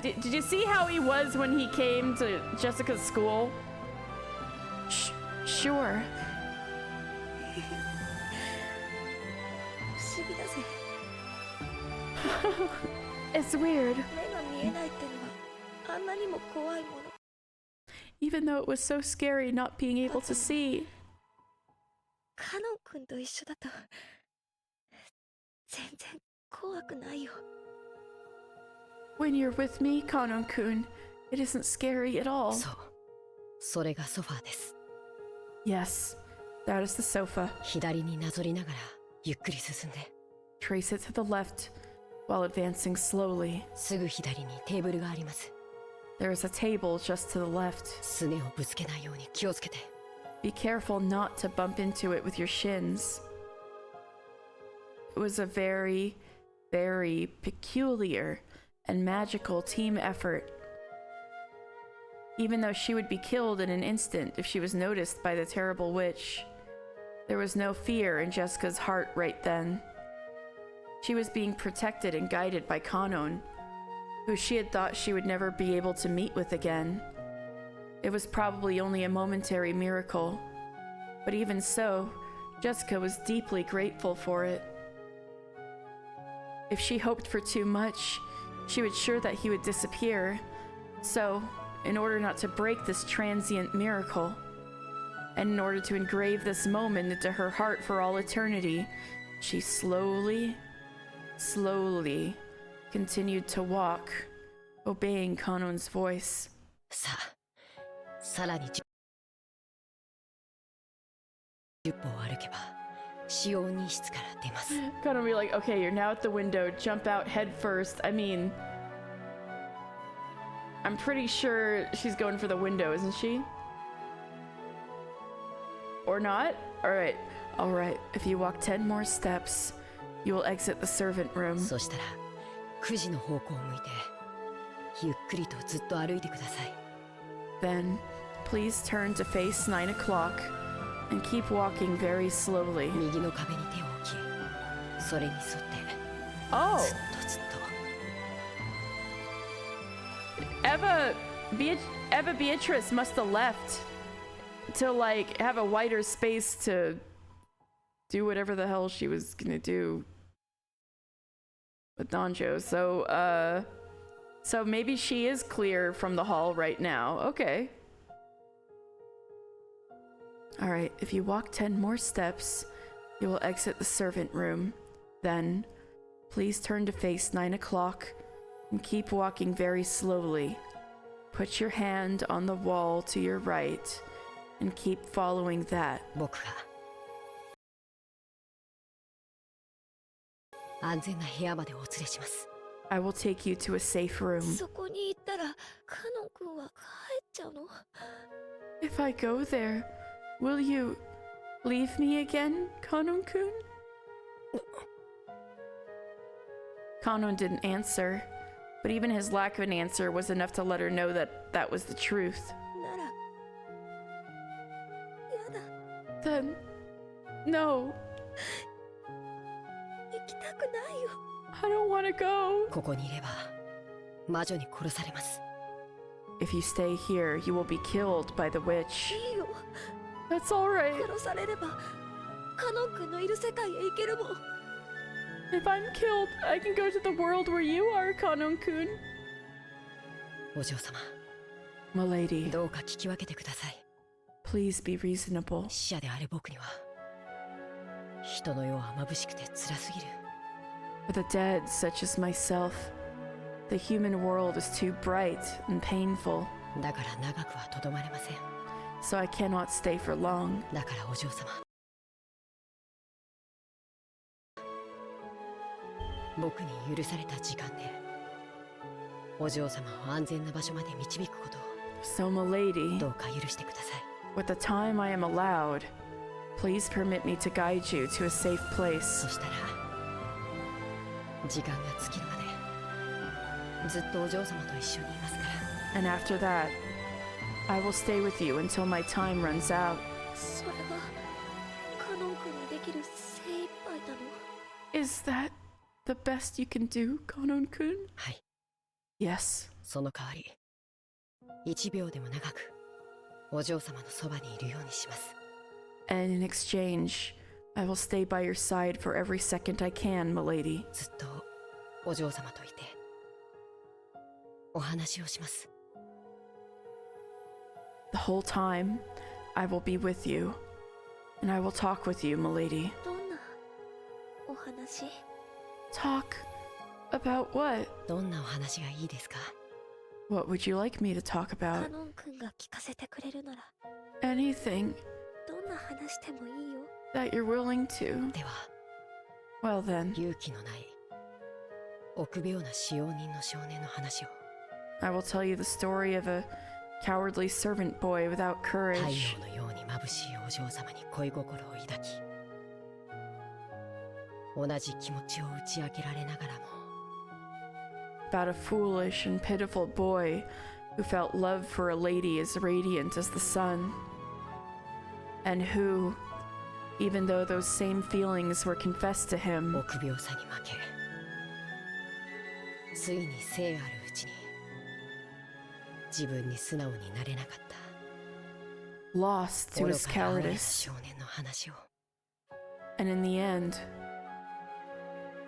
did you see how he was when he came to Jessica's school? Sure. 不思議だぜ。 It's weird. 目が見えないってのはあんなにも怖いもの。 Even though it was so scary not being able to see. カノン君と一緒だと全然怖くないよ。 When you're with me, Kanon-kun, it isn't scary at all. そう、それがソファーです。 Yes, that is the sofa. 左になぞりながらゆっくり進んで。 Trace it to the left while advancing slowly. すぐ左にテーブルがあります。 There is a table just to the left. すねをぶつけないように気をつけて。 Be careful not to bump into it with your shins. It was a very, very peculiar and magical team effort. Even though she would be killed in an instant if she was noticed by the terrible witch, there was no fear in Jessica's heart right then. She was being protected and guided by Kanon, who she had thought she would never be able to meet with again. It was probably only a momentary miracle, but even so, Jessica was deeply grateful for it. If she hoped for too much, she was sure that he would disappear. So, in order not to break this transient miracle, and in order to engrave this moment into her heart for all eternity, she slowly continued to walk, obeying Kanon's voice. さあ、さらに10歩歩けば使用人室から出ます。 Kanon be like, okay, you're now at the window, jump out head first. I mean, I'm pretty sure she's going for the window, isn't she? Or not? Alright, if you walk 10 more steps, you will exit the servant room. そしたら9時の方向を向いてゆっくりとずっと歩いてください。 Then, please turn to face 9 o'clock and keep walking very slowly. 右の壁に手を置き、それに沿って Oh! ずっとずっと。 Beatrice must have left to like have a wider space to do whatever the hell she was gonna do with Donjo. So maybe she is clear from the hall right now. Okay. Alright, if you walk 10 more steps, you will exit the servant room. Then, please turn to face 9 o'clock and keep walking very slowly. Put your hand on the wall to your right and keep following that. 僕が安全な部屋までお連れします。 I will take you to a safe room. そこに行ったらカノン君は帰っちゃうの？ If I go there, will you leave me again, Kanon-kun? Kanon didn't answer, but even his lack of an answer was enough to let her know that that was the truth. ならやだ。 Then, no, 行きたくないよ。 I don't want to go. ここにいれば魔女に殺されます。 If you stay here, you will be killed by the witch. いいよ。 That's alright. 殺されればカノン君のいる世界へ行けるもん。 If I'm killed, I can go to the world where you are, Kanon-kun. お嬢様、 Milady, どうか聞き分けてください。 please be reasonable. 死者である僕には人の世は眩しくて辛すぎる。 For the dead, such as myself, the human world is too bright and painful, だから長くはとどまれません。 so I cannot stay for long. だからお嬢様、僕に許された時間でお嬢様を安全な場所まで導くことを So, milady, どうか許してください。 with the time I am allowed, please permit me to guide you to a safe place. そしたら時間が尽きるまでずっとお嬢様と一緒にいますから。 And after that, I will stay with you until my time runs out. それがカノン君にできる精一杯なの？ Is that the best you can do, Kanon-kun? はい、 Yes. その代わり1秒でも長くお嬢様のそばにいるようにします。 And in exchange, I will stay by your side for every second I can, milady. ずっとお嬢様といてお話をします。 The whole time, I will be with you, and I will talk with you, milady. どんなお話？ Talk about what? どんなお話がいいですか？ What would you like me to talk カ about? ノン君が聞かせてくれるなら Anything どんな話でもいいよ。 that you're willing to. では Well then, 勇気のない臆病な使用人の少年の話を。 I will tell you the story of a cowardly servant boy without 太 courage, 陽のように眩しいお嬢様に恋心を抱き、同じ気持ちを打ち明けられながらも about a foolish and pitiful boy who felt love for a lady as radiant as the sun, and who, even though those same feelings were confessed to him. 臆病さに負けついに生あるうちに自分に素直になれなかった Lost to 愚 his かな青い cowardice, 少年の話を and in the end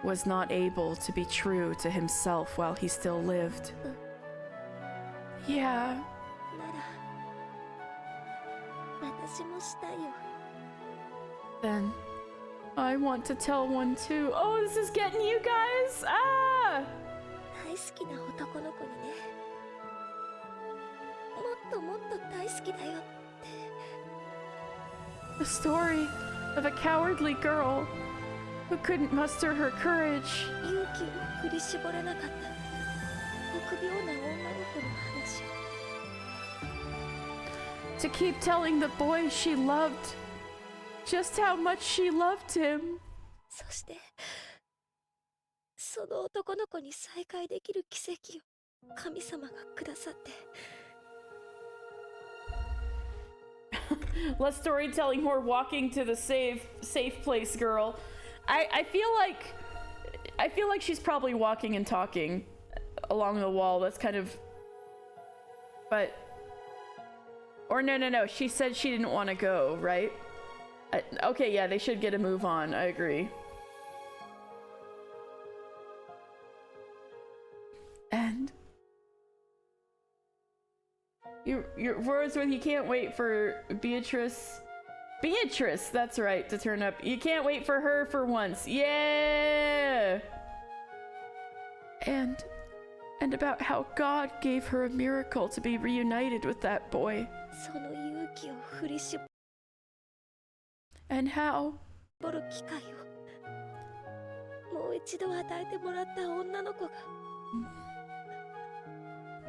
was not able to be true to himself while he still lived. Yeah. なら私もしたいよ Then I want to tell one too. Oh, this is getting you guys. Ah! 大好きな男の子にねもっともっと大好きだよ The story of a cowardly girl who couldn't muster her courage 勇気を振り絞れなかった臆病な女の子の話を to keep telling the boy she loved just how much she loved him. そしてその男の子に再会できる奇跡を神様がくださって Less storytelling, more walking to the safe place, girl. I feel like she's probably walking and talking along the wall. That's kind of, but, or no. She said she didn't want to go, right? Okay, yeah, they should get a move on. I agree. And your words with you can't wait for Beatrice, that's right, to turn up. You can't wait for her for once. Yeah. And about how God gave her a miracle to be reunited with that boy. その勇気を振り絞 And how る機会をもう一度与えてもらった女の子が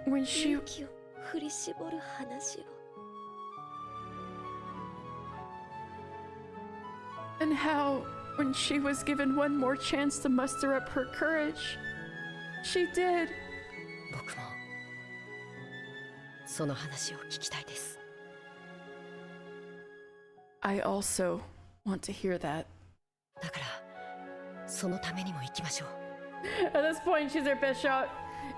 when she 勇気を振り絞る話を and how when she was given one more chance to muster up her courage, she did. 僕もその話を聞きたいです I also want to hear that. だからそのためにも行きましょう At this point, she's our best shot.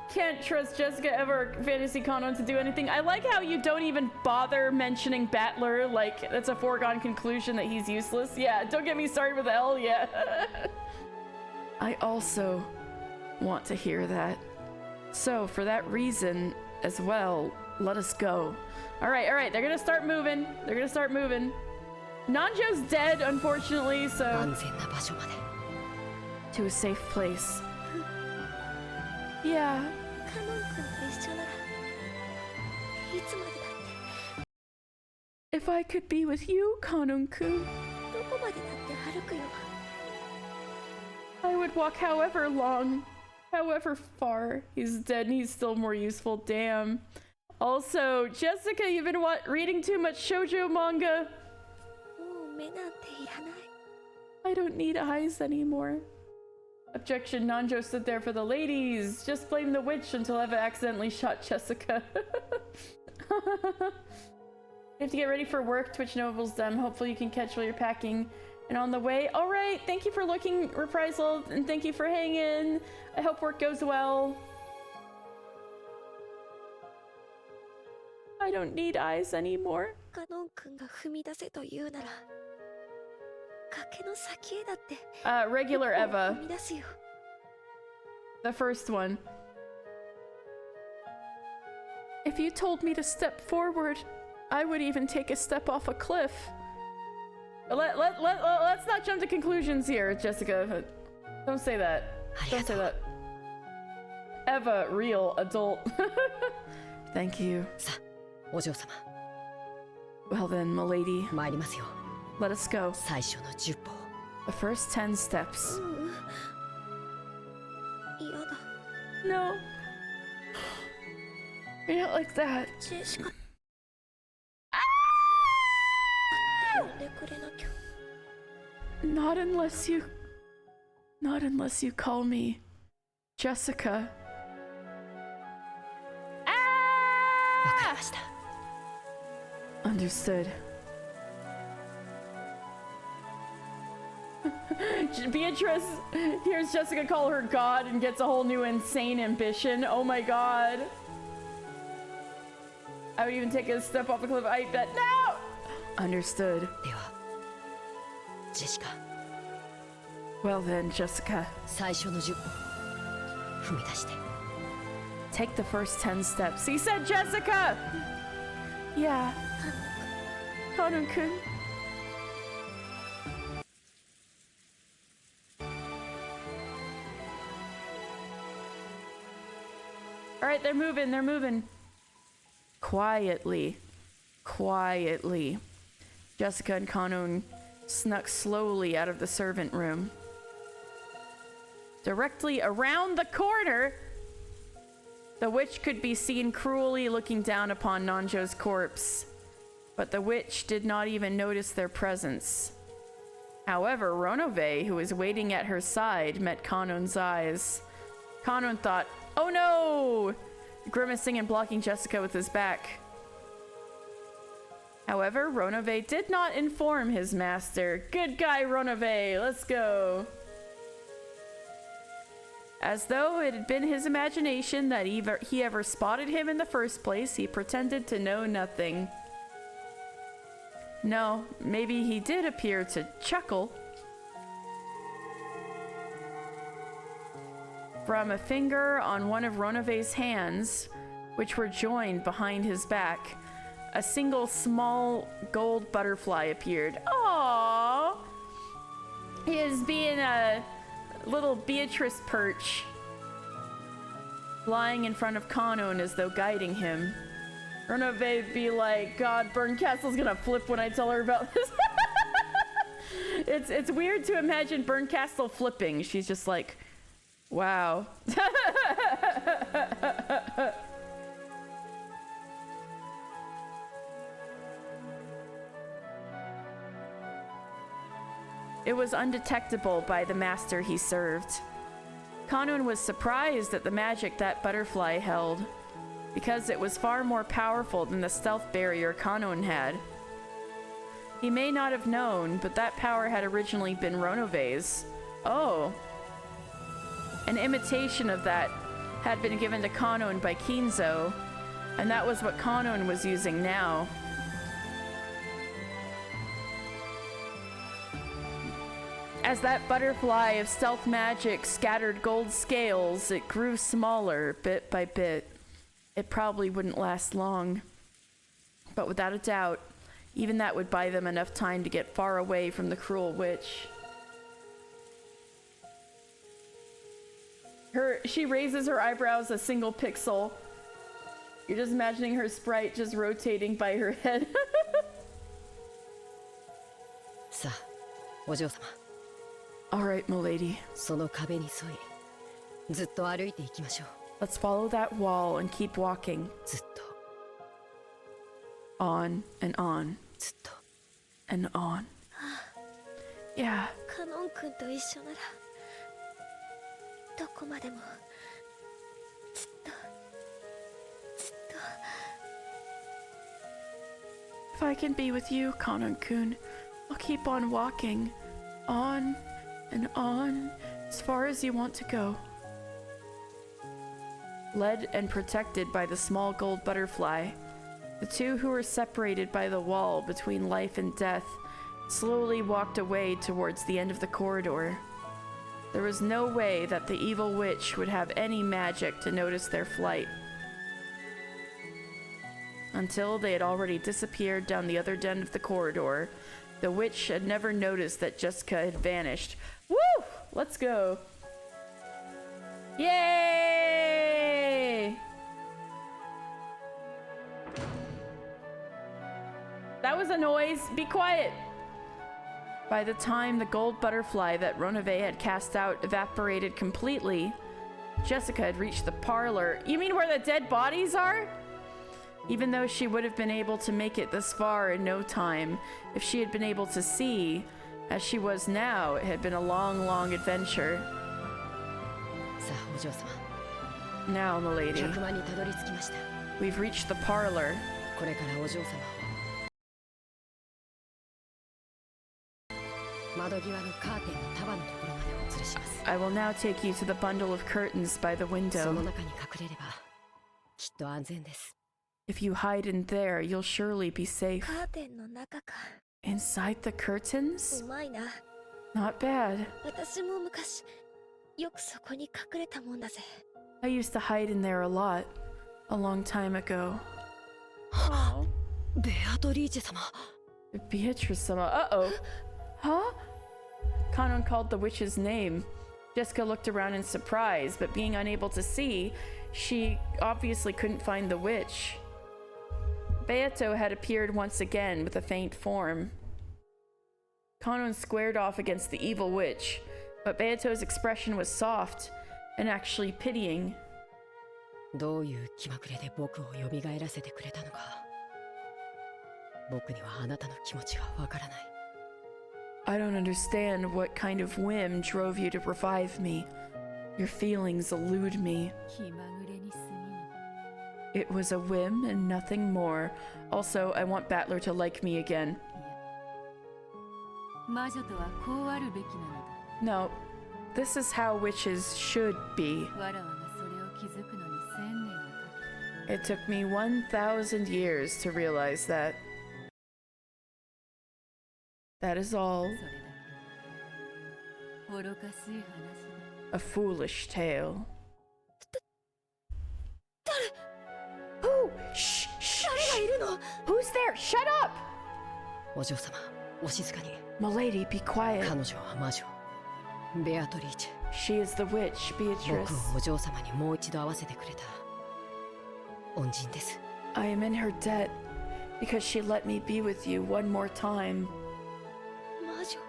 Can't trust Jessica ever Fantasy Kanon to do anything. I like how you don't even bother mentioning Battler, like that's a foregone conclusion that he's useless. Yeah, don't get me started with L, yeah. I also want to hear that. So for that reason as well, let us go. All right, they're gonna start moving. Nanjo's dead, unfortunately, so 安全な場所まで to a safe place. Yeah. カノン君と一緒ならいつまでだって If I could be with you, Kanun-kun, どこまでだって歩くよ I would walk however long, however far. He's dead and he's still more useful, damn. Also, Jessica, you've been reading too much shoujo manga. もう目なんていらない I don't need eyes anymore. Objection, Nanjo stood there for the ladies. Just blame the witch until Eva accidentally shot Jessica. You have to get ready for work. Twitch Noble's done. Hopefully you can catch while you're packing. And on the way, all right, thank you for looking, Reprisal, and thank you for hanging. I hope work goes well. I don't need eyes anymore. カノン君が踏み出せと言うなら崖の先へだって Regular 一歩 Eva, 踏み出すよ the first one. If you told me to step forward, I would even take a step off a cliff. Let's not jump to conclusions here, Jessica. Don't say that. Don't say that. Eva, real adult. Thank you. さあお嬢様 Well then, milady, 参りますよ let us go. 最初の10歩 The first 10 steps. 嫌だ No. You're not like that. ジェシカ Ah! 呼んでくれなきゃ Not unless you call me Jessica. わかり Ah! ました Understood. Beatrice hears Jessica call her God and gets a whole new insane ambition. Oh my god. I would even take a step off a cliff. I bet. No! Understood. ではジェシカ Well then, Jessica. 最初の10歩踏み出して Take the first 10 steps. He said Jessica! Yeah. Kanon-kun. Alright, they're moving. Quietly. Jessica and Kanon snuck slowly out of the servant room. Directly around the corner, the witch could be seen cruelly looking down upon Nanjo's corpse, but the witch did not even notice their presence. However, Ronove, who was waiting at her side, met Kanon's eyes. Kanon thought, "Oh no!" grimacing and blocking Jessica with his back. However, Ronove did not inform his master. Good guy, Ronove. Let's go. As though it had been his imagination that he ever spotted him in the first place, he pretended to know nothing. No, maybe he did appear to chuckle. From a finger on one of Ronove's hands, which were joined behind his back, a single small gold butterfly appeared. Aww! He is being a little Beatrice perch, lying in front of Kanon as though guiding him. Ronove be like, God, Burncastle's gonna flip when I tell her about this. It's weird to imagine Burncastle flipping. She's just like, wow. It was undetectable by the master he served. Kanon was surprised at the magic that butterfly held, because it was far more powerful than the stealth barrier Kanon had. He may not have known, but that power had originally been Ronove's. Oh. An imitation of that had been given to Kanon by Kinzo, and that was what Kanon was using now. As that butterfly of stealth magic scattered gold scales, it grew smaller bit by bit. It probably wouldn't last long. But without a doubt, even that would buy them enough time to get far away from the cruel witch. She raises her eyebrows a single pixel. You're just imagining her sprite just rotating by her head. さあ、お嬢様。 Alright, milady. その壁に沿い、ずっと歩いていきましょう。 Let's follow that wall and keep walking. ずっと。 On and on. ずっと。 And on. Yeah. カノン君と一緒ならどこまでもずっとずっと。 If I can be with you, Kanon-kun, I'll keep on walking. On and on, as far as you want to go. Led and protected by the small gold butterfly, the two who were separated by the wall between life and death slowly walked away towards the end of the corridor. There was no way that the evil witch would have any magic to notice their flight. Until they had already disappeared down the other end of the corridor, the witch had never noticed that Jessica had vanished. Woo! Let's go. Yay! That was a noise. Be quiet. By the time the gold butterfly that Ronove had cast out evaporated completely, Jessica had reached the parlor. You mean where the dead bodies are? Even though she would have been able to make it this far in no time, if she had been able to see, as she was now, it had been a long, long adventure. さあ、お嬢様。 Now, milady, 客間にたどり着きました。 we've reached the parlor. これからお嬢様を窓際のカーテンの束のところまでお連れします。 I will now take you to the bundle of curtains by the そ window. の中に隠れればきっと安全です。 If you hide in there, you'll surely be safe. カーテンの中か。 Inside the curtains? うまいな。 Not bad. 私も昔よくそこに隠れたもんだぜ。 I used to hide in there a lot, a long time ago. Oh. ベアトリーチェ様。 Beatrice-sama. Uh-oh. Huh? Kanon called the witch's name. Jessica looked around in surprise, but being unable to see, she obviously couldn't find the witch. Beato had appeared once again with a faint form. Kanon squared off against the evil witch, but Beato's expression was soft and actually pitying. どういう気まぐれで僕を蘇らせてくれたのか。僕にはあなたの気持ちがわからない。 I don't understand what kind of whim drove you to revive me. Your feelings elude me. 気まぐれに過ぎぬ。 It was a whim and nothing more. Also, I want Battler to like me again. 魔女とはこうあるべきなのだ。 No, this is how witches should be. わらわがそれを気づくのに1000年をかけ、 It took me 1,000 years to realize that. That is all. それだけ愚かしい話だ。 A foolish tale. Who? Shh! Shh! 誰がいるの？ Who's there? Shut up! お嬢様、お静かに。 Milady, be quiet. 彼女は魔女。ベアトリーチェ。 She is the witch, Beatrice. 僕をお嬢様にもう一度会わせてくれた恩人です。 I am in her debt because she let me be with you one more time. 魔女。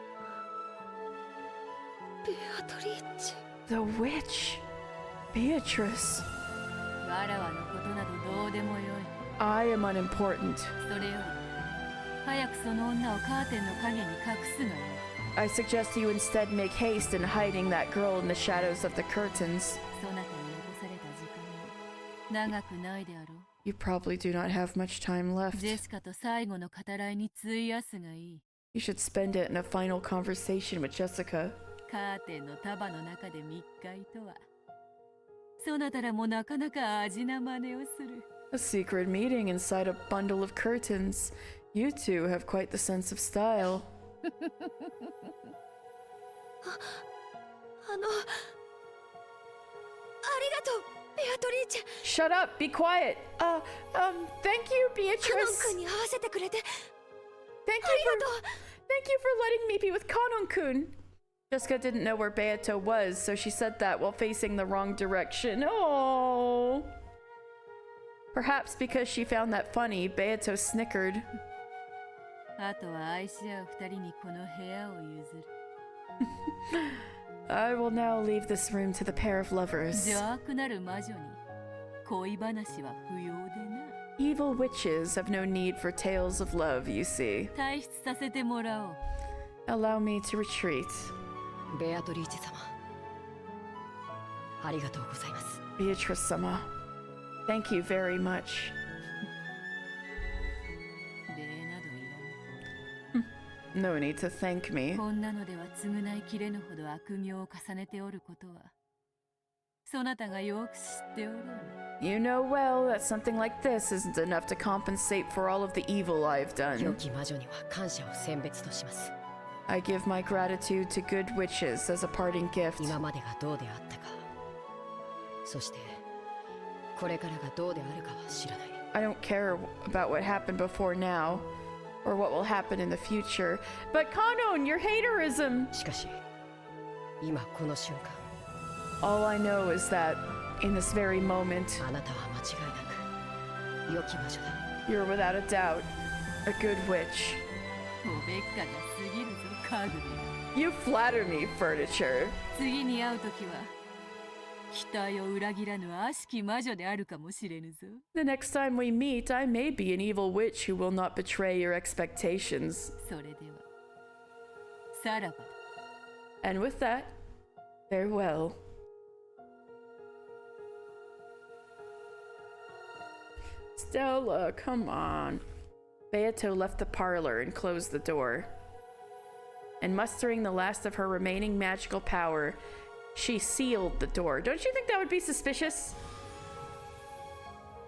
ベアトリーチェ。 The witch, Beatrice. わらわのことなどどうでもよい。 I am unimportant. それより早くその女をカーテンの影に隠すがよい。 I suggest you instead make haste in hiding that girl in the shadows of the curtains. そなたに残された時間も長くないであろう。 You probably do not have much time left. ジェシカと最後の語らいに費やすがいい。 You should spend it in a final conversation with Jessica. カーテンの束の中で密会とは、そなたらもなかなか味な真似をする。 A secret meeting inside a bundle of curtains. You two have quite the sense of style. ありがとう、ベアトリーチェ。 Shut up! Be quiet! Thank you, カノン Beatrice! 君に会わせてくれて Thank あ you りがとう。 Thank you for letting me be with Kanon-kun. Jessica didn't know where Beato was, so she said that while facing the wrong direction. Oh. Perhaps because she found that funny, Beato snickered. あとは愛し合う二人にこの部屋を譲る。 I will now leave this room to the pair of lovers. 邪悪なる魔女に恋話は不要でな。 Evil witches have no need for tales of love, you see. 退出させてもらおう。 Allow me to retreat. ベアトリーチェ様、ありがとうございます。 Beatrice-sama, thank you very much. 礼などいらぬ。 No need to thank me. こんなのでは償いきれぬほど悪行を重ねておることは、そなたがよく知っておろう。 You know well that something like this isn't enough to compensate for all of the evil I've 良 done. き魔女には感謝を選別とします。 I give my gratitude to good witches as a parting gift. 今までがどうであったか、そしてこれからがどうであるかは知らない。 I don't care about what happened before now, or what will happen in the future. But Kanon, your haterism! しかし今この瞬間、 All I know is that, in this very moment, あなたは間違いなく良き魔女だ。 you're without a doubt a good witch. おべっかが過ぎるぞ、家具で。 You flatter me, furniture. 次に会うときは期待を裏切らぬ悪しき魔女であるかもしれぬぞ。 The next time we meet, I may be an evil witch who will not betray your expectations. それではさらばだ。 And with that, farewell. Stella, come on. Beato left the parlor and closed the door. and mustering the last of her remaining magical power, she sealed the door. Don't you think that would be suspicious?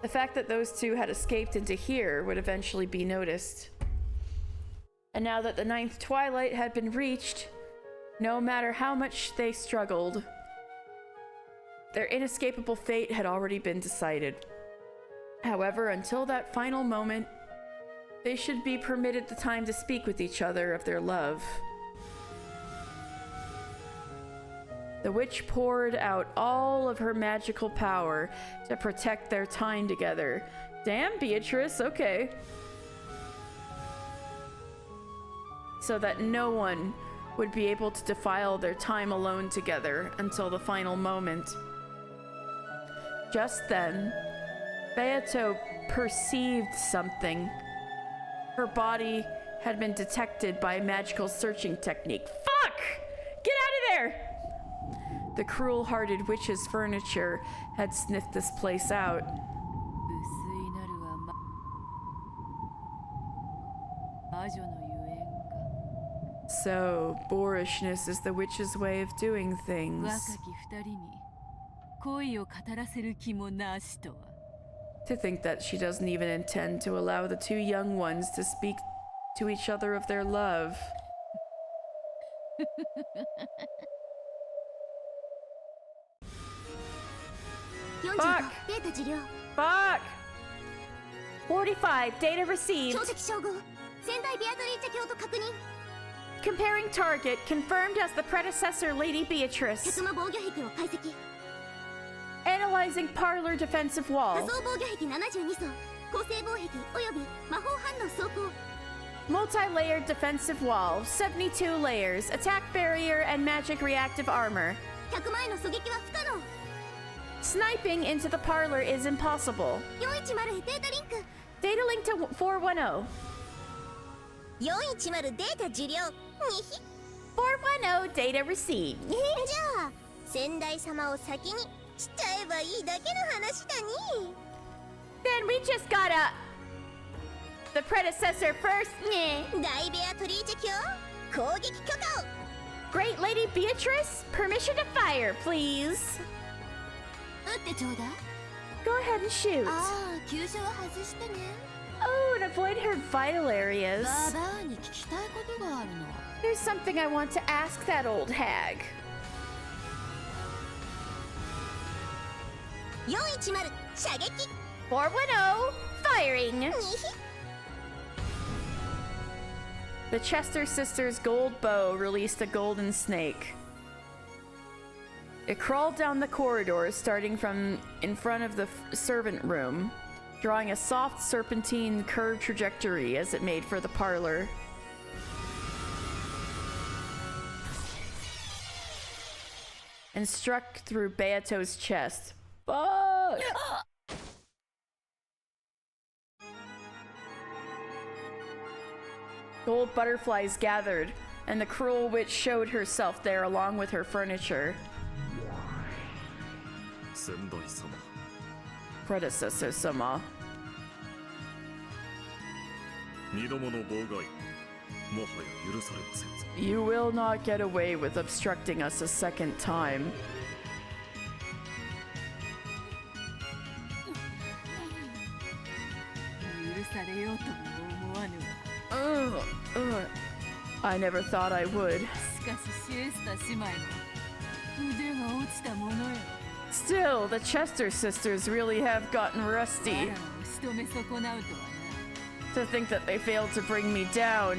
The fact that those two had escaped into here would eventually be noticed. And now that the 9th twilight had been reached, no matter how much they struggled, their inescapable fate had already been decided. However, until that final moment, they should be permitted the time to speak with each other of their love. The witch poured out all of her magical power to protect their time together. Damn, Beatrice, okay. So that no one would be able to defile their time alone together until the final moment. Just then, Beato perceived something. Her body had been detected by a magical searching technique. Fuck! Get out of there! The cruel-hearted witch's furniture had sniffed this place out. So, boorishness is the witch's way of doing things. To think that she doesn't even intend to allow the two young ones to speak to each other of their love. Fuck! Fuck! 45, data received. Comparing target, confirmed as the predecessor Lady Beatrice. Analyzing parlor defensive wall. Multi-layered defensive wall, 72 layers, attack barrier and magic reactive armor. Sniping into the parlor is impossible. Data link to 410. 410 data received. じゃあ先代様を先にしちゃえばいいだけの話だに。 Then we just gotta... The predecessor first. 大ベアトリーチェ卿攻撃許可を。 Great Lady Beatrice, permission to fire, please. 撃ってちょうだい。 Go ahead and shoot. ああ、急所は外してね。 Oh, and avoid her vital areas. ババアに聞きたいことがあるの。 There's something I want to ask that old hag. 410射撃。 410, firing. The Chester sisters' gold bow released a golden snake. It crawled down the corridor, starting from in front of the servant room, drawing a soft serpentine curved trajectory as it made for the parlor. And struck through Beato's chest. Fuck! Gold butterflies gathered, and the cruel witch showed herself there along with her furniture. Predecessor sama. You will not get away with obstructing us a second time. I never thought I would. Still, the Chester sisters really have gotten rusty. To think that they failed to bring me down.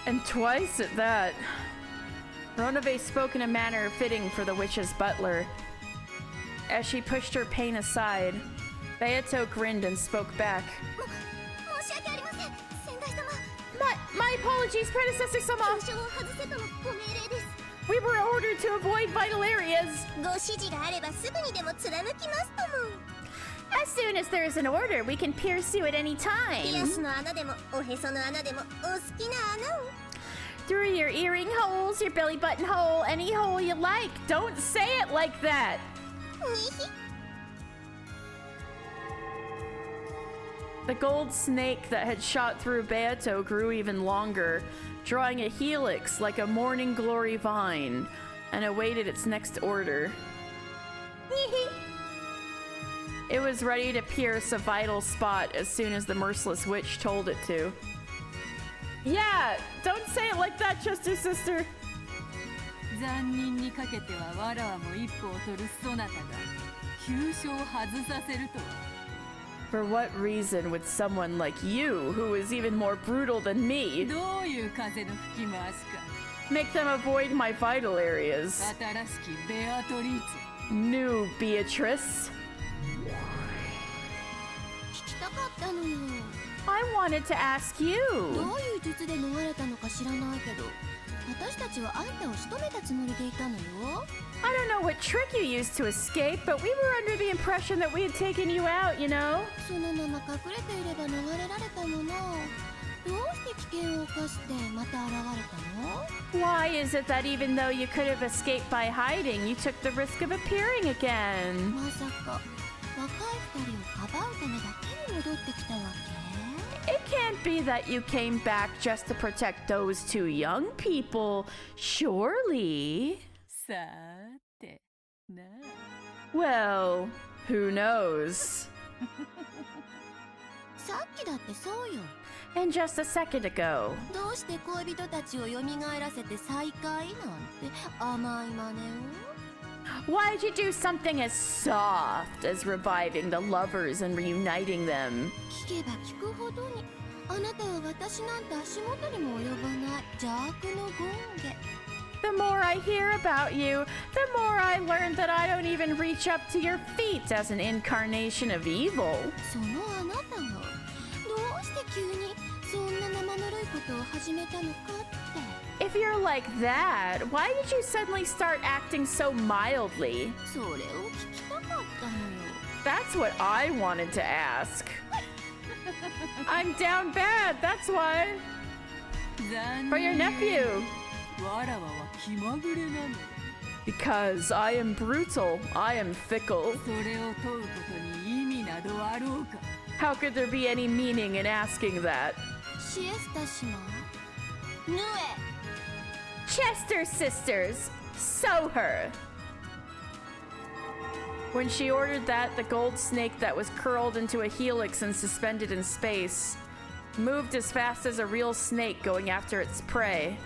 And twice at that. Ronave spoke in a manner fitting for the witch's butler. As she pushed her pain aside, Beato grinned and spoke back. My apologies, predecessor sama. We were ordered to avoid vital areas. As soon as there is an order, we can pierce you at any time. Through your earring holes, your belly button hole, any hole you like. Don't say it like that. The gold snake that had shot through Beato grew even longer, drawing a helix like a morning glory vine, and awaited its next order. It was ready to pierce a vital spot as soon as the merciless witch told it to. Yeah, don't say it like that, Chester sister. 残忍にかけてはわらわも一歩を取るそなたが急所を外させるとは。For what reason would someone like you, who is even more brutal than me, どういう風の吹き回しか。 make them avoid my vital areas? 新しきベアトリーチェ。 New Beatrice. 聞きたかったのよ。 I wanted to ask you. どういう術で逃れたのか知らないけど、私たちはあんたを仕留めたつもりでいたのよ。 I don't know what trick you used to escape, but we were under the impression that we had taken you out, you know? そのまま隠れていれば逃れられたもの。どうして危険を冒してまた現れたの？ Why is it that even though you could have escaped by hiding, you took the risk of appearing again? まさか若い二人をかばうためだけに戻ってきたわけ？ It can't be that you came back just to protect those two young people, surely? さてなあ。 Well, who knows? さっきだってそうよ。 And just a second ago, どうして恋人たちを蘇らせて再会なんて甘い真似を？ why'd you do something as soft as reviving the lovers and reuniting them? 聞けば聞くほどにあなたは私なんて足元にも及ばない邪悪の権下。 The more I hear about you, the more I learn that I don't even reach up to your feet as an incarnation of evil. そのあなたがどうして急にそんな生ぬるいことを始めたのかって。 If you're like that, why did you suddenly start acting so mildly? それを聞きたかったのよ。 That's what I wanted to ask. I'm down bad, that's why. 残 For your 忍。 nephew. わらわは気まぐれなの。 Because I am brutal, I am fickle. それを問うことに意味などあろうか。 How could there be any meaning in asking that? シエスタ島ヌエ Chester sisters, sew her. When she ordered that, the gold snake that was curled into a helix and suspended in space moved as fast as a real snake going after its prey,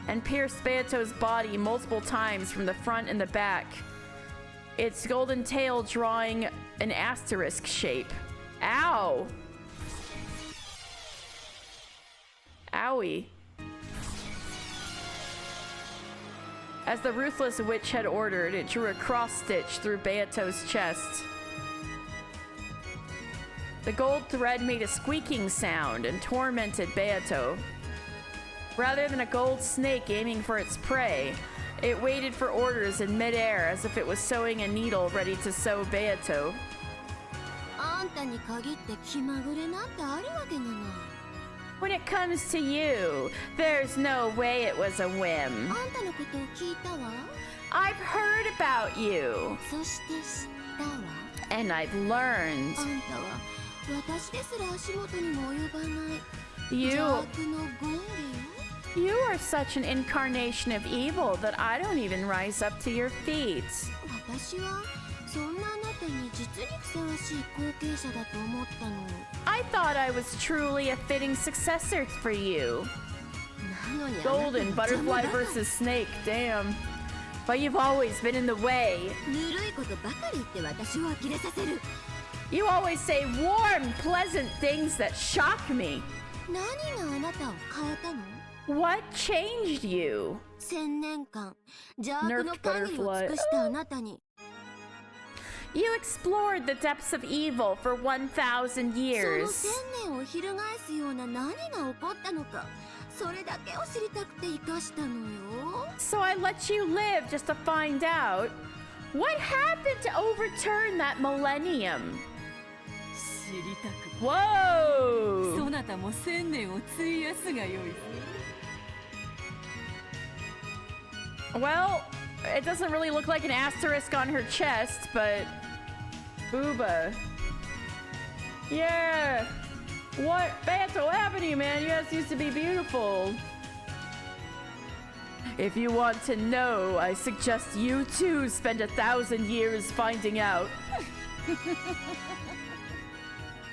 and pierced Beato's body multiple times from the front and the back, its golden tail drawing an asterisk shape. Ow! Owie. As the ruthless witch had ordered, it drew a cross-stitch through Beato's chest. The gold thread made a squeaking sound and tormented Beato. Rather than a gold snake aiming for its prey, it waited for orders in midair as if it was sewing a needle ready to sew Beato. あんたに限って気まぐれなんてあるわけがない。 When it comes to you, there's no way it was a whim. あんたのことを聞いたわ。 I've heard about you, そして知ったわ。 and I've learned. あんたは私ですら足元にも及ばない You, 邪悪の権下よ。 you are such an incarnation of evil that I don't even rise up to your feet. 私はそんなあなたに実にふさわしい後継者だと思ったの。 I thought I was truly a fitting successor for you. なのにあなた Golden の邪魔 butterfly だ。 versus snake, damn. But you've always been in the way. ぬるいことばかり言って私を呆れさせる。 You always say warm, pleasant things that shock me. 何があなたを変えたの？ What changed you? 1000年間邪悪の限りを尽くしたあなたに You explored the depths of evil for 1,000その years. 1000年を翻すような何が起こったのかそれだけを知りたくて生かしたのよ。 So I let you live just to find out what happened to overturn that millennium. 知りたく。 Whoa! そなたも1000年を費やすがよい。 Well, it doesn't really look like an asterisk on her chest, but... Booba. Yeah! What? Beato Avenue, man. You guys used to be beautiful. If you want to know, I suggest you too spend 1,000 years finding out.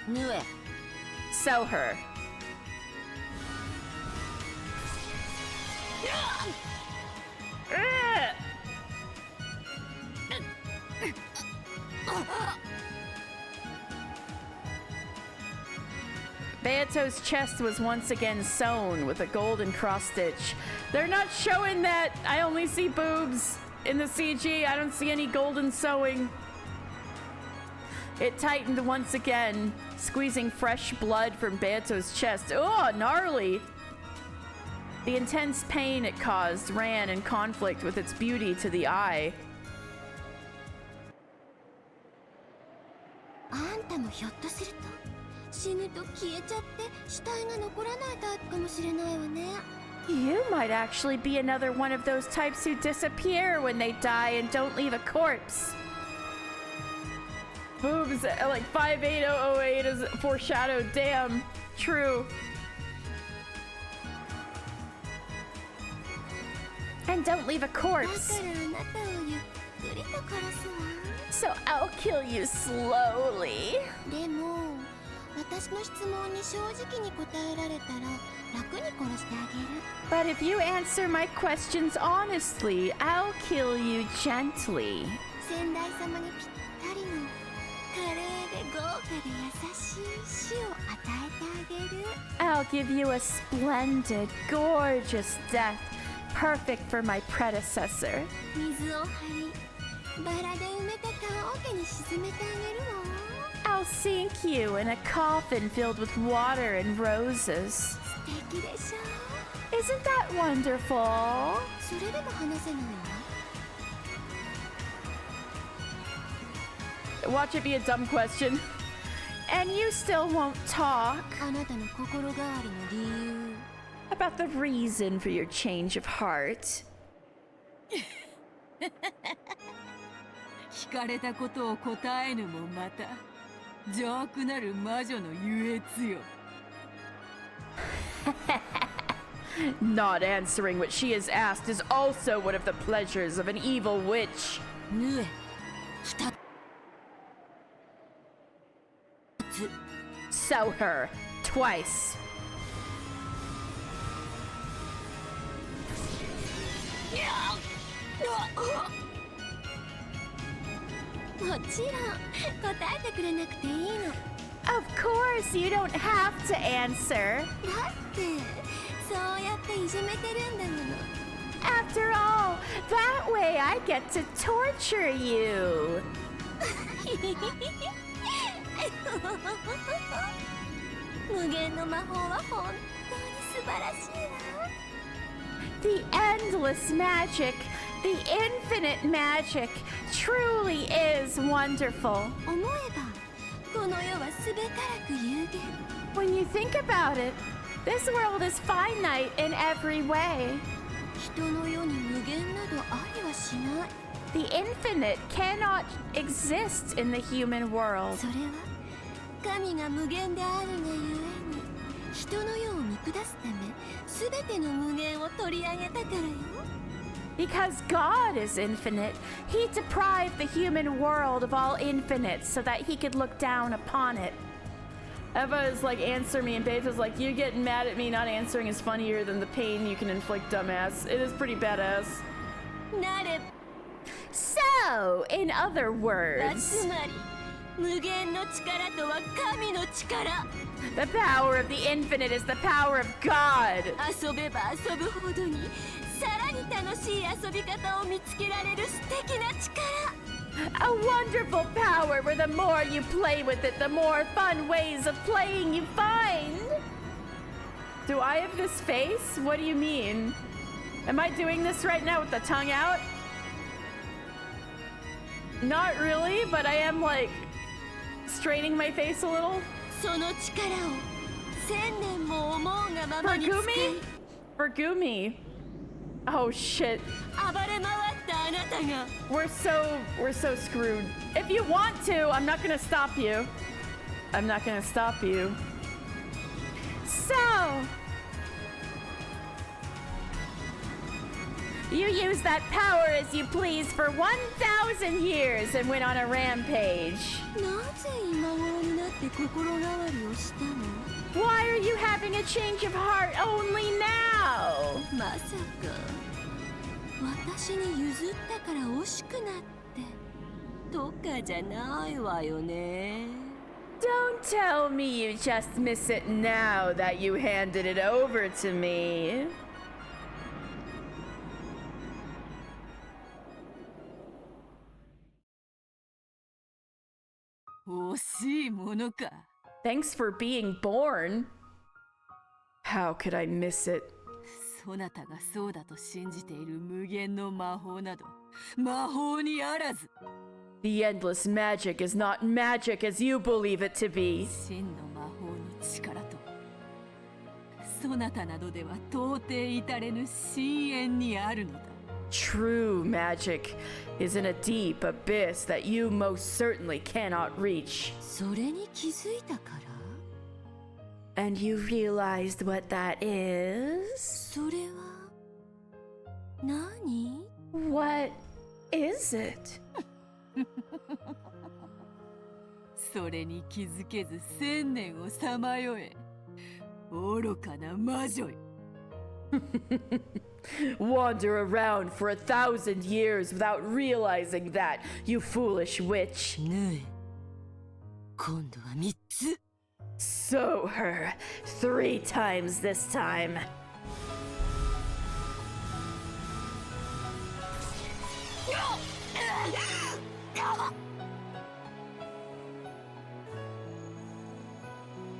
Nue. Sell her. Beato's chest was once again sewn with a golden cross stitch. They're not showing that. I only see boobs in the CG. I don't see any golden sewing. It tightened once again, squeezing fresh blood from Beato's chest. Oh, gnarly! The intense pain it caused ran in conflict with its beauty to the eye. あんたもひょっとすると死ぬと消えちゃって死体が残らないタイプかもしれないわね。 You might actually be another one of those types who disappear when they die and don't leave a corpse. Boobs like 58008 is foreshadowed. Damn, true. And don't leave a だ corpse. からあなたをゆっくりと殺すわ。 So I'll kill you slowly. でも私の質問に正直に答えられたら楽に殺してあげる。 But if you answer my questions honestly, I'll kill you gently. 先代様にぴったりの華麗で豪華で優しい死を与えてあげる。 I'll give you a splendid, gorgeous death, perfect for my predecessor. 水を張りバラで埋めた棺桶に沈めてあげるわ。 I'll sink you in a coffin filled with water and roses. 素敵でしょ。 Isn't that wonderful? それでも話せないわ。 Watch it be a dumb question. And you still won't talk あなたの心変わりの理由。 about the reason for your change of heart. 聞かれたことを答えぬもまた邪悪なる魔女の優越よ。 Not answering what she is asked is also one of the pleasures of an evil witch. ぬえ二つ。 Sell her twice. もちろん答えてくれなくていいの。 Of course, you don't have to answer. だってそうやっていじめてるんだもの。 After all, that way I get to torture you. 無限の魔法は本当に素晴らしいわ。 The endless magic, the infinite magic, truly is wonderful. 思えばこの世はすべからく有限。 When you think about it, this world is finite in every way. 人の世に無限などありはしない。 The infinite cannot exist in the human world それは神が無限であるがゆえに人の世を見下すためすべての無限を取り上げたからよ。 because God is infinite. He deprived the human world of all infinites so that he could look down upon it. Eva is like, answer me, and Beta's like, you getting mad at me not answering is funnier than the pain you can inflict, dumbass. It is pretty badass. なれ So, in other ば words, つまり無限の力とは神の力。 the power of the infinite is the power of God. 遊べば遊ぶほどにさらに楽しい遊び方を見つけられる素敵な力。 A wonderful power where the more you play with it, the more fun ways of playing you find. Do I have this face? What do you mean? Am I doing this right now with the tongue out? Not really, but I am like straining my face a little. その力を千年も思うがまま For に使い Gumi? For Gumi. Oh shit. 暴れ回ったあなたが We're so screwed. If you want to, I'm not gonna stop you. I'm not gonna stop you. So, you used that power as you please for 1,000 years and went on a rampage. なぜ今頃になって心変わりをしたの？ Why are you having a change of heart only now? まさか私に譲ったから惜しくなってとかじゃないわよね。 Don't tell me you just miss it now that you handed it over to me. 惜しいものか。 Thanks for being born. How could I miss it? そなたがそうだと信じている無限の魔法など魔法にあらず。 The endless magic is not magic as you believe it to be. 真の魔法の力とそなたなどでは到底至れぬ深淵にあるのだ。 True magic is in a deep abyss that you most certainly cannot reach. それに気づいたから And you realized what that is? それは何？ What is it? それに気づけず1000年をさまよえ愚かな魔女よ。 Wander around for 1,000 years without realizing that, you foolish witch. ねえ今度は3つ Sow her 3 times this time.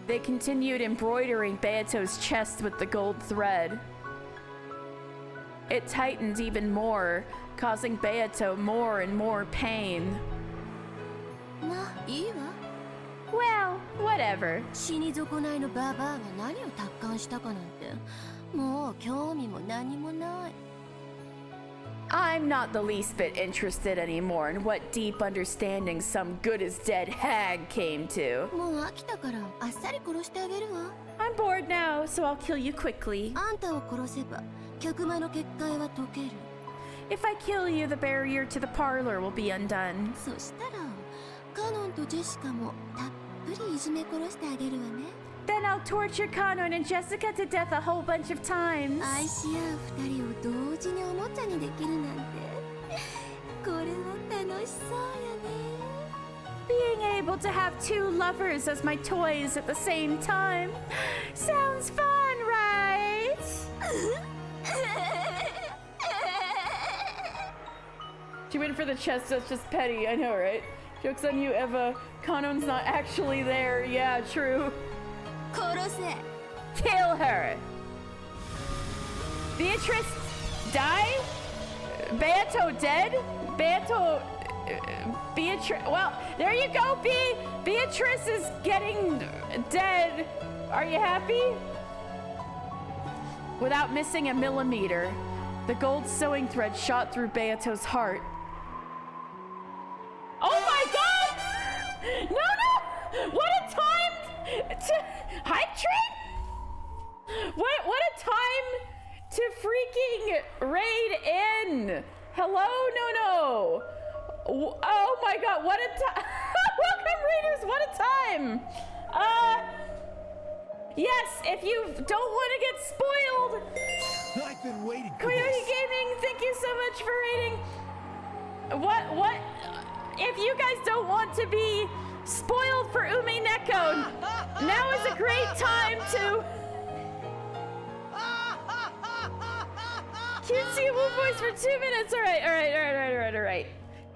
They continued embroidering Beato's chest with the gold thread. It tightened even more, causing Beato more and more pain. まあいいわ Well, whatever. 死に損ないのババアが何を達観したかなんてもう興味も何もない I'm not the least bit interested anymore in what deep understanding some good-as-dead hag came to. もう飽きたからあっさり殺してあげるわ I'm bored now, so I'll kill you quickly. あんたを殺せば客間の結界は解ける If I kill you, the barrier to the parlor will be undone. そしたらカノンとジェシカもたっぷりいじめ殺してあげるわね Then I'll torture Kanon and Jessica to death a whole bunch of times. 愛し合う二人を同時におもちゃにできるなんてこれは楽しそうよね Being able to have 2 lovers as my toys at the same time sounds fun, right? She went for the chest, that's just petty, I know, right? Joke's on you, Eva. Kanon's not actually there. Yeah, true. 殺せ Kill her! Beatrice die? Beato dead? Beato... Beatrice... Well, there you go, Beatrice is getting dead. Are you happy? Without missing a millimeter, the gold sewing thread shot through Beato's heart. Oh my god! No, no! What a time to... Hype train? What a time to freaking raid in! Hello? No. Oh my god, what a time! Welcome, raiders, what a time! Yes, if you don't want to get spoiled... I've been waiting for Coyote this. Gaming, thank you so much for raiding. What? If you guys don't want to be spoiled for Umineko, now is a great time to... Cutesy Woo voice for 2 minutes. All right.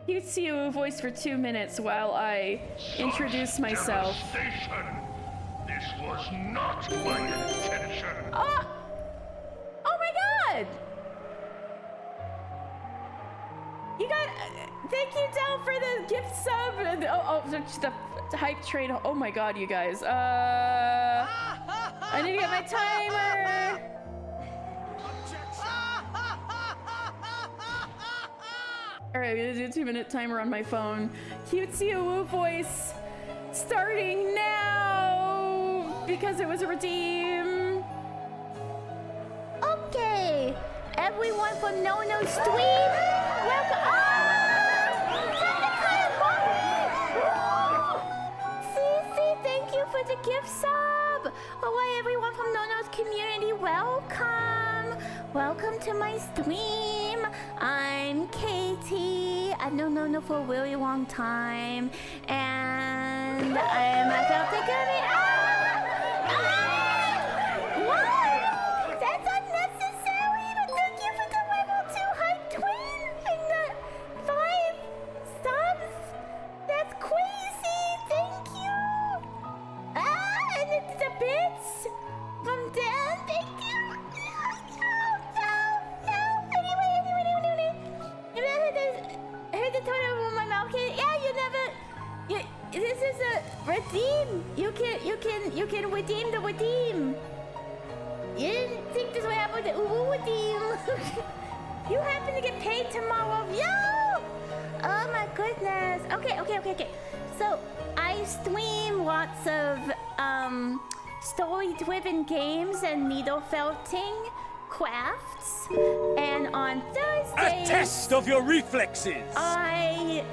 Cutesy Woo voice for 2 minutes while I introduce myself. This was not my intention. Oh my god! You got... Thank you, Del, for the gift sub. The hype train. Oh my god, you guys. I need to get my timer. Alright, I'm gonna do a 2-minute timer on my phone. Cutesy Woo voice starting now because it was redeemed. everyone from Nono Stream. Welcome. Cece, thank you for the gift sub. Hello, everyone from Nono's community. Welcome. Welcome to my stream. I'm Katie. I've known Nono for a really long time. And I felt it good. What? That's unnecessary, but thank you for the level 2 hype twin and the 5 subs. That's crazy. Thank you. And the bits from Dan. Thank you. Anyway. I heard the tone over my mouth. Yeah, you never. This is a redeem. You can redeem the redeem. You didn't think this would happen with the Uwu redeem. You happen to get paid tomorrow. Yo! Oh my goodness. Okay. So I stream lots of story-driven games and needle felting crafts. And on Thursdays, a test of your reflexes. I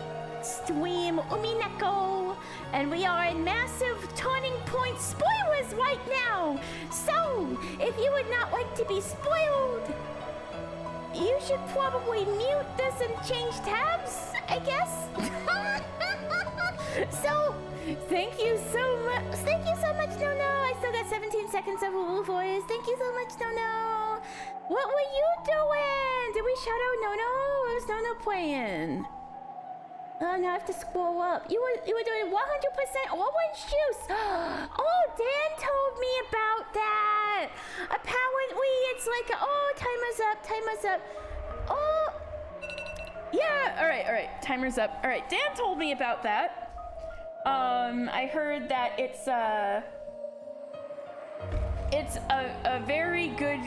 stream Umineko, and we are in massive turning point spoilers right now. So, if you would not like to be spoiled, you should probably mute this and change tabs, I guess. So, thank you so much. Thank you so much, Nono. I still got 17 seconds of Uwu voice. Thank you so much, Nono. What were you doing? Did we shout out Nono? What was Nono playing? Oh, now I have to scroll up. You were doing 100% orange juice. Oh, Dan told me about that. Apparently, it's like, oh, timer's up. Oh, yeah. All right. Timer's up. All right. Dan told me about that. I heard that it's a very good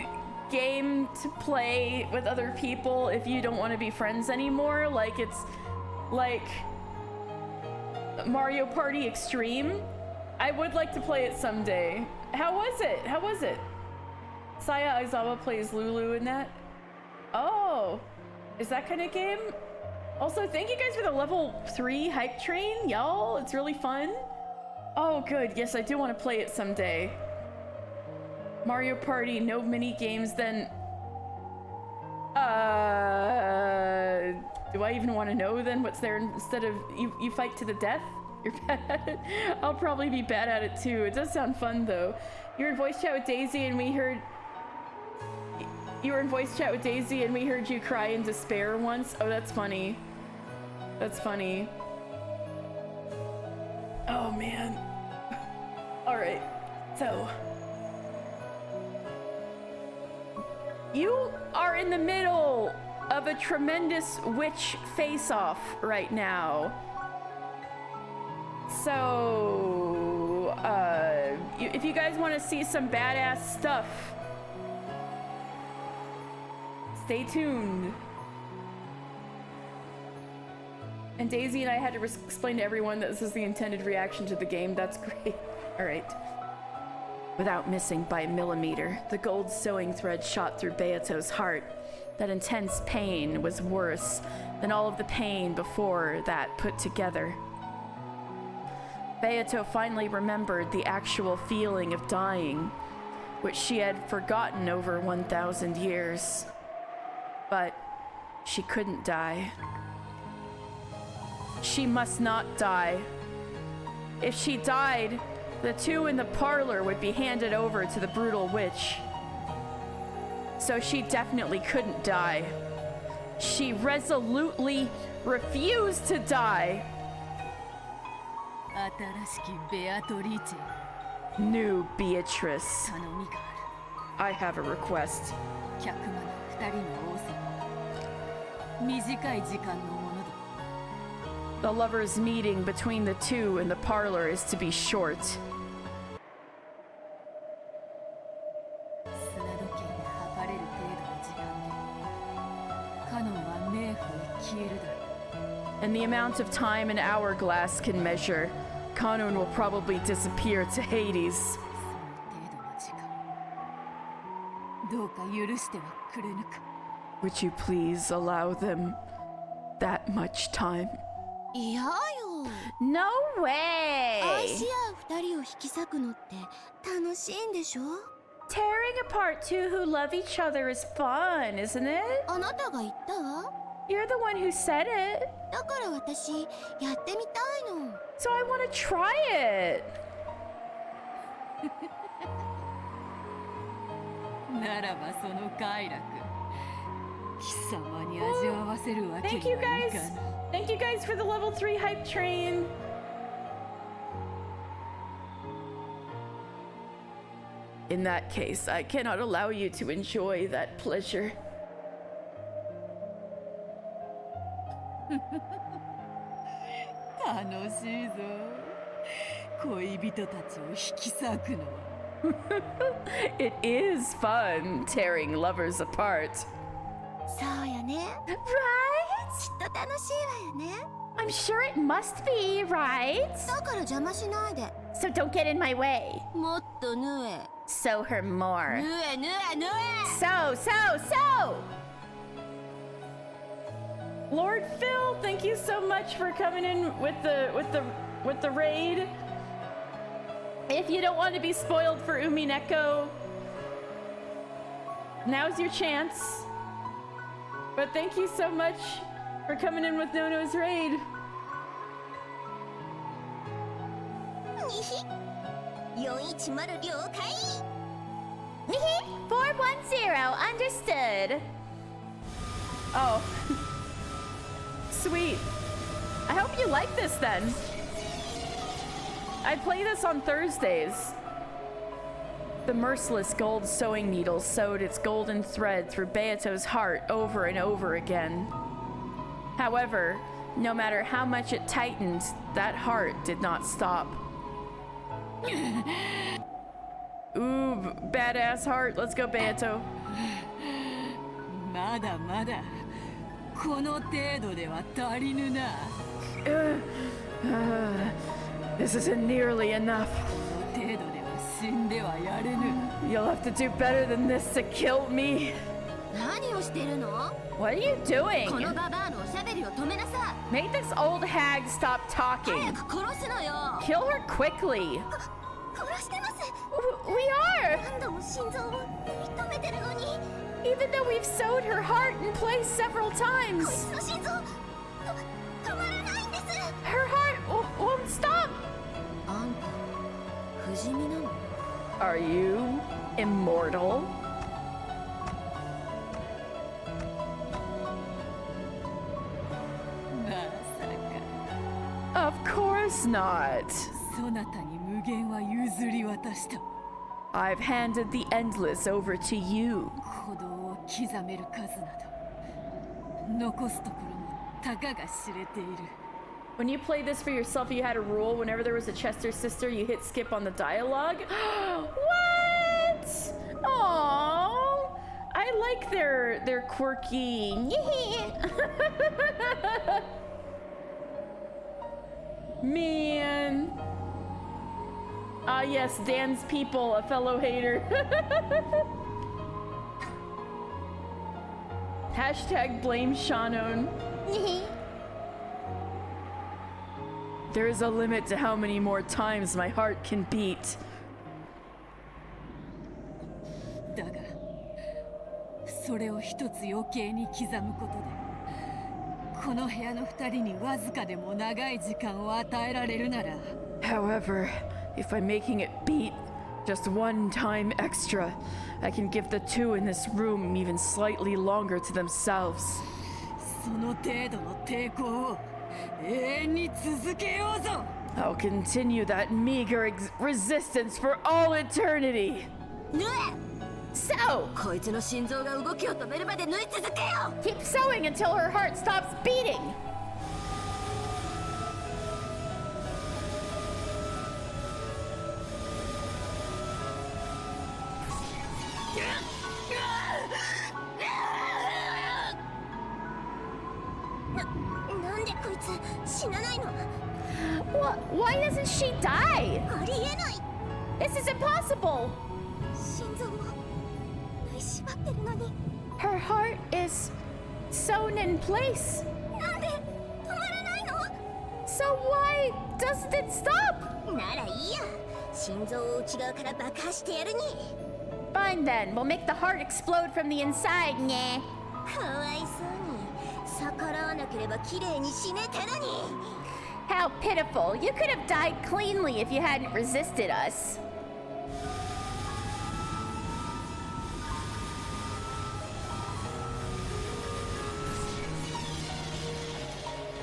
game to play with other people if you don't want to be friends anymore. Like, it's like Mario Party Extreme. I would like to play it someday. How was it? Saya Aizawa plays Lulu in that. Oh, is that kind of game? Also, thank you guys for the level 3 hype train, y'all. It's really fun. Oh, good. Yes, I do want to play it someday. Mario Party, no mini games, then do I even want to know then what's there instead of you fight to the death? You're bad at it. I'll probably be bad at it too. It does sound fun though. You were in voice chat with Daisy and we heard you cry in despair once. Oh, that's funny. Oh man. All right. So you are in the middle of a tremendous witch face-off right now. So, if you guys want to see some badass stuff, stay tuned. And Daisy and I had to explain to everyone that this is the intended reaction to the game. That's great. All right. Without missing by a millimeter, the gold sewing thread shot through Beato's heart. That intense pain was worse than all of the pain before that put together. Beato finally remembered the actual feeling of dying, which she had forgotten over 1,000 years. But she couldn't die. She must not die. If she died, the two in the parlor would be handed over to the brutal witch. So she definitely couldn't die. She resolutely refused to die. New Beatrice. I have a request. The lovers' meeting between the two in the parlor is to be short. And the amount of time an hourglass can measure, Kanun will probably disappear to Hades. Would you please allow them that much time? いやよ No way! 愛し合う二人を引き裂くのって楽しいんでしょ Tearing apart two who love each other is fun, isn't it? あなたが言ったわ You're the one who said it. だから私やってみたいの So I want to try it. ならばその快楽貴様に味わわせるわけ Thank に you はい guys. かぬ Thank you guys for the level 3 hype train. In that case, I cannot allow you to enjoy that pleasure. 楽しいぞ恋人たちを引き裂くのは It is fun tearing lovers apart. そうよね Right? きっと楽しいわよね I'm sure it must be, right? だから邪魔しないで So don't get in my way. もっと縫え Sew her more. 縫え縫え縫え So. Lord Phil, thank you so much for coming in with the raid. If you don't want to be spoiled for Umineko, now's your chance. But thank you so much for coming in with Nono's raid. 410了解 410, understood. Oh. Sweet. I hope you like this then. I play this on Thursdays. The merciless gold sewing needle sewed its golden thread through Beato's heart over and over again. However, no matter how much it tightened, that heart did not stop. Ooh, badass heart. Let's go, Beato. まだまだこの程度では足りぬな This isn't nearly enough. この程度では死んではやれぬ You'll have to do better than this to kill me. 何をしてるの What are you こ doing? のババアのおしゃべりを止めなさ Make this old hag stop い talking. 早く殺すのよ Kill her quickly. 殺してます We are! 何度も心臓を止めてるのに Even though we've sewed her heart in place several こい times. つの心臓止まらないんです Her heart won't stop. あんた不死身なの Are you immortal? Of course not. そなたに無限は譲り渡した I've handed the endless over to you. 鼓動を刻める数など残すところもたかが知れている When you played this for yourself, you had a rule. Whenever there was a Chester sister, you hit skip on the dialogue. What? Aww. I like their quirky. Man. Ah, yes, Dan's people, a fellow hater. Hashtag blame Shannon. There is a limit to how many more times my heart can beat. だがそれを一つ余計に刻むことでこの部屋の二人にわずかでも長い時間を与えられるなら However, if by making it beat just one time extra, I can give the two in this room even slightly longer to themselves. その程度の抵抗を永遠に続けようぞ I'll continue that meager resistance for all eternity. 縫え So, こいつの心臓が動きを止めるまで縫い続けよ keep sewing until her heart stops beating. Why doesn't she die? ありえない This is impossible. 心臓を縫い縛ってるのに Her heart is sewn in place. なんで止まらないの So why doesn't it stop? ならいいや心臓を内側から爆破してやるに Fine then, we'll make the heart explode from the inside, yeah. かわいそうに逆らわなければ綺麗に死ねたのに How pitiful. You could have died cleanly if you hadn't resisted us.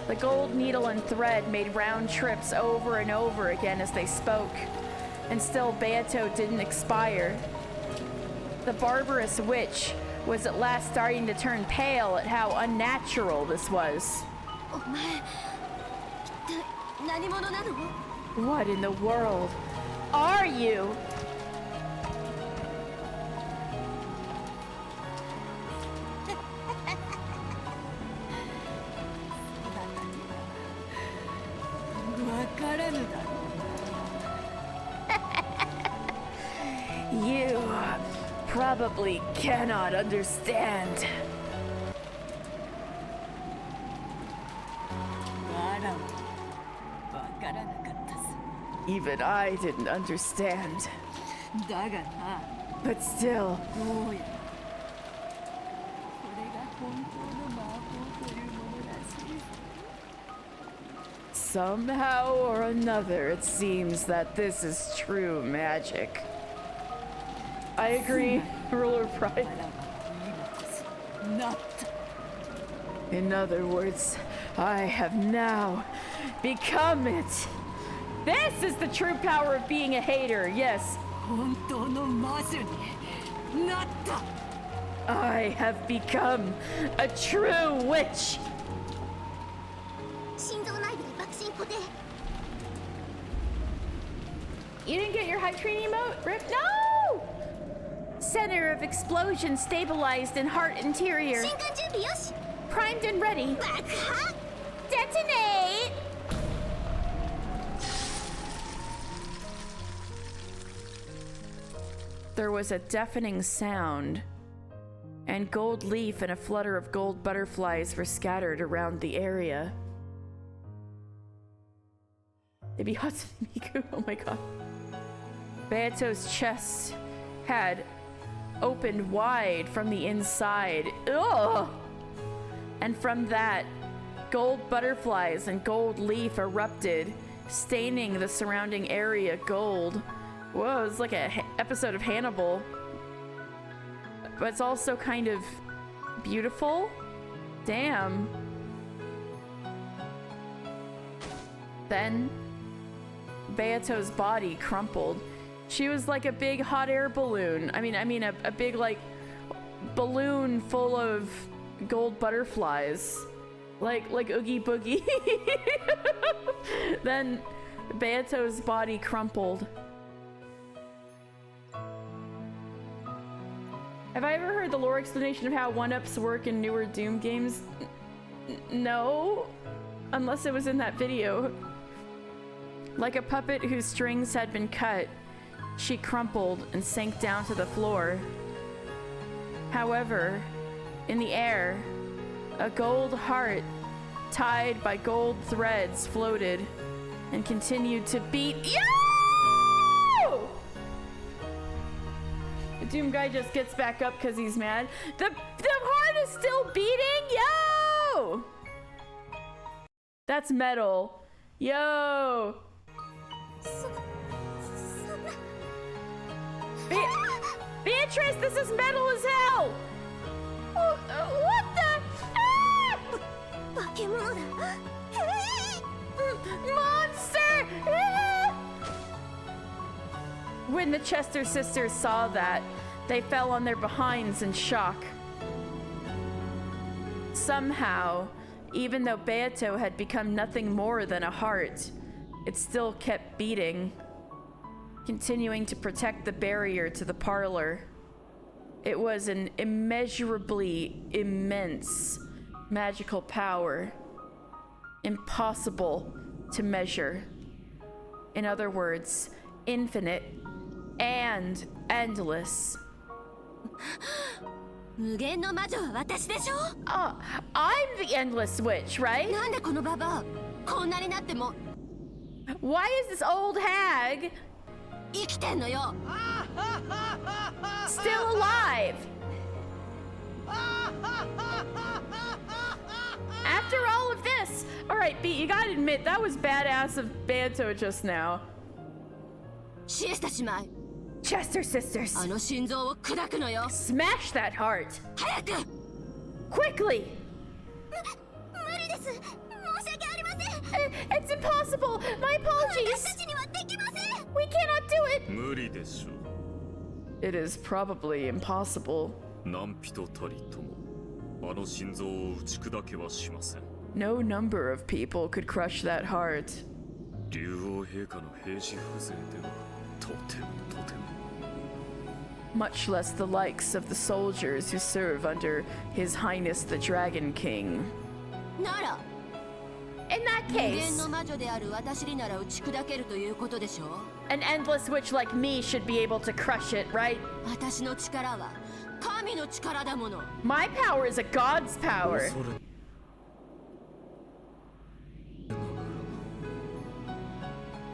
The gold needle and thread made round trips over and over again as they spoke, and still Beato didn't expire. The barbarous witch was at last starting to turn pale at how unnatural this was. お前一体何者なの What in the world are you? You probably cannot understand. Even I didn't understand. But still, somehow or another, it seems that this is true magic. I agree, ruler pride. In other words, I have now become it. This is the true power of being a hater, yes. I have become a true witch. 心臓内部に爆心固定 You didn't get your hype train emote? Rip? No! Center of explosion stabilized in heart interior. 瞬間準備よし Primed and ready. 爆破 Detonate! There was a deafening sound, and gold leaf and a flutter of gold butterflies were scattered around the area. Maybe Hatsune Miku, oh my god. Beato's chest had opened wide from the inside. Ugh! And from that, gold butterflies and gold leaf erupted, staining the surrounding area gold. Whoa, it's like an episode of Hannibal. But it's also kind of beautiful. Damn. Then, Beato's body crumpled. She was like a big hot air balloon. I mean a big like balloon full of gold butterflies. Like Oogie Boogie. Then Beato's body crumpled. Have I ever heard the lore explanation of how 1-ups work in newer Doom games? No. Unless it was in that video. Like a puppet whose strings had been cut, she crumpled and sank down to the floor. However, in the air, a gold heart tied by gold threads floated and continued to beat. Yo! The Doom guy just gets back up because he's mad. The heart is still beating. Yo! That's metal. Yo! Beatrice, this is metal as hell! What the? Ah! 化け物だ Monster! Ah! When the Chester sisters saw that, they fell on their behinds in shock. Somehow, even though Beato had become nothing more than a heart, it still kept beating, continuing to protect the barrier to the parlor. It was an immeasurably immense magical power, impossible to measure. In other words, infinite and endless. 無限の魔女は私でしょ。 Oh, I'm the endless witch, right? なんでこのババアこんなになっても Why is this old hag 生きてんのよ。 still alive? After all of this, all right, Beat, you gotta admit that was badass of Banto just now. シエスタ姉妹、 Chester sisters, あの心臓を砕くのよ。 smash that heart 早く。 quickly. 無理です。申し訳ありません。 It's impossible. My apologies. 私たちにはできません。 We cannot do it. 無理でしょう。 It is probably impossible. 何人たりともあの心臓を打ち砕けはしません。 No number of people could crush that heart. 竜王陛下の兵士風情ではとてもとても。 Much less the likes of the soldiers who serve under His Highness the Dragon King. なら In that 無限 case, の魔女である私になら打ち砕けるということでしょ。 an endless witch like me should be able to crush it, right? 私の力は神の力だもの。 My power is a god's power. それ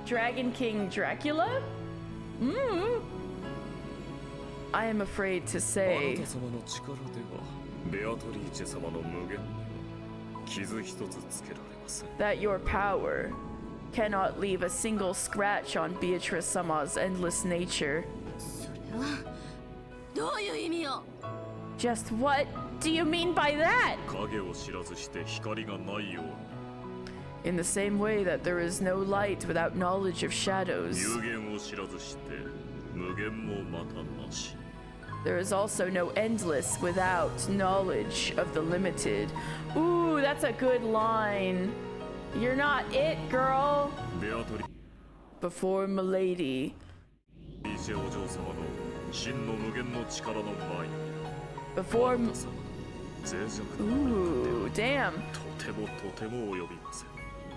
Dragon King Dracula? I am afraid to あ say なた様の力ではベアトリーチェ様の無限には傷一つつけられません。 that your power cannot leave a single scratch on Beatrice Sama's endless nature. それはどういう意味よ。 Just what do you mean by that? 影を知らずして光がないように In the same way that there is no light without knowledge of shadows, 有限を知らずして無限もまたなし。 there is also no endless without knowledge of the limited. Ooh, that's a good line. You're not it, girl. ベアトリ Before Milady, ーチェお嬢様の真の無限の力の前に before あなた様の脆弱な Ooh, damn. とてもとても及びません。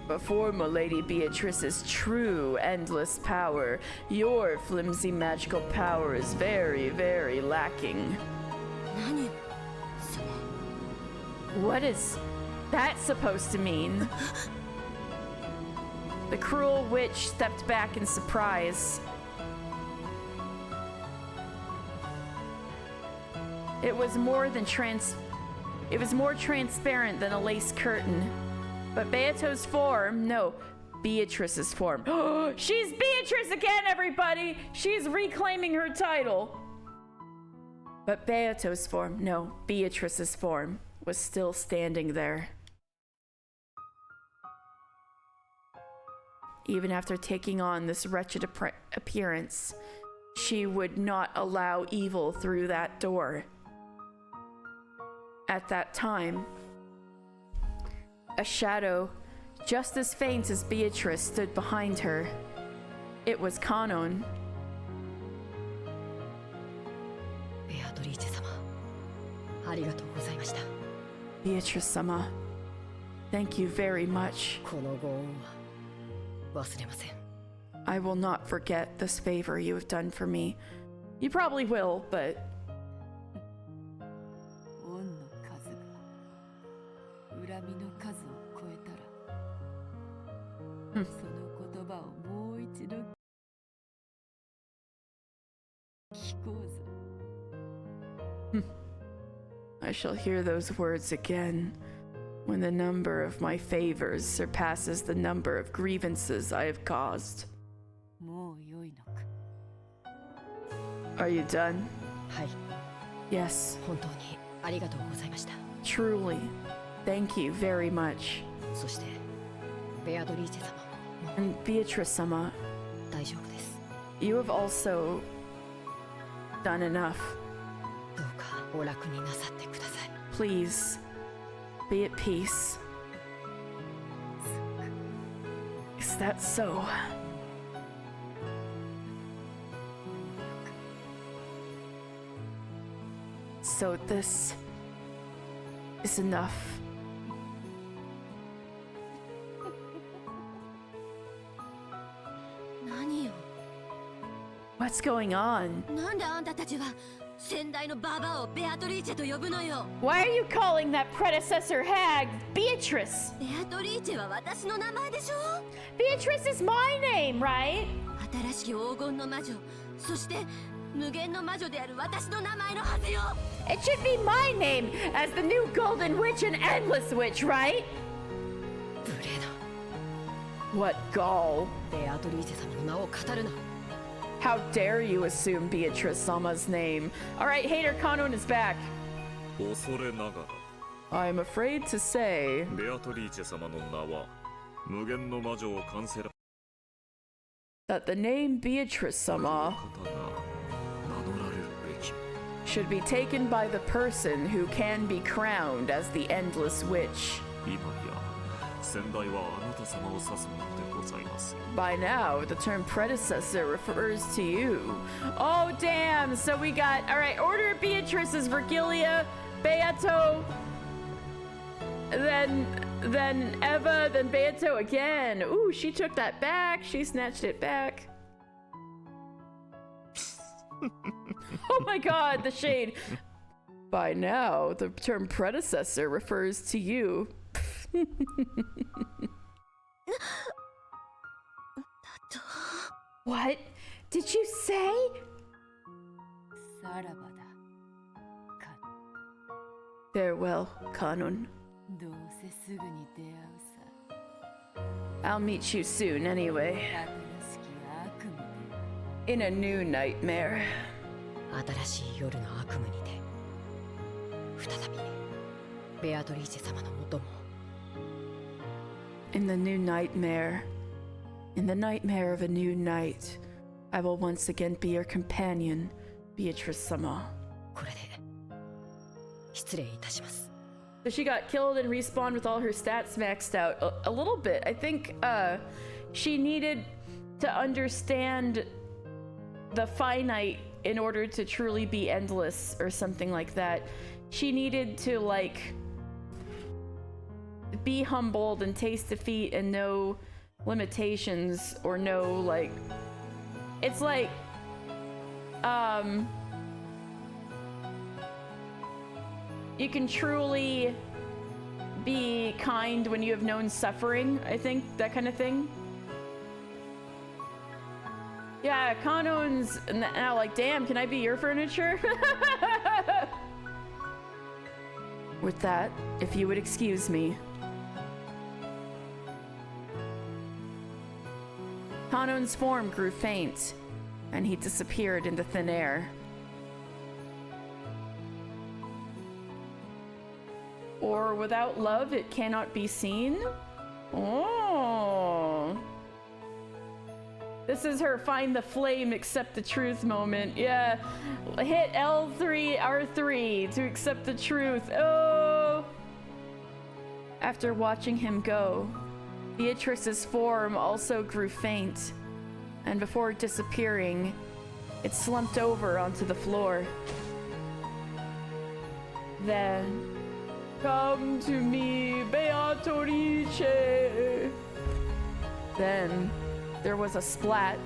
Before Milady Beatrice's true endless power, your flimsy magical power is very, very lacking. 何それ。 What is that supposed to mean? The cruel witch stepped back in surprise. It was more transparent than a lace curtain. But Beato's form, no, Beatrice's form. She's Beatrice again, everybody! She's reclaiming her title. But Beato's form, no, Beatrice's form, was still standing there. Even after taking on this wretched appearance, she would not allow evil through that door. At that time, a shadow just as faint as Beatrice stood behind her. It was Kanon. ベアトリーチェ様、ありがとうございました。 Beatrice-sama, thank you very much. このご恩は忘れません。 I will not forget this favor you have done for me. You probably will, but 恩の数が恨みの数を超えたら、その言葉をもう一度聞こうぞ。 I shall hear those words again when the number of my favors surpasses the number of grievances I have caused. もう良いのか。 Are you done? はい、 Yes, 本当にありがとうございました。 truly. Thank you very much. そしてベアトリーチェ様、もう And Beatrice-sama, 大丈夫です。 you have also done enough. どうかお楽になさってください。 Please, be at peace. Is that so? So this is enough.何よ。 What's going on? なんであんたたちは先代のババアをベアトリーチェと呼ぶのよ。 Why are you calling that predecessor hag Beatrice? ベアトリーチェは私の名前でしょ。 Beatrice is my name, right? 新しき黄金の魔女、そして無限の魔女である私の名前のはずよ。 It should be my name as the new golden witch and endless witch, right? 無礼な。 What gall. ベアトリーチェ様の名を語るな。 How dare you assume Beatrice-sama's name? Alright, Hater Kanon is back. 恐れなが I'm afraid to say... らベアトリーチェ様の名は無限の魔女を完成 that the name Beatrice-sama 方が名乗られるべき should be taken by the person who can be crowned as the endless witch. 今や先代はあなた様を指すものでございます By now, the term predecessor refers to you. Oh, damn! So we got... Alright, Order of Beatrice is Virgilia, Beato, then Eva, then Beato again. Ooh, she took that back. She snatched it back. Oh my god, the shade. By now, the term predecessor refers to you. What did you say? さらばだ。か Farewell, Kanon. どうせすぐに出会うさ。 I'll meet you soon anyway. 新しき悪夢で。 In a new nightmare. 新しい夜の悪夢にて再びベアトリーチェ様のもとも。 In the new nightmare. In the nightmare of a new night, I will once again be your companion, Beatrice-sama. これで失礼いたします。 So she got killed and respawned with all her stats maxed out. A little bit. I think she needed to understand the finite in order to truly be endless or something like that. She needed to like be humbled and taste defeat and know limitations or know like it's like you can truly be kind when you have known suffering, I think, that kind of thing. Yeah, Kanon's now like, damn, can I be your furniture? With that, if you would excuse me. Kanon's form grew faint, and he disappeared into thin air. Or without love, it cannot be seen? Oh. This is her find the flame, accept the truth moment. Yeah. Hit L3, R3 to accept the truth. Oh. After watching him go, Beatrice's form also grew faint, and before disappearing, it slumped over onto the floor. Then, come to me, Beatrice. Then, there was a splat.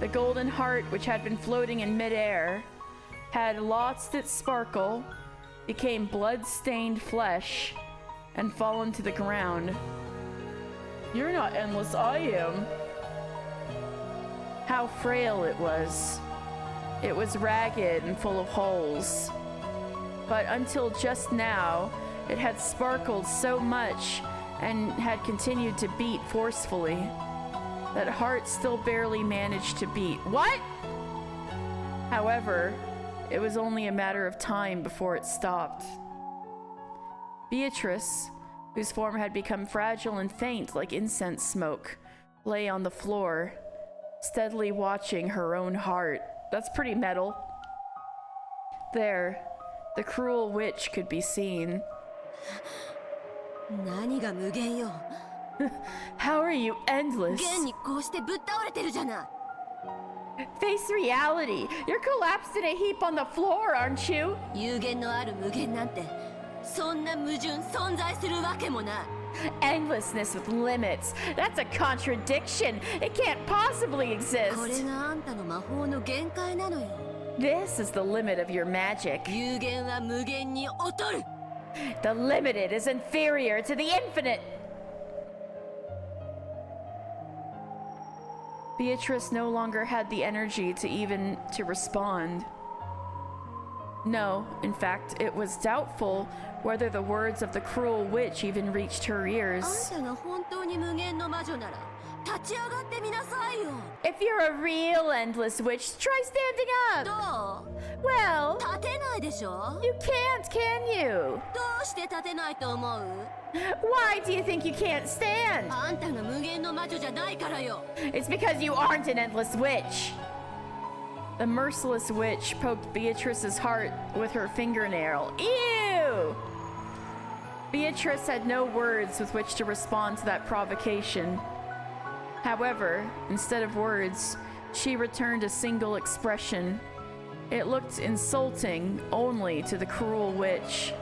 The golden heart, which had been floating in midair, had lost its sparkle, became blood-stained flesh, and fallen to the ground. You're not endless, I am. How frail it was. It was ragged and full of holes. But until just now, it had sparkled so much and had continued to beat forcefully. That heart still barely managed to beat. What? However, it was only a matter of time before it stopped. Beatrice, whose form had become fragile and faint like incense smoke, lay on the floor, steadily watching her own heart. That's pretty metal. There, the cruel witch could be seen. 何が無限よ。 How are you endless? 現にこうしてぶっ倒れてるじゃない。 Face reality. You're collapsed in a heap on the floor, aren't you? 有限のある無限なんてそんな矛盾存在するわけもない。 Endlessness with limits. That's a contradiction. It can't possibly これ exist. があんたの魔法の限界なのよ。This is the limit of your magic. 有限は無限に劣る。 The limited is inferior to the infinite. Beatrice no longer had the energy to respond. No, in fact, it was doubtful whether the words of the cruel witch even reached her あん ears. たが本当に無限の魔女なら立ち上がってみなさいよ。 If you're a real endless witch, try standing ど up. う？ Well, 立てないでしょ？ you can't, can you? どうして立てないと思う？ Why do you think you can't stand? あんたが無限の魔女じゃないからよ。 It's because you aren't an endless witch. The merciless witch poked Beatrice's heart with her fingernail. Ew! Beatrice had no words with which to respond to that provocation. However, instead of words, she returned a single expression. It looked insulting only to the cruel witch.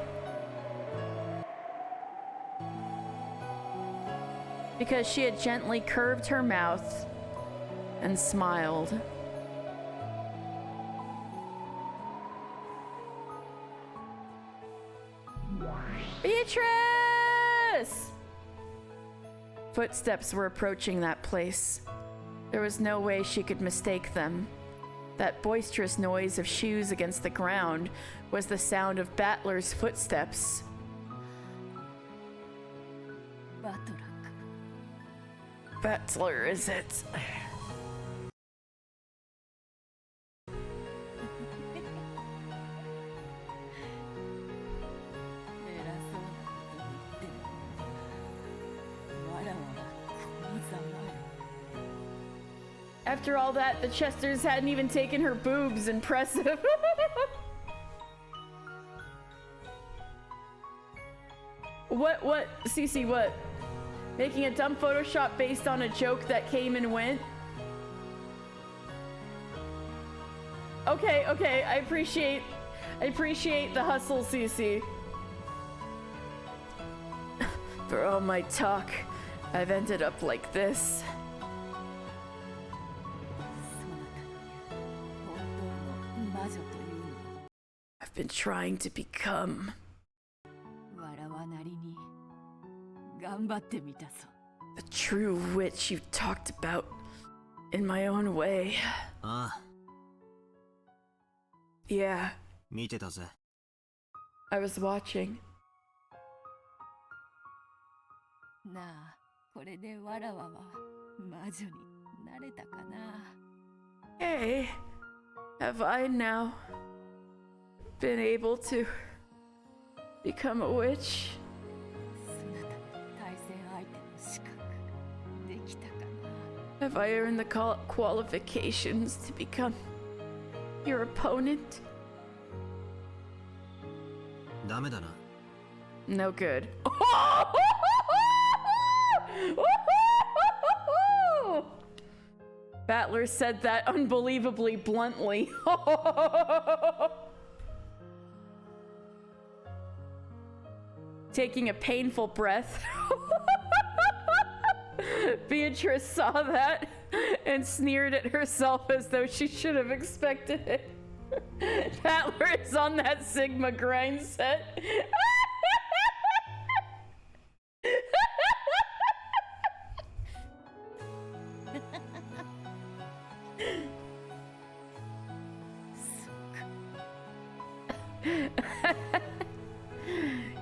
Because she had gently curved her mouth and smiled. Beatrice! Footsteps were approaching that place. There was no way she could mistake them. That boisterous noise of shoes against the ground was the sound of Battler's footsteps. バトラか。 Battler, is it? After all that, the Chesters hadn't even taken her boobs. Impressive. What? Cece, what? Making a dumb Photoshop based on a joke that came and went? Okay, I appreciate the hustle, Cece. For all my talk, I've ended up like this. I've been trying to become the true witch you talked about in my own way. Yeah, 見てたぜ。 I was watching. なあ、これでわらわは魔女になれたかな。 Hey, have I now been able to become a witch? そなたの対戦相手の資格できたかな。 Have I earned the qualifications to become your opponent? ダメだな。 No good. Battler said that unbelievably bluntly. Taking a painful breath. Beatrice saw that and sneered at herself as though she should have expected it. Battler is on that Sigma grind set.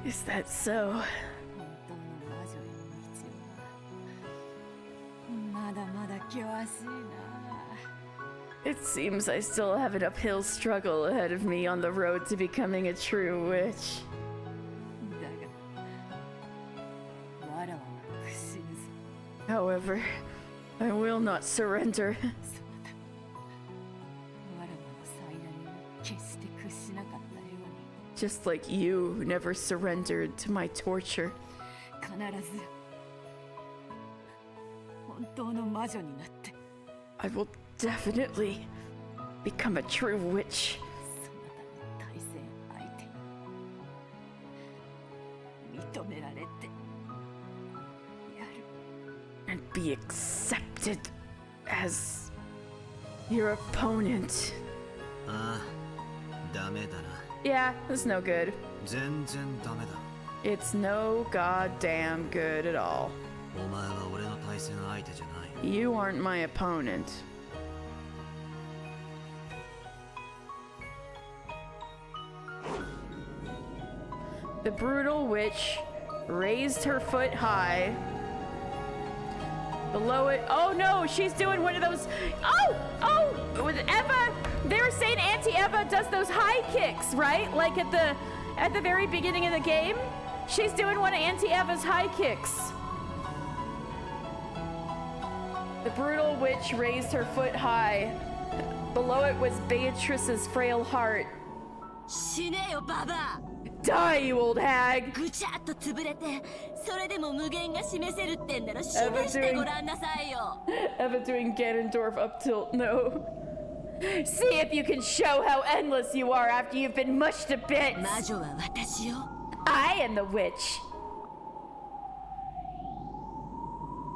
Is that so? 本当の魔女への道はまだまだ険しいな。 It seems I still have an uphill struggle ahead of me on the road to becoming a true witch. だが、わらわは屈しぬぞ。 However, I will not surrender. そなた、わらわの災難に決して屈しなかったように。 Just like you never surrendered to my torture. 必ず本当の魔女になって I will definitely become a true witch そなたの対戦相手に認められてやる and be accepted as your opponent. ああ、ダメだな。 Yeah, it's no good. 全然ダメだ。 It's no goddamn good at all. お前は俺の対戦相手じゃない。 You aren't my opponent. The brutal witch raised her foot high. Below it, oh no, she's doing one of those, oh, with Eva, they were saying Auntie Eva does those high kicks, right? Like at the very beginning of the game, she's doing one of Auntie Eva's high kicks. The brutal witch raised her foot high. Below it was Beatrice's frail heart. 死ねよババア Die, you old hag! ぐちゃっと潰れてそれでも無限が示せるってんなら示してごらんなさいよ Eva doing Ganondorf up tilt, no. See if you can show how endless you are after you've been mushed to bits! 魔女は私よ I am the witch!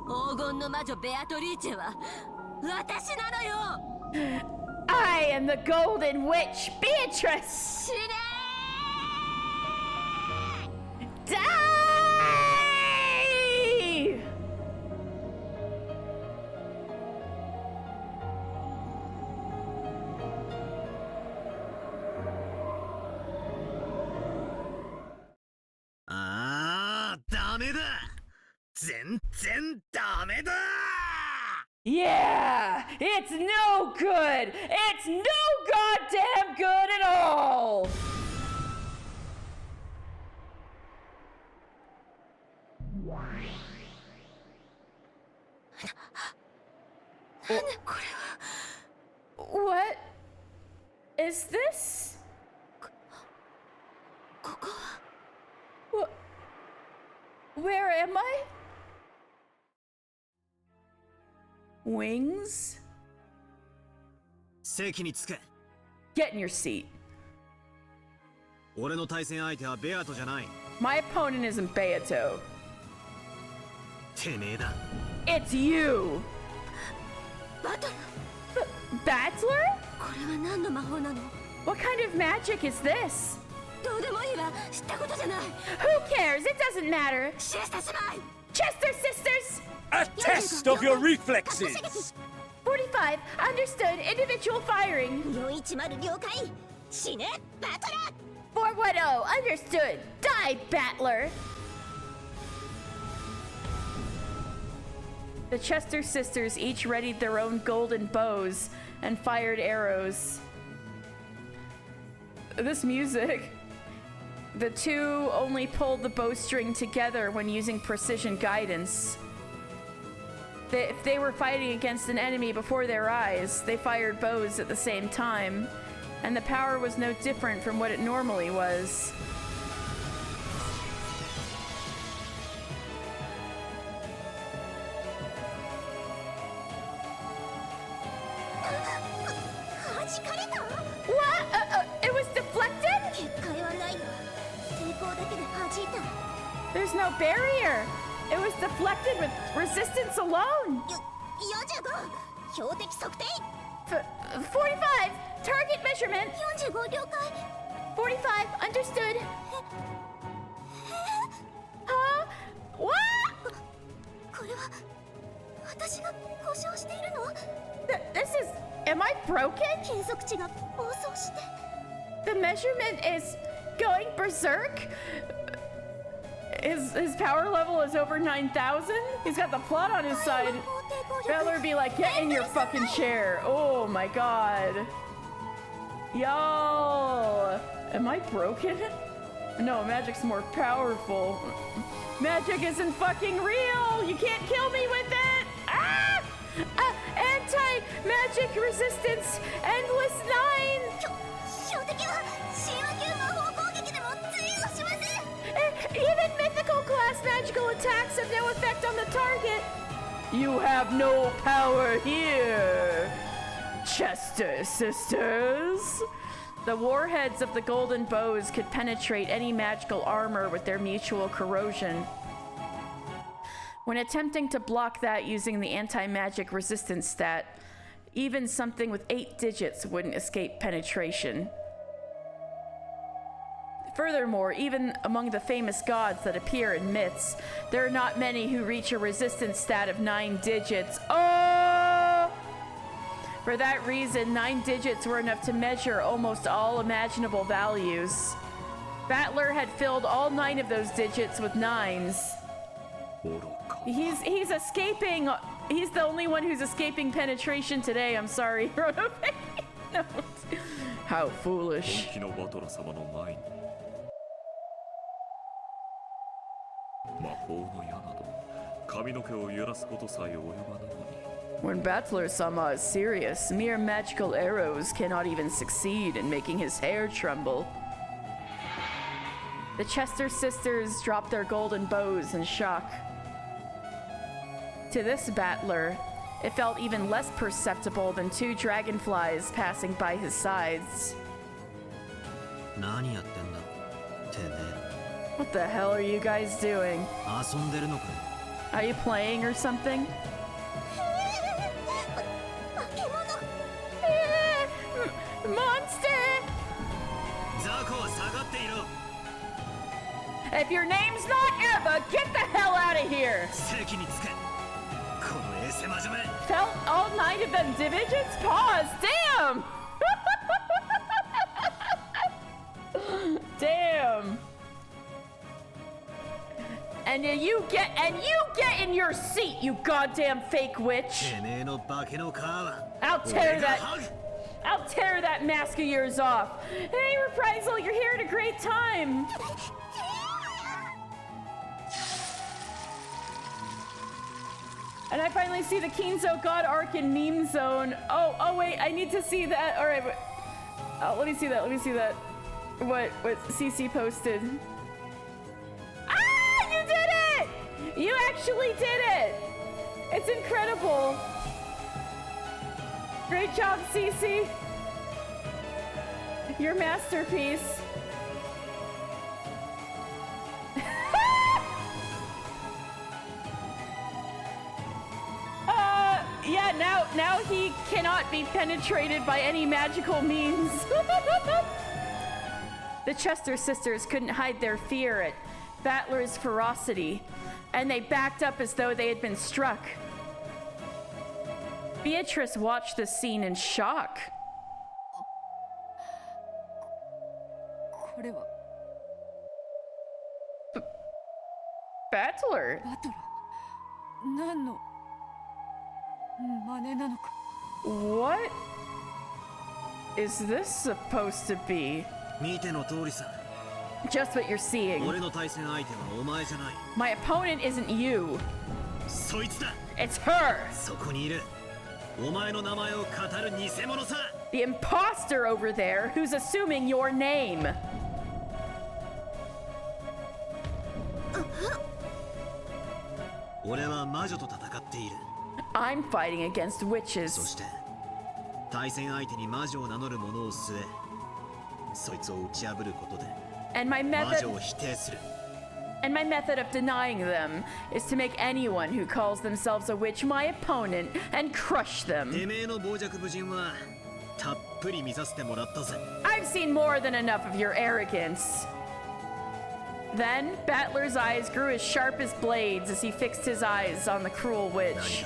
黄金の魔女ベアトリーチェは私なのよ I am the golden witch, Beatrice! 死ね Die! Ah, ダメだ。全然ダメだ。 Yeah! It's no good! It's no goddamn good at all! What is this? ここは Where am I? Wings? 席につけ。 Get in your seat. 俺の対戦相手はベアトじゃない。 My opponent isn't Beato. てめえだ。 It's you! バトル Battler? これは何の魔法なの What kind of magic is this? どうでもいいわ知ったことじゃない Who cares? It doesn't matter. シエスタ姉妹 Chester sisters! A test of your reflexes! 45, understood. Individual firing. 410了解死ねバトラ 410, understood. Die, Battler! The Chester sisters each readied their own golden bows and fired arrows. This music. The two only pulled the bowstring together when using precision guidance. If they were fighting against an enemy before their eyes, they fired bows at the same time, and the power was no different from what it normally was. What? It was deflected? 結界はないわ抵抗だけで弾いた There's no barrier. It was deflected with resistance alone. 45標的測定 45. Target measurement. 45了解 45. Understood. Huh? What? これは私が故障しているの This is... Am I broken? 計測値が暴走して The measurement is going berserk? His power level is over 9,000? He's got the plot on his side. Valor would be like, get in your fucking chair. Oh my god. Yo. Am I broken? No, magic's more powerful. Magic isn't fucking real. You can't kill me with it. Ah! Anti-magic resistance. Endless 9. 標的は神話級魔法攻撃でも通用しません Even mythical class magical attacks have no effect on the target. You have no power here, Chester sisters. The warheads of the golden bows could penetrate any magical armor with their mutual corrosion. When attempting to block that using the anti-magic resistance stat, Even something with 8 digits wouldn't escape penetration. Furthermore, even among the famous gods that appear in myths, there are not many who reach a resistance stat of 9 digits. Oh! For that reason, 9 digits were enough to measure almost all imaginable values. Battler had filled all 9 of those digits with 9s. He's escaping. He's the only one who's escaping penetration today. I'm sorry. No. How foolish. When Battler-sama is serious, mere magical arrows cannot even succeed in making his hair tremble. The Chester sisters drop their golden bows in shock. To this battler, it felt even less perceptible than 2 dragonflies passing by his sides. What the hell are you guys doing? Are you playing or something? Monster! If your name's not Eva, get the hell out of here! Felt all 9 of them digits? Pause! Damn! Damn! And you get in your seat, you goddamn fake witch! I'll tear that mask of yours off. Hey, Reprisal, you're here at a great time. And I finally see the Kinzo God arc in Meme Zone. Oh wait, I need to see that. All right, let me see that. What CC posted. Ah, you did it! You actually did it! It's incredible. Great job, CC. Your masterpiece. Yeah, now he cannot be penetrated by any magical means. The Chester sisters couldn't hide their fear at Battler's ferocity, and they backed up as though they had been struck. Beatrice watched this scene in shock. Battler? What is this supposed to be? Just what you're seeing. My opponent isn't you. It's her. The imposter over there who's assuming your name. I'm fighting against witches. And my method of denying them is to make anyone who calls themselves a witch my opponent and crush them. I've seen more than enough of your arrogance. Then, Battler's eyes grew as sharp as blades as he fixed his eyes on the cruel witch.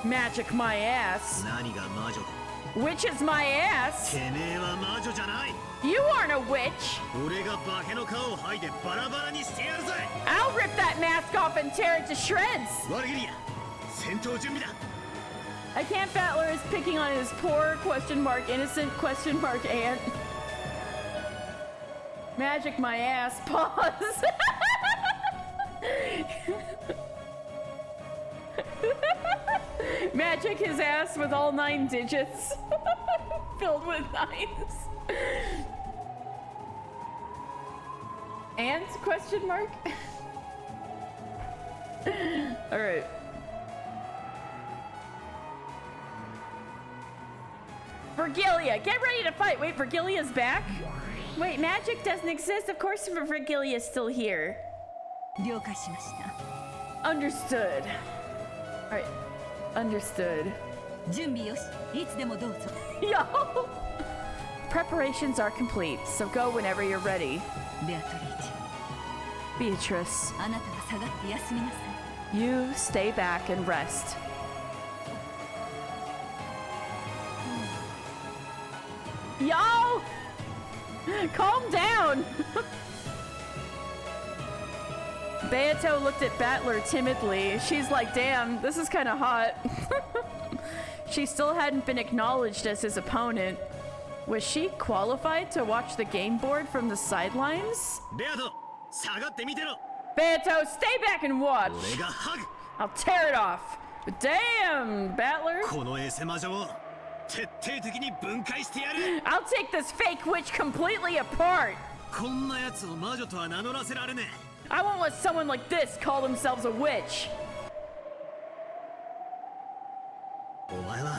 Magic my ass. Witch is my ass. You aren't a witch. I'll rip that mask off and tear it to shreds. I can't. Battler is picking on his poor innocent aunt. Magic my ass. Pause. Magic his ass with all 9 digits. Filled with 9s. And? Alright. Vergilia, get ready to fight. Wait, Vergilia's back? Wait, magic doesn't exist. Of course Vergilia's still here. Understood. Alright. Understood. 準備よし、いつでもどうぞ。Yo! Preparations are complete, so go whenever you're ready. ベアトリーチェ、 Beatrice, あなたは下がって休みなさい。 you stay back and rest. Yo! Calm down! Beato looked at Battler timidly. She's like, damn, this is kind of hot. She still hadn't been acknowledged as his opponent. Was she qualified to watch the game board from the sidelines? ベアト、下がって見てろ。 Beato, stay back and watch! 俺がハグ。 I'll tear it off! Damn, Battler! このエセ魔女を徹底的に分解してやる。 I'll take this fake witch completely apart! こんな奴を魔女とは名乗らせられねえ。 I won't let someone like this call themselves a witch! お前は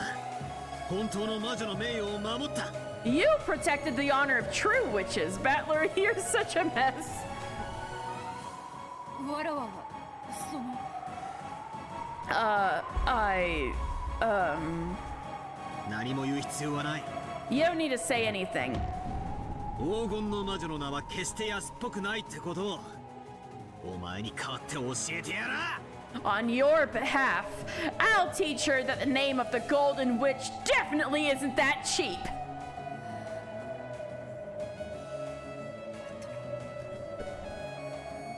本当の魔女の名誉を守った。 You protected the honor of true witches, Battler. You're such a mess. わらわは、その。何も言う必要はない。 You don't need to say anything. 黄金の魔女の名は決して安っぽくないってことをお前に代わって教えてやら。 On your behalf, I'll teach her that the name of the Golden Witch definitely isn't that cheap.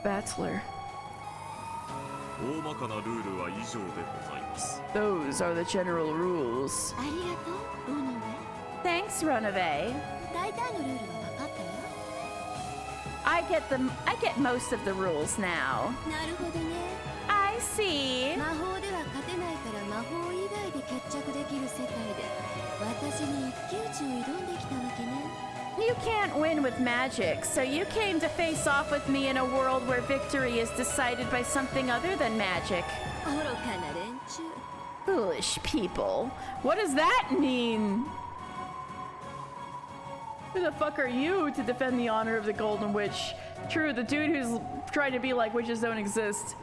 Battler. 大まかなルールは以上でございます。 Those are the general rules. ありがとう、ロノウェ。 Thanks, Runaway. 大体のルールは分かったよ。 I get most of the rules now. なるほどね。 I see. 魔法では勝てないから魔法以外で決着できる世界で私に一騎打ちを挑んできたわけね。 You can't win with magic, so you came to face off with me in a world where victory is decided by something other than magic. 愚かな連中。 Foolish people. What does that mean? Who the fuck are you to defend the honor of the Golden Witch? True, the dude who's trying to be like witches don't exist.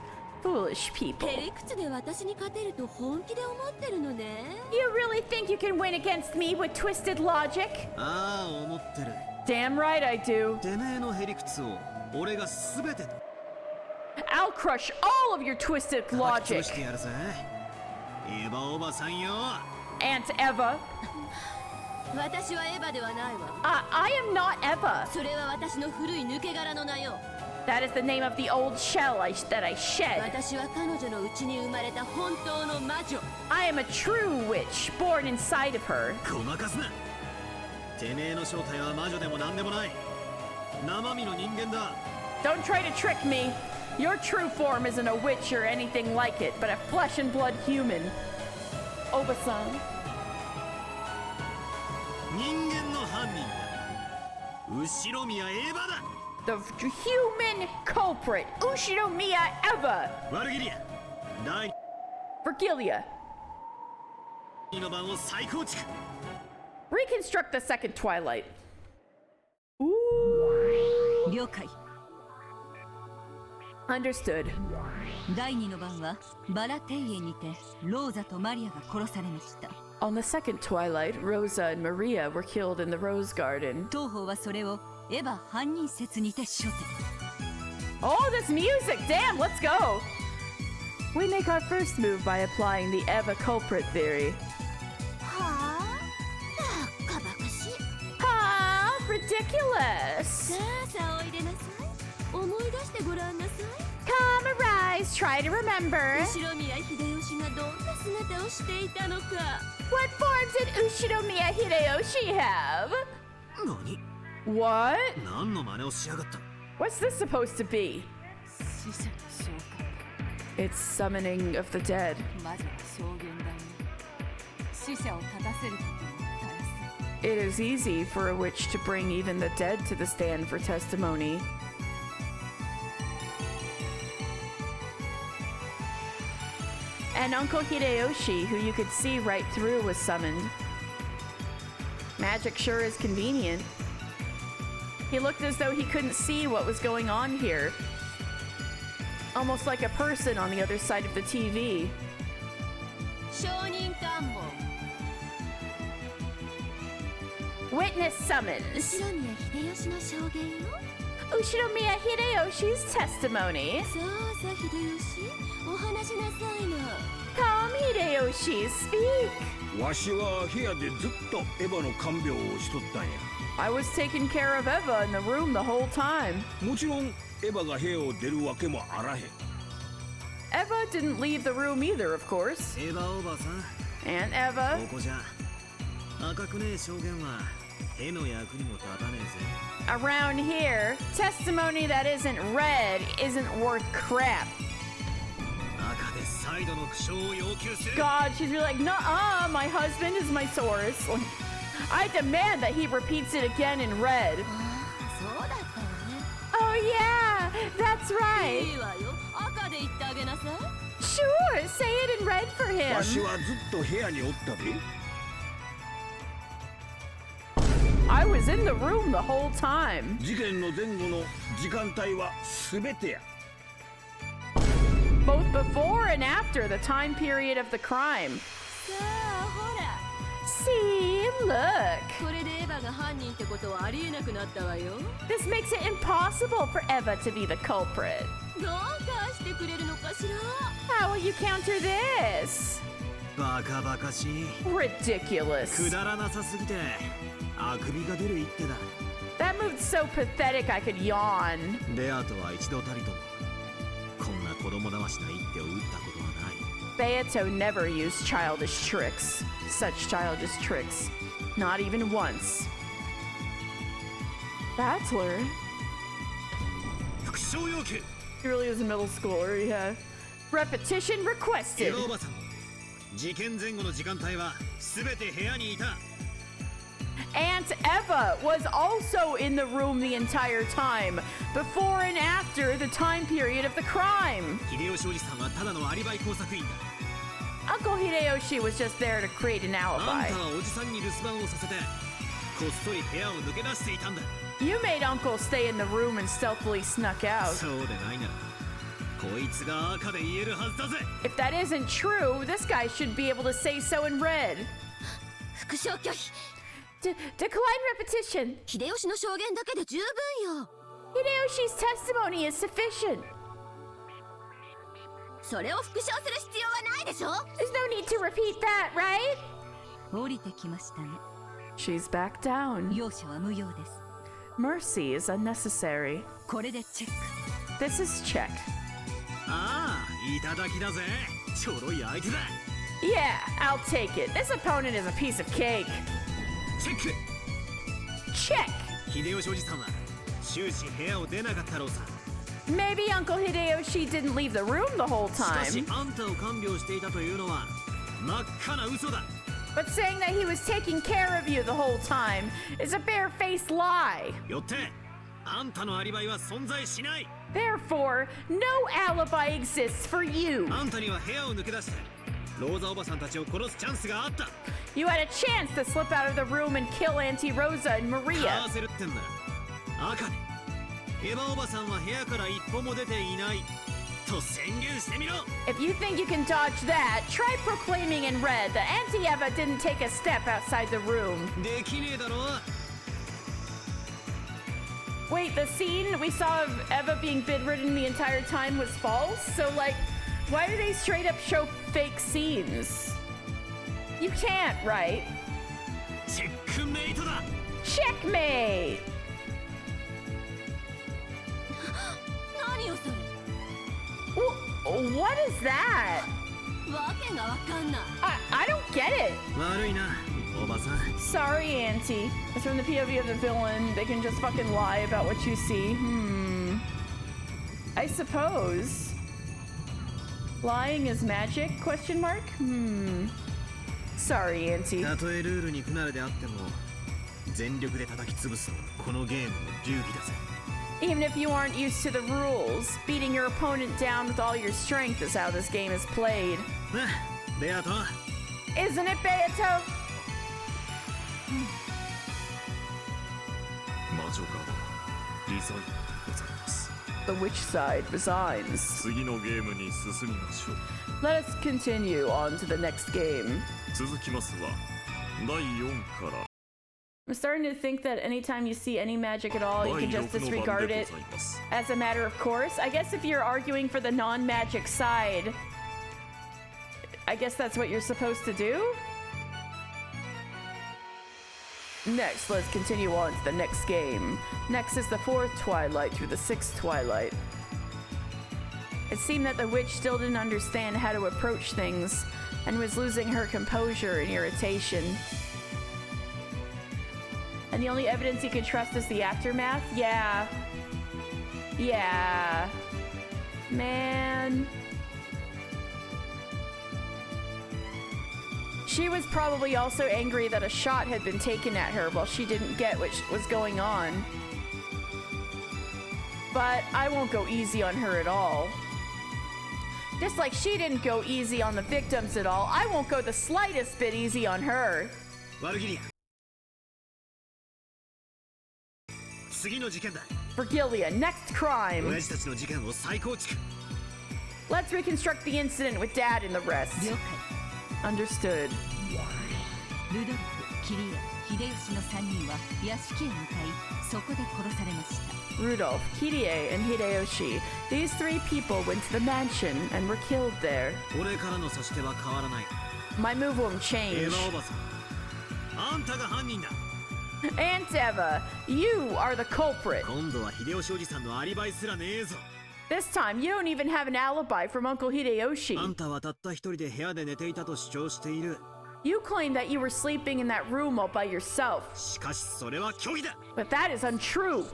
Foolish people. へりくつで私に勝てると本気で思ってるのね。 You really think you can win against me with twisted logic? ああ、思ってる。 Damn right I do. てめえのへりくつを俺が全て I'll crush all of your twisted 叩き潰 logic. してやるぜ。エヴァおばさんよ。 Aunt Eva. 私はエヴァではないわ。 I am not Eva. それは私の古い抜け殻の名よ。 That is the name of the old shell that I shed. 私は彼女のうちに生まれた本当の魔女。 I am a true witch born inside of her. ごまかすな。てめえの正体は魔女でもなんでもない。生身の人間だ。 Don't try to trick me. Your true form isn't a witch or anything like it, but a flesh and blood human. Oba-san. 人間の犯人だ。後ろ宮エヴァだ。 The human culprit, Ushinomiya Eva. ワルギリア。第 Virgilia. 2の番を再構築。 Reconstruct the second Twilight. Ooh. 了解。 Understood. 第2の番はバラ庭園にてローザとマリアが殺されました。 On the second Twilight, Rosa and Maria were killed in the Rose Garden. 当方はそれをエヴァ犯人説にて処定。 Oh, this music! Damn, let's go! We make our first move by applying the Eva culprit theory. はあ、バカバカしい。 Ah, ridiculous! さあさあおいでなさい。思い出してごらんなさい。 Come, arise, try to remember. 後宮秀吉がどんな姿をしていたのか。 What form did Ushinomiya Hideyoshi have? 何？ What? 何の真似をしやがった？ What's this supposed to be? 死者の召喚。 It's summoning of the dead. 魔女の証言台に死者を立たせることもたやすい。 It is easy for a witch to bring even the dead to the stand for testimony. And Uncle Hideyoshi, who you could see right through, was summoned. Magic sure is convenient. He looked as though he couldn't see what was going on here. Almost like a person on the other side of the TV. 証人喚問 Witness summons. 白宮秀吉の証言よ。 Ushinomiya Hideyoshi's testimony. さあさ秀吉、お話しなさいな。 Come, Hideyoshi, speak. わしは部屋でずっとエヴァの看病をしとったんや。 I was taking care of Eva in the room the whole time. もちろんエヴァが部屋を出るわけもあらへん。 Eva didn't leave the room either, of course. エヴァおばさん And Eva. ここじゃ赤くねえ証言は絵の役にも立たねえぜ。 Around here, testimony that isn't read isn't worth crap. 赤で再度の苦笑を要求する。 God, she's really like, nuh-uh, my husband is my source. Like, I demand that he repeats it again in red. そうだったわね。 Oh yeah, that's い right. いわよ、赤で言ってあげなさい。 Sure, say it in red for わし him. はずっと部屋におったで。 I was in the room the whole time. 事件の前後の時間帯は全てや。 Both before and after the time period of the crime. さあほら、 See, look. これでエヴァが犯人ってことはありえなくなったわよ。 This makes it impossible for Eva to be the culprit. どうかしてくれるのかしら。 How will you counter this? バカバカしい。 Ridiculous. くだらなさすぎてあくびが出る一手だ。 That move's so pathetic I could yawn. ベアとは一度たりともこんな子供だましな一手を打ったことはない。 Beato never used childish tricks. Such childish tricks. Not even once. Battler? 復唱要求。 He really is a middle schooler, yeah. Repetition エ requested. ヴァおばさん、事件前後の時間帯は全て部屋にいた。 Aunt Eva was also in the room the entire time, before and after the time period of the crime. 秀吉おじさんはただのアリバイ工作員だ。 Uncle Hideyoshi was just there to create an あん alibi. たはおじさんに留守番をさせてこっそり部屋を抜け出していたんだ。 You made Uncle stay in the room and stealthily snuck out. そうでないならこいつが赤で言えるはずだぜ。 If that isn't true, this guy should be able to say so in red. 復唱拒否。 Decline repetition. 秀吉の証言だけで十分よ。 Hideyoshi's testimony is sufficient. それを復唱する必要はないでしょ。 There's no need to repeat that, right? 降りてきましたね。 She's back down. 容赦は無用です。 Mercy is unnecessary. これでチェック。 This is check. ああ、いただきだぜ。ちょろい相手だ。 Yeah, I'll take it. This opponent is a piece of cake. チェック。 Check. 秀吉おじさんは終始部屋を出なかったろうさ。 Maybe Uncle Hideyoshi didn't leave the room the whole しかし time. あんたを看病していたというのは真っ赤な嘘だ。 But saying that he was taking care of you the whole time is a barefaced lie. よってあんたのアリバイは存在しない。 Therefore, no alibi exists for you. あんたには部屋を抜け出してローザおばさんたちを殺すチャンスがあった。 You had a chance to slip out of the room and kill Auntie Rosa and か Maria. わせるってんだ。赤でエヴァおばさんは部屋から一歩も出ていないと宣言してみろ。 If you think you can dodge that, try proclaiming in red that Auntie Eva didn't take a step outside the room. できねえだろ。 Wait, the scene we saw of Eva being bedridden the entire time was false? So, like, why do they straight up show fake scenes? You can't, right? チェックメイトだ。 Checkmate! 何よそれ。 What is that? わけがわかんない。 I don't get it. 悪いな、おばさん。 Sorry, Auntie. It's from the POV of the villain. They can just fucking lie about what you see. I suppose. Lying is magic? Question mark? Sorry, Auntie. たとえルールに不慣れであっても全力で叩き潰すのがこのゲームの流儀だぜ。 Even if you aren't used to the rules, beating your opponent down with all your strength is how this game is played. な、ベアト。 Isn't it, Beato? 魔女側リザインでございます。 The witch side resigns. 次のゲームに進みましょう。 Let us continue on to the next game. 続きますは第4から I'm starting to think that anytime you see any magic at all, you can just disregard it as a matter of course. I guess if you're arguing for the non-magic side, I guess that's what you're supposed to do? Next, let's continue on to the next game. Next is the 4th Twilight through the 6th Twilight. It seemed that the witch still didn't understand how to approach things and was losing her composure and irritation. And the only evidence you can trust is the aftermath? Yeah. Yeah. Man. She was probably also angry that a shot had been taken at her while she didn't get what was going on. But I won't go easy on her at all. Just like she didn't go easy on the victims at all, I won't go the slightest bit easy on her. Vergilia, next crime. Let's reconstruct the incident with Dad and the rest. Understood. Rudolph, Kirie, and Hideyoshi. These 3 people went to the mansion and were killed there. My move won't change. Aunt Eva, you are the culprit. This time, you don't even have an alibi from Uncle Hideyoshi. You claim that you were sleeping in that room all by yourself. But that is untrue.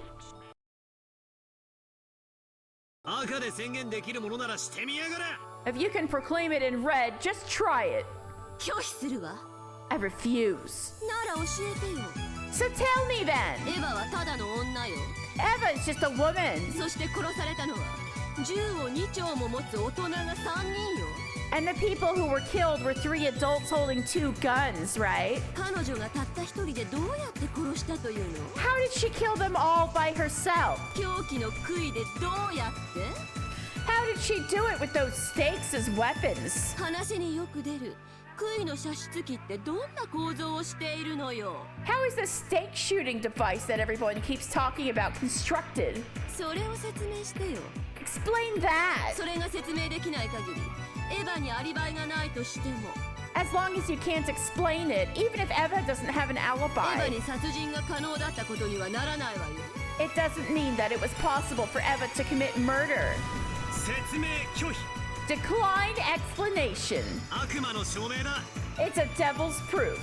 If you can proclaim it in red, just try it. I refuse. So tell me then. Eva is just a woman. And the people who were killed were 3 adults holding 2 guns, right? How did she kill them all by herself? How did she do it with those stakes as weapons? How is the stake shooting device that everyone keeps talking about constructed? Explain that! As long as you can't explain it, even if Eva doesn't have an alibi, it doesn't mean that it was possible for Eva to commit murder. Decline explanation. It's a devil's proof.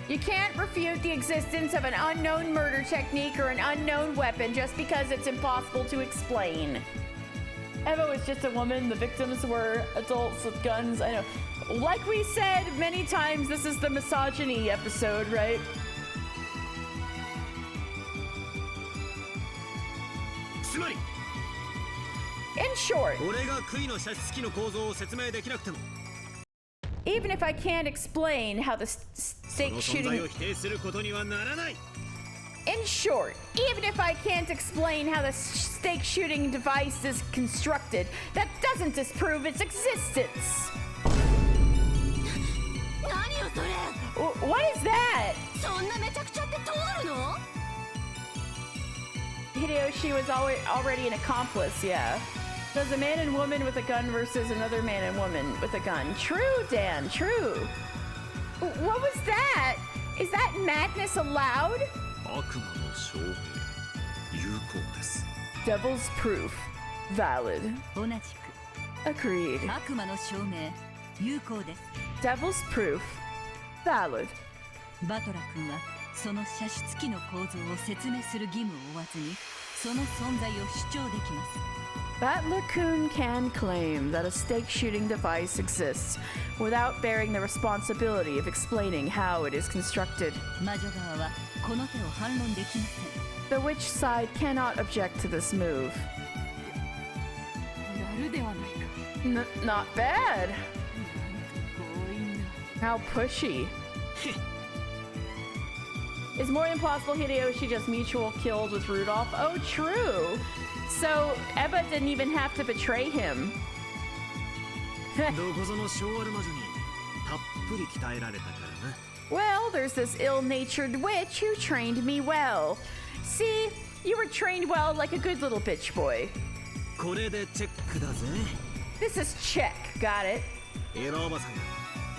You can't refute the existence of an unknown murder technique or an unknown weapon just because it's impossible to explain. Eva was just a woman. The victims were adults with guns. I know. Like we said many times, this is the misogyny episode, right? In short, even if I can't explain how the stake shooting... In short, even if I can't explain how the stake shooting device is constructed, that doesn't disprove its existence. What is that? Hideyoshi was already an accomplice, yeah. There's a man and woman with a gun versus another man and woman with a gun. True, Dan, true. What was that? Is that madness allowed? Devil's proof. Valid. Agreed. Devil's proof. Valid. Battler-kun can claim that a stake-shooting device exists without bearing the responsibility of explaining how it is constructed. The witch side cannot object to this move. Not bad. How pushy. Is more than possible Hideyoshi just mutual killed with Rudolph? Oh, true. So Eva didn't even have to betray him. どこぞの性悪魔女にたっぷり鍛えられたからな。 Well, there's this ill-natured witch who trained me well. See, you were trained well like a good little bitch boy. これでチェックだぜ。 This is check. Got it. エロおばさんが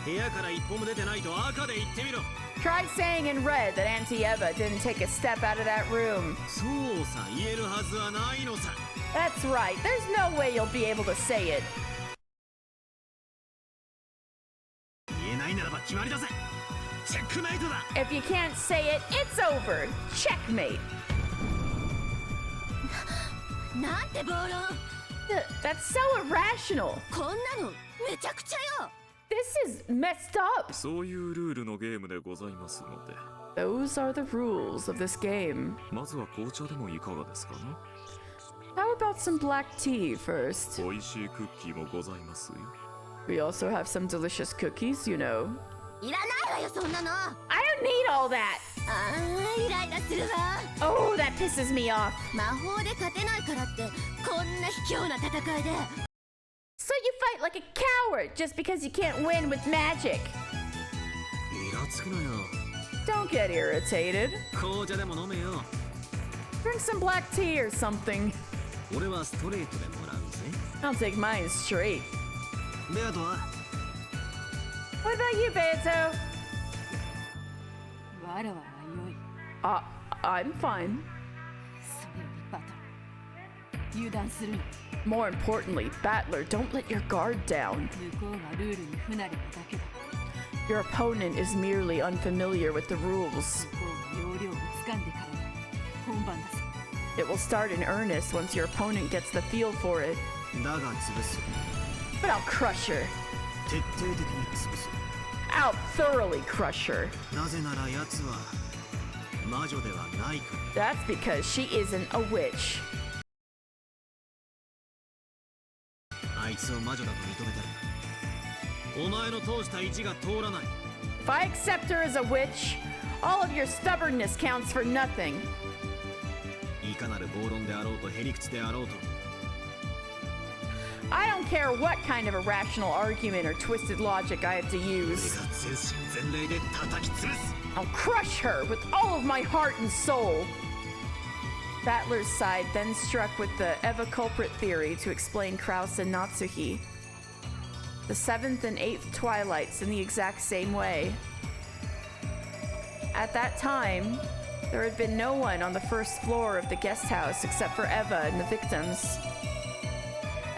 部屋から一歩も出てないと赤で言ってみろ。 Try saying in red that Auntie Eva didn't take a step out of that room. そうさ、言えるはずはないのさ。 That's right. There's no way you'll be able to say it. 言えないならば決まりだぜ。チェックメイトだ。 If you can't say it, it's over. Checkmate. なんて暴論。 That's so irrational. こんなのめちゃくちゃよ。 This is messed up. そういうルールのゲームでございますので、 Those are the rules of this game. まずは紅茶でもいかがですかね。 How about some black tea first? 美味しいクッキーもございますよ。 We also have some delicious cookies, you know. いらないわよそんなの。 I don't need all that. あーイライラするわ。 Oh, that pisses me off. 魔法で勝てないからってこんな卑怯な戦いで。 So you fight like a coward just because you can't win with magic. イラつくなよ。 Don't get irritated. 紅茶でも飲めよ。 Drink some black tea or something. 俺はストレートでもらうぜ。 I'll take mine straight. ベアトは What about you, Beto? わらわは良い。 I'm fine. それよりバトル。油断するな。 More importantly, Battler, don't let your guard down. 向こうがルールに不慣れなだけだ。 Your opponent is merely unfamiliar with the rules. 向こうが要領をつかんでからが本番だぞ。 It will start in earnest once your opponent gets the feel for it. だが潰す。 But I'll crush her. 徹底的に潰す。 I'll thoroughly crush her. なぜなら奴は魔女ではないから。 That's because she isn't a witch. あいつを魔女だと認めたらお前の通した意地が通らない。 If I accept her as a witch, all of your stubbornness counts for nothing. いかなる暴論であろうとへりくつであろうと I don't care what kind of irrational argument or twisted logic I have to 俺 use. が全身全霊で叩き潰す。 I'll crush her with all of my heart and soul. Battler's side then struck with the Eva culprit theory to explain Kraus and Natsuhi. The 7th and 8th twilights in the exact same way. At that time, there had been no one on the first floor of the guest house except for Eva and the victims.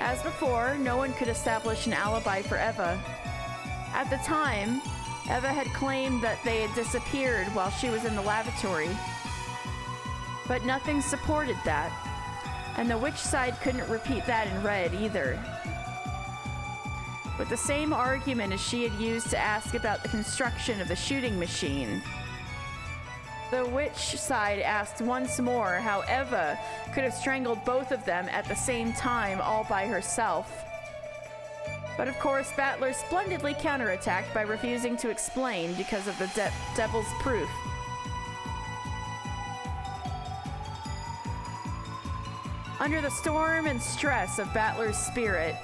As before, no one could establish an alibi for Eva. At the time, Eva had claimed that they had disappeared while she was in the lavatory. But nothing supported that, and the witch side couldn't repeat that in red either. With the same argument as she had used to ask about the construction of the shooting machine, the witch side asked once more how Eva could have strangled both of them at the same time all by herself. But of course, Battler splendidly counterattacked by refusing to explain because of the devil's proof. Under the storm and stress of Battler's spirit,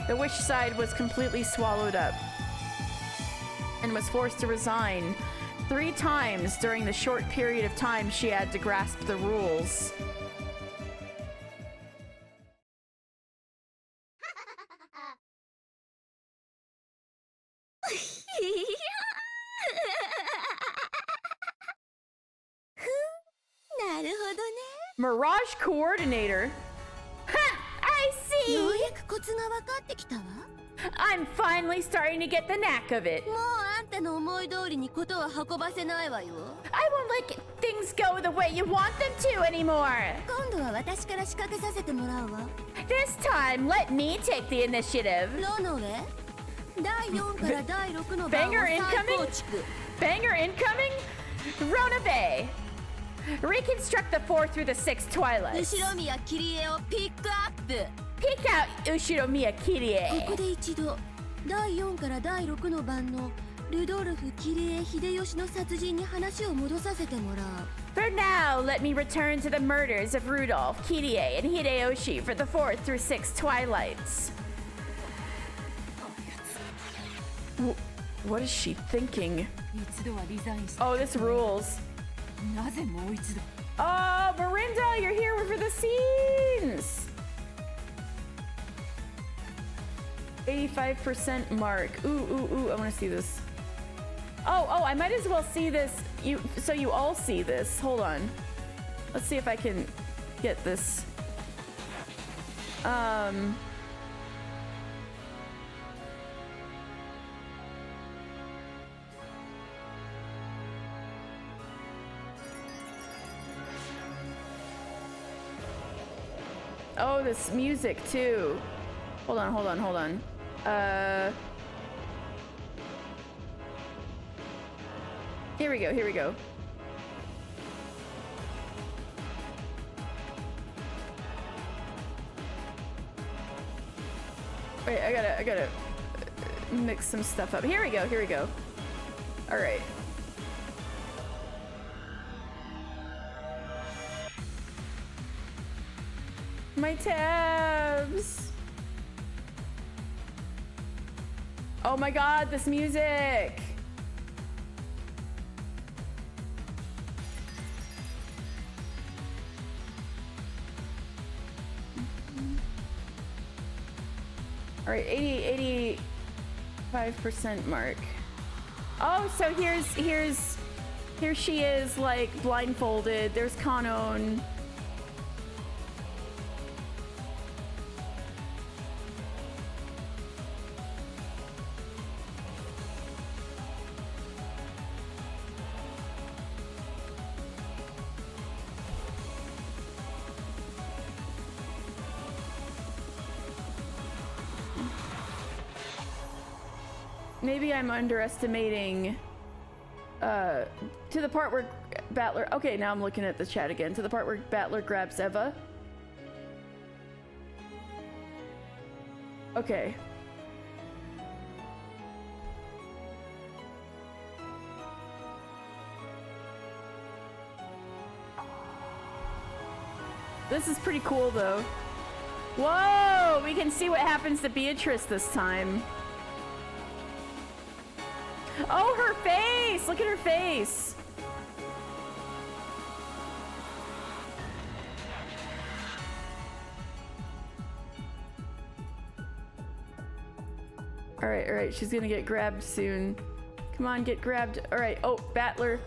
the witch side was completely swallowed up and was forced to resign 3 times during the short period of time she had to grasp the rules. Mirage Coordinator? Ha! I よう see! やくコツが分かってきたわ。 I'm finally starting to get the knack of it. もうあんたの思い通りにことは運ばせないわよ。 I won't let things go the way you want them to anymore. 今度は私から仕掛けさせてもらうわ。 This time, let me take the initiative. ロノウェ第4から第6の番を Banger 再 incoming? 構築。 Banger incoming? Rona Bay. Reconstruct the 4th through the 6th twilights. 後ろ宮切り絵をピックアップ。 Peek out Ushiromiya こ Kirie. こで一度第4から第6の番のルドルフ桐江秀吉の殺人に話を戻させてもらう。 For now, let me return to the murders of Rudolph, Kirie, and Hideyoshi for the 4th through 6th twilights. What is she thinking? 一度はリザインした Oh, this rules. なぜもう一度 Oh, Mirinda, you're here for the scenes. 85% mark. Ooh, I want to see this. Oh, I might as well see this. So you all see this. Hold on. Let's see if I can get this. Oh, this music too. Hold on. Here we go. Wait, I gotta mix some stuff up. Here we go. All right. My tabs. Oh my god, this music. All right, 85% mark. Oh, so here she is, like, blindfolded. There's Kanon. Maybe I'm underestimating to the part where Battler, okay, now I'm looking at the chat again, to the part where Battler grabs Eva. Okay. This is pretty cool though. Whoa, we can see what happens to Beatrice this time. Oh, her face! Look at her face! Alright, she's gonna get grabbed soon. Come on, get grabbed. Alright, oh, Battler.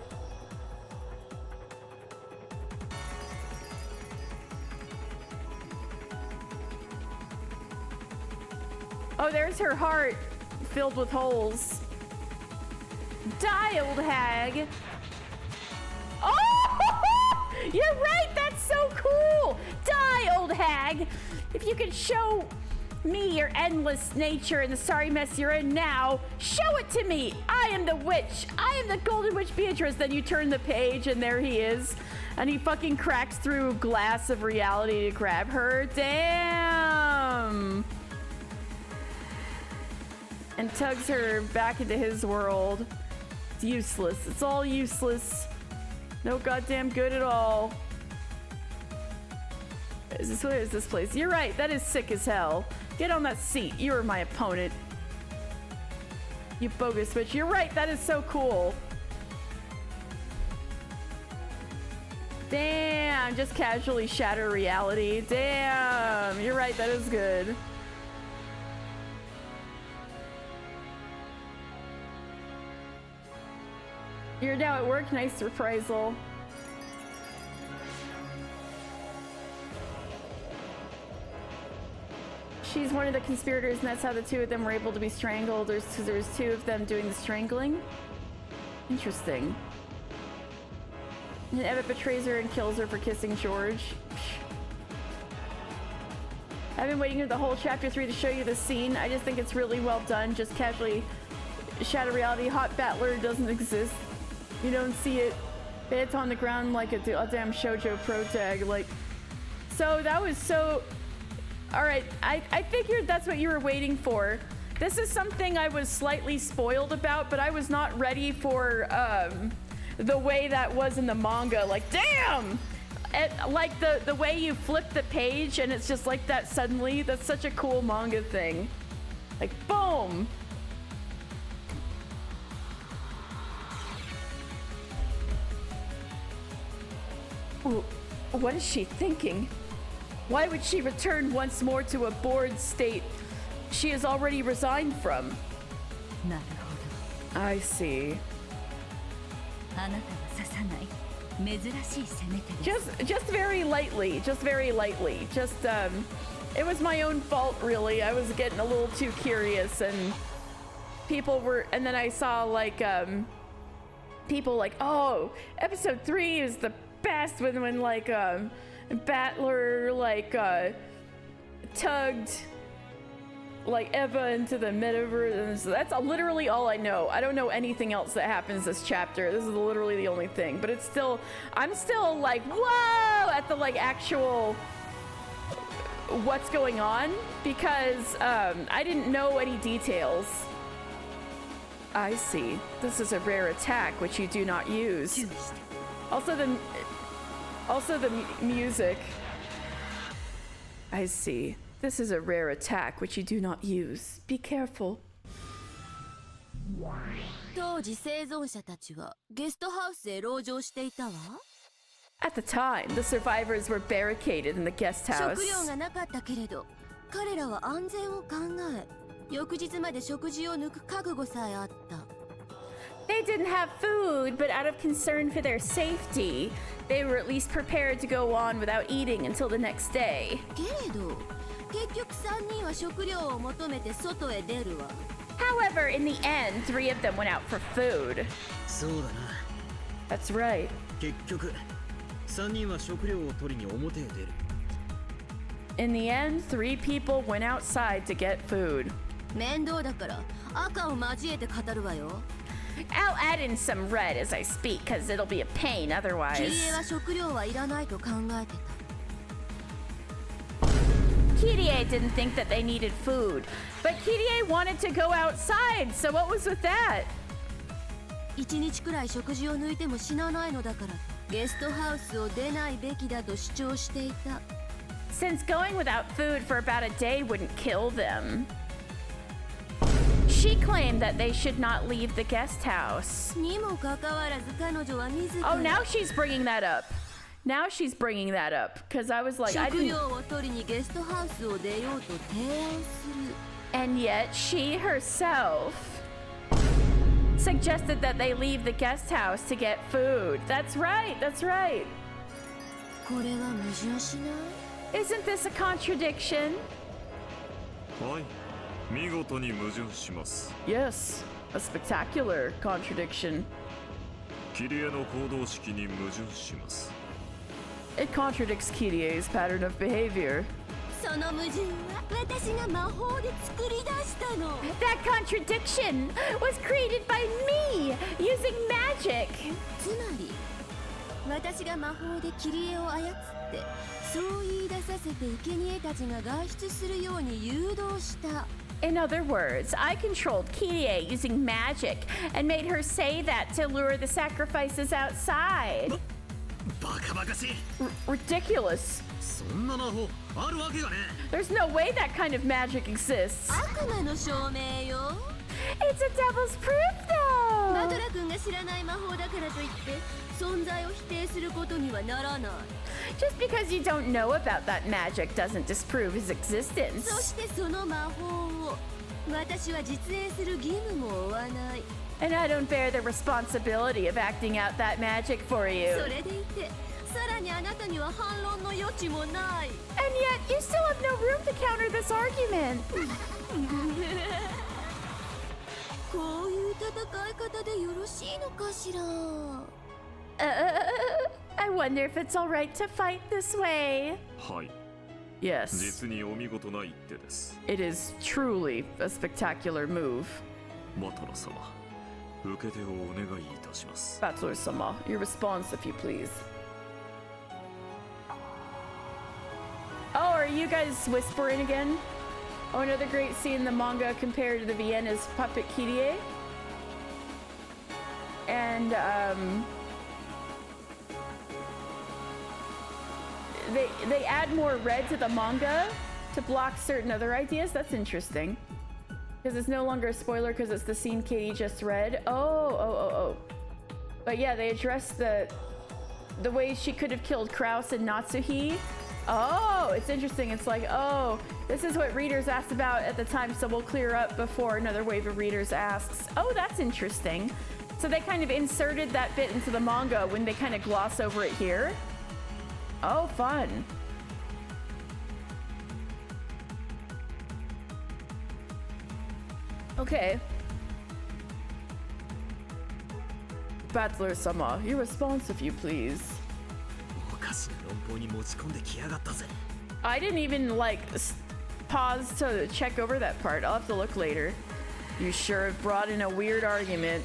Oh, there's her heart filled with holes. Die, old hag. Oh, you're right. That's so cool. Die, old hag. If you could show me your endless nature and the sorry mess you're in now, show it to me. I am the witch. I am the golden witch Beatrice. Then you turn the page and there he is. And he fucking cracks through glass of reality to grab her. Damn. And tugs her back into his world. It's useless. It's all useless. No goddamn good at all. What is this place? You're right. That is sick as hell. Get on that seat. You are my opponent. You bogus bitch. You're right. That is so cool. Damn. Just casually shatter reality. Damn. You're right. That is good. You're now at work. Nice reprisal. She's one of the conspirators, and that's how the two of them were able to be strangled. There's two of them doing the strangling. Interesting. And Eva betrays her and kills her for kissing George. I've been waiting for the whole chapter 3 to show you this scene. I just think it's really well done. Just casually shatter reality. Hot Battler doesn't exist. You don't see it. It's on the ground like a damn shoujo pro tag. Like, so that was so. All right, I figured that's what you were waiting for. This is something I was slightly spoiled about, but I was not ready for the way that was in the manga. Like, damn! Like the way you flip the page and it's just like that suddenly. That's such a cool manga thing. Like, boom! What is she thinking? Why would she return once more to a bored state she has already resigned from? なるほど。 I see. あなたは刺さない珍しい攻め手です。 Just very lightly. It was my own fault, really. I was getting a little too curious, and and then I saw like people like, oh, episode 3 is the best when like Battler like tugged like Eva into the metaverse, and so that's literally all I know. I don't know anything else that happens this chapter. This is literally the only thing, but it's still, I'm still like, whoa, at the like actual what's going on, because I didn't know any details. I see. This is a rare attack which you do not use. Also the music. I see. This is a rare attack which you do not use. Be careful. 当時生存者たちはゲストハウスへ籠城していたわ。 At the time, the survivors were barricaded in the guest house. 食料がなかったけれど、彼らは安全を考え、翌日まで食事を抜く覚悟さえあった。 They didn't have food, but out of concern for their safety, they were at least prepared to go on without eating until the next day. けれど、結局3人は食料を求めて外へ出るわ。 However, in the end, 3 of them went out for food. そうだな。 That's right. 結局3人は食料を取りに表へ出る。 In the end, 3 people went outside to get food. 面倒だから赤を交えて語るわよ。 I'll add in some red as I speak, because it'll be a pain otherwise. キリエは食料はいらないと考えてた。 Kirie didn't think that they needed food, but Kirie wanted to go outside, so what was with that? 1日くらい食事を抜いても死なないのだから、ゲストハウスを出ないべきだと主張していた。 Since going without food for about a day wouldn't kill them. She claimed that they should not leave the guest house. にもかかわらず彼女は自ら。 Oh, now she's bringing that up. Now she's bringing that up, because I was like, I 食 didn't. 料を取りにゲストハウスを出ようと提案する。 And yet she herself suggested that they leave the guest house to get food. That's right, that's right. これは矛盾しない？ Isn't this a contradiction? はい、見事に矛盾します。 Yes, a spectacular contradiction. キリエの行動式に矛盾します。 It contradicts Kirie's pattern of behavior. その矛盾は私が魔法で作り出したの。 That contradiction was created by me using magic. つまり私が魔法でキリエを操ってそう言い出させて生贄たちが外出するように誘導した。 In other words, I controlled Kirie using magic and made her say that to lure the sacrifices outside. バカバカしい。 Ridiculous. そんな魔法あるわけがね。 There's no way that kind of magic exists. 悪魔の証明よ。 It's a devil's proof, マ though. ドラ君が知らない魔法だからといって存在を否定することにはならない。 Just because you don't know about that magic doesn't disprove his そ existence. してその魔法を私は実演する義務も負わない。 And I don't bear the responsibility of acting out that magic for you. それでいてさらにあなたには反論の余地もない。 And yet, you still have no room to counter this argument. こういう戦い方でよろしいのかしら。 I wonder if it's alright to fight this way. はい、 Yes, 実にお見事な一手です。 it is truly a spectacular move. マタラ様、受け手をお願いいたします。 Bachelor-sama, your response if you please. Oh, are you guys whispering again? Oh, another great scene in the manga compared to the Vienna's puppet Kirie. And, they add more red to the manga to block certain other ideas. That's interesting. Because it's no longer a spoiler because it's the scene Katie just read. Oh. But yeah, they address the the way she could have killed Kraus and Natsuhi. Oh, it's interesting. It's like, oh, this is what readers asked about at the time, so we'll clear up before another wave of readers asks. Oh, that's interesting. So they kind of inserted that bit into the manga when they kind of gloss over it here. Oh, fun. Okay. Battler-sama, your response if you please. I didn't even like pause to check over that part. I'll have to look later. You sure have brought in a weird argument.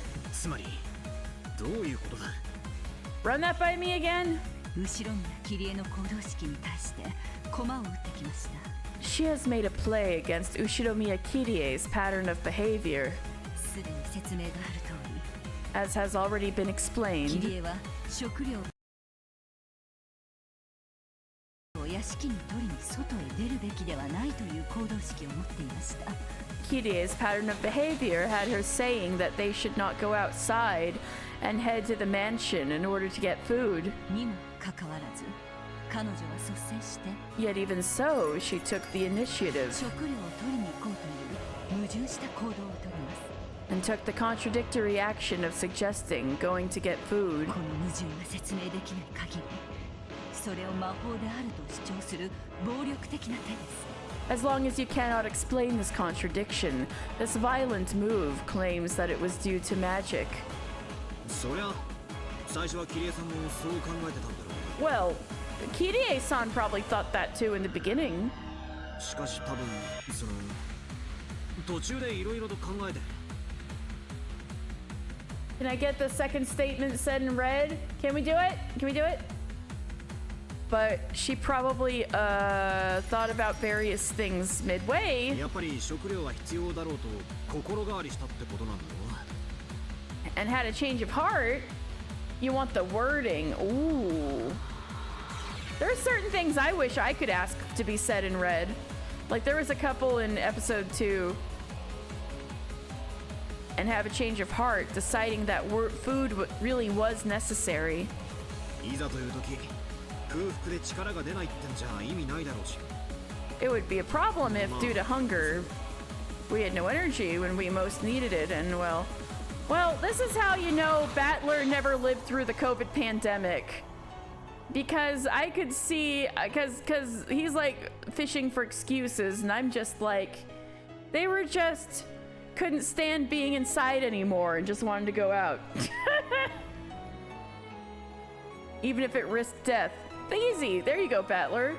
Run that by me again? She has made a play against Ushiromiya Kirie's pattern of behavior. As has already been explained, Kirie's pattern of behavior had her saying that they should not go outside and head to the mansion in order to get food. Yet even so, she took the initiative and took the contradictory action of suggesting going to get food. As long as you cannot explain this contradiction, this violent move claims that it was due to magic. Well, Kirie-san probably thought that too in the beginning. Can I get the second statement said in red? Can we do it? Can we do it? But she probably thought about various things midway. And had a change of heart. You want the wording. Ooh. There are certain things I wish I could ask to be said in red. Like there was a couple in episode 2. And have a change of heart, deciding that food really was necessary. It would be a problem if, due to hunger, we had no energy when we most needed it, and well, this is how you know Battler never lived through the COVID pandemic. Because I could see, because he's like fishing for excuses, and I'm just like, they were just couldn't stand being inside anymore and just wanted to go out. Even if it risked death. Easy. There you go, Battler.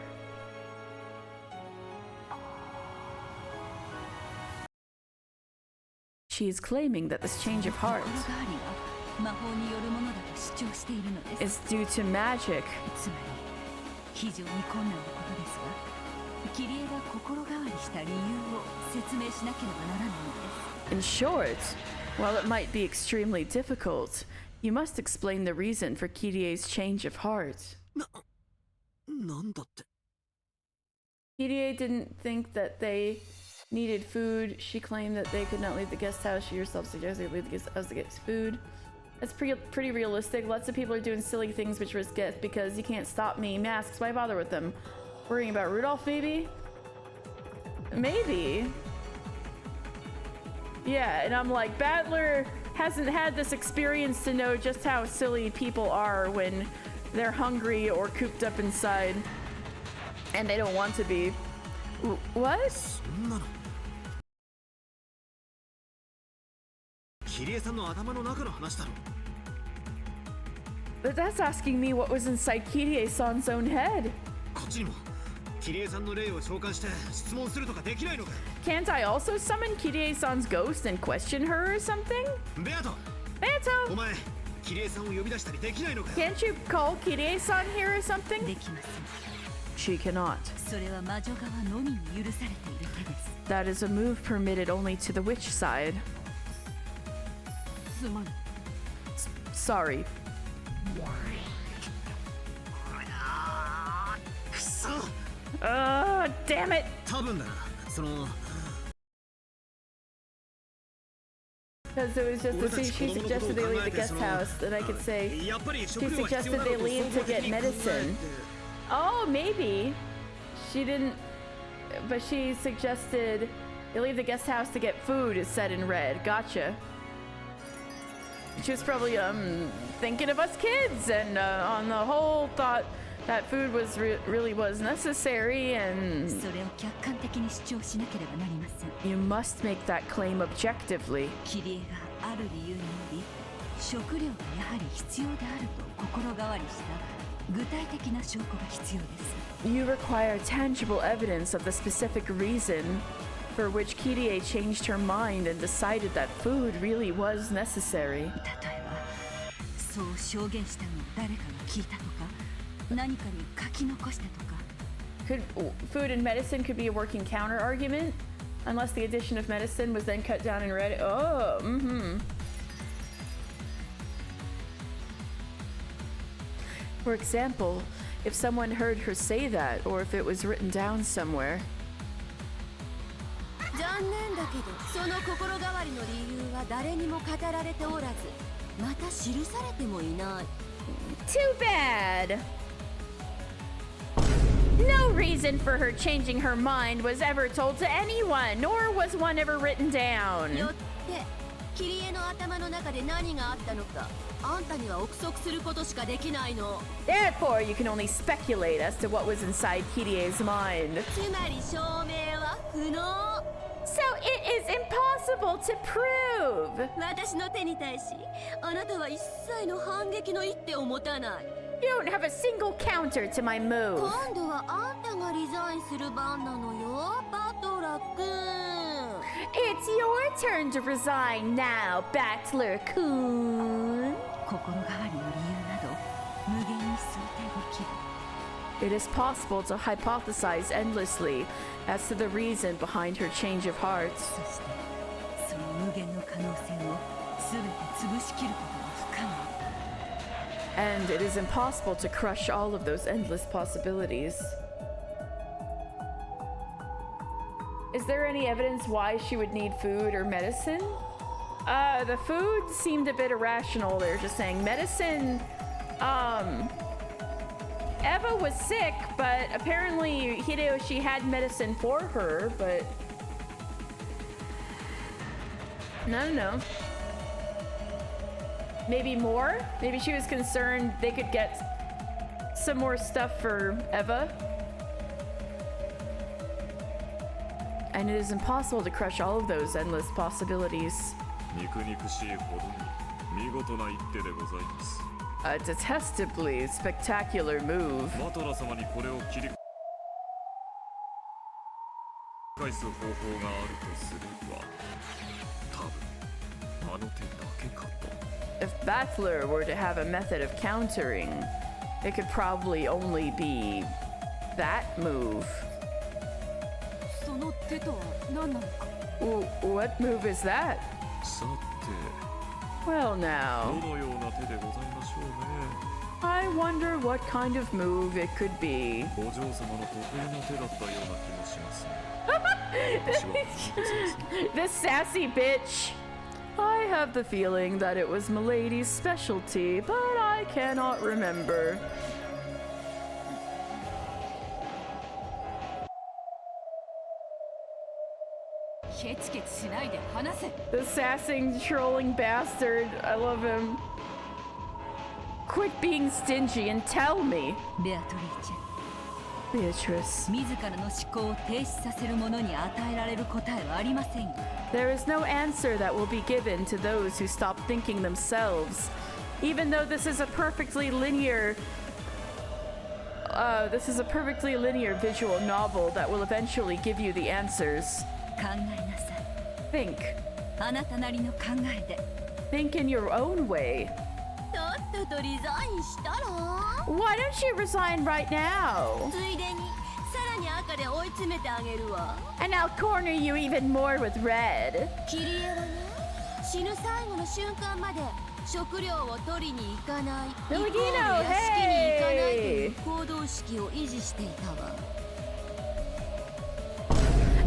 She is claiming that this change of heart is due to magic. In short, while it might be extremely difficult, you must explain the reason for Kirie's change of heart. Kirie didn't think that they needed food. She claimed that they could not leave the guest house. She herself suggested they leave the guest house to get food. That's pretty realistic. Lots of people are doing silly things which risk death because you can't stop me. Masks, why bother with them? Worrying about Rudolph, maybe? Maybe. Yeah, and I'm like, Battler hasn't had this experience to know just how silly people are when they're hungry or cooped up inside. And they don't want to be. What? But that's asking me what was inside Kirie-san's own head. Can't I also summon Kirie-san's ghost and question her or something? Beato! Can't you call Kirie-san here or something? She cannot. That is a move permitted only to the witch side. Sorry. Damn it! Because it was just to see she suggested they leave the guest house, then I could say she suggested they leave to get medicine. Oh, maybe. She didn't, but she suggested they leave the guest house to get food is said in red. Gotcha. She was probably thinking of us kids and on the whole thought that food was really was necessary, and you must make that claim objectively. You require tangible evidence of the specific reason for which Kirie changed her mind and decided that food really was necessary. Food and medicine could be a working counter argument, unless the addition of medicine was then cut down and read. Oh, For example, if someone heard her say that, or if it was written down somewhere. Too bad! No reason for her changing her mind was ever told to anyone, nor was one ever written down. Therefore, you can only speculate as to what was inside Kirie's mind. So it is impossible to prove. You don't have a single counter to my move. It's your turn to resign now, Battler-kun. It is possible to hypothesize endlessly as to the reason behind her change of heart. And it is impossible to crush all of those endless possibilities. Is there any evidence why she would need food or medicine? The food seemed a bit irrational. They're just saying medicine. Eva was sick, but apparently Hideyoshi had medicine for her, but I don't know. Maybe more? Maybe she was concerned they could get some more stuff for Eva. And it is impossible to crush all of those endless possibilities. A detestably spectacular move. If Battler were to have a method of countering, it could probably only be that move. What move is that? Well now, I wonder what kind of move it could be. This sassy bitch. I have the feeling that it was Milady's specialty, but I cannot remember. The sassing, trolling bastard. I love him. Quit being stingy and tell me. Beatrice. There is no answer that will be given to those who stop thinking themselves. Even though this is a perfectly linear visual novel that will eventually give you the answers. Think. Think in your own way. Why don't you resign right now? And I'll corner you even more with red. Filipino, hey!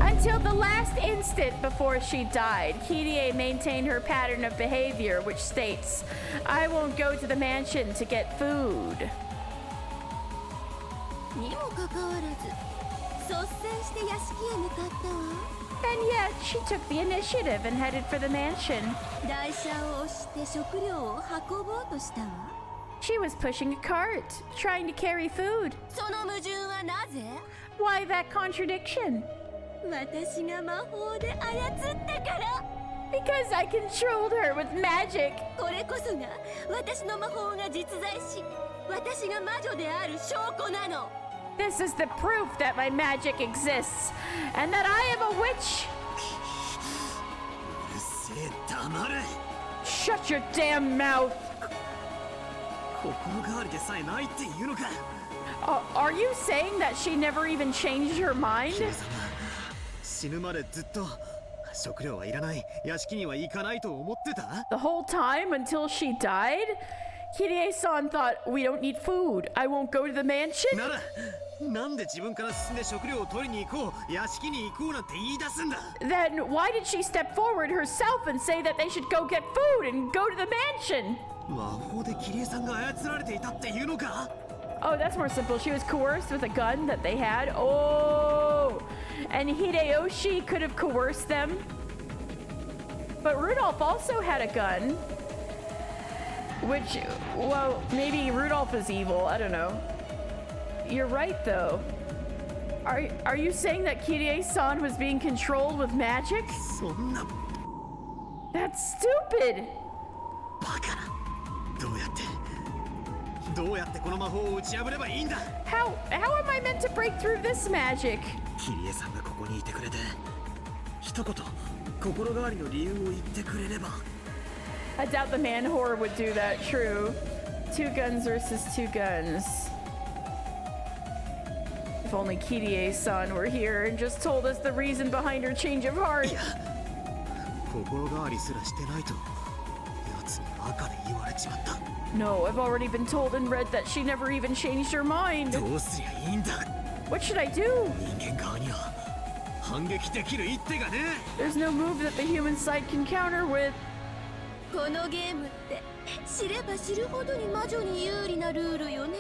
I Until the last instant before she died, Kirie maintained her pattern of behavior, which states, I won't go to the mansion to get food. にもかかわらず率先して屋敷へ向かったわ。 And yet, she took the initiative and headed for the mansion. 台車を押して食料を運ぼうとしたわ。 She was pushing a cart, trying to carry food. その矛盾はなぜ？ Why that contradiction? 私が魔法で操ったから。 Because I controlled her with magic. これこそが私の魔法が実在し、私が魔女である証拠なの。 This is the proof that my magic exists, and that I am a witch. うるせえ、黙れ。 Shut your damn mouth. 心変わりでさえないって言うのか。 Are you saying that she never even changed her mind? キリ様、死ぬまでずっと食料はいらない、屋敷には行かないと思ってた？ The whole time until she died? Kirie-san thought, we don't need food. I won't go to the mansion? なら、なんで自分から進んで食料を取りに行こう、屋敷に行こうなんて言い出すんだ。 Then why did she step forward herself and say that they should go get food and go to the mansion? 魔法でキリエさんが操られていたっていうのか？ Oh, that's more simple. She was coerced with a gun that they had. Oh, and Hideyoshi could have coerced them. But Rudolph also had a gun. Which, well, maybe Rudolph is evil. I don't know. You're right, though. Are you saying that Kirie-san was being controlled with magic? そんな That's stupid. バカな。どうやってこの魔法を打ち破ればいいんだ？ How am I meant to break through this magic? キリエさんがここにいてくれて、一言心変わりの理由を言ってくれれば。 I doubt the man whore would do that. True. 2 guns versus 2 guns. If only Kirie-san were here and just told us the reason behind her change of heart. いや、心変わりすらしてないと奴に赤で言われちまった。 No, I've already been told and read that she never even changed her mind. どうすりゃいいんだ？ What should I do? 人間側には反撃できる一手がね。 There's no move that the human side can counter with. このゲームって知れば知るほどに魔女に有利なルールよね。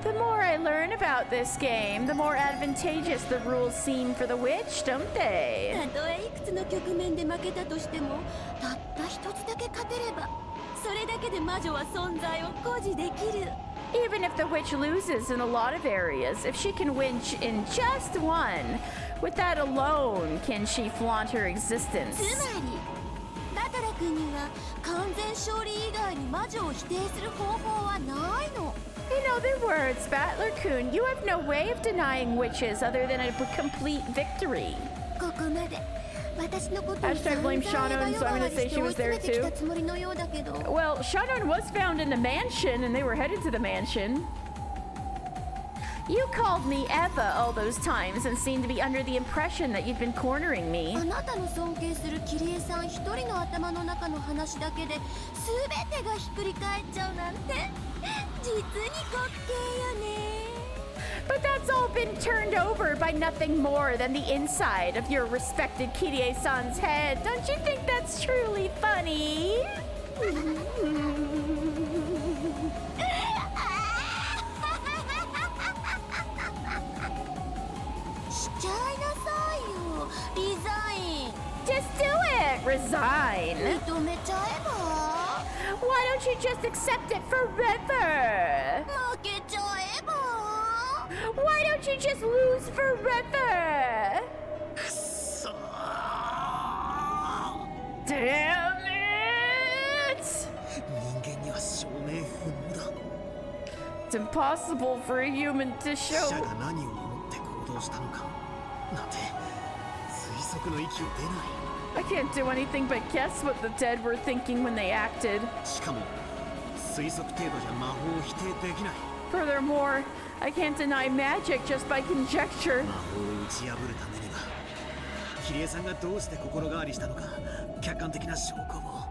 The more I learn about this game, the more advantageous the rules seem for the witch, don't they? たとえいくつの局面で負けたとしても、たった一つだけ勝てれば、それだけで魔女は存在を誇示できる。 Even if the witch loses in a lot of areas, if she can win in just one, with that alone can she flaunt her existence. つまり、バトラ君には完全勝利以外に魔女を否定する方法はないの。 In other words, Battler-kun, you have no way of denying witches other than a complete victory. ここまで私のことを Hashtag blame Shannon, so I'm gonna say she was there too. たつもりのようだけど。 Well, Shannon was found in the mansion, and they were headed to the mansion. You called me Eva all those times and seemed to be under the impression that you'd been cornering me. あなたの尊敬するキリエさん一人の頭の中の話だけで全てがひっくり返っちゃうなんて実に滑稽よね。 But that's all been turned over by nothing more than the inside of your respected Kirie-san's head. Don't you think that's truly funny? しちゃいなさいよ、リザイン。 Just do it! Resign. 認めちゃえば Why don't you just accept it forever? 負けちゃえば Why don't you just lose forever? くそー。 Damn it! 人間には証明不能だ。 It's impossible for a human to 死 show. 者が何を思って行動したのかなんて推測の域を出ない。 I can't do anything but guess what the dead were thinking when they acted. しかも推測程度じゃ魔法を否定できない。 Furthermore, I can't deny magic just by conjecture. 魔法を打ち破るためにはキリエさんがどうして心変わりしたのか客観的な証拠を。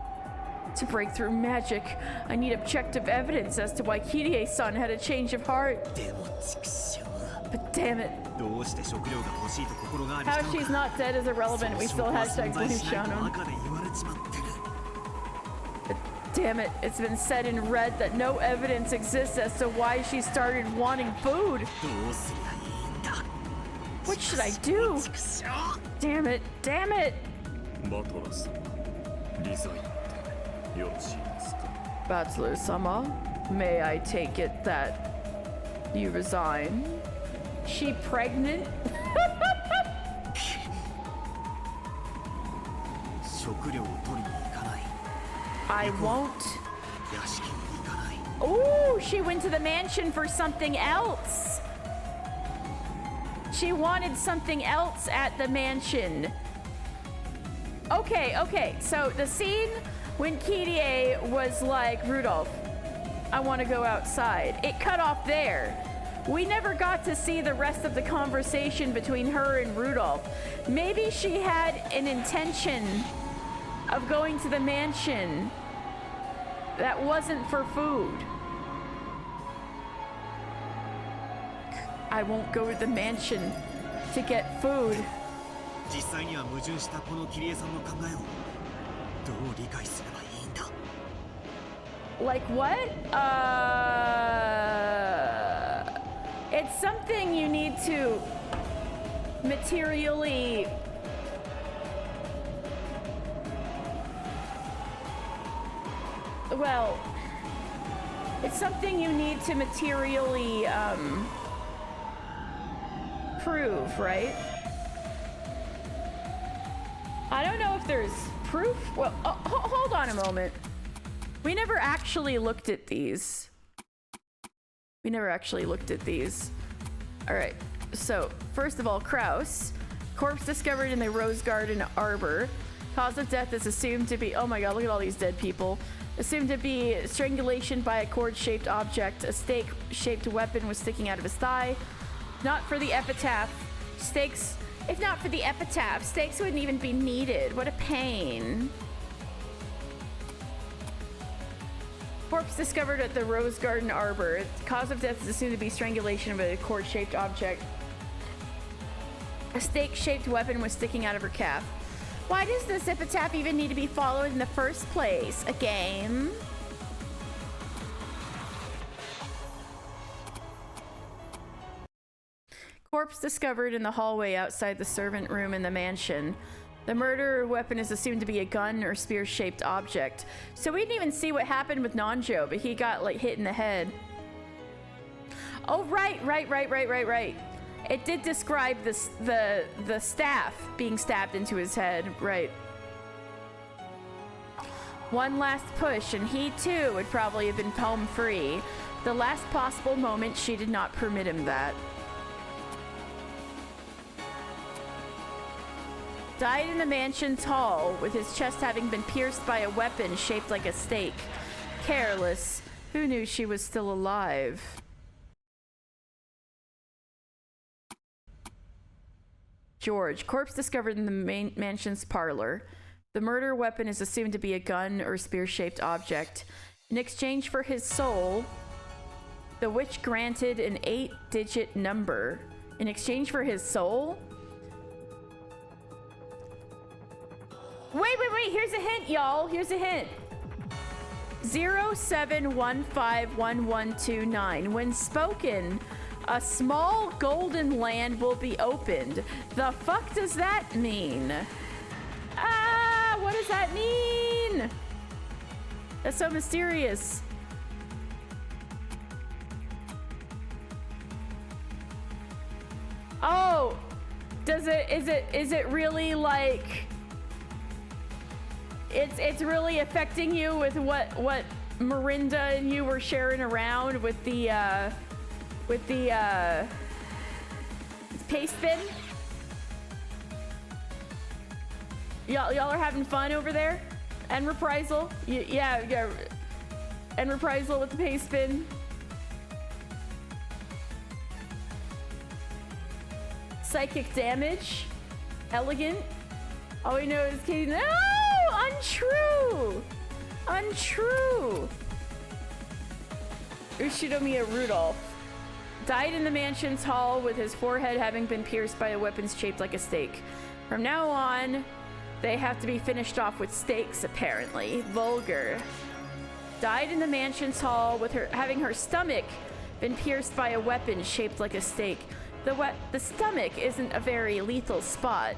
To break through magic, I need objective evidence as to why Kirie-san had a change of heart. でも畜生は But damn it. どうして食料が欲しいと心変わりし How たのか she's not dead is irrelevant. We そ still の証拠は hashtag 存在 blue しないと Shannon. 赤で言われちまってる Damn it, it's been said in red that no evidence exists as to why she started wanting food. どうすりゃいいんだ What should I do? Damn it, damn it! バトラスリザインってよろしいですか Bachelor-sama, may I take it that you resign? She pregnant? 食料を取りに行かない I won't. 屋敷に行かない Ooh, she went to the mansion for something else. She wanted something else at the mansion. Okay, so the scene when Kirie was like, Rudolph, I want to go outside. It cut off there. We never got to see the rest of the conversation between her and Rudolph. Maybe she had an intention of going to the mansion that wasn't for food. I won't go to the mansion to get food. 実際には矛盾したこの桐江さんの考えをどう理解すればいいんだ Like what? It's something you need to materially well, it's something you need to materially prove, right? I don't know if there's proof. Well, hold on a moment. We never actually looked at these. All right. So, first of all, Kraus. Corpse discovered in the Rose Garden Arbor. Cause of death is assumed to be... Oh my god, look at all these dead people. Assumed to be strangulation by a cord-shaped object. A stake-shaped weapon was sticking out of his thigh. Not for the epitaph. Stakes... If not for the epitaph, stakes wouldn't even be needed. What a pain. Corpse discovered at the Rose Garden Arbor. Cause of death is assumed to be strangulation by a cord-shaped object. A stake-shaped weapon was sticking out of her calf. Why does this epitaph even need to be followed in the first place? A game? Corpse discovered in the hallway outside the servant room in the mansion. The murder weapon is assumed to be a gun or spear-shaped object. So we didn't even see what happened with Nanjo, but he got like hit in the head. Oh, right. It did describe this, the staff being stabbed into his head, right. One last push, and he too would probably have been palm-free. The last possible moment, she did not permit him that. Died in the mansion's hall, with his chest having been pierced by a weapon shaped like a stake. Careless. Who knew she was still alive? George. Corpse discovered in the mansion's parlor. The murder weapon is assumed to be a gun or spear-shaped object. In exchange for his soul, the witch granted an 8-digit number. In exchange for his soul? Wait. Here's a hint, y'all. Here's a hint. 07151129. When spoken, a small golden land will be opened. The fuck does that mean? Ah, what does that mean? That's so mysterious. Oh, is it really like... It's really affecting you with what Mirinda and you were sharing around with the paste bin? Y'all are having fun over there? And Reprisal? Yeah. And Reprisal with the paste bin. Psychic damage. Elegant. All we know is Katie. No! Untrue! Ushinomiya Rudolph. Died in the mansion's hall with his forehead having been pierced by a weapon shaped like a stake. From now on, they have to be finished off with stakes, apparently. Vulgar. Died in the mansion's hall with her having her stomach been pierced by a weapon shaped like a stake. The stomach isn't a very lethal spot.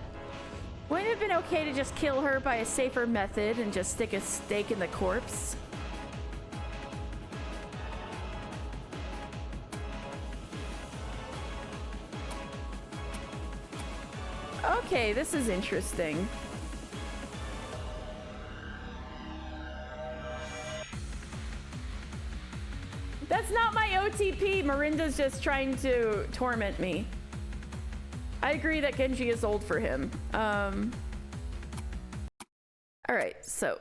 Wouldn't it have been okay to just kill her by a safer method and just stick a stake in the corpse? Okay, this is interesting. That's not my OTP. Miranda's just trying to torment me. I agree that Genji is old for him. Alright, so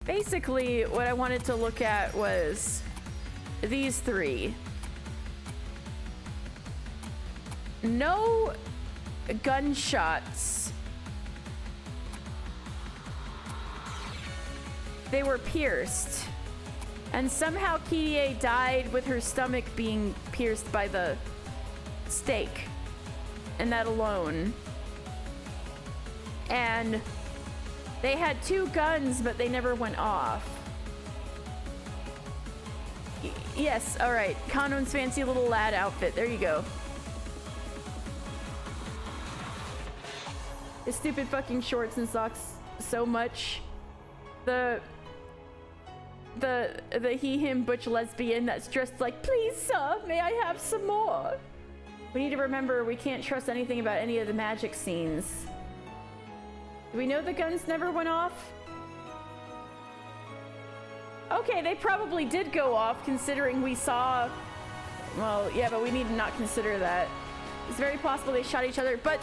basically what I wanted to look at was these three. No gunshots. They were pierced. And somehow Kirie died with her stomach being pierced by the stake. And that alone. And they had two guns, but they never went off. Yes, alright. Kanon's fancy little lad outfit. There you go. His stupid fucking shorts and socks so much. The he, him, butch lesbian that's dressed like, please sir, may I have some more? We need to remember we can't trust anything about any of the magic scenes. Do we know the guns never went off? Okay, they probably did go off considering we saw... Well, yeah, but we need to not consider that. It's very possible they shot each other, but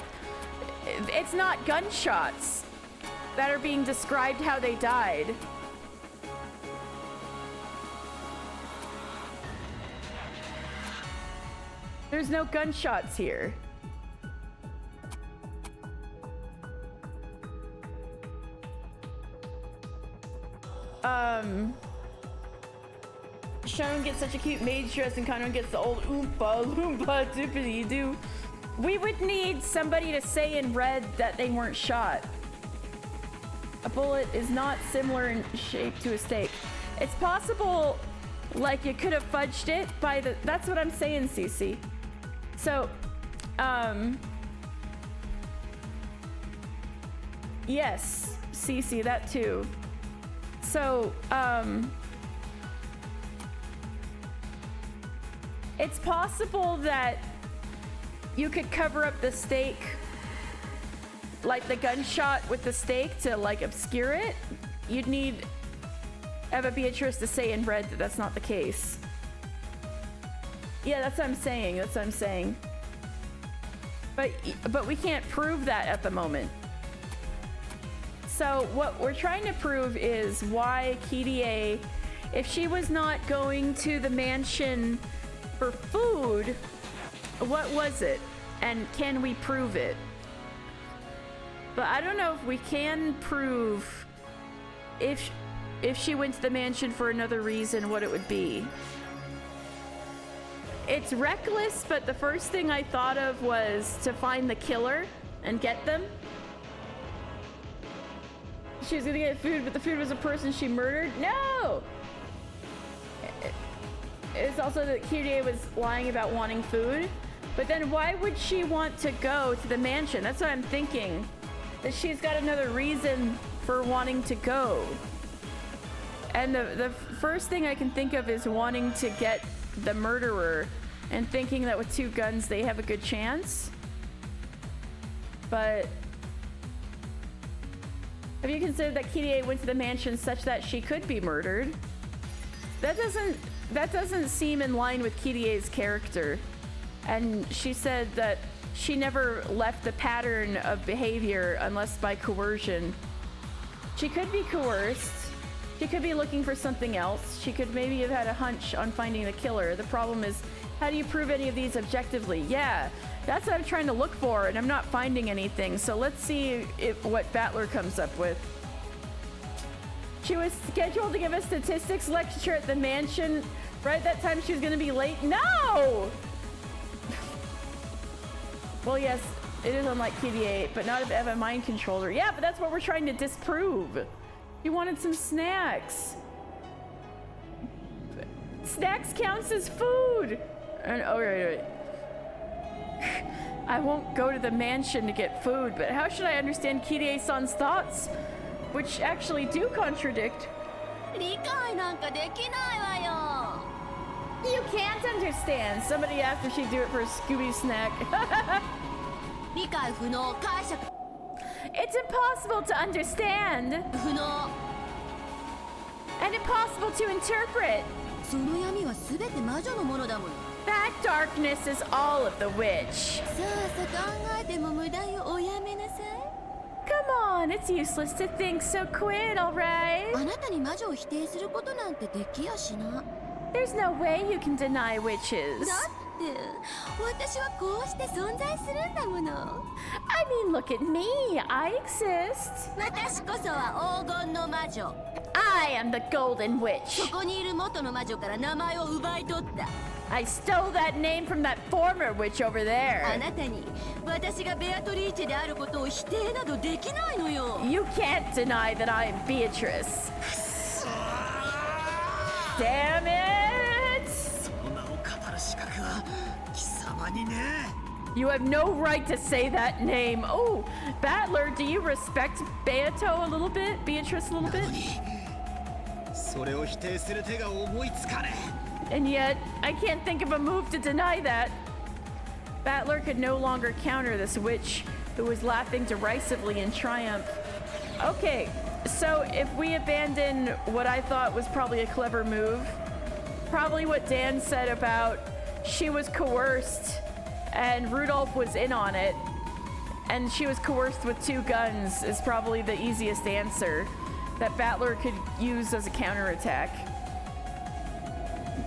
it's not gunshots that are being described how they died. There's no gunshots here. Sharon gets such a cute mage dress and Kanon gets the old oompa loompa doopity doo. We would need somebody to say in red that they weren't shot. A bullet is not similar in shape to a stake. It's possible, like, you could have fudged it by the... That's what I'm saying, Cece. So, yes, Cece, that too. So, it's possible that you could cover up the stake, like the gunshot with the stake, to like obscure it. You'd need Eva Beatrice to say in red that that's not the case. Yeah, that's what I'm saying. That's what I'm saying. But we can't prove that at the moment. So what we're trying to prove is why Kirie, if she was not going to the mansion for food, what was it? And can we prove it? But I don't know if we can prove if she went to the mansion for another reason, what it would be. It's reckless, but the first thing I thought of was to find the killer and get them. She was gonna get food, but the food was a person she murdered? No! It's also that Kirie was lying about wanting food. But then why would she want to go to the mansion? That's what I'm thinking. That she's got another reason for wanting to go. And the first thing I can think of is wanting to get the murderer and thinking that with two guns they have a good chance. But have you considered that Kirie went to the mansion such that she could be murdered? That doesn't seem in line with Kirie's character. And she said that she never left the pattern of behavior unless by coercion. She could be coerced. She could be looking for something else. She could maybe have had a hunch on finding the killer. The problem is, how do you prove any of these objectively? Yeah, that's what I'm trying to look for, and I'm not finding anything. So let's see what Battler comes up with. She was scheduled to give a statistics lecture at the mansion Right, that time she was gonna be late? No! Well, yes, it is unlike Kirie, but not if Eva mind controlled her. Yeah, but that's what we're trying to disprove. You wanted some snacks. Snacks counts as food. And oh, right. I won't go to the mansion to get food, but how should I understand Kirie-san's thoughts? Which actually do contradict. 理解なんかできないわよ You can't understand. Somebody asked if she'd do it for a Scooby snack. 理解不能解釈 It's impossible to understand 不能 and impossible to interpret. その闇は全て魔女のものだもの That darkness is all of the witch. さあさ考えても無駄よおやめなさい Come on, it's useless to think, so quit, alright? あなたに魔女を否定することなんてできやしな There's no way you can deny witches. だって私はこうして存在するんだもの I mean, look at me. I exist. 私こそは黄金の魔女 I am the golden witch. そこにいる元の魔女から名前を奪い取った I stole that name from that former witch over あ there. なたに私がベアトリーチェであることを否定などできないのよ You can't deny that I am Beatrice. Damn it! その名を語る資格は貴様にね You have no right to say that name. Oh, Battler, do you respect Beato a little bit? Beatrice a little bit? それを否定する手が思いつかね And yet, I can't think of a move to deny that. Battler could no longer counter this witch who was laughing derisively in triumph. Okay, so if we abandon what I thought was probably a clever move, probably what Dan said about she was coerced and Rudolph was in on it, and she was coerced with 2 guns is probably the easiest answer that Battler could use as a counterattack.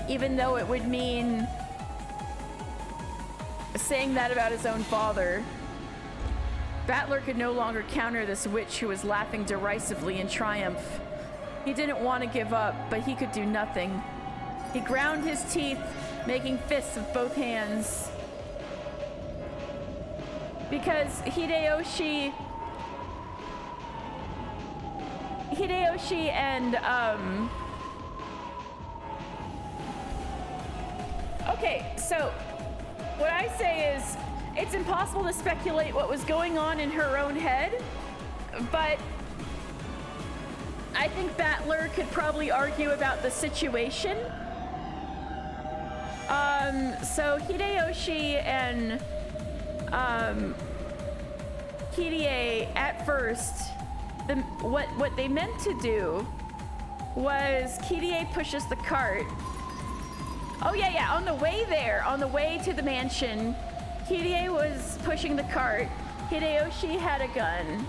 Even though it would mean saying that about his own father. Battler could no longer counter this witch who was laughing derisively in triumph. He didn't want to give up, but he could do nothing. He ground his teeth, making fists with both hands. Because Hideyoshi and okay, so what I say is it's impossible to speculate what was going on in her own head, but I think Battler could probably argue about the situation. So Hideyoshi and Kirie at first, what they meant to do was Kirie pushes the cart. Oh yeah, on the way there, on the way to the mansion, Kirie was pushing the cart. Hideyoshi had a gun.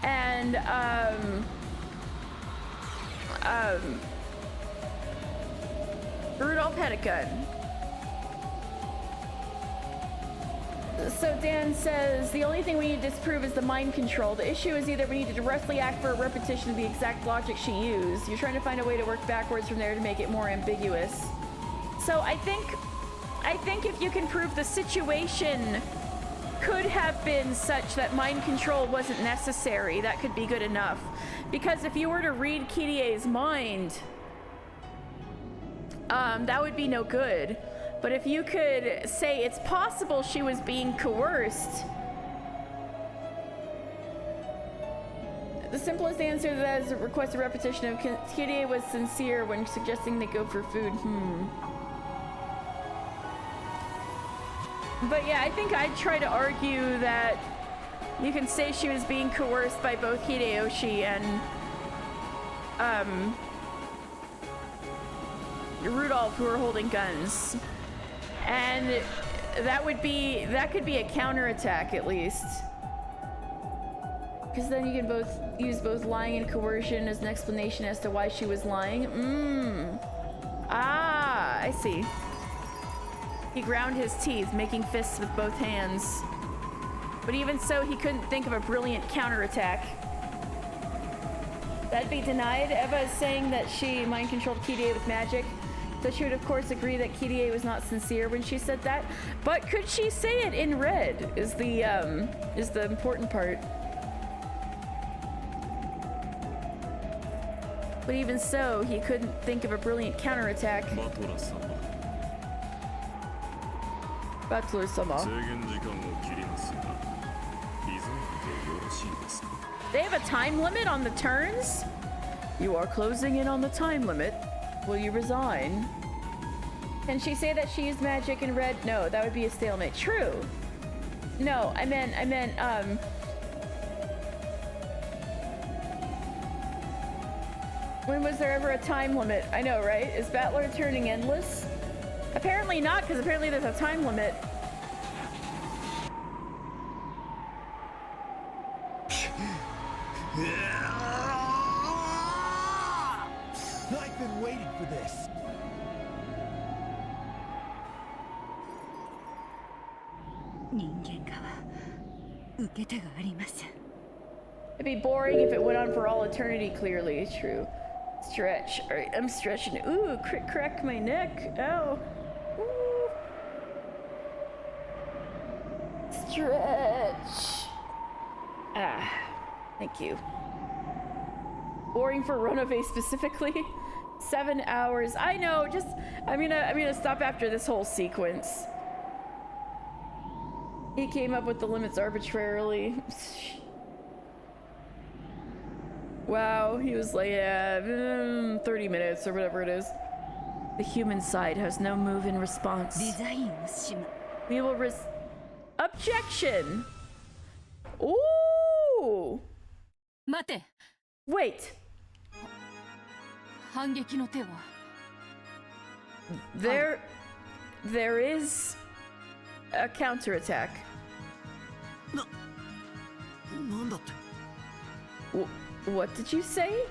And Rudolph had a gun. So Dan says, the only thing we need to disprove is the mind control. The issue is either we need to directly act for a repetition of the exact logic she used. You're trying to find a way to work backwards from there to make it more ambiguous. So I think if you can prove the situation could have been such that mind control wasn't necessary, that could be good enough. Because if you were to read Kirie's mind, that would be no good. But if you could say it's possible she was being coerced, the simplest answer to that is a request a repetition of Kirie was sincere when suggesting they go for food. But yeah, I think I'd try to argue that you can say she was being coerced by both Hideyoshi and Rudolph, who are holding guns. And that could be a counterattack at least. Because then you can use both lying and coercion as an explanation as to why she was lying. Ah, I see. He ground his teeth, making fists with both hands. But even so, he couldn't think of a brilliant counterattack. That'd be denied. Eva is saying that she mind-controlled Kirie with magic. So she would of course agree that Kirie was not sincere when she said that. But could she say it in red is the important part. But even so, he couldn't think of a brilliant counterattack. Battler-sama. They have a time limit on the turns? You are closing in on the time limit. Will you resign? Can she say that she used magic in red? No, that would be a stalemate. True. No, I meant, when was there ever a time limit? I know, right? Is Battler turning endless? Apparently not, because apparently there's a time limit. I've been waiting for this. It'd be boring if it went on for all eternity, clearly. True. Stretch. Alright, I'm stretching. Ooh, crack my neck. Ow. Ooh. Stretch. Ah, thank you. Boring for Ronove specifically. 7 hours. I know, just I'm gonna stop after this whole sequence. He came up with the limits arbitrarily. Wow, he was like, yeah, 30 minutes or whatever it is. The human side has no move in response. We will objection! Ooh! Wait. There is a counterattack. What did you say?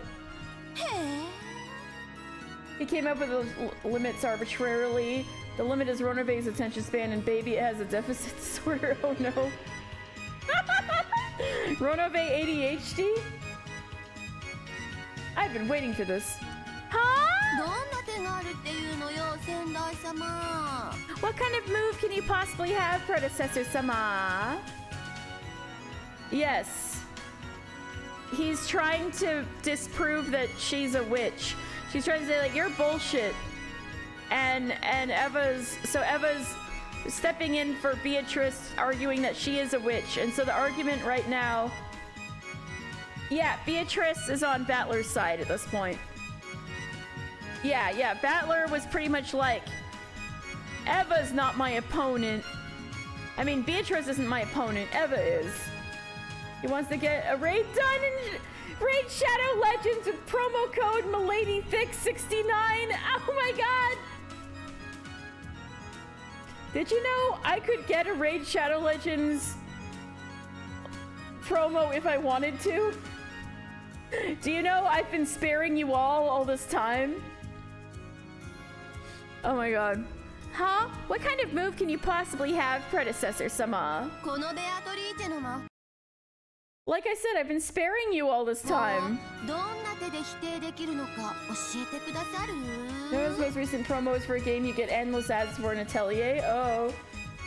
He came up with those limits arbitrarily. The limit is Ronove's attention span, and baby, it has a deficit disorder. Oh no. Ronove ADHD? I've been waiting for this. Huh? What kind of move can you possibly have, predecessor-sama? Yes. He's trying to disprove that she's a witch. She's trying to say, like, you're bullshit. And Eva's stepping in for Beatrice, arguing that she is a witch. And so the argument right now, yeah, Beatrice is on Battler's side at this point. Yeah, Battler was pretty much like, Eva's not my opponent. I mean, Beatrice isn't my opponent, Eva is. He wants to get a raid done in Raid Shadow Legends with promo code MiladyThick69. Oh my god! Did you know I could get a Raid Shadow Legends promo if I wanted to? Do you know I've been sparing you all this time? Oh my god. Huh? What kind of move can you possibly have, predecessor-sama? Like I said, I've been sparing you all this time. Those most recent promos for a game you get endless ads for an atelier. Oh.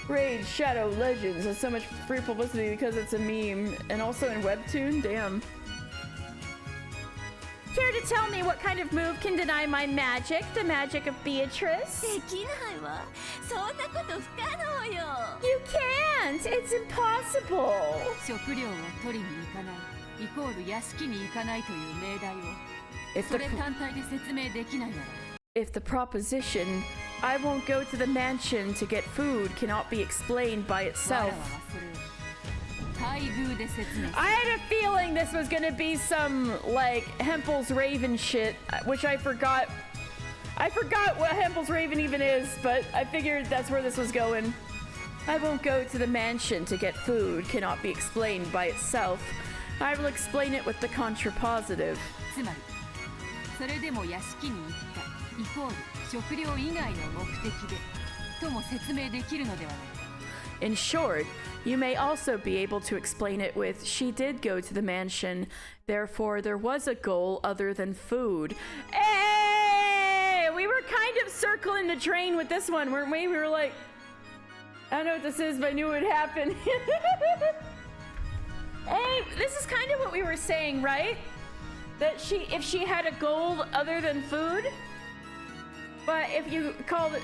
Raid Shadow Legends has so much free publicity because it's a meme. And also in Webtoon? Damn. Care to tell me what kind of move can deny my magic? The magic of Beatrice? You can't! It's impossible! If the proposition, I won't go to the mansion to get food, cannot be explained by itself. I had a feeling this was gonna be some, like, Hempel's Raven shit, which I forgot. I forgot what Hempel's Raven even is, but I figured that's where this was going. I won't go to the mansion to get food, cannot be explained by itself. I will explain it with the contrapositive. In short, you may also be able to explain it with, she did go to the mansion, therefore there was a goal other than food. Hey! We were kind of circling the drain with this one, weren't we? We were like, I don't know what this is, but I knew it would happen. Hey, this is kind of what we were saying, right? That if she had a goal other than food, but if you called it,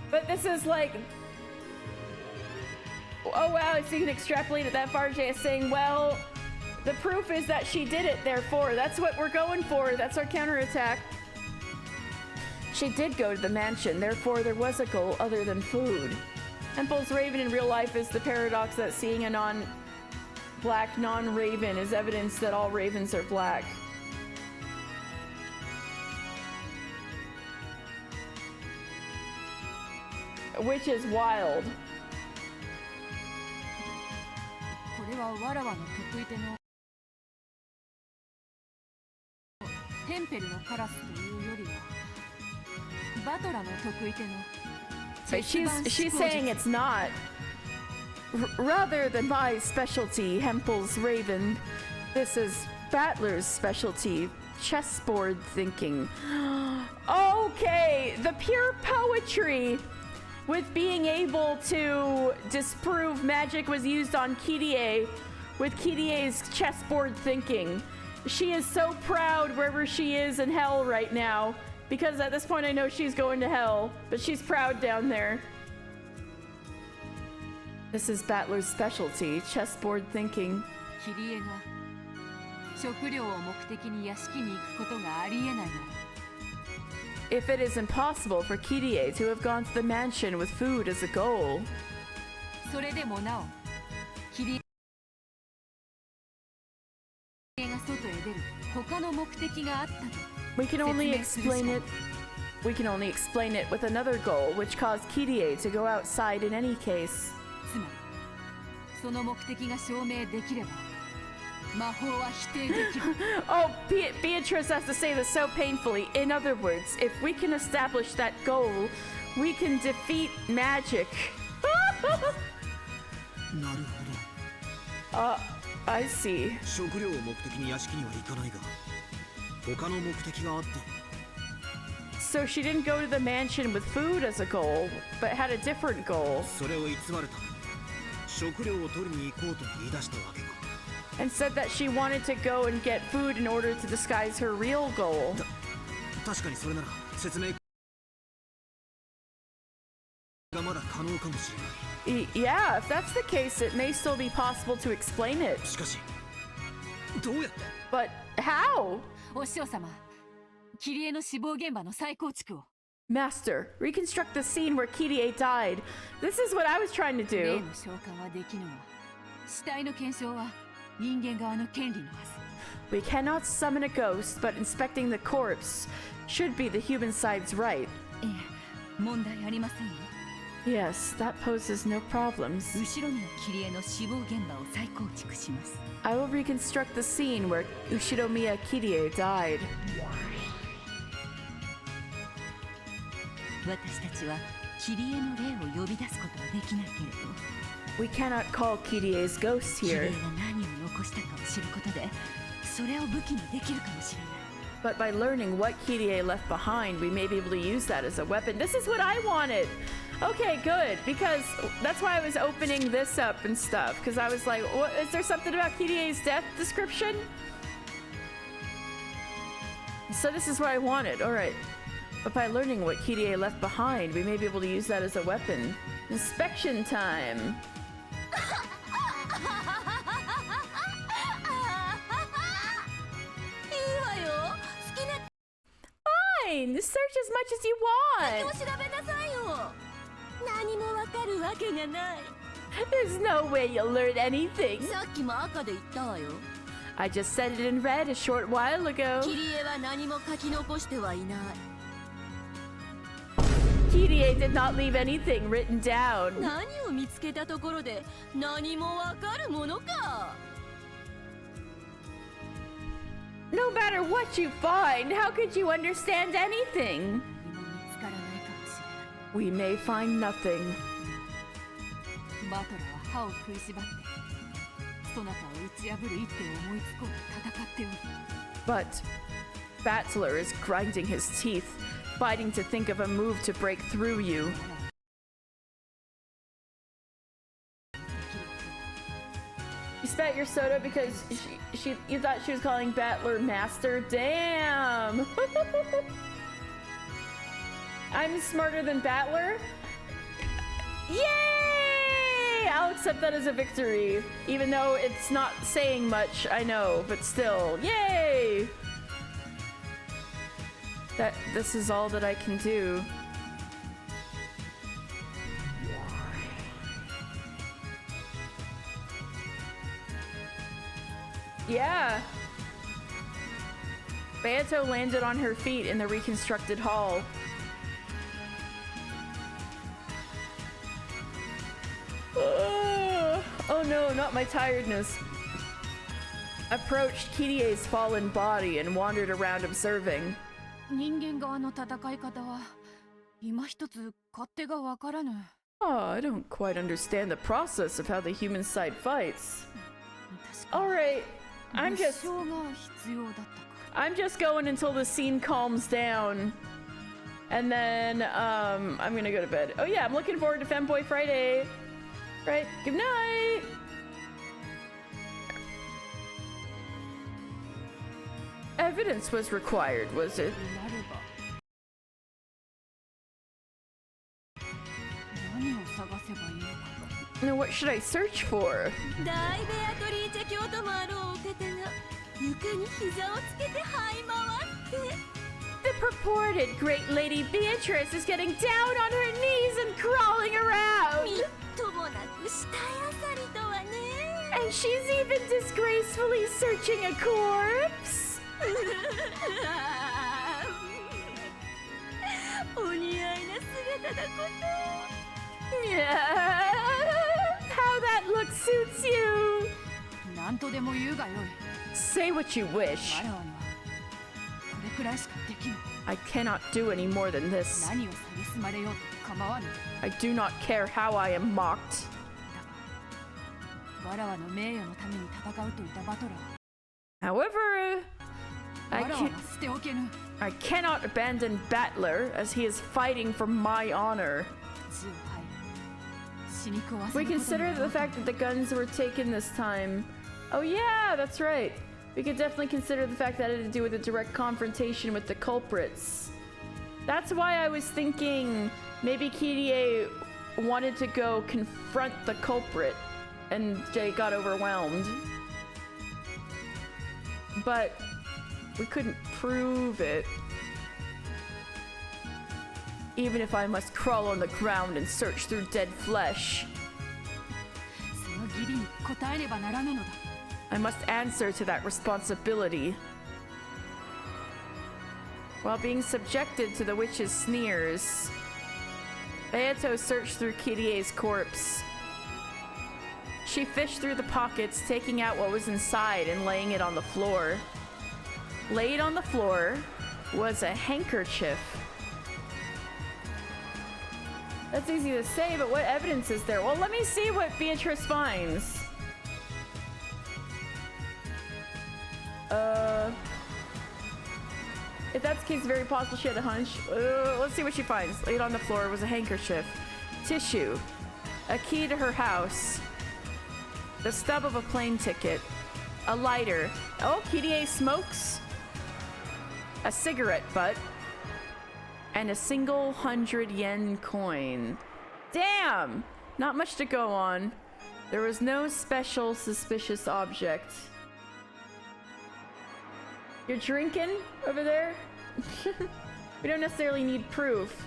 but this is like, oh wow, so you can extrapolate it that far. Jay is saying, well, the proof is that she did it, therefore. That's what we're going for. That's our counterattack. She did go to the mansion, therefore there was a goal other than food. Temple's raven in real life is the paradox that seeing a non-black non-raven is evidence that all ravens are black. Which is wild. これはわらわの得意手のテンペルのカラスというよりはバトラの得意手の But she's saying it's not. Rather than my specialty, Hempel's Raven, this is Battler's specialty, chessboard thinking. Okay, the pure poetry with being able to disprove magic was used on Kirie with Kirie's chessboard thinking. She is so proud wherever she is in hell right now. Because at this point I know she's going to hell, but she's proud down there. This is Battler's specialty, chessboard thinking. キリエが食料を目的に屋敷に行くことがありえないの。 If it is impossible for Kirie to have gone to the mansion with food as a goal. それでもなお、キリエが外へ出る他の目的があったと。 We can only explain it with another goal, which caused Kirie to go outside in any case. つまり、その目的が証明できれば、魔法は否定できる。Oh, Beatrice has to say this so painfully. In other words, if we can establish that goal, we can defeat magic. なるほど。I see. 食料を目的に屋敷には行かないが。 他の目的があって。 So she didn't go to the mansion with food as a goal, but had a different goal. それを偽れた。食料を取りに行こうと言い出したわけか。 And said that she wanted to go and get food in order to disguise her real goal. 確かにそれなら説明がまだ可能かもしれない。Yeah, if that's the case, it may still be possible to explain it. しかし、どうやって？ But how? お師匠様、キリエの死亡現場の再構築を。 Master, reconstruct the scene where Kirie died. This is what I was trying to 霊 do. の召喚はできぬが、死体の検証は人間側の権利のはず。 We cannot summon a ghost, but inspecting the corpse should be the human side's right. ええ、問題ありませんよ。 Yes, that poses no problems. 後ろにはキリエの死亡現場を再構築します。 I will reconstruct the scene where Ushiromiya Kirie died. 私たちはキリエの霊を呼び出すことはできないけれど、 We cannot call Kirie's ghost キリエ here, が何を残したかを知ることで、それを武器にできるかもしれない。 but by learning what Kirie left behind, we may be able to use that as a weapon. This is what I wanted! Okay, good, because that's why I was opening this up and stuff, because I was like, what, is there something about Kirie's death description? So this is what I wanted, alright. But by learning what Kirie left behind, we may be able to use that as a weapon. Inspection time! Fine! Search as much as you want! 調べなさいよ。何もわかるわけがない。 There's no way you'll learn anything. さっきも赤で言ったわよ。 I just said it in red a short while ago. キリエは何も書き残してはいない。 Kirie did not leave anything written down. 何を見つけたところで何もわかるものか。 No matter what you find, how could you understand anything? 今見つからないかもしれない。 We may find nothing. バトラは歯を食いしばって、そなたを打ち破る一手を思いつこうと戦っておる。 But Battler is grinding his teeth, fighting to think of a move to break through you. You spat your soda because you thought she was calling Battler Master? Damn! I'm smarter than Battler? Yay! I'll accept that as a victory. Even though it's not saying much, I know, but still. Yay! This is all that I can do. Yeah. Beato landed on her feet in the reconstructed hall. Oh no, not my tiredness. Approached Kirie's fallen body and wandered around observing. 人間側の戦い方は今一つ勝手がわからぬ。 Oh, I don't quite understand the process of how the human side fights. Alright, I'm just going until the scene calms down. And then, I'm gonna go to bed. Oh yeah, I'm looking forward to Femboy Friday. Right, good night! Evidence was required, was it? Now what should I search for? The purported Great Lady Beatrice is getting down on her knees and crawling around! And she's even disgracefully searching a corpse? Yeah. How that look suits you. Say what you wish. I cannot do any more than this. I do not care how I am mocked. However, I cannot abandon Battler as he is fighting for my honor. We consider the fact that the guns were taken this time. Oh yeah, that's right. We could definitely consider the fact that it had to do with a direct confrontation with the culprits. That's why I was thinking maybe Kirie wanted to go confront the culprit and Jay got overwhelmed. But we couldn't prove it. Even if I must crawl on the ground and search through dead flesh. I must answer to that responsibility. While being subjected to the witch's sneers, Beato searched through Kirie's corpse. She fished through the pockets, taking out what was inside and laying it on the floor. Laid on the floor was a handkerchief. That's easy to say, but what evidence is there? Well, let me see what Beatrice finds. If that's the case, it's very possible she had a hunch. Let's see what she finds. Laid on the floor was a handkerchief, tissue, a key to her house, the stub of a plane ticket, a lighter. Oh, Kirie smokes. A cigarette butt. And a single 100-yen coin. Damn! Not much to go on. There was no special suspicious object. You're drinking over there? We don't necessarily need proof.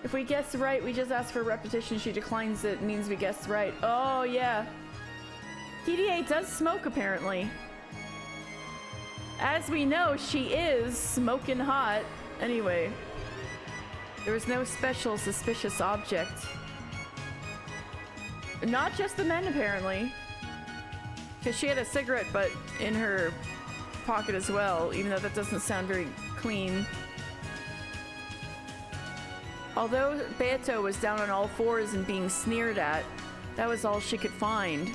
If we guess right, we just ask for repetition. She declines it, means we guessed right. Oh, yeah. Kirie does smoke, apparently. As we know, she is smoking hot. Anyway. There was no special suspicious object. Not just the men, apparently. Because she had a cigarette butt in her pocket as well, even though that doesn't sound very clean. Although Beato was down on all fours and being sneered at, that was all she could find.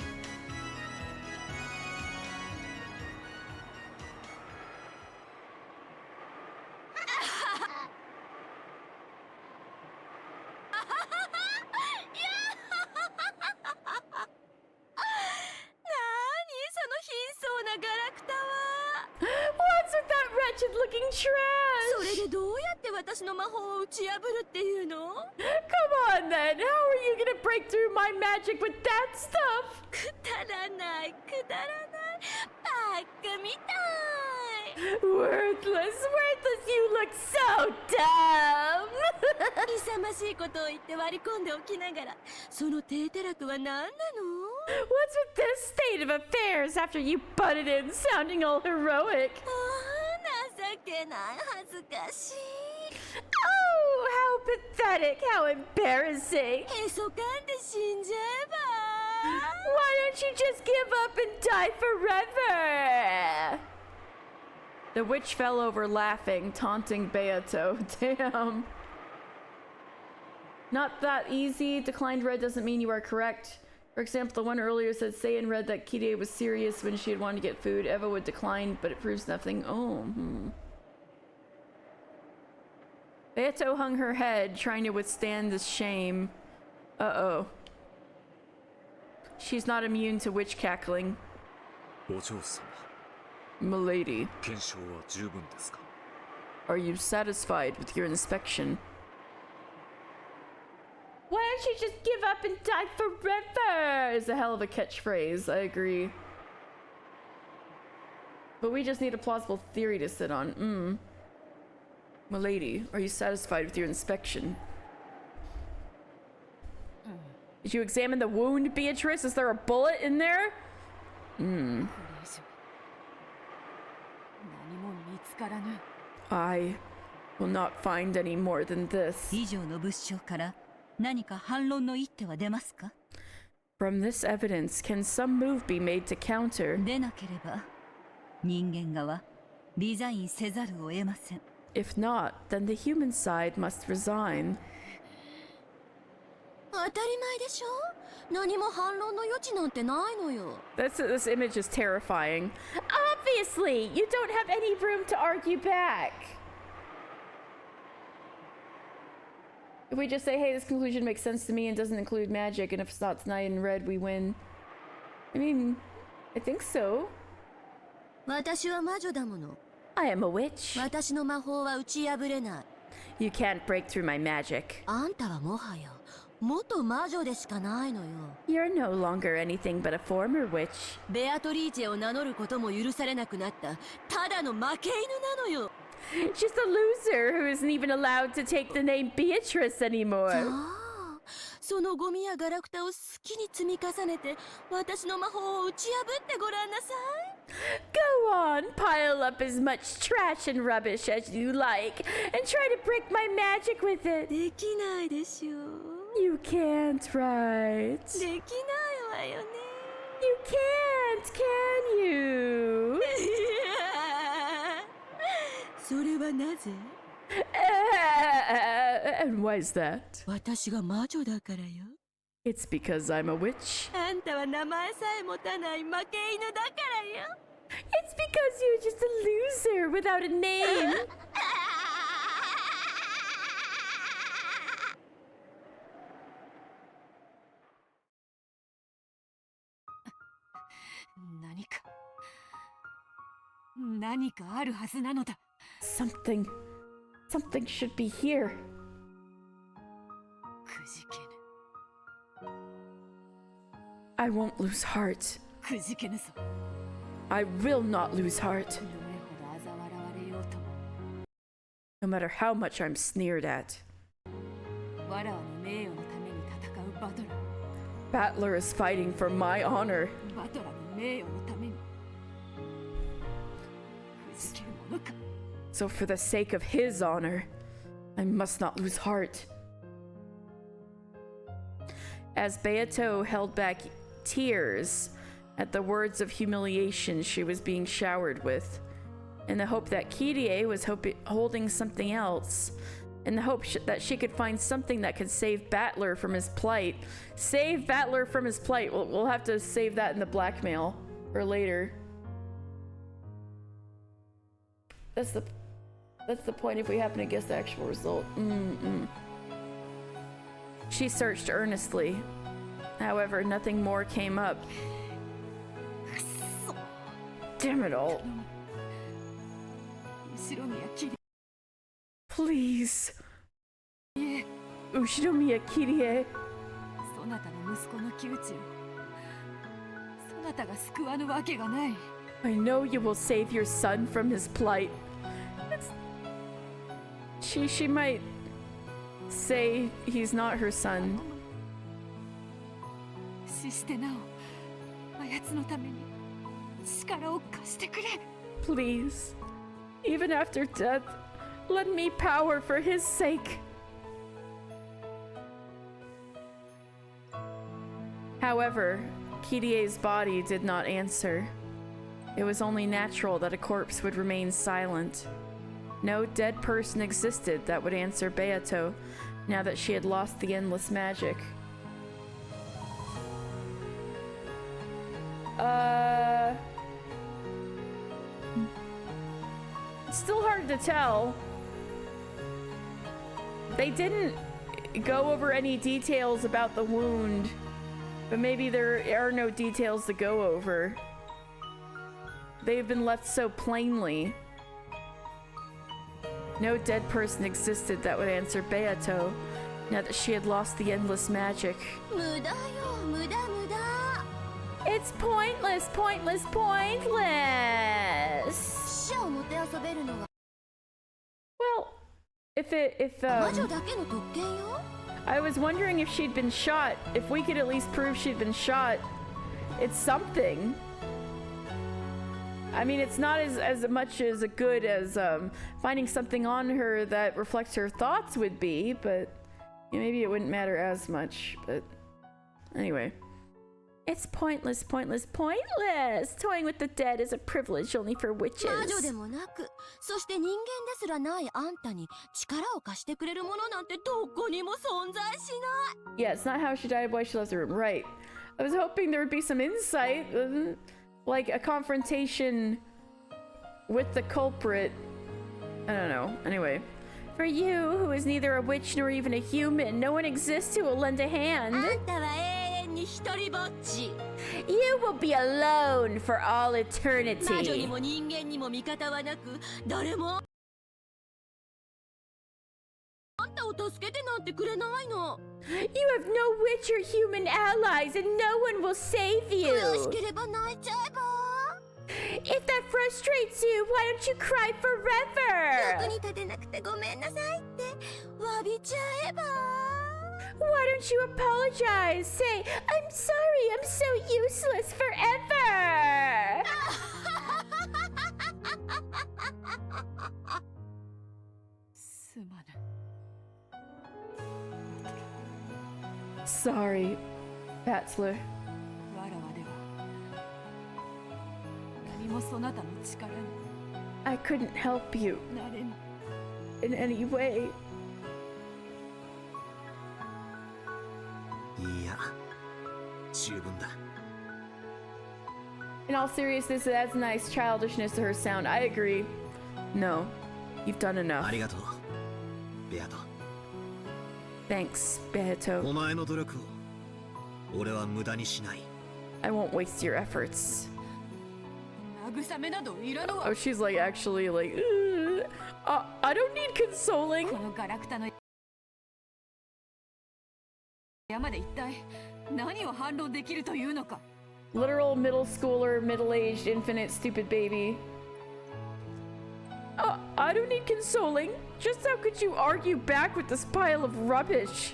wretched looking そ trash! れでどうやって私の魔法を打ち破るっていうの？ Come on then, how are you gonna break through my magic with that stuff? くだらないくだらないバカみたい。 Worthless, you look so dumb! 勇ましいことを言って割り込んでおきながら、その低たらくは何なの？ What's with this state of affairs after you butted in sounding all heroic? ああ、情けない恥ずかしい。 Oh, how pathetic, how embarrassing! へそかんで死んじゃえば。 Why don't you just give up and die forever? The witch fell over laughing, taunting Beato. Damn. Not that easy. Declined red doesn't mean you are correct. For example, the one earlier said say in red that Kirie was serious when she had wanted to get food. Eva would decline, but it proves nothing. Oh, Beato hung her head, trying to withstand the shame. Uh-oh. She's not immune to witch cackling. お嬢様、 Milady, 検証は十分ですか？ are you satisfied with your inspection? Why don't you just give up and die forever? Is a hell of a catchphrase, I agree. But we just need a plausible theory to sit on. Milady, are you satisfied with your inspection? Did you examine the wound, Beatrice? Is there a bullet in there? これ以上何も見つからぬ。 I will not find any more than this. 以上の物証から何か反論の一手は出ますか？ From this evidence, can some move be made to counter? 出なければ人間側リザインせざるを得ません。 If not, then the human side must resign. 当たり前でしょ？何も反論の余地なんてないのよ。 This image is terrifying. Obviously, you don't have any room to argue back. If we just say, hey, this conclusion makes sense to me and doesn't include magic, and if it's not tonight in red, we win. I mean, I think so. 私は魔女だもの。 I am a witch. 私の魔法は打ち破れない。 You can't break through my magic. あんたはもはや元魔女でしかないのよ。 You're no longer anything but a former witch. ベアトリーチェを名乗ることも許されなくなったただの負け犬なのよ。 She's a loser who isn't even allowed to take the name Beatrice anymore. ああ、そのゴミやガラクタを好きに積み重ねて私の魔法を打ち破ってごらんなさい。 Go on, pile up as much trash and rubbish as you like, and try to break my magic with it. できないでしょう。 You can't, right? できないわよね。 You can't, can you? それはなぜ？ And why is that? 私が魔女だからよ。 It's because I'm a witch. あんたは名前さえ持たない負け犬だからよ。 It's because you're just a loser without a name. 何かあるはずなのだ。 Something should be here. くじけぬ。 I won't lose heart. くじけぬぞ。 I will not lose heart. どれほど嘲笑われようとも。 No matter how much I'm sneered at. わらわの名誉のために戦うバトラー。 Battler is fighting for my honor. バトラーの名誉のために。くじけるものか。 So for the sake of his honor, I must not lose heart. As Beato held back tears at the words of humiliation she was being showered with, in the hope that Kirie was holding something else, in the hope that she could find something that could save Battler from his plight. Save Battler from his plight. We'll have to save that in the blackmail or later. That's the point if we happen to guess the actual result. She searched earnestly. However, nothing more came up. Damn it all. Please. Ushinomiya Kirie. そなたの息子の窮地をそなたが救わぬわけがない。 I know you will save your son from his plight. She might say he's not her son. 死してなおあやつのために力を貸してくれ。 Please, even after death, lend me power for his sake. However, Kirie's body did not answer. It was only natural that a corpse would remain silent. No dead person existed that would answer Beato now that she had lost the endless magic. It's still hard to tell. They didn't go over any details about the wound, but maybe there are no details to go over. They've been left so plainly. No dead person existed that would answer Beato now that she had lost the endless magic. It's pointless, pointless, pointless! Well, I was wondering if she'd been shot. If we could at least prove she'd been shot, it's something. I mean, it's not as much as good as finding something on her that reflects her thoughts would be, but maybe it wouldn't matter as much. But anyway. It's pointless, pointless, pointless! Toying with the dead is a privilege only for witches. Yeah, it's not how she died, why she left the room. Right. I was hoping there would be some insight, like a confrontation with the culprit. I don't know. Anyway. For you, who is neither a witch nor even a human, no one exists who will lend a hand. You will be alone for all eternity. You have no witch or human allies, and no one will save you. If that frustrates you, why don't you cry forever? Why don't you apologize? Say, I'm sorry, I'm so useless forever! Sorry, Batsler. I couldn't help you in any way. In all seriousness, it adds nice childishness to her sound. I agree. No, you've done enough. Thanks, Beato. I won't waste your efforts. Oh, she's like actually like, I don't need consoling. Literal middle schooler, middle-aged, infinite, stupid baby. I don't need consoling. Just how could you argue back with this pile of rubbish?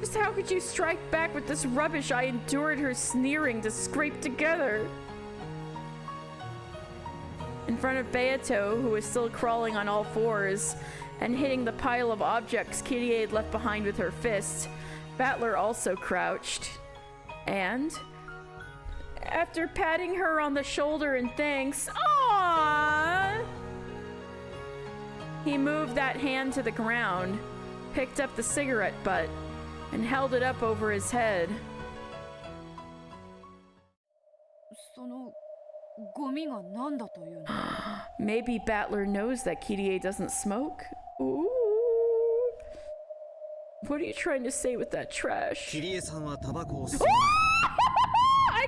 Just how could you strike back with this rubbish I endured her sneering to scrape together? In front of Beato, who was still crawling on all fours and hitting the pile of objects Kirie had left behind with her fist, Battler also crouched. And after patting her on the shoulder in thanks, aww, he moved that hand to the ground, picked up the cigarette butt, and held it up over his head. Maybe Battler knows that Kirie doesn't smoke? Ooh. What are you trying to say with that trash? I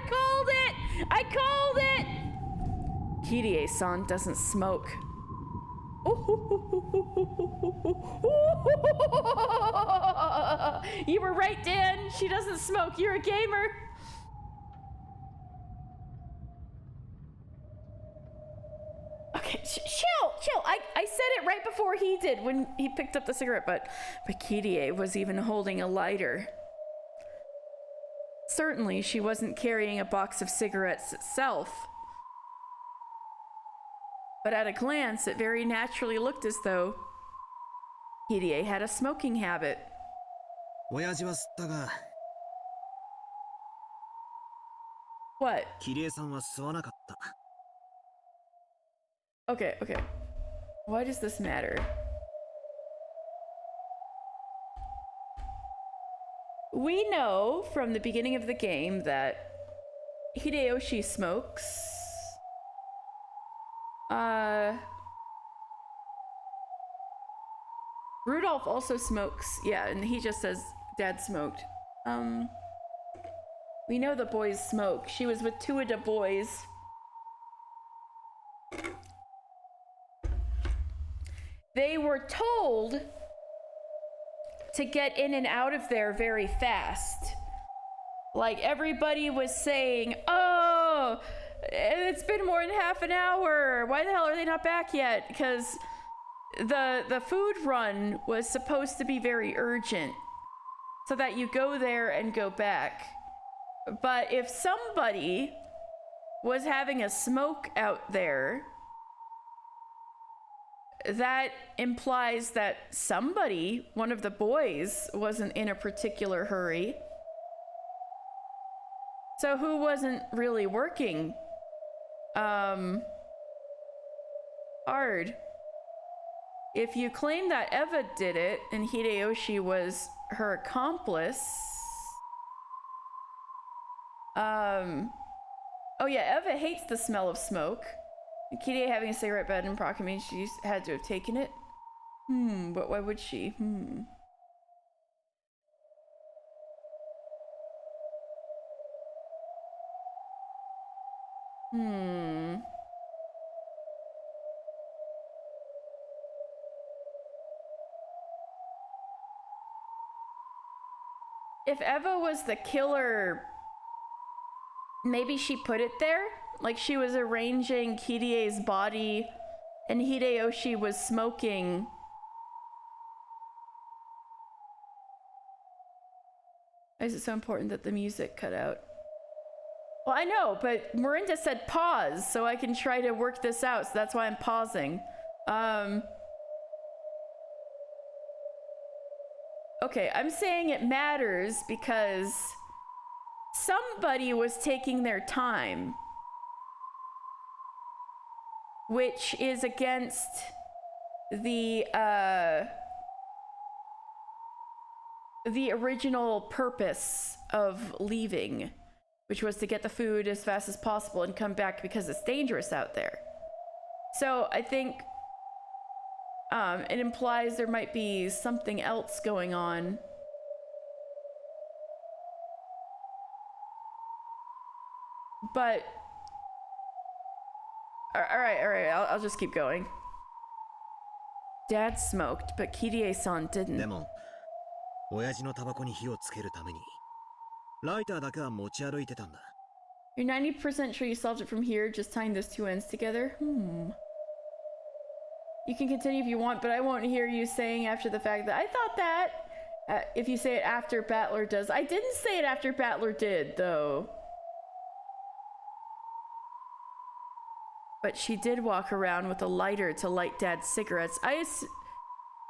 called it! I called it! Kirie-san doesn't smoke. You were right, Dan. She doesn't smoke. You're a gamer. Okay, chill. I said it right before he did when he picked up the cigarette butt. But Kirie was even holding a lighter. Certainly, she wasn't carrying a box of cigarettes itself. But at a glance, it very naturally looked as though Kirie had a smoking habit. 親父は吸ったが What? キリエさんは吸わなかった Okay. Why does this matter? We know from the beginning of the game that Hideyoshi smokes. Rudolph also smokes. Yeah, and he just says Dad smoked. We know the boys smoke. She was with two of the boys. They were told to get in and out of there very fast. Like everybody was saying, oh, it's been more than half an hour. Why the hell are they not back yet? Because the food run was supposed to be very urgent so that you go there and go back. But if somebody was having a smoke out there, that implies that somebody, one of the boys, wasn't in a particular hurry. So who wasn't really working hard? If you claim that Eva did it and Hideyoshi was her accomplice, oh yeah, Eva hates the smell of smoke. Kirie having a cigarette butt in proximity, she had to have taken it. But why would she? If Eva was the killer, maybe she put it there? Like she was arranging Kirie's body and Hideyoshi was smoking. Why is it so important that the music cut out? Well, I know, but Miranda said pause, so I can try to work this out, so that's why I'm pausing. Okay, I'm saying it matters because somebody was taking their time, which is against the original purpose of leaving, which was to get the food as fast as possible and come back because it's dangerous out there. So I think it implies there might be something else going on. But all right, I'll just keep going. Dad smoked, but Kirie-san didn't. でも、親父のタバコに火をつけるために、ライターだけは持ち歩いてたんだ。You're 90% sure you solved it from here, just tying those two ends together? You can continue if you want, but I won't hear you saying after the fact that I thought that. If you say it after Battler does. I didn't say it after Battler did, though. But she did walk around with a lighter to light Dad's cigarettes.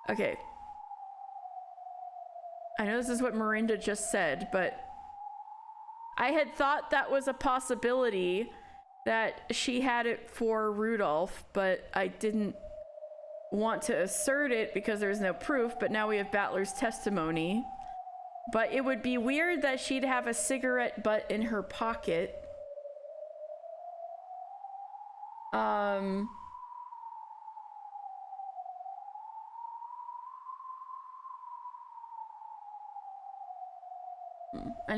Okay. I know this is what Miranda just said, but I had thought that was a possibility that she had it for Rudolph, but I didn't want to assert it because there's no proof, but now we have Battler's testimony. But it would be weird that she'd have a cigarette butt in her pocket.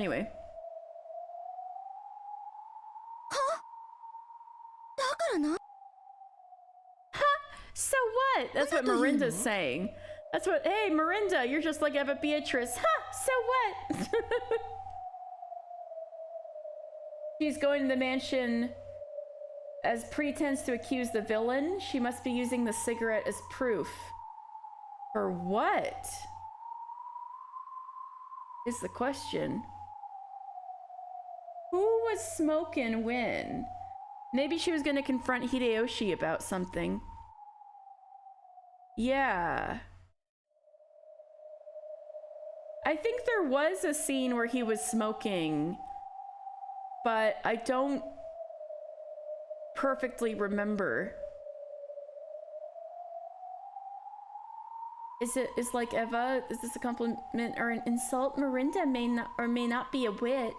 は？ So what? That's what Miranda's saying. That's what, hey, Miranda, you're just like Eva Beatrice. So what? She's going to the mansion as pretense to accuse the villain. She must be using the cigarette as proof. For what? Is the question. Who was smoking when? Maybe she was going to confront Hideyoshi about something. Yeah. I think there was a scene where he was smoking, but I don't perfectly remember. Is like Eva, is this a compliment or an insult? Miranda may not be a witch.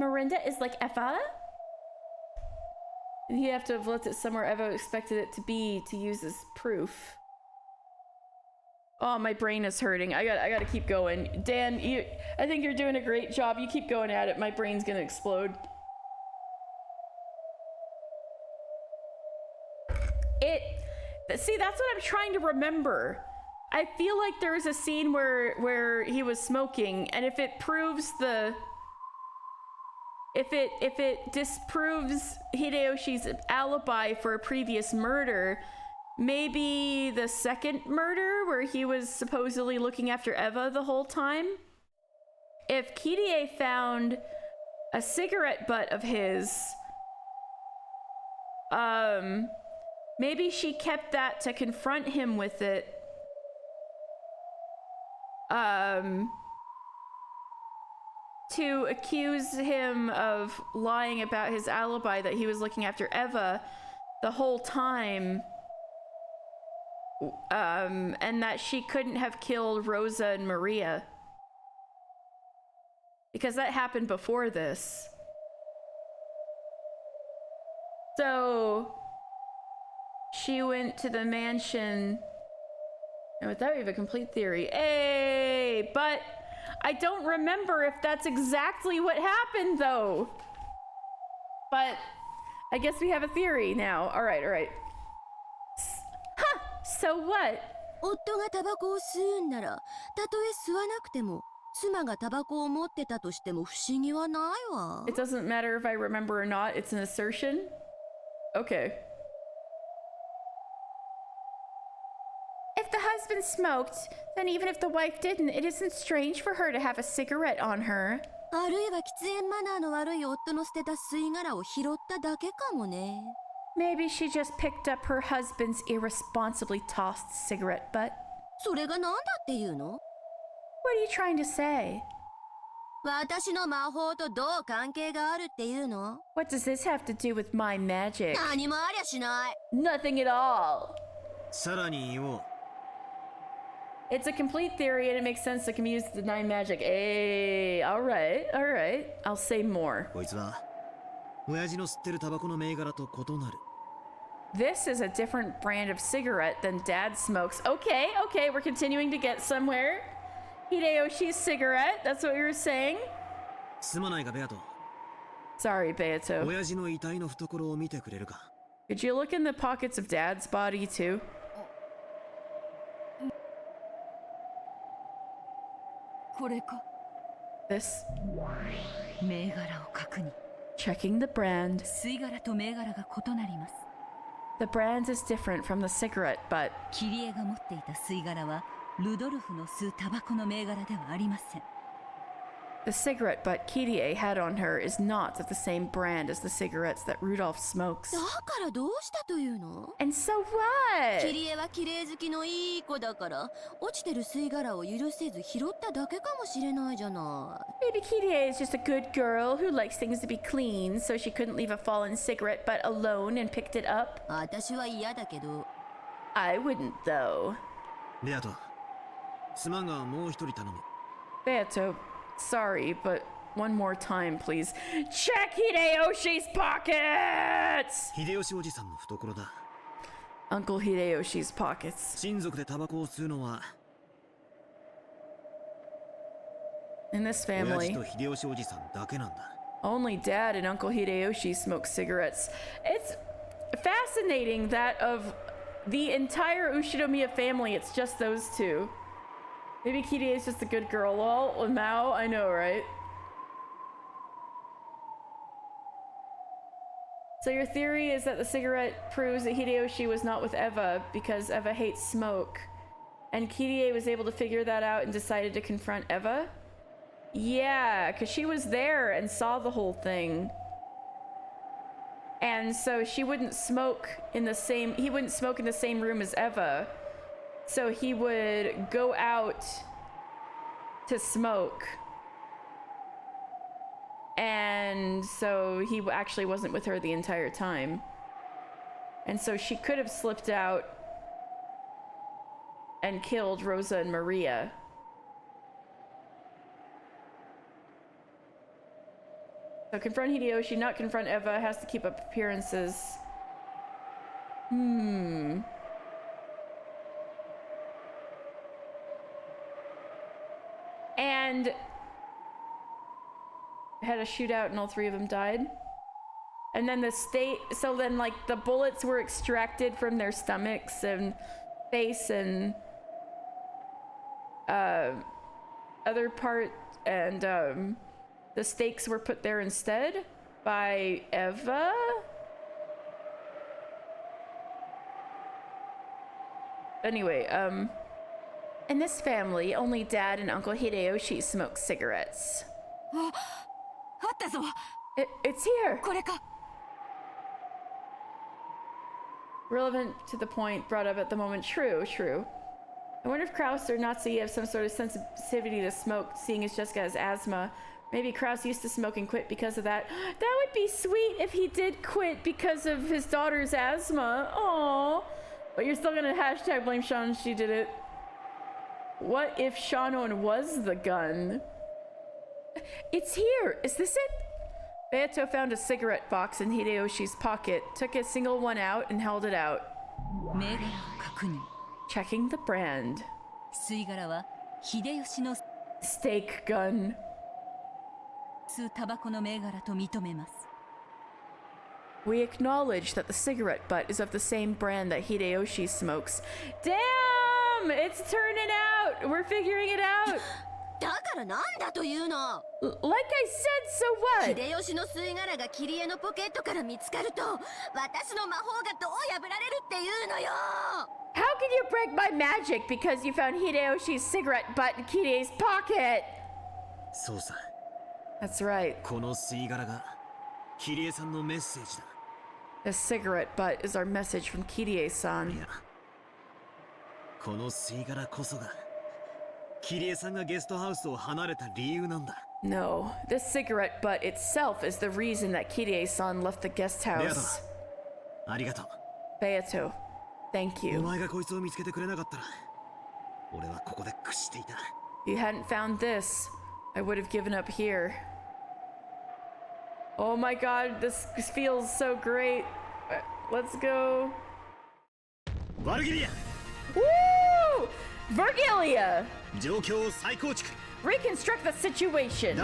Miranda is like Eva? He'd have to have left it somewhere Eva expected it to be to use as proof. Oh, my brain is hurting. I gotta keep going. Dan, I think you're doing a great job. You keep going at it. My brain's gonna explode. See, that's what I'm trying to remember. I feel like there was a scene where he was smoking, and if it proves if it disproves Hideyoshi's alibi for a previous murder, maybe the second murder where he was supposedly looking after Eva the whole time? If Kirie found a cigarette butt of his, maybe she kept that to confront him with it. To accuse him of lying about his alibi that he was looking after Eva the whole time. And that she couldn't have killed Rosa and Maria. Because that happened before this. So she went to the mansion. And with that, we have a complete theory. Hey, but I don't remember if that's exactly what happened, though. But I guess we have a theory now. All right. So what? 夫がタバコを吸うんなら、たとえ吸わなくても、妻がタバコを持ってたとしても不思議はないわ。It doesn't matter if I remember or not. It's an assertion. Okay. If the husband smoked, then even if the wife didn't, it isn't strange for her to have a cigarette on her. あるいは喫煙マナーの悪い夫の捨てた吸い殻を拾っただけかもね。Maybe she just picked up her husband's irresponsibly tossed cigarette butt. それが何だっていうの？ What are you trying to say? 私の魔法とどう関係があるっていうの？ What does this have to do with my magic? 何もありゃしない。Nothing at all. さらに言おう。It's a complete theory and it makes sense that can be used to deny magic. Hey, alright. I'll say more. こいつは親父の吸ってるタバコの銘柄と異なる。This is a different brand of cigarette than Dad smokes. Okay, we're continuing to get somewhere. Hideyoshi's cigarette, that's what we were saying. すまないがベアト。Sorry, Beato. 親父の遺体の懐を見てくれるか？ Could you look in the pockets of Dad's body too? これか。 This. 銘柄を確認。Checking the brand. 吸い殻と銘柄が異なります。The brand is different from the cigarette, but キリエが持っていた吸い殻はルドルフの吸うタバコの銘柄ではありません。the cigarette butt Kirie had on her is not of the same brand as the cigarettes that Rudolph smokes. だからどうしたというの？ And so what? キリエは綺麗好きのいい子だから、落ちてる吸い殻を許せず拾っただけかもしれないじゃない。Maybe Kirie is just a good girl who likes things to be clean, so she couldn't leave a fallen cigarette butt alone and picked it up. 私は嫌だけど。I wouldn't, though. ベアト、すまんがもう一人頼む。Beato, sorry, but one more time, please. Check Hideyoshi's pockets! 秀吉おじさんの懐だ。Uncle Hideyoshi's pockets. 親族でタバコを吸うのは In this 親 family, 父と秀吉おじさんだけなんだ。 only Dad and Uncle Hideyoshi smoke cigarettes. fascinating that of the entire Ushinomiya family, it's just those two. Maybe Kirie is just a good girl. Lol, Mao, I know, right? So your theory is that the cigarette proves that Hideyoshi was not with Eva because Eva hates smoke. And Kirie was able to figure that out and decided to confront Eva? Yeah, because she was there and saw the whole thing. And so she wouldn't smoke in the same, he wouldn't smoke in the same room as Eva. So he would go out to smoke. And so he actually wasn't with her the entire time. And so she could have slipped out and killed Rosa and Maria. So confront Hideyoshi, not confront Eva, has to keep up appearances. And had a shootout and all three of them died. And then so then like the bullets were extracted from their stomachs and face and other part, and the stakes were put there instead by Eva. Anyway, in this family, only Dad and Uncle Hideyoshi smoke cigarettes. It's here! Relevant to the point brought up at the moment. True. I wonder if Kraus or Natsuki have some sort of sensitivity to smoke, seeing as Jessica has asthma. Maybe Kraus used to smoke and quit because of that. That would be sweet if he did quit because of his daughter's asthma. Aww. But you're still gonna hashtag blame Shannon, she did it. What if Shannon was the gun? It's here! Is this it? Beato found a cigarette box in Hideyoshi's pocket, took a single one out, and held it out. Checking the brand. Steak gun. We acknowledge that the cigarette butt is of the same brand that Hideyoshi smokes. Damn! It's turning out! We're figuring it out! Like I said, so what? How can you break my magic because you found Hideyoshi's cigarette butt in Kirie's pocket? That's right. The cigarette butt is our message from Kirie-san. No, this cigarette butt itself is the reason that Kirie-san left the guest house. Beato, thank you. If you hadn't found this, I would have given up here. Oh my god, this feels so great. Let's go. Woo! Virgilia! Reconstruct the situation.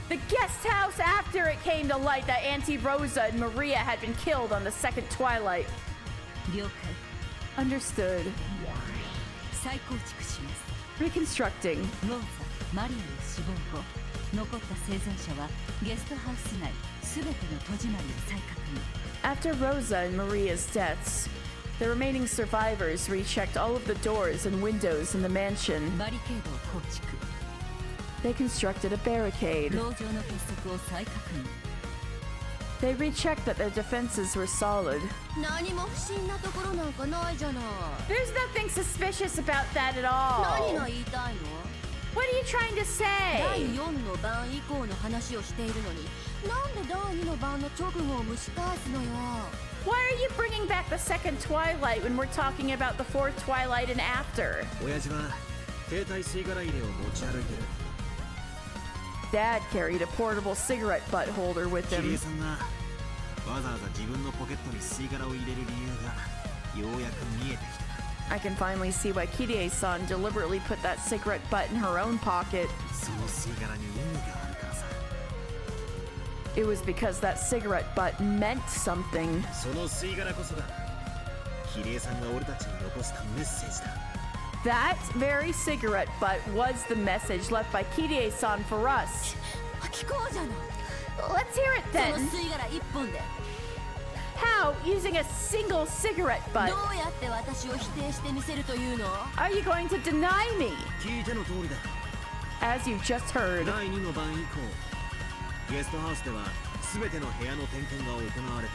The guest house after it came to light that Auntie Rosa and Maria had been killed on the second twilight. Understood. Reconstructing. After Rosa and Maria's deaths, the remaining survivors rechecked all of the doors and windows in the mansion. They constructed a barricade. They rechecked that their defenses were solid. There's nothing suspicious about that at all. What are you trying to say? Why are you bringing back the second twilight when we're talking about the fourth twilight and after? Dad carried a portable cigarette butt holder with him. I can finally see why Kirie-san deliberately put that cigarette butt in her own pocket. It was because that cigarette butt meant something. その吸い殻こそがキリエさんが俺たちに残したメッセージだ。 That very cigarette butt was the message left by Kirie-san for us. 聞こうじゃない。 Let's hear it その then. 吸い殻一本で How? Using a single cigarette ど butt? うやって私を否定してみせるというの？ Are you going to deny me? 聞いての通りだ。 As you just heard. 第2の晩以降、ゲストハウスでは全ての部屋の点検が行われた。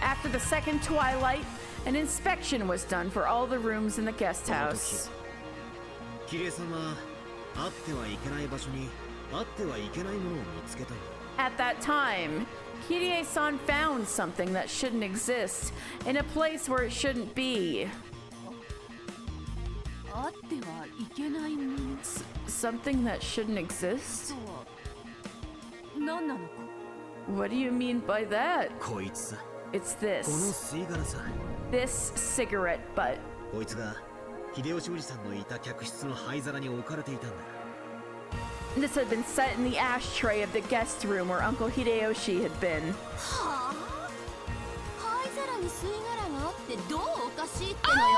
After the second twilight, an inspection was done for all the rooms in the guest この house. 時、キリエさんはあってはいけない場所にあってはいけないものを見つけたんだ。 At that time, Kirie-san found something that shouldn't exist in a place where it shouldn't be. あってはいけないもの Something that shouldn't exist? とは何なのか。 What do you mean by that? こいつさ、 It's この this. 吸い殻さ。 This cigarette butt. こいつが秀吉おじさんのいた客室の灰皿に置かれていたんだ。 This had been set in the ashtray of the guest room where Uncle Hideyoshi had been. はあ灰皿に吸い殻があってどうおかしいってのよ。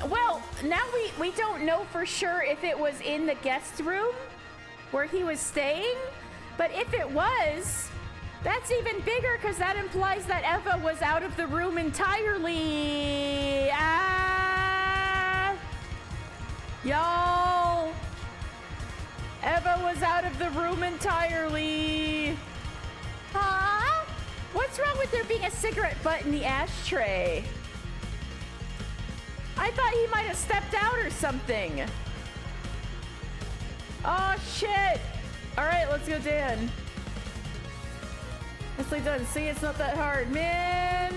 Well, now we don't know for sure if it was in the guest room where he was staying, but if it was, that's even bigger because that implies that Eva was out of the room entirely. Y'all, Eva was out of the room entirely. Huh? What's wrong with there being a cigarette butt in the ashtray? I thought he might have stepped out or something. Oh shit! Alright, let's go Dan. Nicely done. See, it's not that hard, man.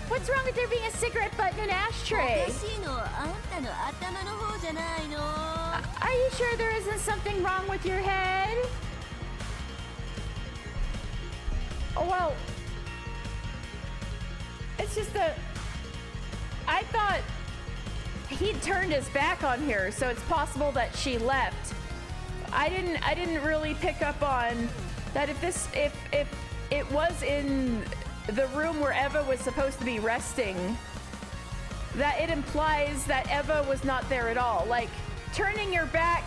What's wrong with there being a cigarette butt in an お ashtray? かしいのはあんたの頭の方じゃないの。 Are you sure there isn't something wrong with your head? Oh, well. It's just that I thought he'd turned his back on her, so it's possible that she left. I didn't really pick up on that if it was in the room where Eva was supposed to be resting, that it implies that Eva was not there at all. Like, turning your back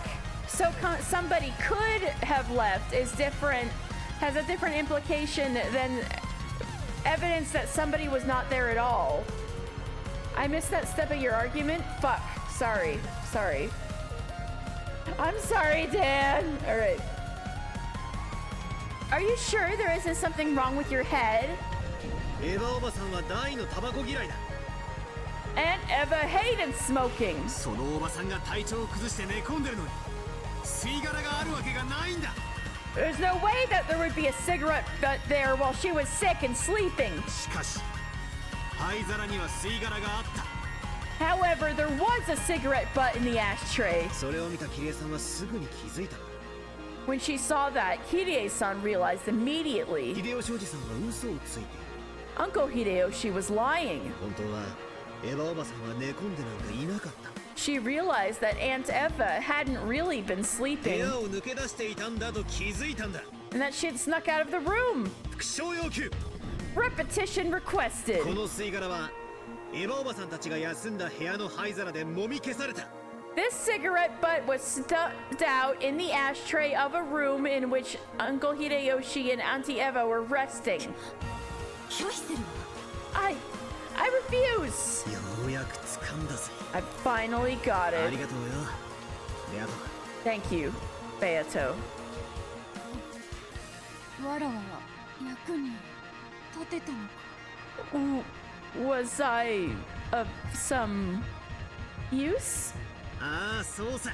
so somebody could have left is different, has a different implication than evidence that somebody was not there at all. I missed that step of your argument? Fuck. Sorry. I'm sorry, Dan. All right. Are you sure there isn't something wrong with your head? エヴァおばさんは大のタバコ嫌いだ。 Aunt Eva hated smoking. そのおばさんが体調を崩して寝込んでるのに吸い殻があるわけがないんだ。 There's no way that there would be a cigarette butt there while she was sick and sleeping. しかし灰皿には吸い殻があった。 However, there was a cigarette butt in the ashtray. それを見たキリエさんはすぐに気づいた。 When she saw that, Kirie-san realized immediately 秀吉おじさんは嘘をついている。 Uncle Hideyoshi was lying. 本当はエヴァおばさんは寝込んでなんかいなかった。 She realized that Aunt Eva hadn't really been 部 sleeping 屋を抜け出していたんだと気づいたんだ。 and that she had snuck out of the room. 復唱要求。 Repetition こ requested. の吸い殻はエヴァおばさんたちが休んだ部屋の灰皿でもみ消された。 This cigarette butt was stuffed out in the ashtray of a room in which Uncle Hideyoshi and Auntie Eva were resting. 拒否するわ。I refuse. ようやく掴んだぜ。 I finally got あ it. りがとうよ。であと Thank you, Beato. わらわは役に立てたのか。 Was I of some use? ああそうさ。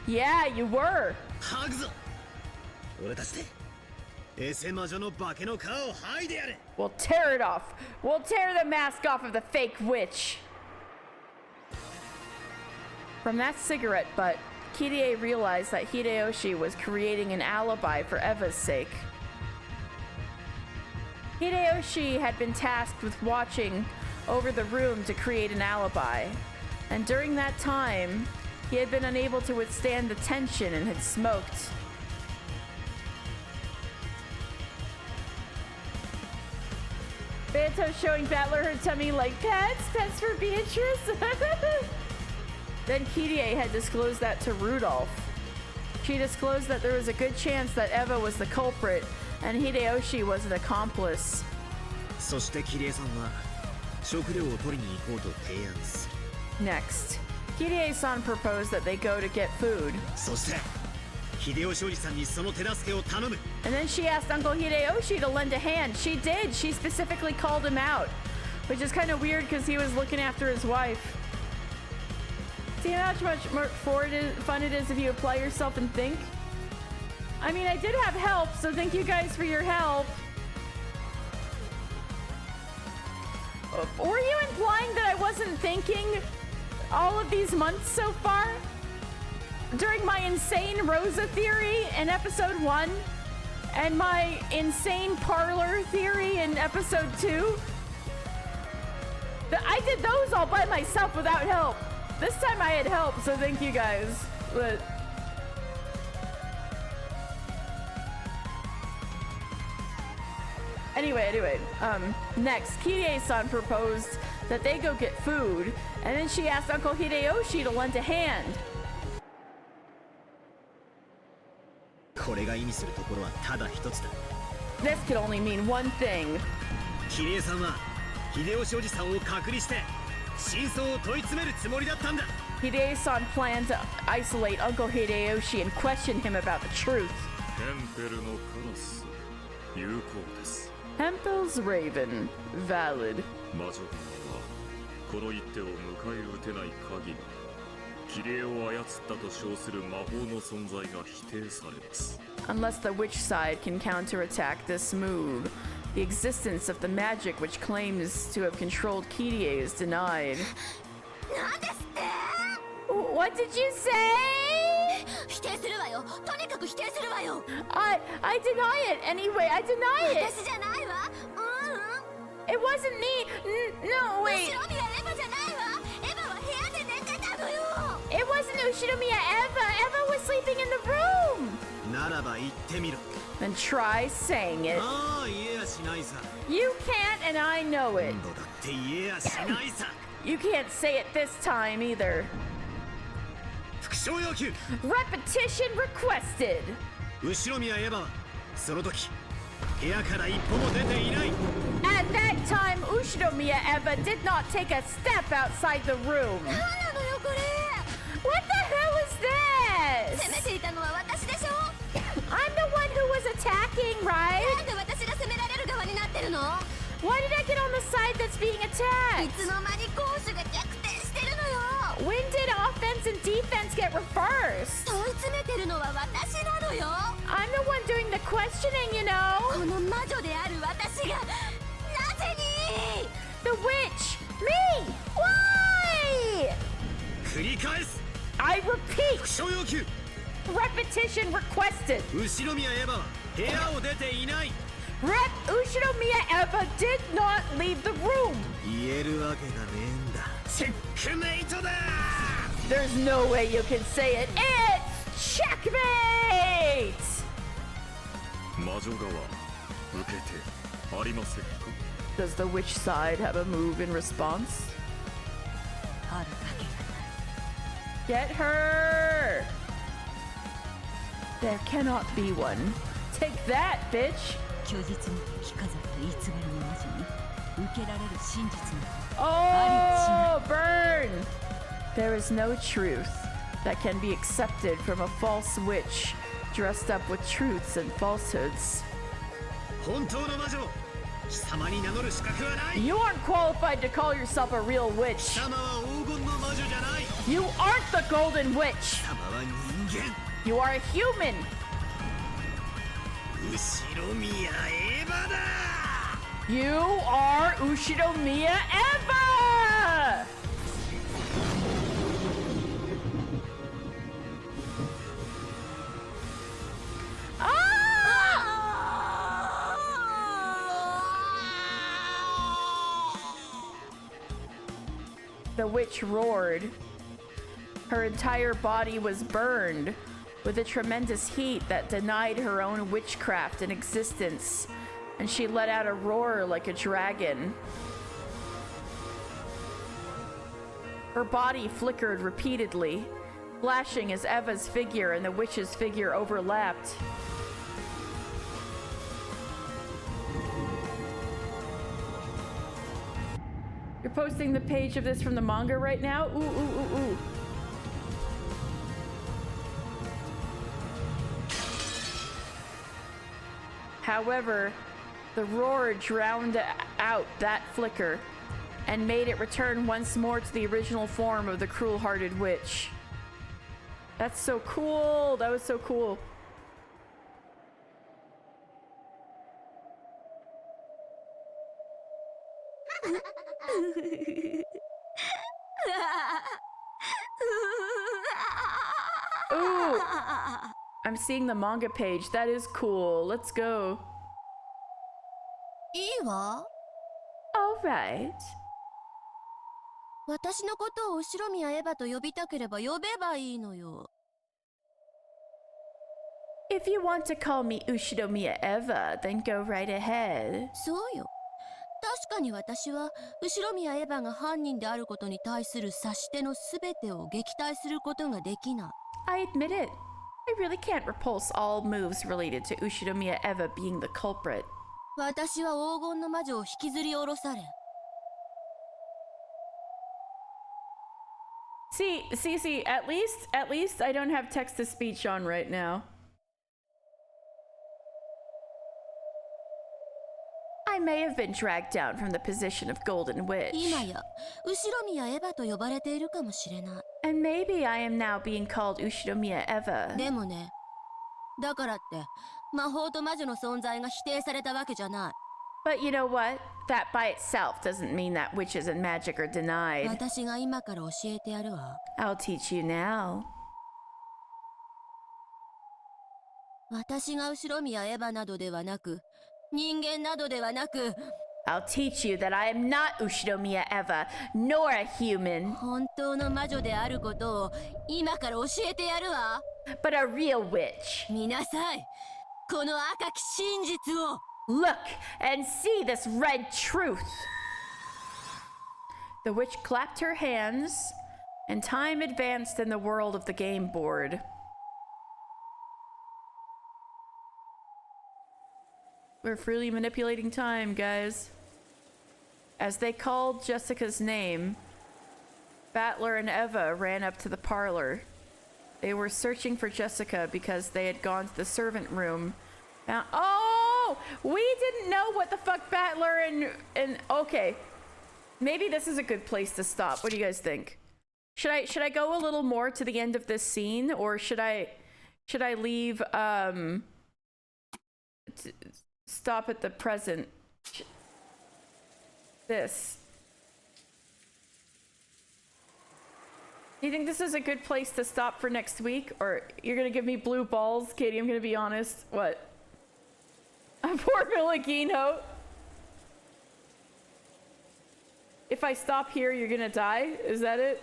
Yeah, you were. ハグぞ。俺たちでエセ魔女の化けの皮を剥いでやれ。 We'll tear it off. We'll tear the mask off of the fake witch. From that cigarette butt, Kirie realized that Hideyoshi was creating an alibi for Eva's sake. Hideyoshi had been tasked with watching over the room to create an alibi, and during that time, he had been unable to withstand the tension and had smoked. Beato showing Battler her tummy like pets for Beatrice. Then Kirie had disclosed that to Rudolph. She disclosed that there was a good chance that Eva was the culprit and Hideyoshi was an accomplice. そしてキリエさんは食料を取りに行こうと提案する。 Next, Kirie-san proposed that they go to get food. そして秀吉おじさんにその手助けを頼む。 And then she asked Uncle Hideyoshi to lend a hand. She did. She specifically called him out, which is kind of weird because he was looking after his wife. See how much more fun it is if you apply yourself and think? I mean, I did have help, so thank you guys for your help. Were you implying that I wasn't thinking all of these months so far? During my insane Rosa theory in episode 1 and my insane parlor theory in episode 2? I did those all by myself without help. This time I had help, so thank you guys. But Anyway, next, Kirie-san proposed that they go get food, and then she asked Uncle Hideyoshi to lend a hand. これが意味するところはただ一つだ。 This could only mean one thing. キリエさんは秀吉おじさんを隔離して真相を問い詰めるつもりだったんだ。 Hide-san planned to isolate Uncle Hideyoshi and question him about the truth. ヘンペルのカラス有効です。 Hempel's Raven, valid. 魔女側はこの一手を迎え撃てない限りキリエを操ったと称する魔法の存在が否定されます。 Unless the witch side can counterattack this move, the existence of the magic which claims to have controlled Kirie is denied. What did you say? I deny it anyway. I deny it. It wasn't me. No, wait. It wasn't Ushinomiya Eva. Eva was sleeping in the room. ならば言ってみろ。 Then try saying it. ああ、言えやしないさ。 You can't, and I know it. 今度だって言えやしないさ。 You can't say it this time either. 復唱要求。 Repetition requested. 後ろ宮エヴァはその時部屋から一歩も出ていない。 At that time, Ushinomiya Eva did not take a step outside the room. What the hell is this? I'm the one who was attacking, right? Why did I get on the side that's being attacked? When did offense and defense get reversed? I'm the one doing the questioning, you know. The witch! Me! Why? 繰り返す。 I repeat! 復唱要求。 Repetition requested. 後ろ宮エヴァは部屋を出ていない。 Ushinomiya Eva did not leave the room. 言えるわけがねえんだ。チェックメイトだ。 There's no way you can say it. It's checkmate. 魔女側受けてありませんか？ Does the witch side have a move in response? Get her! There cannot be one. Take that, bitch! Oh, burn! There is no truth that can be accepted from a false witch dressed up with truths and falsehoods. 本当の魔女、貴様に名乗る資格はない。 You aren't qualified to call yourself a real witch. 貴様は黄金の魔女じゃない。 You aren't the golden witch. 貴様は人間。 You are a human. 後ろ宮エヴァだ。 You are Ushinomiya Eva. The witch roared. Her entire body was burned with a tremendous heat that denied her own witchcraft an existence. and she let out a roar like a dragon. Her body flickered repeatedly, flashing as Eva's figure and the witch's figure overlapped. You're posting the page of this from the manga right now? Ooh, ooh, ooh, ooh. However, the roar drowned out that flicker and made it return once more to the original form of the cruel-hearted witch. That's so cool. That was so cool. Ooh, I'm seeing the manga page. That is cool. Let's go. いいわ。 All right. 私のことを後宮エヴァと呼びたければ呼べばいいのよ。 If you want to call me Ushinomiya Eva, then go right ahead. そうよ。確かに私は後宮エヴァが犯人であることに対する指し手のすべてを撃退することができない。 I admit it. I really can't repulse all moves related to Ushinomiya Eva being the culprit. 私は黄金の魔女を引きずり下ろされ。 See, at least I don't have text-to-speech on right now. I may have been dragged down from the position of Golden Witch. 今や後宮エヴァと呼ばれているかもしれない。 And maybe I am now being called Ushinomiya Eva. でもね、だからって魔法と魔女の存在が否定されたわけじゃない。 But you know what? That by itself doesn't mean that witches and magic are denied. 私が今から教えてやるわ。 I'll teach you now. 私が後宮エヴァなどではなく、人間などではなく、 I'll teach you that I am not Ushinomiya Eva, nor a human, 本当の魔女であることを今から教えてやるわ。 but a real witch. 見なさい。この赤き真実を。 Look and see this red truth. The witch clapped her hands, and time advanced in the world of the game board. We're freely manipulating time, guys. As they called Jessica's name, Battler and Eva ran up to the parlor. They were searching for Jessica because they had gone to the servant room. Oh, we didn't know what the fuck Battler and okay. Maybe this is a good place to stop. What do you guys think? Should I go a little more to the end of this scene, or should I leave stop at the present? This. Do you think this is a good place to stop for next week, or you're gonna give me blue balls, Katie? I'm gonna be honest. What? Poor Milagino. If I stop here, you're gonna die? Is that it?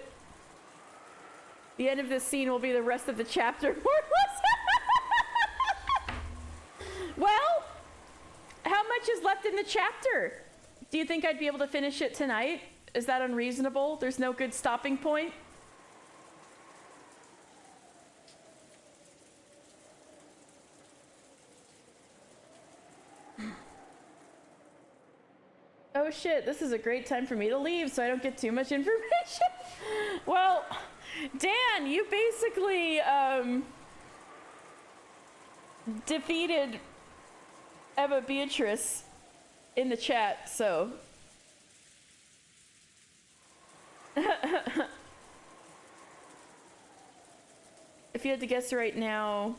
The end of this scene will be the rest of the chapter, more or less. Well, how much is left in the chapter? Do you think I'd be able to finish it tonight? Is that unreasonable? There's no good stopping point? Oh shit, this is a great time for me to leave so I don't get too much information. Well, Dan, you basically defeated Eva Beatrice in the chat, so if you had to guess right now,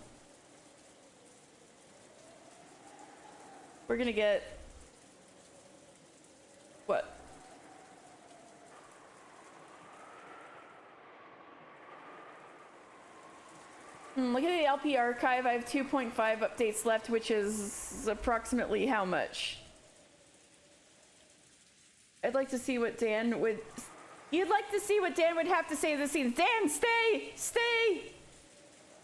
we're gonna get what? Look at the LP archive. I have 2.5 updates left, which is approximately how much? I'd like to see what Dan would... You'd like to see what Dan would have to say to the scene. Dan, stay! Stay!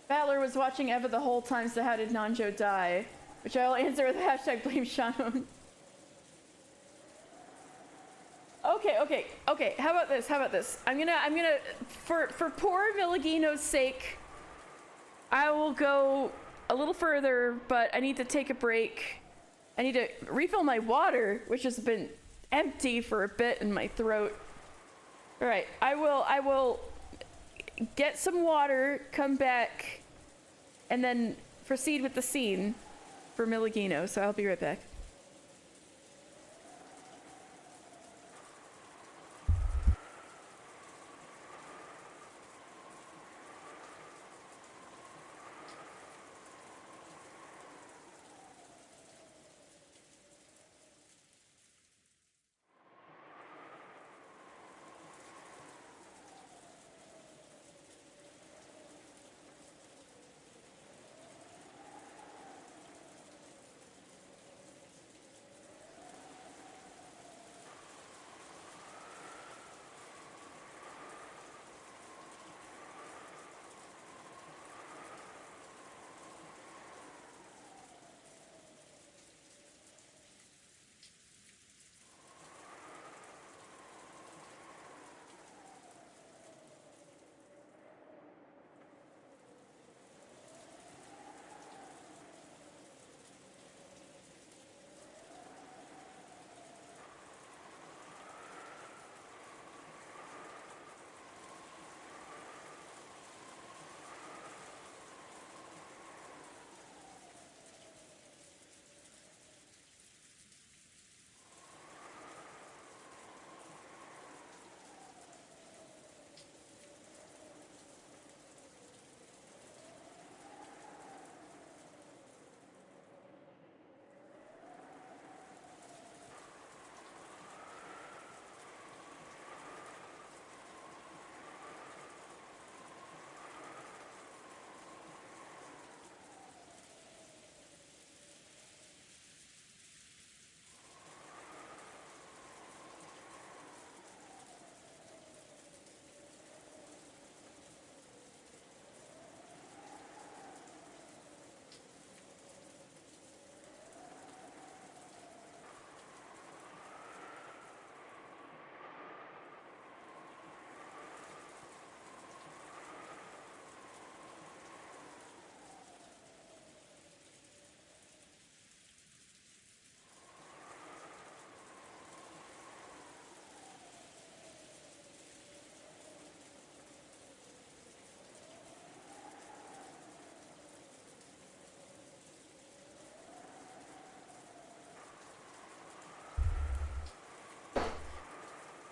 Battler was watching Eva the whole time, so how did Nanjo die? which I'll answer with hashtag blame Shannon. Okay. How about this? I'm gonna, for poor Milligino's sake, I will go a little further, but I need to take a break. I need to refill my water, which has been empty for a bit in my throat. All right, I will get some water, come back, and then proceed with the scene for Milligino. So I'll be right back.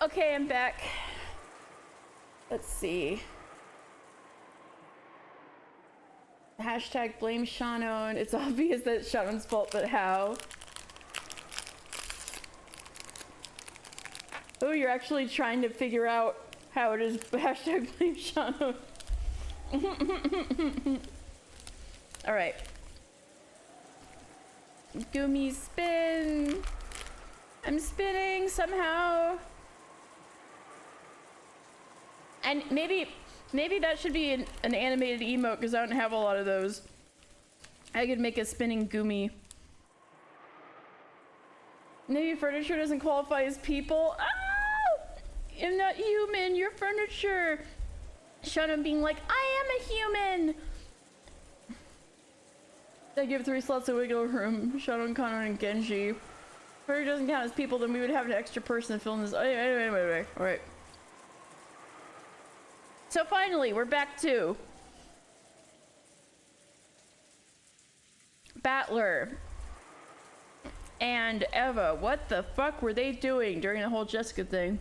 Okay, I'm back. Let's see. Hashtag blame Shannon. It's obvious that it's Shannon's fault, but how? Oh, you're actually trying to figure out how it is. Hashtag blame Shannon. Alright. Gumi spin. I'm spinning somehow. And maybe that should be an animated emote, because I don't have a lot of those. I could make a spinning Gumi. Maybe furniture doesn't qualify as people. Oh! I'm not human, you're furniture. Shannon being like, I am a human. I give 3 slots of wiggle room. Shannon, Kanon, and Genji. Furniture doesn't count as people, then we would have an extra person to fill in this. Anyway. Alright. So finally, we're back to Battler and Eva. What the fuck were they doing during the whole Jessica thing?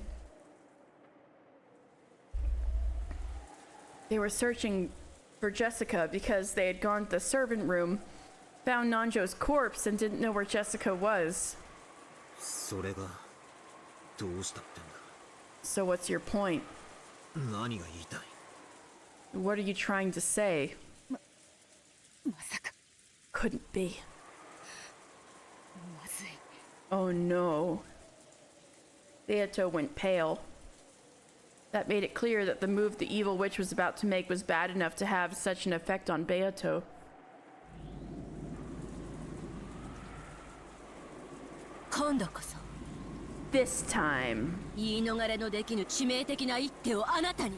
They were searching for Jessica because they had gone to the servant room, found Nanjo's corpse, and didn't know where Jessica was. So what's your point? What are you trying to say? Couldn't be. Oh no. Beato went pale. That made it clear that the move the evil witch was about to make was bad enough to have such an effect on Beato. 今度こそ This time, 言い逃れのできぬ致命的な一手をあなたに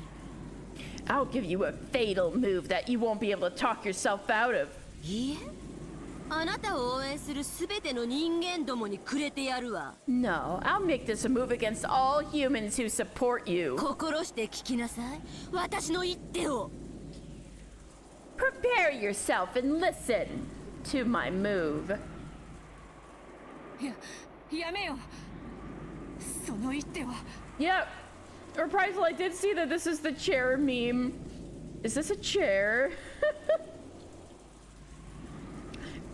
I'll give you a fatal move that you won't be able to talk yourself out of. いいえあなたを応援するすべての人間どもにくれてやるわ No, I'll make this a move against all humans who support you. 心して聞きなさい私の一手を Prepare yourself and listen to my move. やめよその一手は Yep. Reprisal, I did see that this is the chair meme. Is this a chair?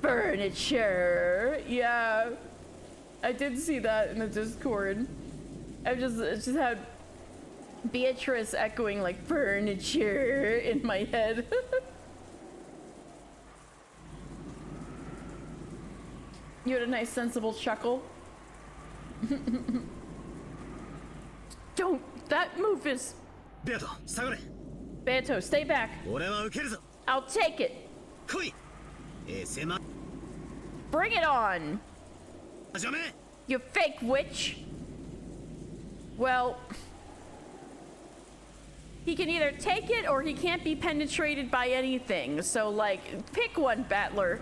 Furniture. Yeah. I did see that in the Discord. It just had Beatrice echoing like furniture in my head. You had a nice sensible chuckle. Don't. That move is. ベアト下がれ Beto, stay back. 俺は受けるぞ I'll take it. 来い狭 Bring it on. じゃめ You fake witch. Well, he can either take it or he can't be penetrated by anything. So, like, pick one, Battler.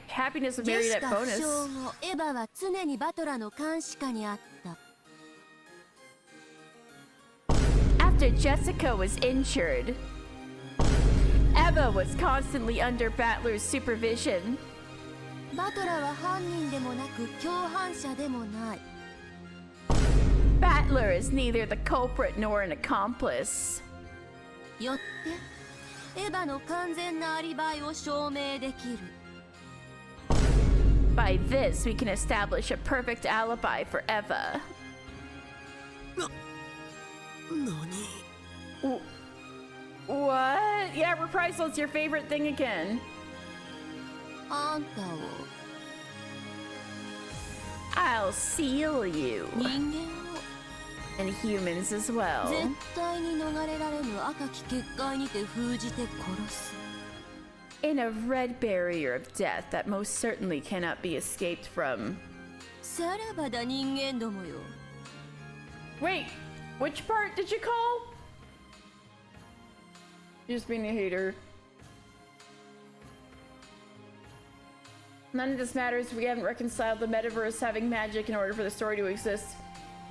Happiness of ジェシ Marionette カ負 bonus. 傷後エヴァは常にバトラの監視下にあった After Jessica was injured, Eva was constantly under Battler's supervision. バトラは犯人でもなく共犯者でもない Battler is neither the culprit nor an accomplice. よってエヴァの完全なアリバイを証明できる By this, we can establish a perfect alibi for Eva. 何 What? Yeah, reprisal is your favorite thing again. あんたを I'll seal you. 人間を And humans as well. 絶対に逃れられぬ赤き結界にて封じて殺す In a red barrier of death that most certainly cannot be escaped from. さらばだ人間どもよ Wait, which part did you call? You're just being a hater. None of this matters if we haven't reconciled the metaverse having magic in order for the story to exist.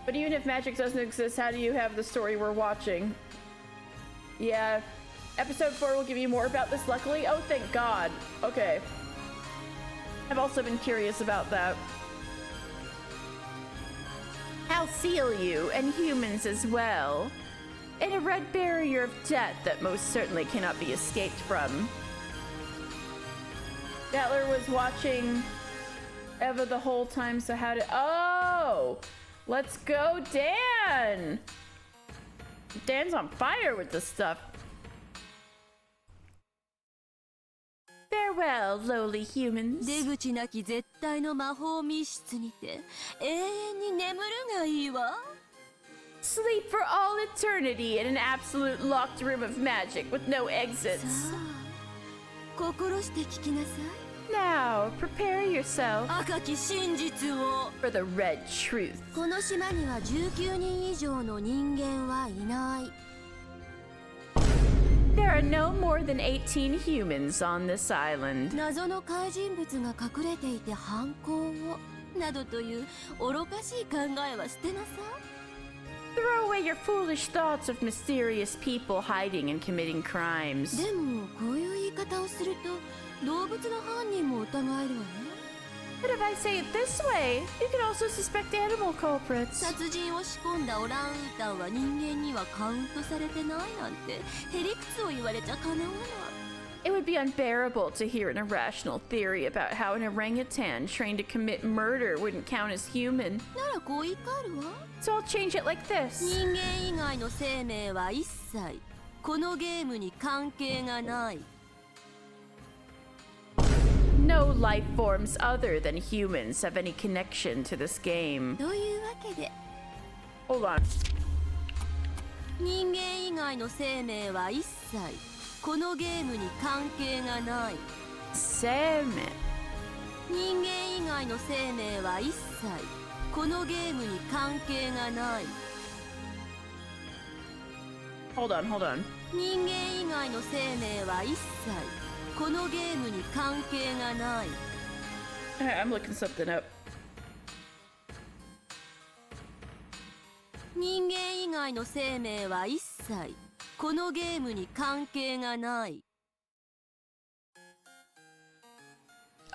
But even if magic doesn't exist, how do you have the story we're watching? Yeah. Episode 4 will give you more about this, luckily. Oh, thank God. Okay. I've also been curious about that. I'll seal you, and humans as well, in a red barrier of death that most certainly cannot be escaped from. Battler was watching Eva the whole time, so how did... Oh! Let's go, Dan! Dan's on fire with this stuff. Farewell, lowly humans. 出口なき絶対の魔法密室にて永遠に眠るがいいわ Sleep for all eternity in an absolute locked room of magic with no exits. さあ心して聞きなさい Now, prepare yourself 赤き真実を for the red truth. この島には19人以上の人間はいない There are no more than 18 humans on this island. 謎の怪人物が隠れていて犯行をなどという愚かしい考えは捨てなさ Throw away your foolish thoughts of mysterious people hiding and committing crimes. いでもこういう言い方をすると動物の犯人も疑えるわね But if I say it this way, you could also suspect animal culprits. 殺人を仕込んだオランウータンは人間にはカウントされてないなんてへりくつを言われちゃかなわない It would be unbearable to hear an irrational theory about how an orangutan trained to commit murder wouldn't count as human. ならこう言い換えるわ So I'll change it like this. 人間以外の生命は一切このゲームに関係がない No life forms other than humans have any connection to this game. というわけで Hold on. 人間以外の生命は一切このゲームに関係がない。生命。人間以外の生命は一切このゲームに関係がない。 Hold on. 人間以外の生命は一切このゲームに関係がない。 I'm looking something up. 人間以外の生命は一切このゲームに関係がない。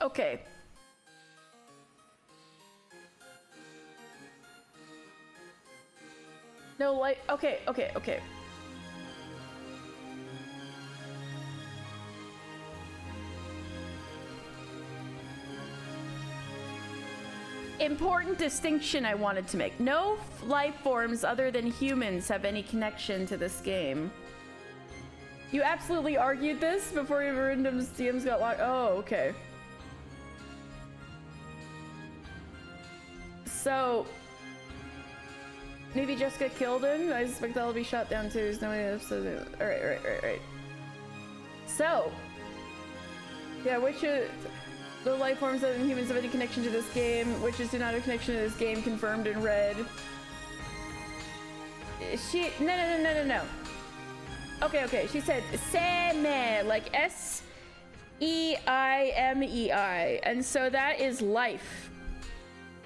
Okay. No light. Okay. Important distinction I wanted to make. No life forms other than humans have any connection to this game. You absolutely argued this before your Verindum's DMs got locked. Oh, okay. So, maybe Jessica killed him. I suspect that'll be shot down too. There's no way to... Alright. So, yeah, which is... The life forms other than humans have any connection to this game. Witches do not have a connection to this game, confirmed in red. No. Okay. She said Seimei, like S-E-I-M-E-I. And so that is life.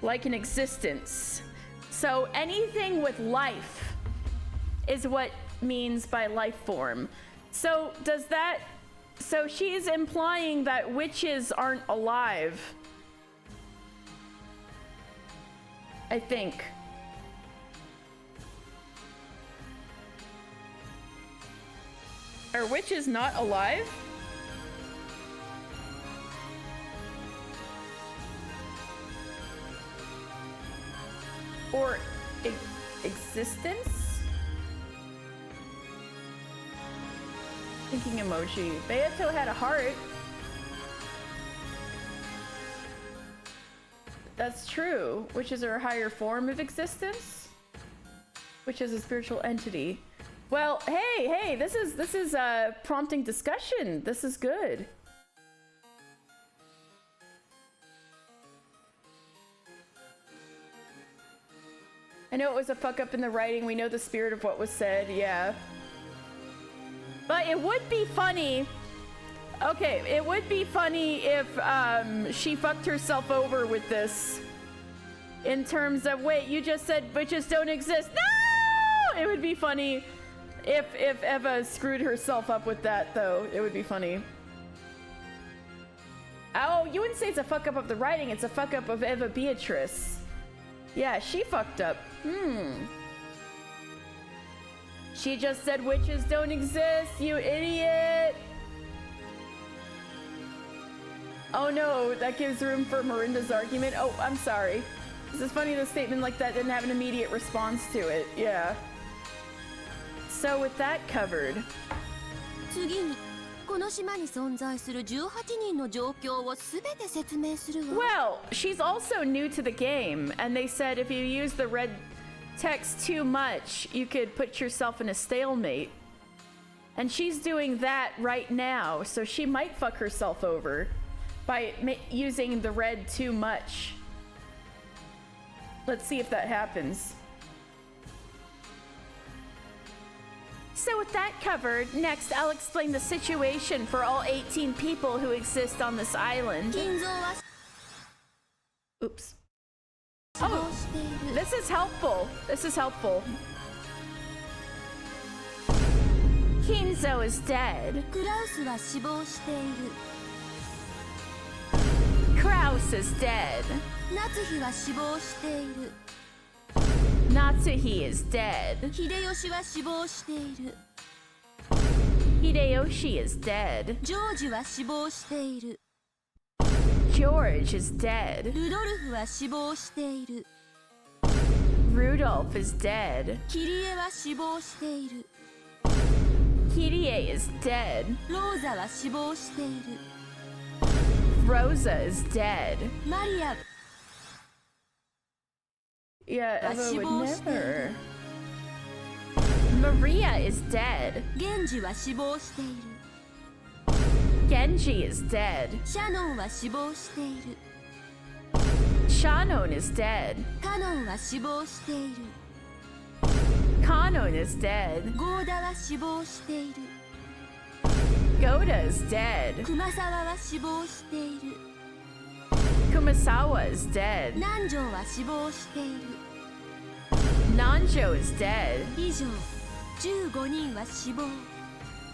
Like an existence. So anything with life is what means by life form. So does that... So she's implying that witches aren't alive. I think. Are witches not alive? Or existence? Thinking emoji. Beato had a heart. That's true. Witches are a higher form of existence, which is a spiritual entity. Well, hey, this is prompting discussion. This is good. I know it was a fuck up in the writing. We know the spirit of what was said. Yeah. But it would be funny. Okay, it would be funny if she fucked herself over with this. In terms of, wait, you just said witches don't exist. No! It would be funny if Eva screwed herself up with that, though. It would be funny. Oh, you wouldn't say it's a fuck up of the writing. It's a fuck up of Eva Beatrice. Yeah, she fucked up. She just said witches don't exist, you idiot! Oh no, that gives room for Miranda's argument. Oh, I'm sorry. This is funny, the statement like that didn't have an immediate response to it. Yeah. So with that covered... 次にこの島に存在する18人の状況をすべて説明するわ。 Well, she's also new to the game, and they said if you use the red text too much, you could put yourself in a stalemate. And she's doing that right now, so she might fuck herself over by using the red too much. Let's see if that happens. So with that covered, next I'll explain the situation for all 18 people who exist on this island. 金蔵は Oops. Oh, this is helpful. Kinzo is dead. クラウスは死亡している。 Kraus is dead. 夏日は死亡している。 Natsuhi is dead. 秀吉は死亡している。 Hideyoshi is dead. ジョージは死亡している。 George is dead. ルドルフは死亡している。 Rudolph is dead. キリエは死亡している。 Kirie is dead. ローザは死亡している。 Rosa is dead. マリア Yeah, Eva would 死亡してい never. る。 Maria is dead. 源氏は死亡している。Genji is dead. シャノンは死亡している。 Shannon is dead. カノンは死亡している。 Kanon is dead. ゴーダは死亡している。 Goda is dead. 熊沢は死亡している。 Kumasawa is dead. 南條は死亡している。 Nanjo is dead. 以上15人は死亡。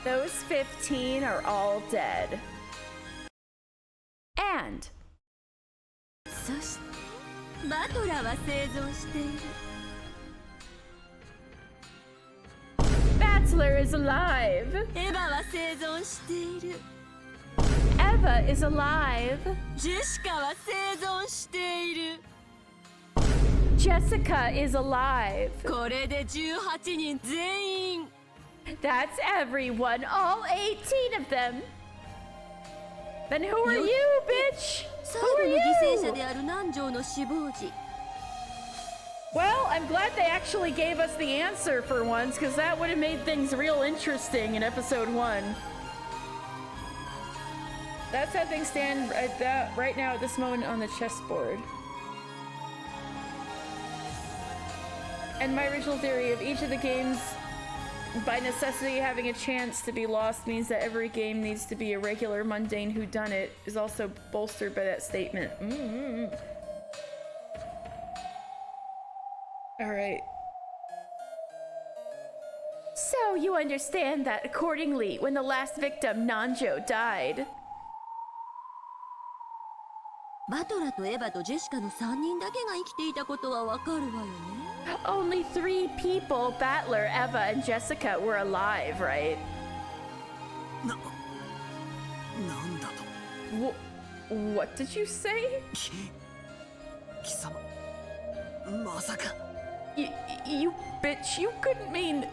Those 15 are all dead. And そしてバトラは生存している。 Battler is alive. エヴァは生存している。 Eva is alive. ジェシカは生存している。 Jessica is alive. これで18人全員。 That's everyone, all 18 of them. Then who are you, bitch? 最 Who 後 are の犠牲者 you? である南條の死亡時、 Well, I'm glad they actually gave us the answer for once, because that would have made things real interesting in episode 1. That's how things stand right now at this moment on the chessboard. And my original theory of each of the games, by necessity having a chance to be lost, means that every game needs to be a regular mundane whodunit, is also bolstered by that statement. Alright. So you understand that accordingly, when the last victim, Nanjo, died, バトラとエヴァとジェシカの3人だけが生きていたことはわかるわよね。 only 3 people, Battler, Eva, and Jessica, were alive, right? なんだと。 What did you say? 貴様、まさか。You bitch, you couldn't mean...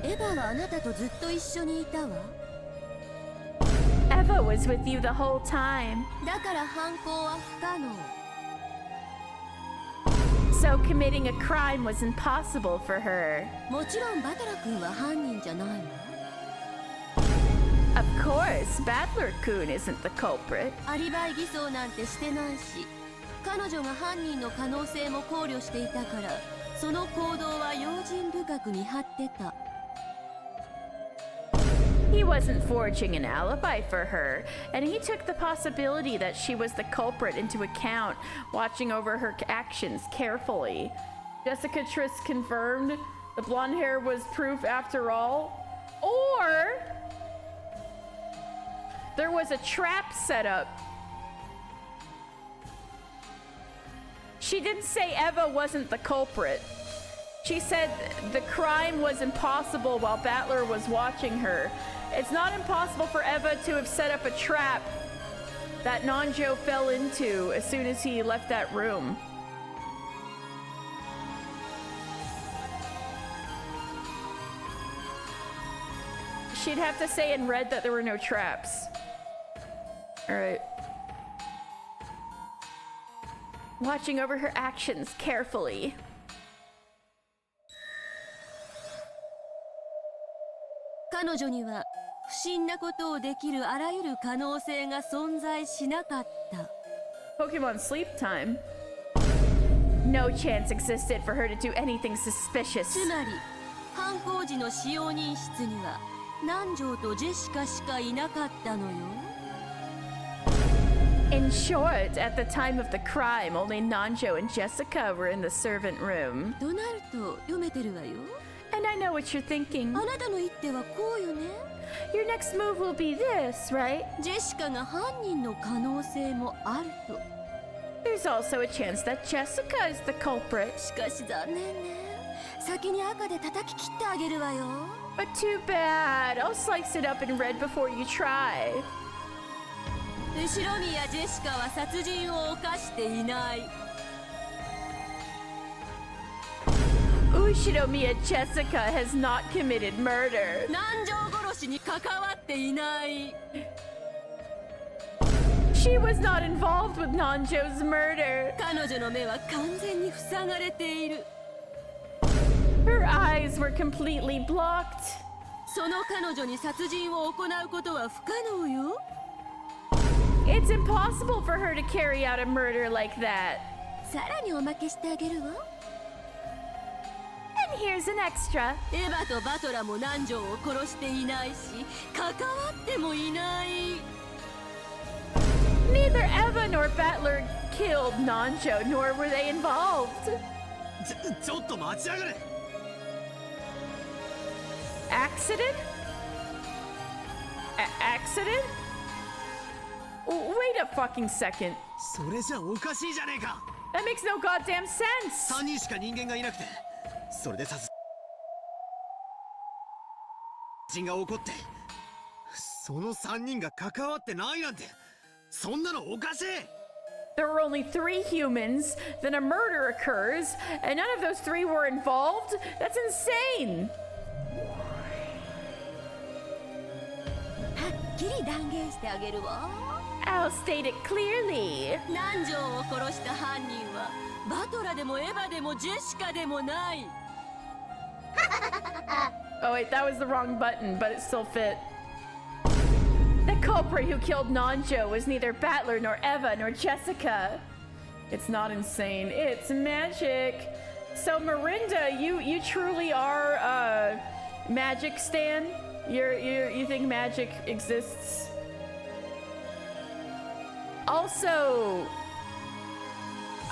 エヴァはあなたとずっと一緒にいたわ。 Eva was with you the whole time. だから犯行は不可能。 So committing a crime was impossible for her. もちろんバトラ君は犯人じゃないわ。 Of course, Battler-kun isn't the culprit. アリバイ偽装なんてしてないし、彼女が犯人の可能性も考慮していたから、その行動は用心深く見張ってた。 He wasn't forging an alibi for her, and he took the possibility that she was the culprit into account, watching over her actions carefully. Jessica Triss confirmed the blonde hair was proof after all, or there was a trap set up. She didn't say Eva wasn't the culprit. She said the crime was impossible while Battler was watching her. It's not impossible for Eva to have set up a trap that Nanjo fell into as soon as he left that room. She'd have to say in red that there were no traps. Alright. Watching over her actions carefully. 彼女には不審なことをできるあらゆる可能性が存在しなかった。 Pokemon sleep time. No chance existed for her to do anything suspicious. つまり犯行時の使用人室には南條とジェシカしかいなかったのよ。 In short, at the time of the crime, only Nanjo and Jessica were in the servant room. となると読めてるわよ。 And I know what you're thinking. あなたの一手はこうよね。 Your next move will be this, right? ジェシカが犯人の可能性もあると。 There's also a chance that Jessica is the culprit. しかし残念ね。先に赤で叩き切ってあげるわよ。 But too bad. I'll slice it up in red before you try. 後ろ宮ジェシカは殺人を犯していない。 Ushinomiya Jessica has not committed murder. 南條殺しに関わっていない。 She was not involved with Nanjo's murder. 彼女の目は完全に塞がれている。 Her eyes were completely blocked. その彼女に殺人を行うことは不可能よ。 It's impossible for her to carry out a murder like that. さらにおまけしてあげるわ。 And here's an extra. エヴァとバトラも南條を殺していないし、関わってもいない。 Neither Eva nor Battler killed Nanjo, nor were they involved. ちょっと待ち上がれ。 Accident? Accident? Wait a fucking second. それじゃおかしいじゃねえか。 That makes no goddamn sense. 3人しか人間がいなくて、それで殺人が起こって、その3人が関わってないなんて、そんなのおかしい。 There were only 3 humans, then a murder occurs, and none of those 3 were involved? That's insane! はっきり断言してあげるわ。 I'll state it clearly. 南條を殺した犯人はバトラでもエヴァでもジェシカでもない。 Oh wait, that was the wrong button, but it still fit. The culprit who killed Nanjo was neither Battler nor Eva nor Jessica. It's not insane, it's magic. So Marinda, you truly are magic stan? You think magic exists? Also,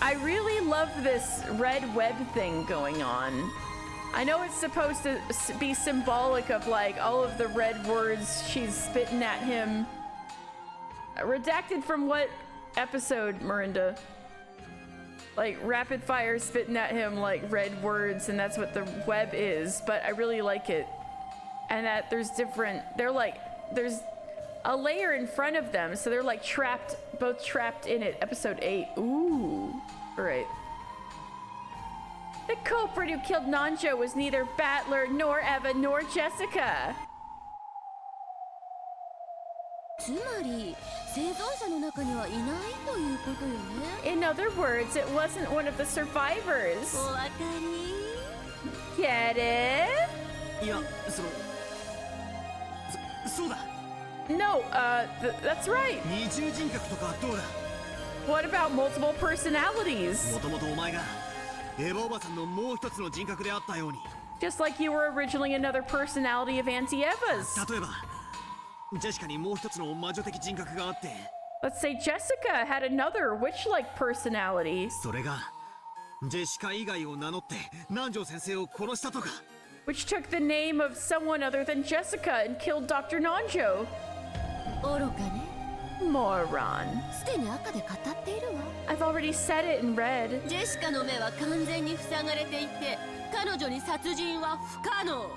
I really love this red web thing going on. I know it's supposed to be symbolic of like all of the red words she's spitting at him. Redacted from what episode, Marinda? Like rapid fire spitting at him like red words, and that's what the web is, but I really like it. And that there's there's a layer in front of them, so they're like both trapped in it. Episode 8. Ooh. Alright. The culprit who killed Nanjo was neither Battler, nor Eva, nor Jessica. つまり生存者の中にはいないということよね。 In other words, it wasn't one of the survivors. お分かり？ Get it? いや、そうだ。 No, that's right. 二重人格とかどうだ。 What about multiple personalities? もともとお前がエヴァおばさんのもう一つの人格であったように。 Just like you were originally another personality of Auntie Eva's. 例えば、ジェシカにもう一つの魔女的人格があって。 Let's say Jessica had another witch-like personality. それがジェシカ以外を名乗って南條先生を殺したとか。 Which took the name of someone other than Jessica and killed Dr. Nanjo. 愚かね。 Moron. すでに赤で語っているわ。 I've already said it in red. ジェシカの目は完全に塞がれていて、彼女に殺人は不可能。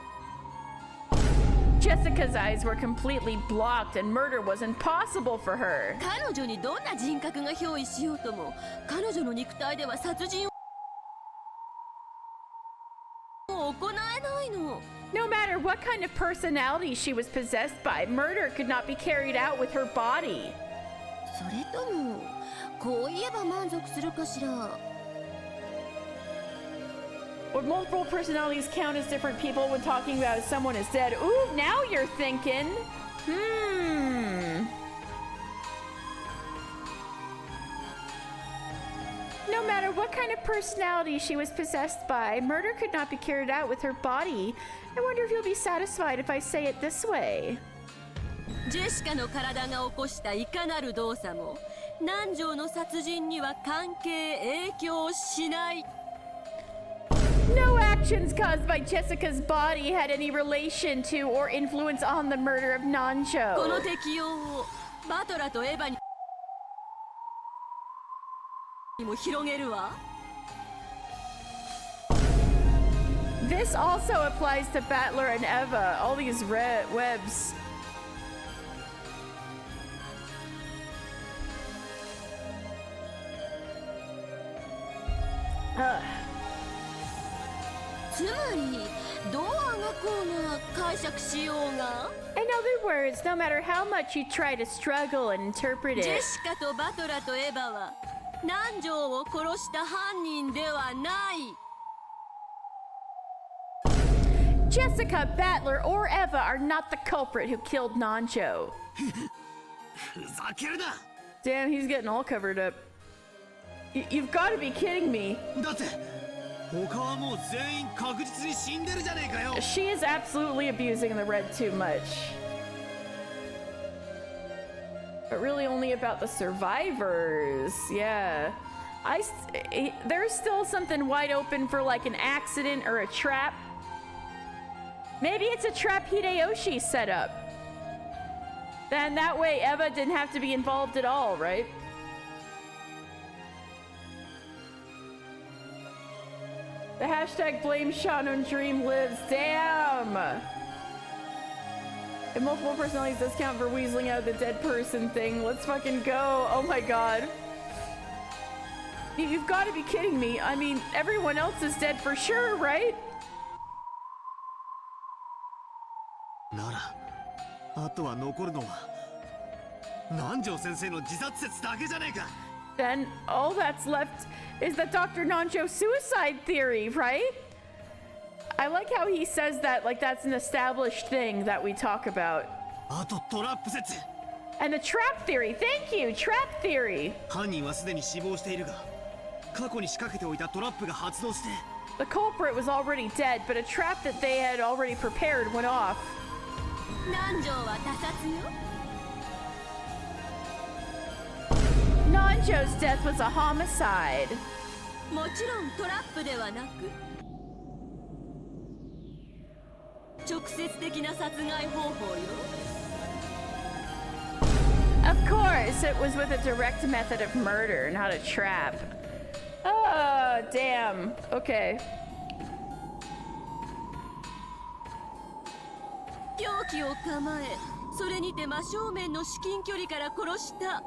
Jessica's eyes were completely blocked and murder was impossible for her. 彼女にどんな人格が憑依しようとも、彼女の肉体では殺人を行えないの。 No matter what kind of personality she was possessed by, murder could not be carried out with her body. それともこう言えば満足するかしら。 Would multiple personalities count as different people when talking about if someone is dead? Ooh, now you're thinking. No matter what kind of personality she was possessed by, murder could not be carried out with her body. I wonder if you'll be satisfied if I say it this way. ジェシカの体が起こしたいかなる動作も、南條の殺人には関係影響しない。 No actions caused by Jessica's body had any relation to or influence on the murder of この Nanjo. 適用をバトラとエヴァにも広げるわ。 This also applies to Battler and Eva, all these red webs. Ugh. つまりどうあがこうが解釈しようが、 In other words, no matter how much you try to struggle and interpret ジェ it, シカとバトラとエヴァは南條を殺した犯人ではない。Jessica, Battler, or Eva are not the culprit who killed Nancho. ふざけるな Damn, he's getting all covered up. You've got to be kidding me. だって他はもう全員確実に死んでるじゃねえかよ She is absolutely abusing the red too much. But really only about the survivors. Yeah. There's still something wide open for like an accident or a trap. Maybe it's a trap Hideyoshi set up. Then that way Eva didn't have to be involved at all, right? The hashtag blame Shannon Dream lives. Damn! And multiple personalities discount for weaseling out the dead person thing. Let's fucking go. Oh my god. You've got to be kidding me. I mean, everyone else is dead for sure, right? ならあとは残るのは南條先生の自殺説だけじゃねえか Then all that's left is the Dr. Nancho suicide theory, right? I like how he says that like that's an established thing that we talk about. あとトラップ説 And the trap theory. Thank you, trap theory. 犯人はすでに死亡しているが過去に仕掛けておいたトラップが発動して The culprit was already dead, but a trap that they had already prepared went off. 南條は他殺よ Nanjo's death was a homicide. もちろんトラップではなく直接的な殺害方法よ Of course, it was with a direct method of murder, not a trap. Oh, damn. Okay. 凶器を構えそれにて真正面の至近距離から殺した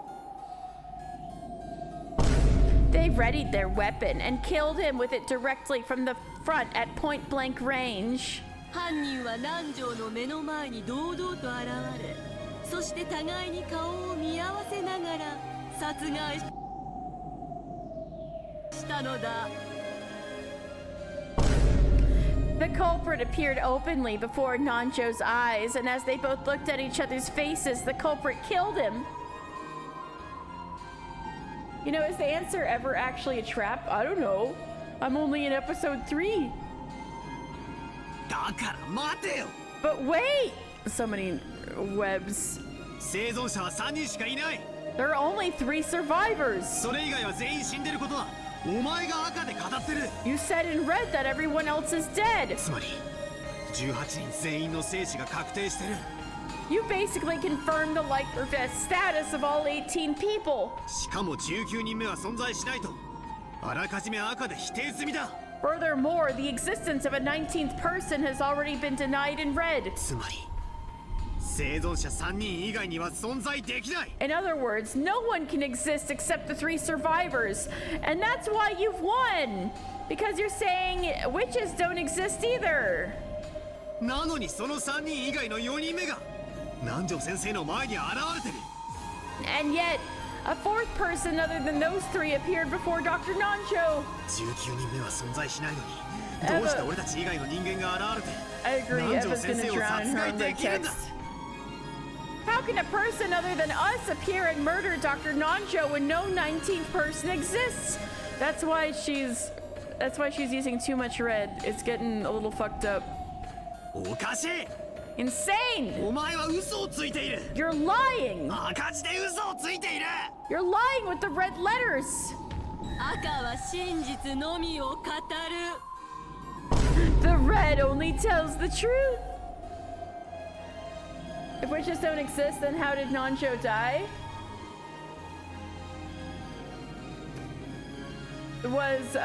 They readied their weapon and killed him with it directly from the front at point blank range. 犯人は南條の目の前に堂々と現れそして互いに顔を見合わせながら殺害したのだ The culprit appeared openly before Nancho's eyes, and as they both looked at each other's faces, the culprit killed him. You know, is the answer ever actually a trap? I don't know. I'm only in episode 3. だから待てよ But wait! So many webs. 生存者は3人しかいない There are only 3 survivors. それ以外は全員死んでることはお前が赤で語ってる You said in red that everyone else is dead. つまり18人全員の生死が確定してる You basically confirmed the life or death status of all 18 people. しかも19人目は存在しないとあらかじめ赤で否定済みだ Furthermore, the existence of a 19th person has already been denied in red. つまり生存者3人以外には存在できない In other words, no one can exist except the 3 survivors. And that's why you've won. Because you're saying witches don't exist either. なのにその3人以外の4人目が南條先生の前に現れてる And yet, a 4th person other than those 3 appeared before Dr. Nancho. 19人目は存在しないのにどうして俺たち以外の人間が現れて I agree, 南條 Eva's 先 gonna 生を drown in 殺 her 害 own で red きるんだ text. How can a person other than us appear and murder Dr. Nancho when no 19th person exists? That's why she's using too much red. It's getting a little fucked up. おかしい Insane! お前は嘘をついている You're lying! 赤字で嘘をついている You're lying with the red letters! 赤は真実のみを語る The red only tells the truth! If witches don't exist, then how did Nancho die? It was,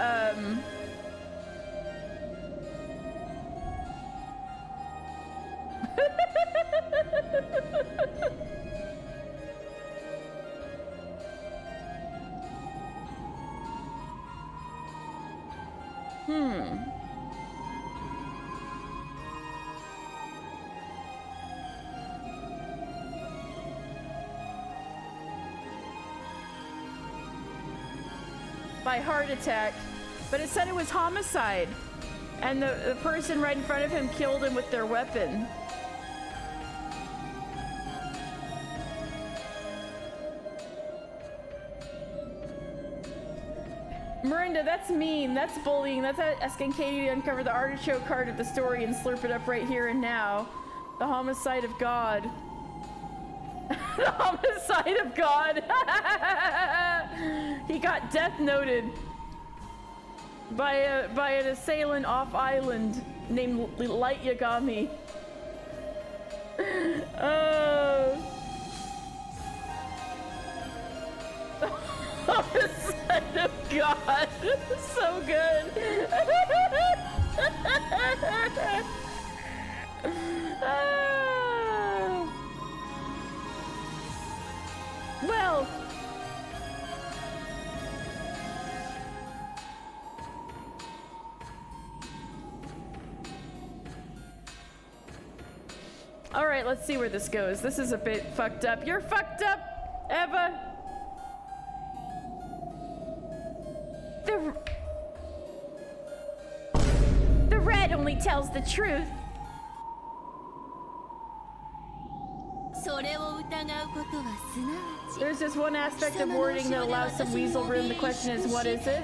by heart attack, but it said it was homicide. And the person right in front of him killed him with their weapon. Miranda, that's mean. That's bullying. That's asking Katie to uncover the artichoke card of the story and slurp it up right here and now. The homicide of God. The homicide of God. He got death noted by an assailant off island named Light Yagami. Homicide of God. So good. Well, all right, let's see where this goes. This is a bit fucked up. You're fucked up, Eva. The red only tells the truth. There's this one aspect of wording that allows some weasel room. The question is, what is it?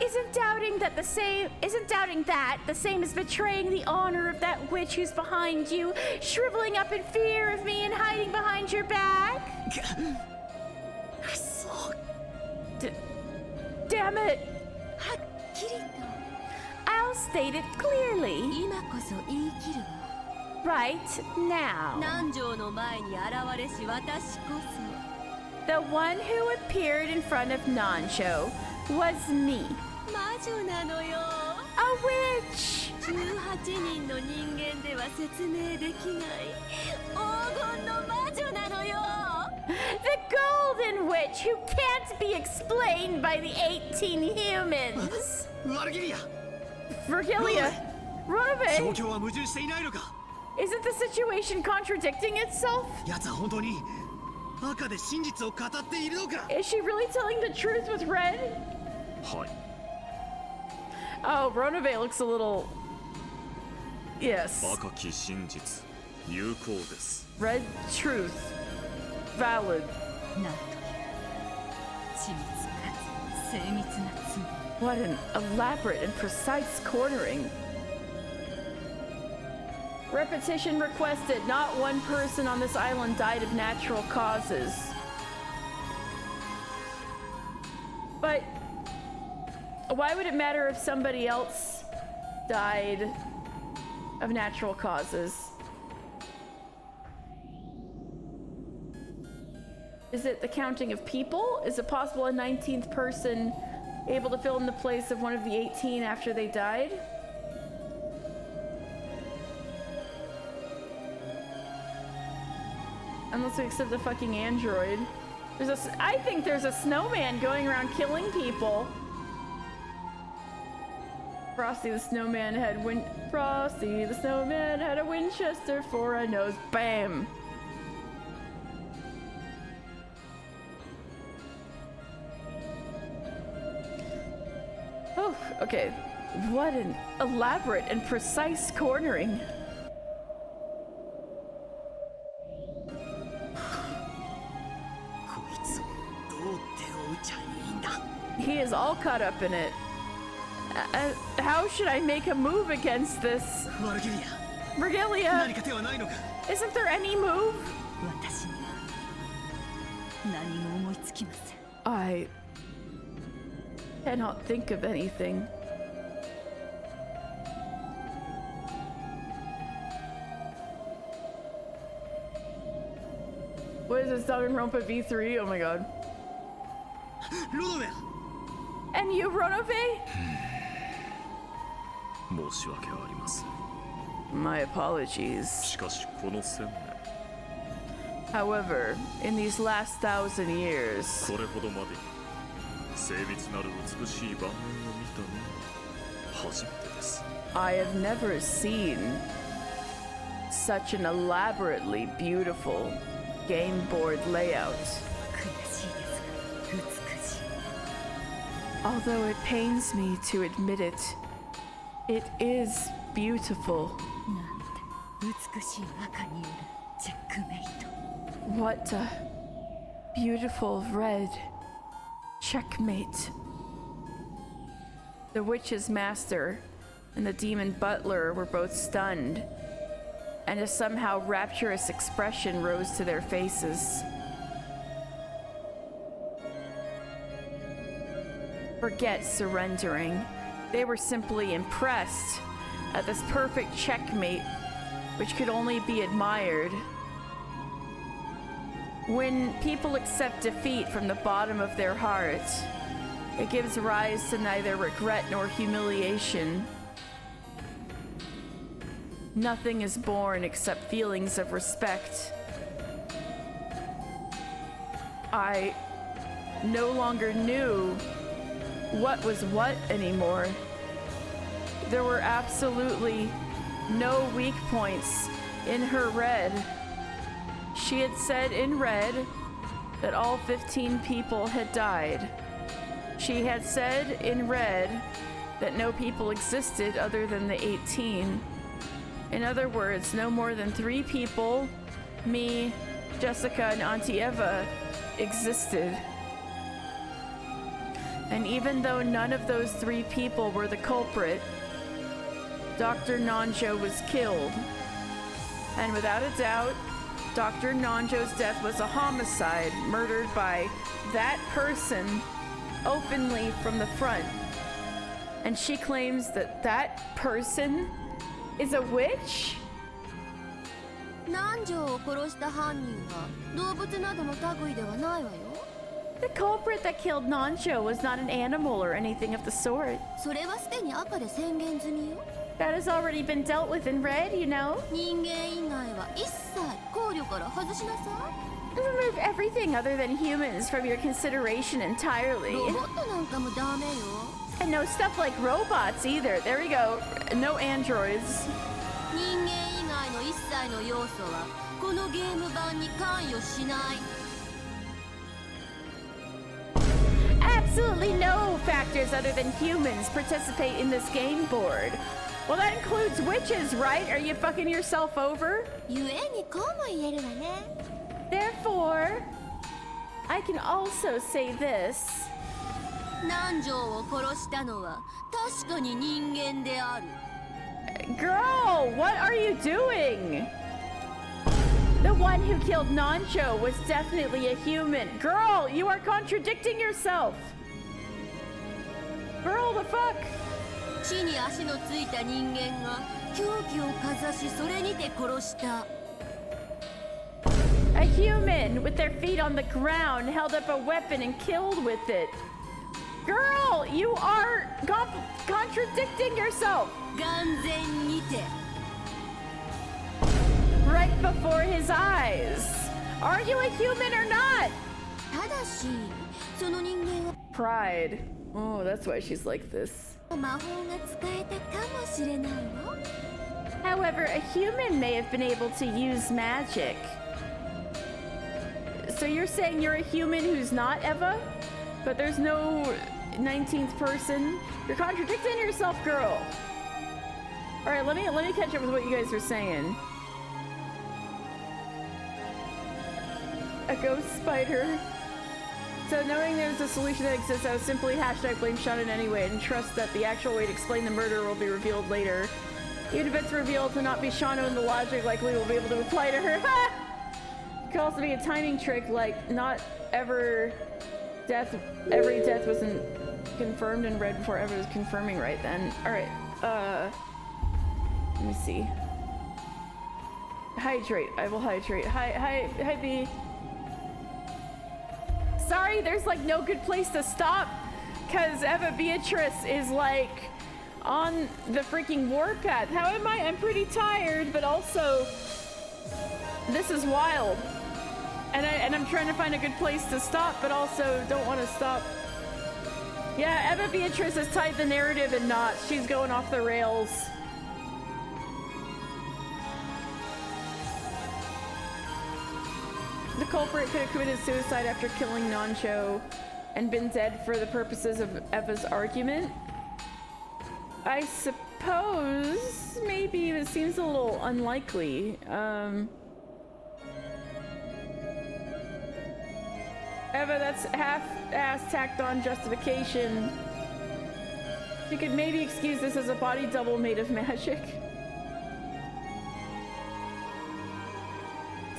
Isn't doubting that the same as betraying the honor of that witch who's behind you, shriveling up in fear of me and hiding behind your back? Damn it! I'll state it clearly. Right now. The one who appeared in front of Nancho was me. A witch! The golden witch who can't be explained by the 18 humans. Virgilia, Ronove, isn't the situation contradicting itself? Is she really telling the truth with Red? Oh, Ronove looks a little... Yes. Red truth. Valid. What an elaborate and precise cornering. Repetition requested. Not one person on this island died of natural causes. But why would it matter if somebody else died of natural causes? Is it the counting of people? Is it possible a 19th person able to fill in the place of one of the 18 after they died? Unless we accept the fucking android. I think there's a snowman going around killing people. Frosty the Snowman had a Winchester for a nose. Bam. Oh, okay. What an elaborate and precise cornering. He is all caught up in it. How should I make a move against this? Virgilia, isn't there any move? I cannot think of anything. What is this, Danganronpa V3? Oh my god. And you, Ronove? My apologies. However, in these last 1,000 years, I have never seen such an elaborately beautiful game board layout. Although it pains me to admit it, it is beautiful. なんて美しい赤によるチェックメイト。 What a beautiful red checkmate. The witch's master and the demon butler were both stunned, and a somehow rapturous expression rose to their faces. Forget surrendering. They were simply impressed at this perfect checkmate, which could only be admired. When people accept defeat from the bottom of their heart, it gives rise to neither regret nor humiliation. Nothing is born except feelings of respect. I no longer knew what was what anymore. There were absolutely no weak points in her red. She had said in red that all 15 people had died. She had said in red that no people existed other than the 18. In other words, no more than 3 people, me, Jessica, and Auntie Eva, existed. And even though none of those 3 people were the culprit, Dr. Nanjo was killed. And without a doubt, Dr. Nanjo's death was a homicide, murdered by that person openly from the front. And she claims that that person is a witch? 南條を殺した犯人は動物などの類ではないわよ。 The culprit that killed Nanjo was not an animal or anything of the sort. それはすでに赤で宣言済みよ。 That has already been dealt with in red, you know? 人間以外は一切考慮から外しなさ Remove everything other than humans from your consideration い。 entirely. ロボットなんかもダメよ。 And no stuff like robots either. There we go. No androids. 人間以外の一切の要素はこのゲーム版に関与しない。 Absolutely no factors other than humans participate in this game board. Well, that includes witches, right? Are you fucking yourself over? ゆえにこうも言えるわね。 Therefore, I can also say this. 南條を殺したのは確かに人間である。 Girl, what are you doing? The one who killed Nanjo was definitely a human. Girl, you are contradicting yourself. Girl, the fuck? 地に足のついた人間が凶器をかざしそれにて殺した。 A human with their feet on the ground held up a weapon and killed with it. Girl, you are contradicting yourself. 眼前にて。 Right before his eyes. Are you a human or not? ただし、その人間は Pride. Oh, that's why she's like this. 魔法が使えたかもしれないわ。 However, a human may have been able to use magic. So you're saying you're a human who's not Eva? But there's no 19th person? You're contradicting yourself, girl. Alright, let me catch up with what you guys were saying. A ghost spider. So knowing there's a solution that exists, I would simply #blame Shannon anyway and trust that the actual way to explain the murder will be revealed later. Even if it's revealed to not be Shano, and the logic likely will be able to apply to her. It could also be a timing trick, like not every death wasn't confirmed and read before ever was confirming right then. Alright, let me see. Hydrate, I will hydrate. Hi B. Sorry, there's like no good place to stop because Eva Beatrice is like on the freaking warpath. How am I? I'm pretty tired, but also this is wild. And I'm trying to find a good place to stop, but also don't want to stop. Yeah, Eva Beatrice has tied the narrative in knots. She's going off the rails. The culprit could have committed suicide after killing Nancho. and been dead for the purposes of Eva's argument. I suppose maybe it seems a little unlikely. Eva, that's half-ass tacked on justification. You could maybe excuse this as a body double made of magic.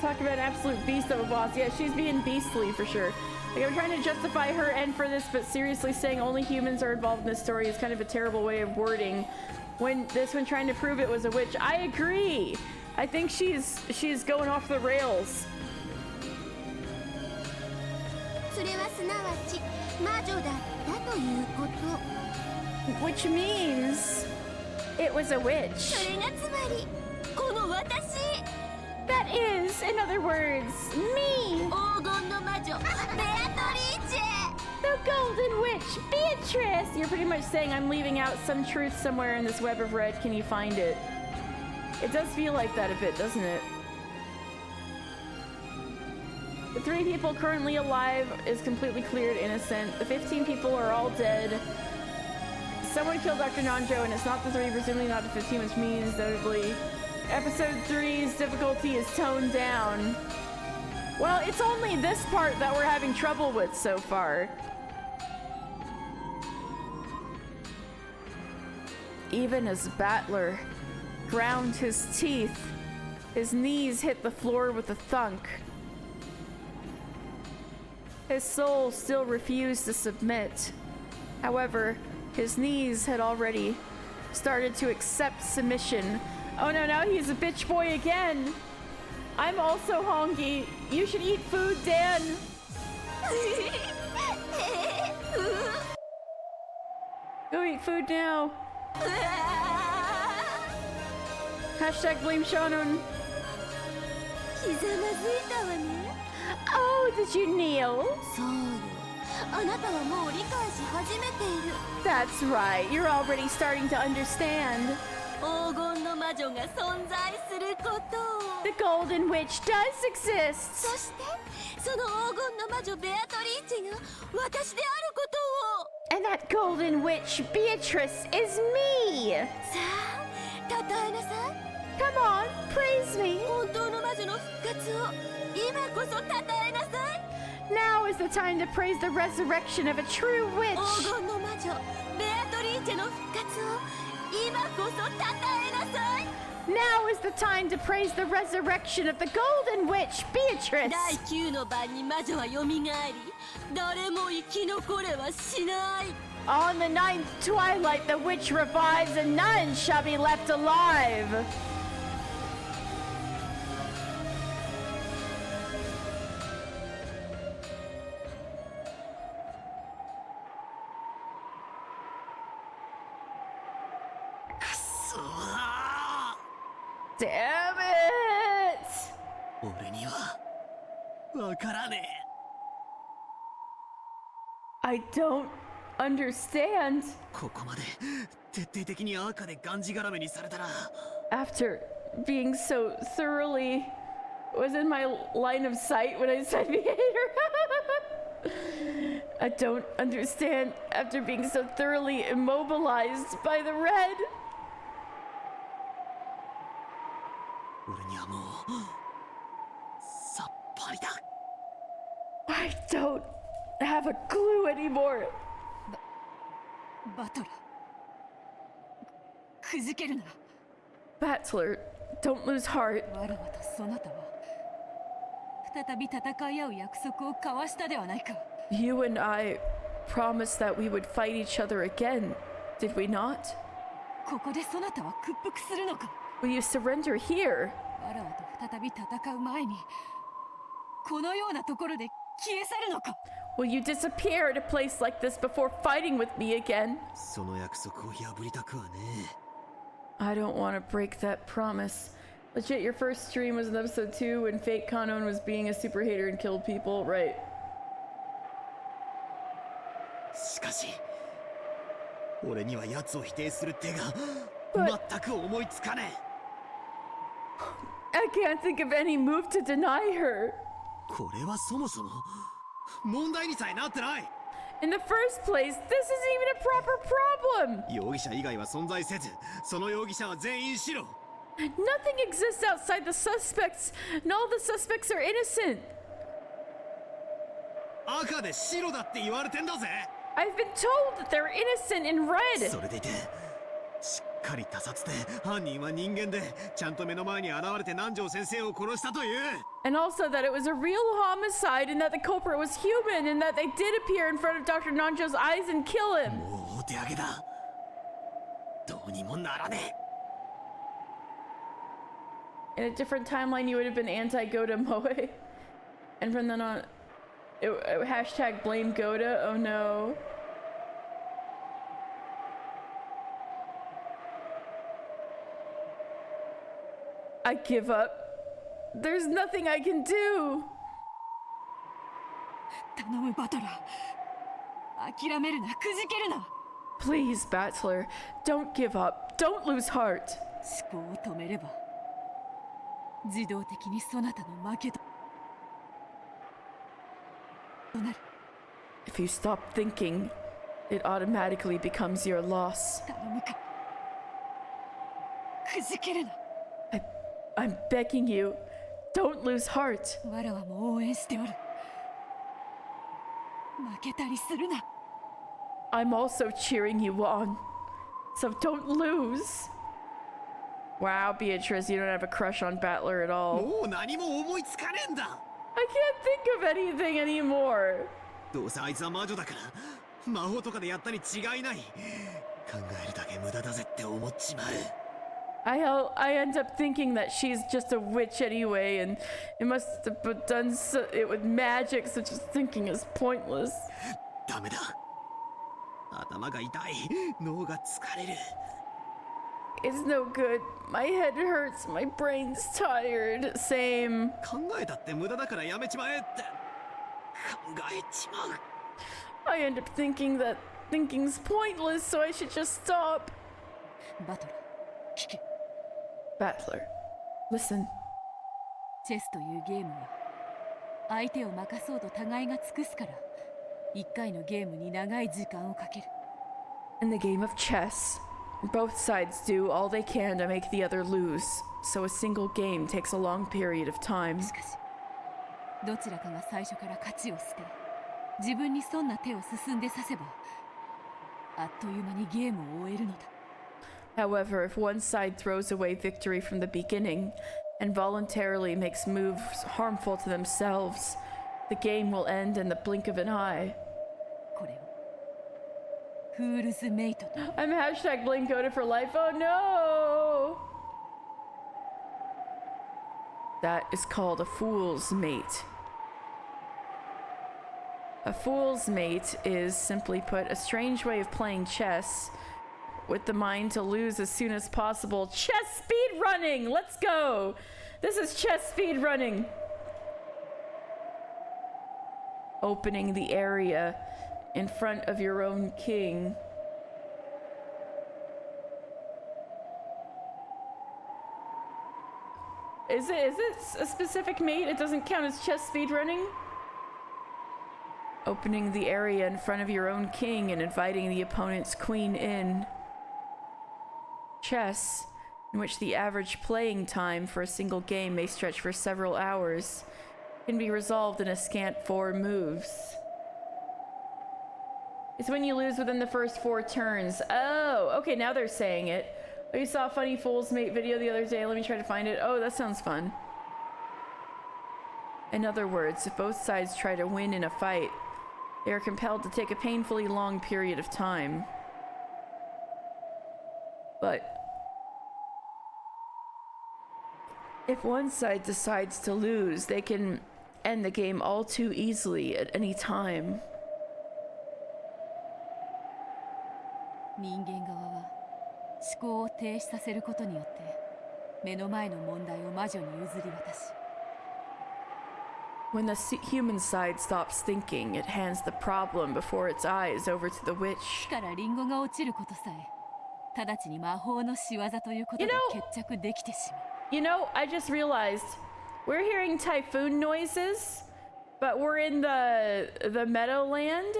Talk about an absolute beast of a boss. Yeah, she's being beastly for sure. Like, I'm trying to justify her end for this, but seriously saying only humans are involved in this story is kind of a terrible way of wording. When trying to prove it was a witch. I agree. I think she's going off the rails. Which means it was a witch. That is, in other words, me. The Golden Witch, Beatrice. You're pretty much saying I'm leaving out some truth somewhere in this web of red. Can you find it? It does feel like that a bit, doesn't it? The 3 people currently alive is completely cleared innocent. The 15 people are all dead. Someone killed Dr. Nanjo, and it's not the 3, presumably not the 15, which means notably Episode 3's difficulty is toned down. Well, it's only this part that we're having trouble with so far. Even as Battler ground his teeth, his knees hit the floor with a thunk. His soul still refused to submit. However, his knees had already started to accept submission. Oh no, now he's a bitch boy again. I'm also hungry. You should eat food, Dan. Go eat food now. Hashtag blame Shannon. Oh, did you kneel? That's right. You're already starting to understand. The Golden Witch does exist. And that Golden Witch, Beatrice, is me. Come on, praise me. Now is the time to praise the resurrection of a true witch. Now is the time to praise the resurrection of the Golden Witch, Beatrice. On the 9th twilight, the witch revives and none shall be left alive. Damn it! I don't understand. After being so thoroughly was in my line of sight when I said behavior. I don't understand after being so thoroughly immobilized by the red. I don't have a clue anymore. Battler, don't lose heart. You and I promised that we would fight each other again, did we not? Will you surrender here? Will you disappear at a place like this before fighting with me again? I don't want to break that promise. Legit, your first stream was in episode 2 when Fate Kanon was being a super hater and killed people, right? I can't think of any move to deny her. In the first place, this isn't even a proper problem. 容疑者以外は存在せず、その容疑者は全員白。 Nothing exists outside the suspects, and all the suspects are innocent. 赤で白だって言われてんだぜ。 I've been told that they're innocent in red. それでいて、しっかり他殺で犯人は人間で、ちゃんと目の前に現れて南條先生を殺したという。 And also that it was a real homicide and that the culprit was human and that they did appear in front of Dr. Nanjo's eyes and kill him. もうお手上げだ。どうにもならねえ。 In a different timeline, you would have been anti-Goda Moe. And from then on, hashtag blame Goda. Oh no. I give up. There's nothing I can do. 頼むバトラー、諦めるな、くじけるな。 Please, Battler, don't give up. Don't lose heart. 思考を止めれば自動的にそなたの負けとなる。 If you stop thinking, it automatically becomes your loss. 頼むか、くじけるな。 I'm begging you, don't lose heart. わらわも応援しておる。負けたりするな。 I'm also cheering you on. So don't lose. Wow, Beatrice, you don't have a crush on Battler at all. もう何も思いつかねえんだ。 I can't think of anything anymore. どうせあいつは魔女だから、魔法とかでやったに違いない。考えるだけ無駄だぜって思っちまう。 I end up thinking that she's just a witch anyway, and it must have done it with magic, so just thinking is pointless. ダメだ。頭が痛い。脳が疲れる。 It's no good. My head hurts. My brain's tired. Same. 考えたって無駄だからやめちまえって。考えちまう。 I end up thinking that thinking's pointless, so I should just stop. バトラー、聞け。 Battler, listen. チェスというゲームは相手を任そうと互いが尽くすから一回のゲームに長い時間をかける。 In the game of chess, both sides do all they can to make the other lose, so a single game takes a long period of time. しかしどちらかが最初から勝ちを捨て自分に損な手を進んでさせばあっという間にゲームを終えるのだ。 However, if one side throws away victory from the beginning and voluntarily makes moves harmful to themselves, the game will end in the blink of an eye. これをフールズメイトと I'm hashtag blame Coda for life. Oh no! That is called a fool's mate. A fool's mate is, simply put, a strange way of playing chess with the mind to lose as soon as possible. Chess speed running! Let's go! This is chess speed running. Opening the area in front of your own king. Is it a specific mate? It doesn't count as chess speed running? Opening the area in front of your own king and inviting the opponent's queen in. Chess, in which the average playing time for a single game may stretch for several hours, can be resolved in a scant 4 moves. It's when you lose within the first 4 turns. Oh, okay, now they're saying it. Oh, you saw a funny Fool's Mate video the other day. Let me try to find it. Oh, that sounds fun. In other words, if both sides try to win in a fight, they are compelled to take a painfully long period of time. But if one side decides to lose, they can end the game all too easily at any time. 人間側は思考を停止させることによって目の前の問題を魔女に譲り渡し When the human side stops thinking, it hands the problem before its eyes over to the witch. 木からリンゴが落ちることさえ直ちに魔法の仕業ということで決着できてしまう。You know, I just realized we're hearing typhoon noises, but we're in the Meadowland.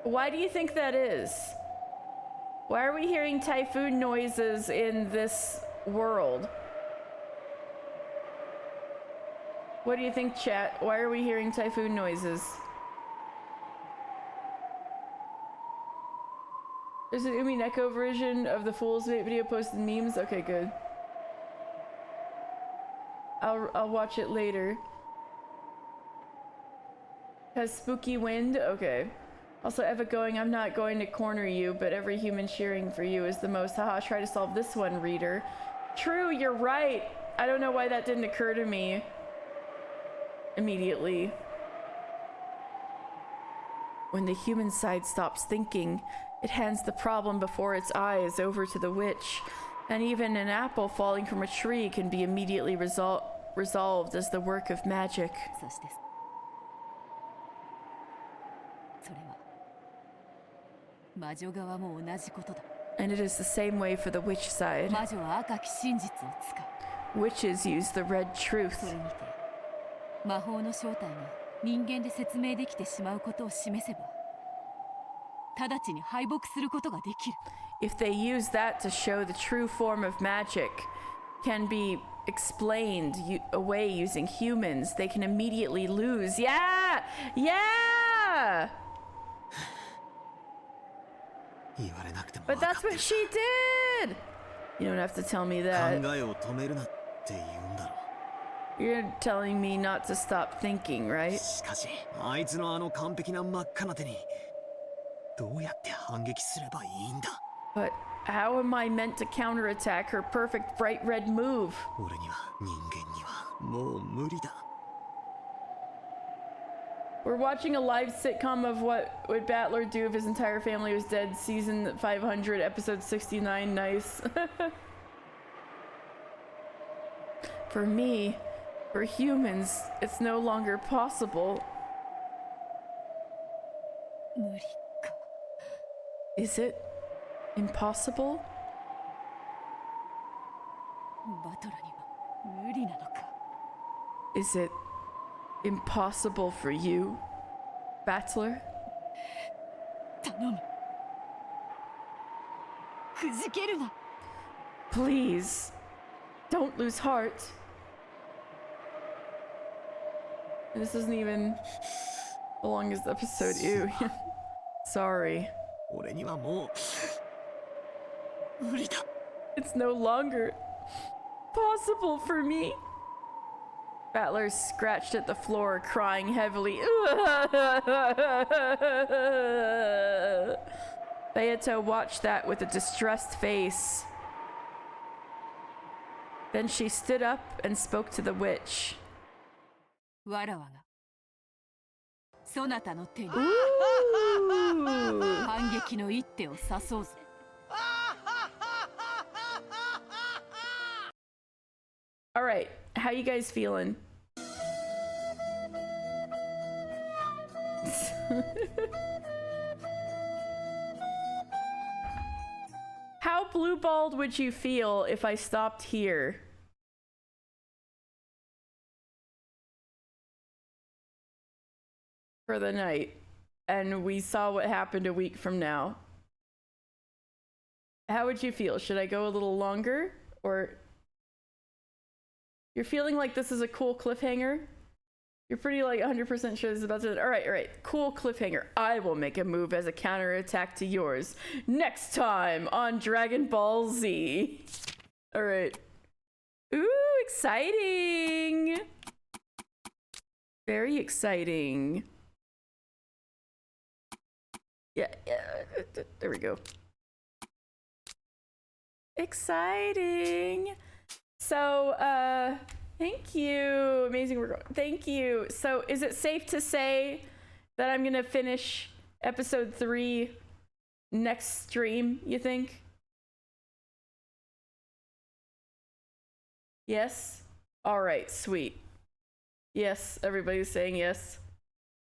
Why do you think that is? Why are we hearing typhoon noises in this world? What do you think, chat? Why are we hearing typhoon noises? There's an Umineko version of the Fool's video posted memes. Okay, good. I'll watch it later. Has spooky wind? Okay. Also, Eva going, I'm not going to corner you, but every human cheering for you is the most. Haha, try to solve this one, reader. True, you're right. I don't know why that didn't occur to me immediately. When the human side stops thinking, it hands the problem before its eyes over to the witch. And even an apple falling from a tree can be immediately resolved as the work of magic. And it is the same way for the witch side. Witches use the red truth. If they use that to show the true form of magic can be explained away using humans, they can immediately lose. Yeah! Yeah! But that's what she did! You don't have to tell me that. You're telling me not to stop thinking, right? But how am I meant to counterattack her perfect bright red move? We're watching a live sitcom of what would Battler do if his entire family was dead, season 500, episode 69. Nice. For me, for humans, it's no longer possible. Is it impossible? Is it impossible for you, Battler? Please, don't lose heart. This isn't even the longest episode. Ew. Sorry. It's no longer possible for me. Battler scratched at the floor, crying heavily. Beato watched that with a distressed face. Then she stood up and spoke to the witch. Ooh. All right, how you guys feeling? How blue-balled would you feel if I stopped here? For the night, and we saw what happened a week from now. How would you feel? Should I go a little longer? Or you're feeling like this is a cool cliffhanger? You're pretty like 100% sure this is about to... All right. Cool cliffhanger. I will make a move as a counterattack to yours next time on Dragon Ball Z. All right. Ooh, exciting. Very exciting. Yeah, there we go. Exciting. So, thank you. Amazing work. Thank you. So, is it safe to say that I'm gonna finish episode 3 next stream, you think? Yes? All right, sweet. Yes, everybody's saying yes.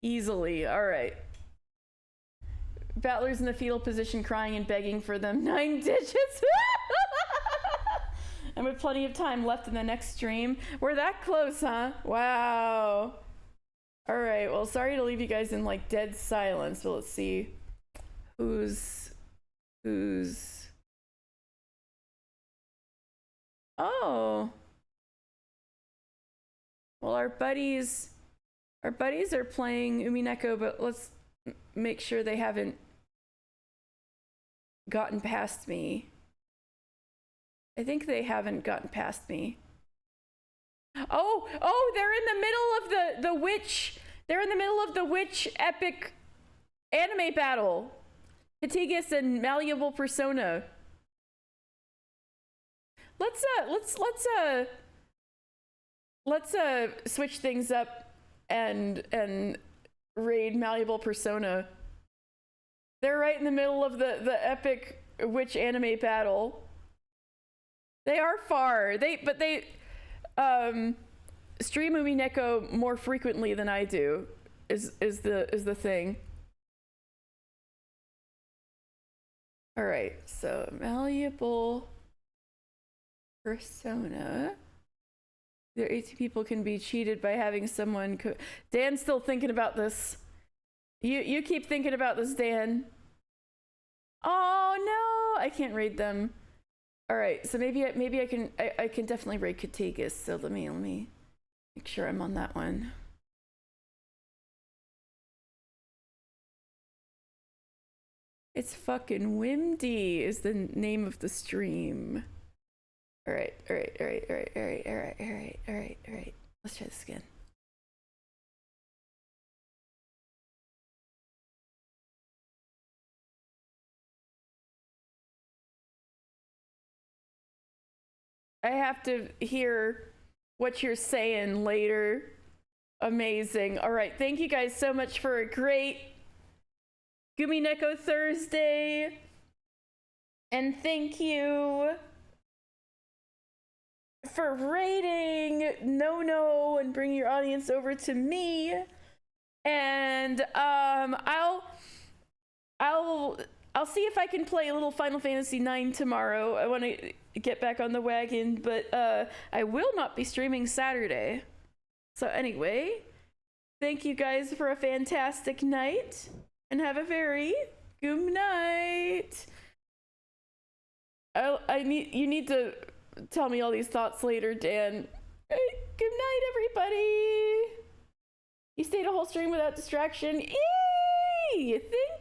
Easily, all right. Battler's in the fetal position, crying and begging for them 9 digits. And with plenty of time left in the next stream. We're that close, huh? Wow. All right, well, sorry to leave you guys in like dead silence, but let's see Who's... Oh. Well, our buddies are playing Umineko, but let's make sure they haven't gotten past me. I think they haven't gotten past me. Oh, they're in the middle of the witch. They're in the middle of the witch epic anime battle. Katigas and Malleable Persona. Let's switch things up and raid Malleable Persona. They're right in the middle of the epic witch anime battle. They are far. But they stream Umineko more frequently than I do. Is the thing. All right, so Malleable Persona. There 18 people can be cheated by having someone. Dan's still thinking about this. You keep thinking about this, Dan. Oh no, I can't raid them. All right, so maybe I can definitely raid Katigas. So let me make sure I'm on that one. It's fucking Wimdy is the name of the stream. All right. Let's try this again. I have to hear what you're saying later. Amazing. All right, thank you guys so much for a great Umineko Thursday. And thank you for rating No and bring your audience over to me. And I'll see if I can play a little Final Fantasy IX tomorrow. I want to get back on the wagon, but I will not be streaming Saturday. So anyway, thank you guys for a fantastic night and have a very good night. You need to tell me all these thoughts later, Dan. Good night, everybody. You stayed a whole stream without distraction. Yay! Thank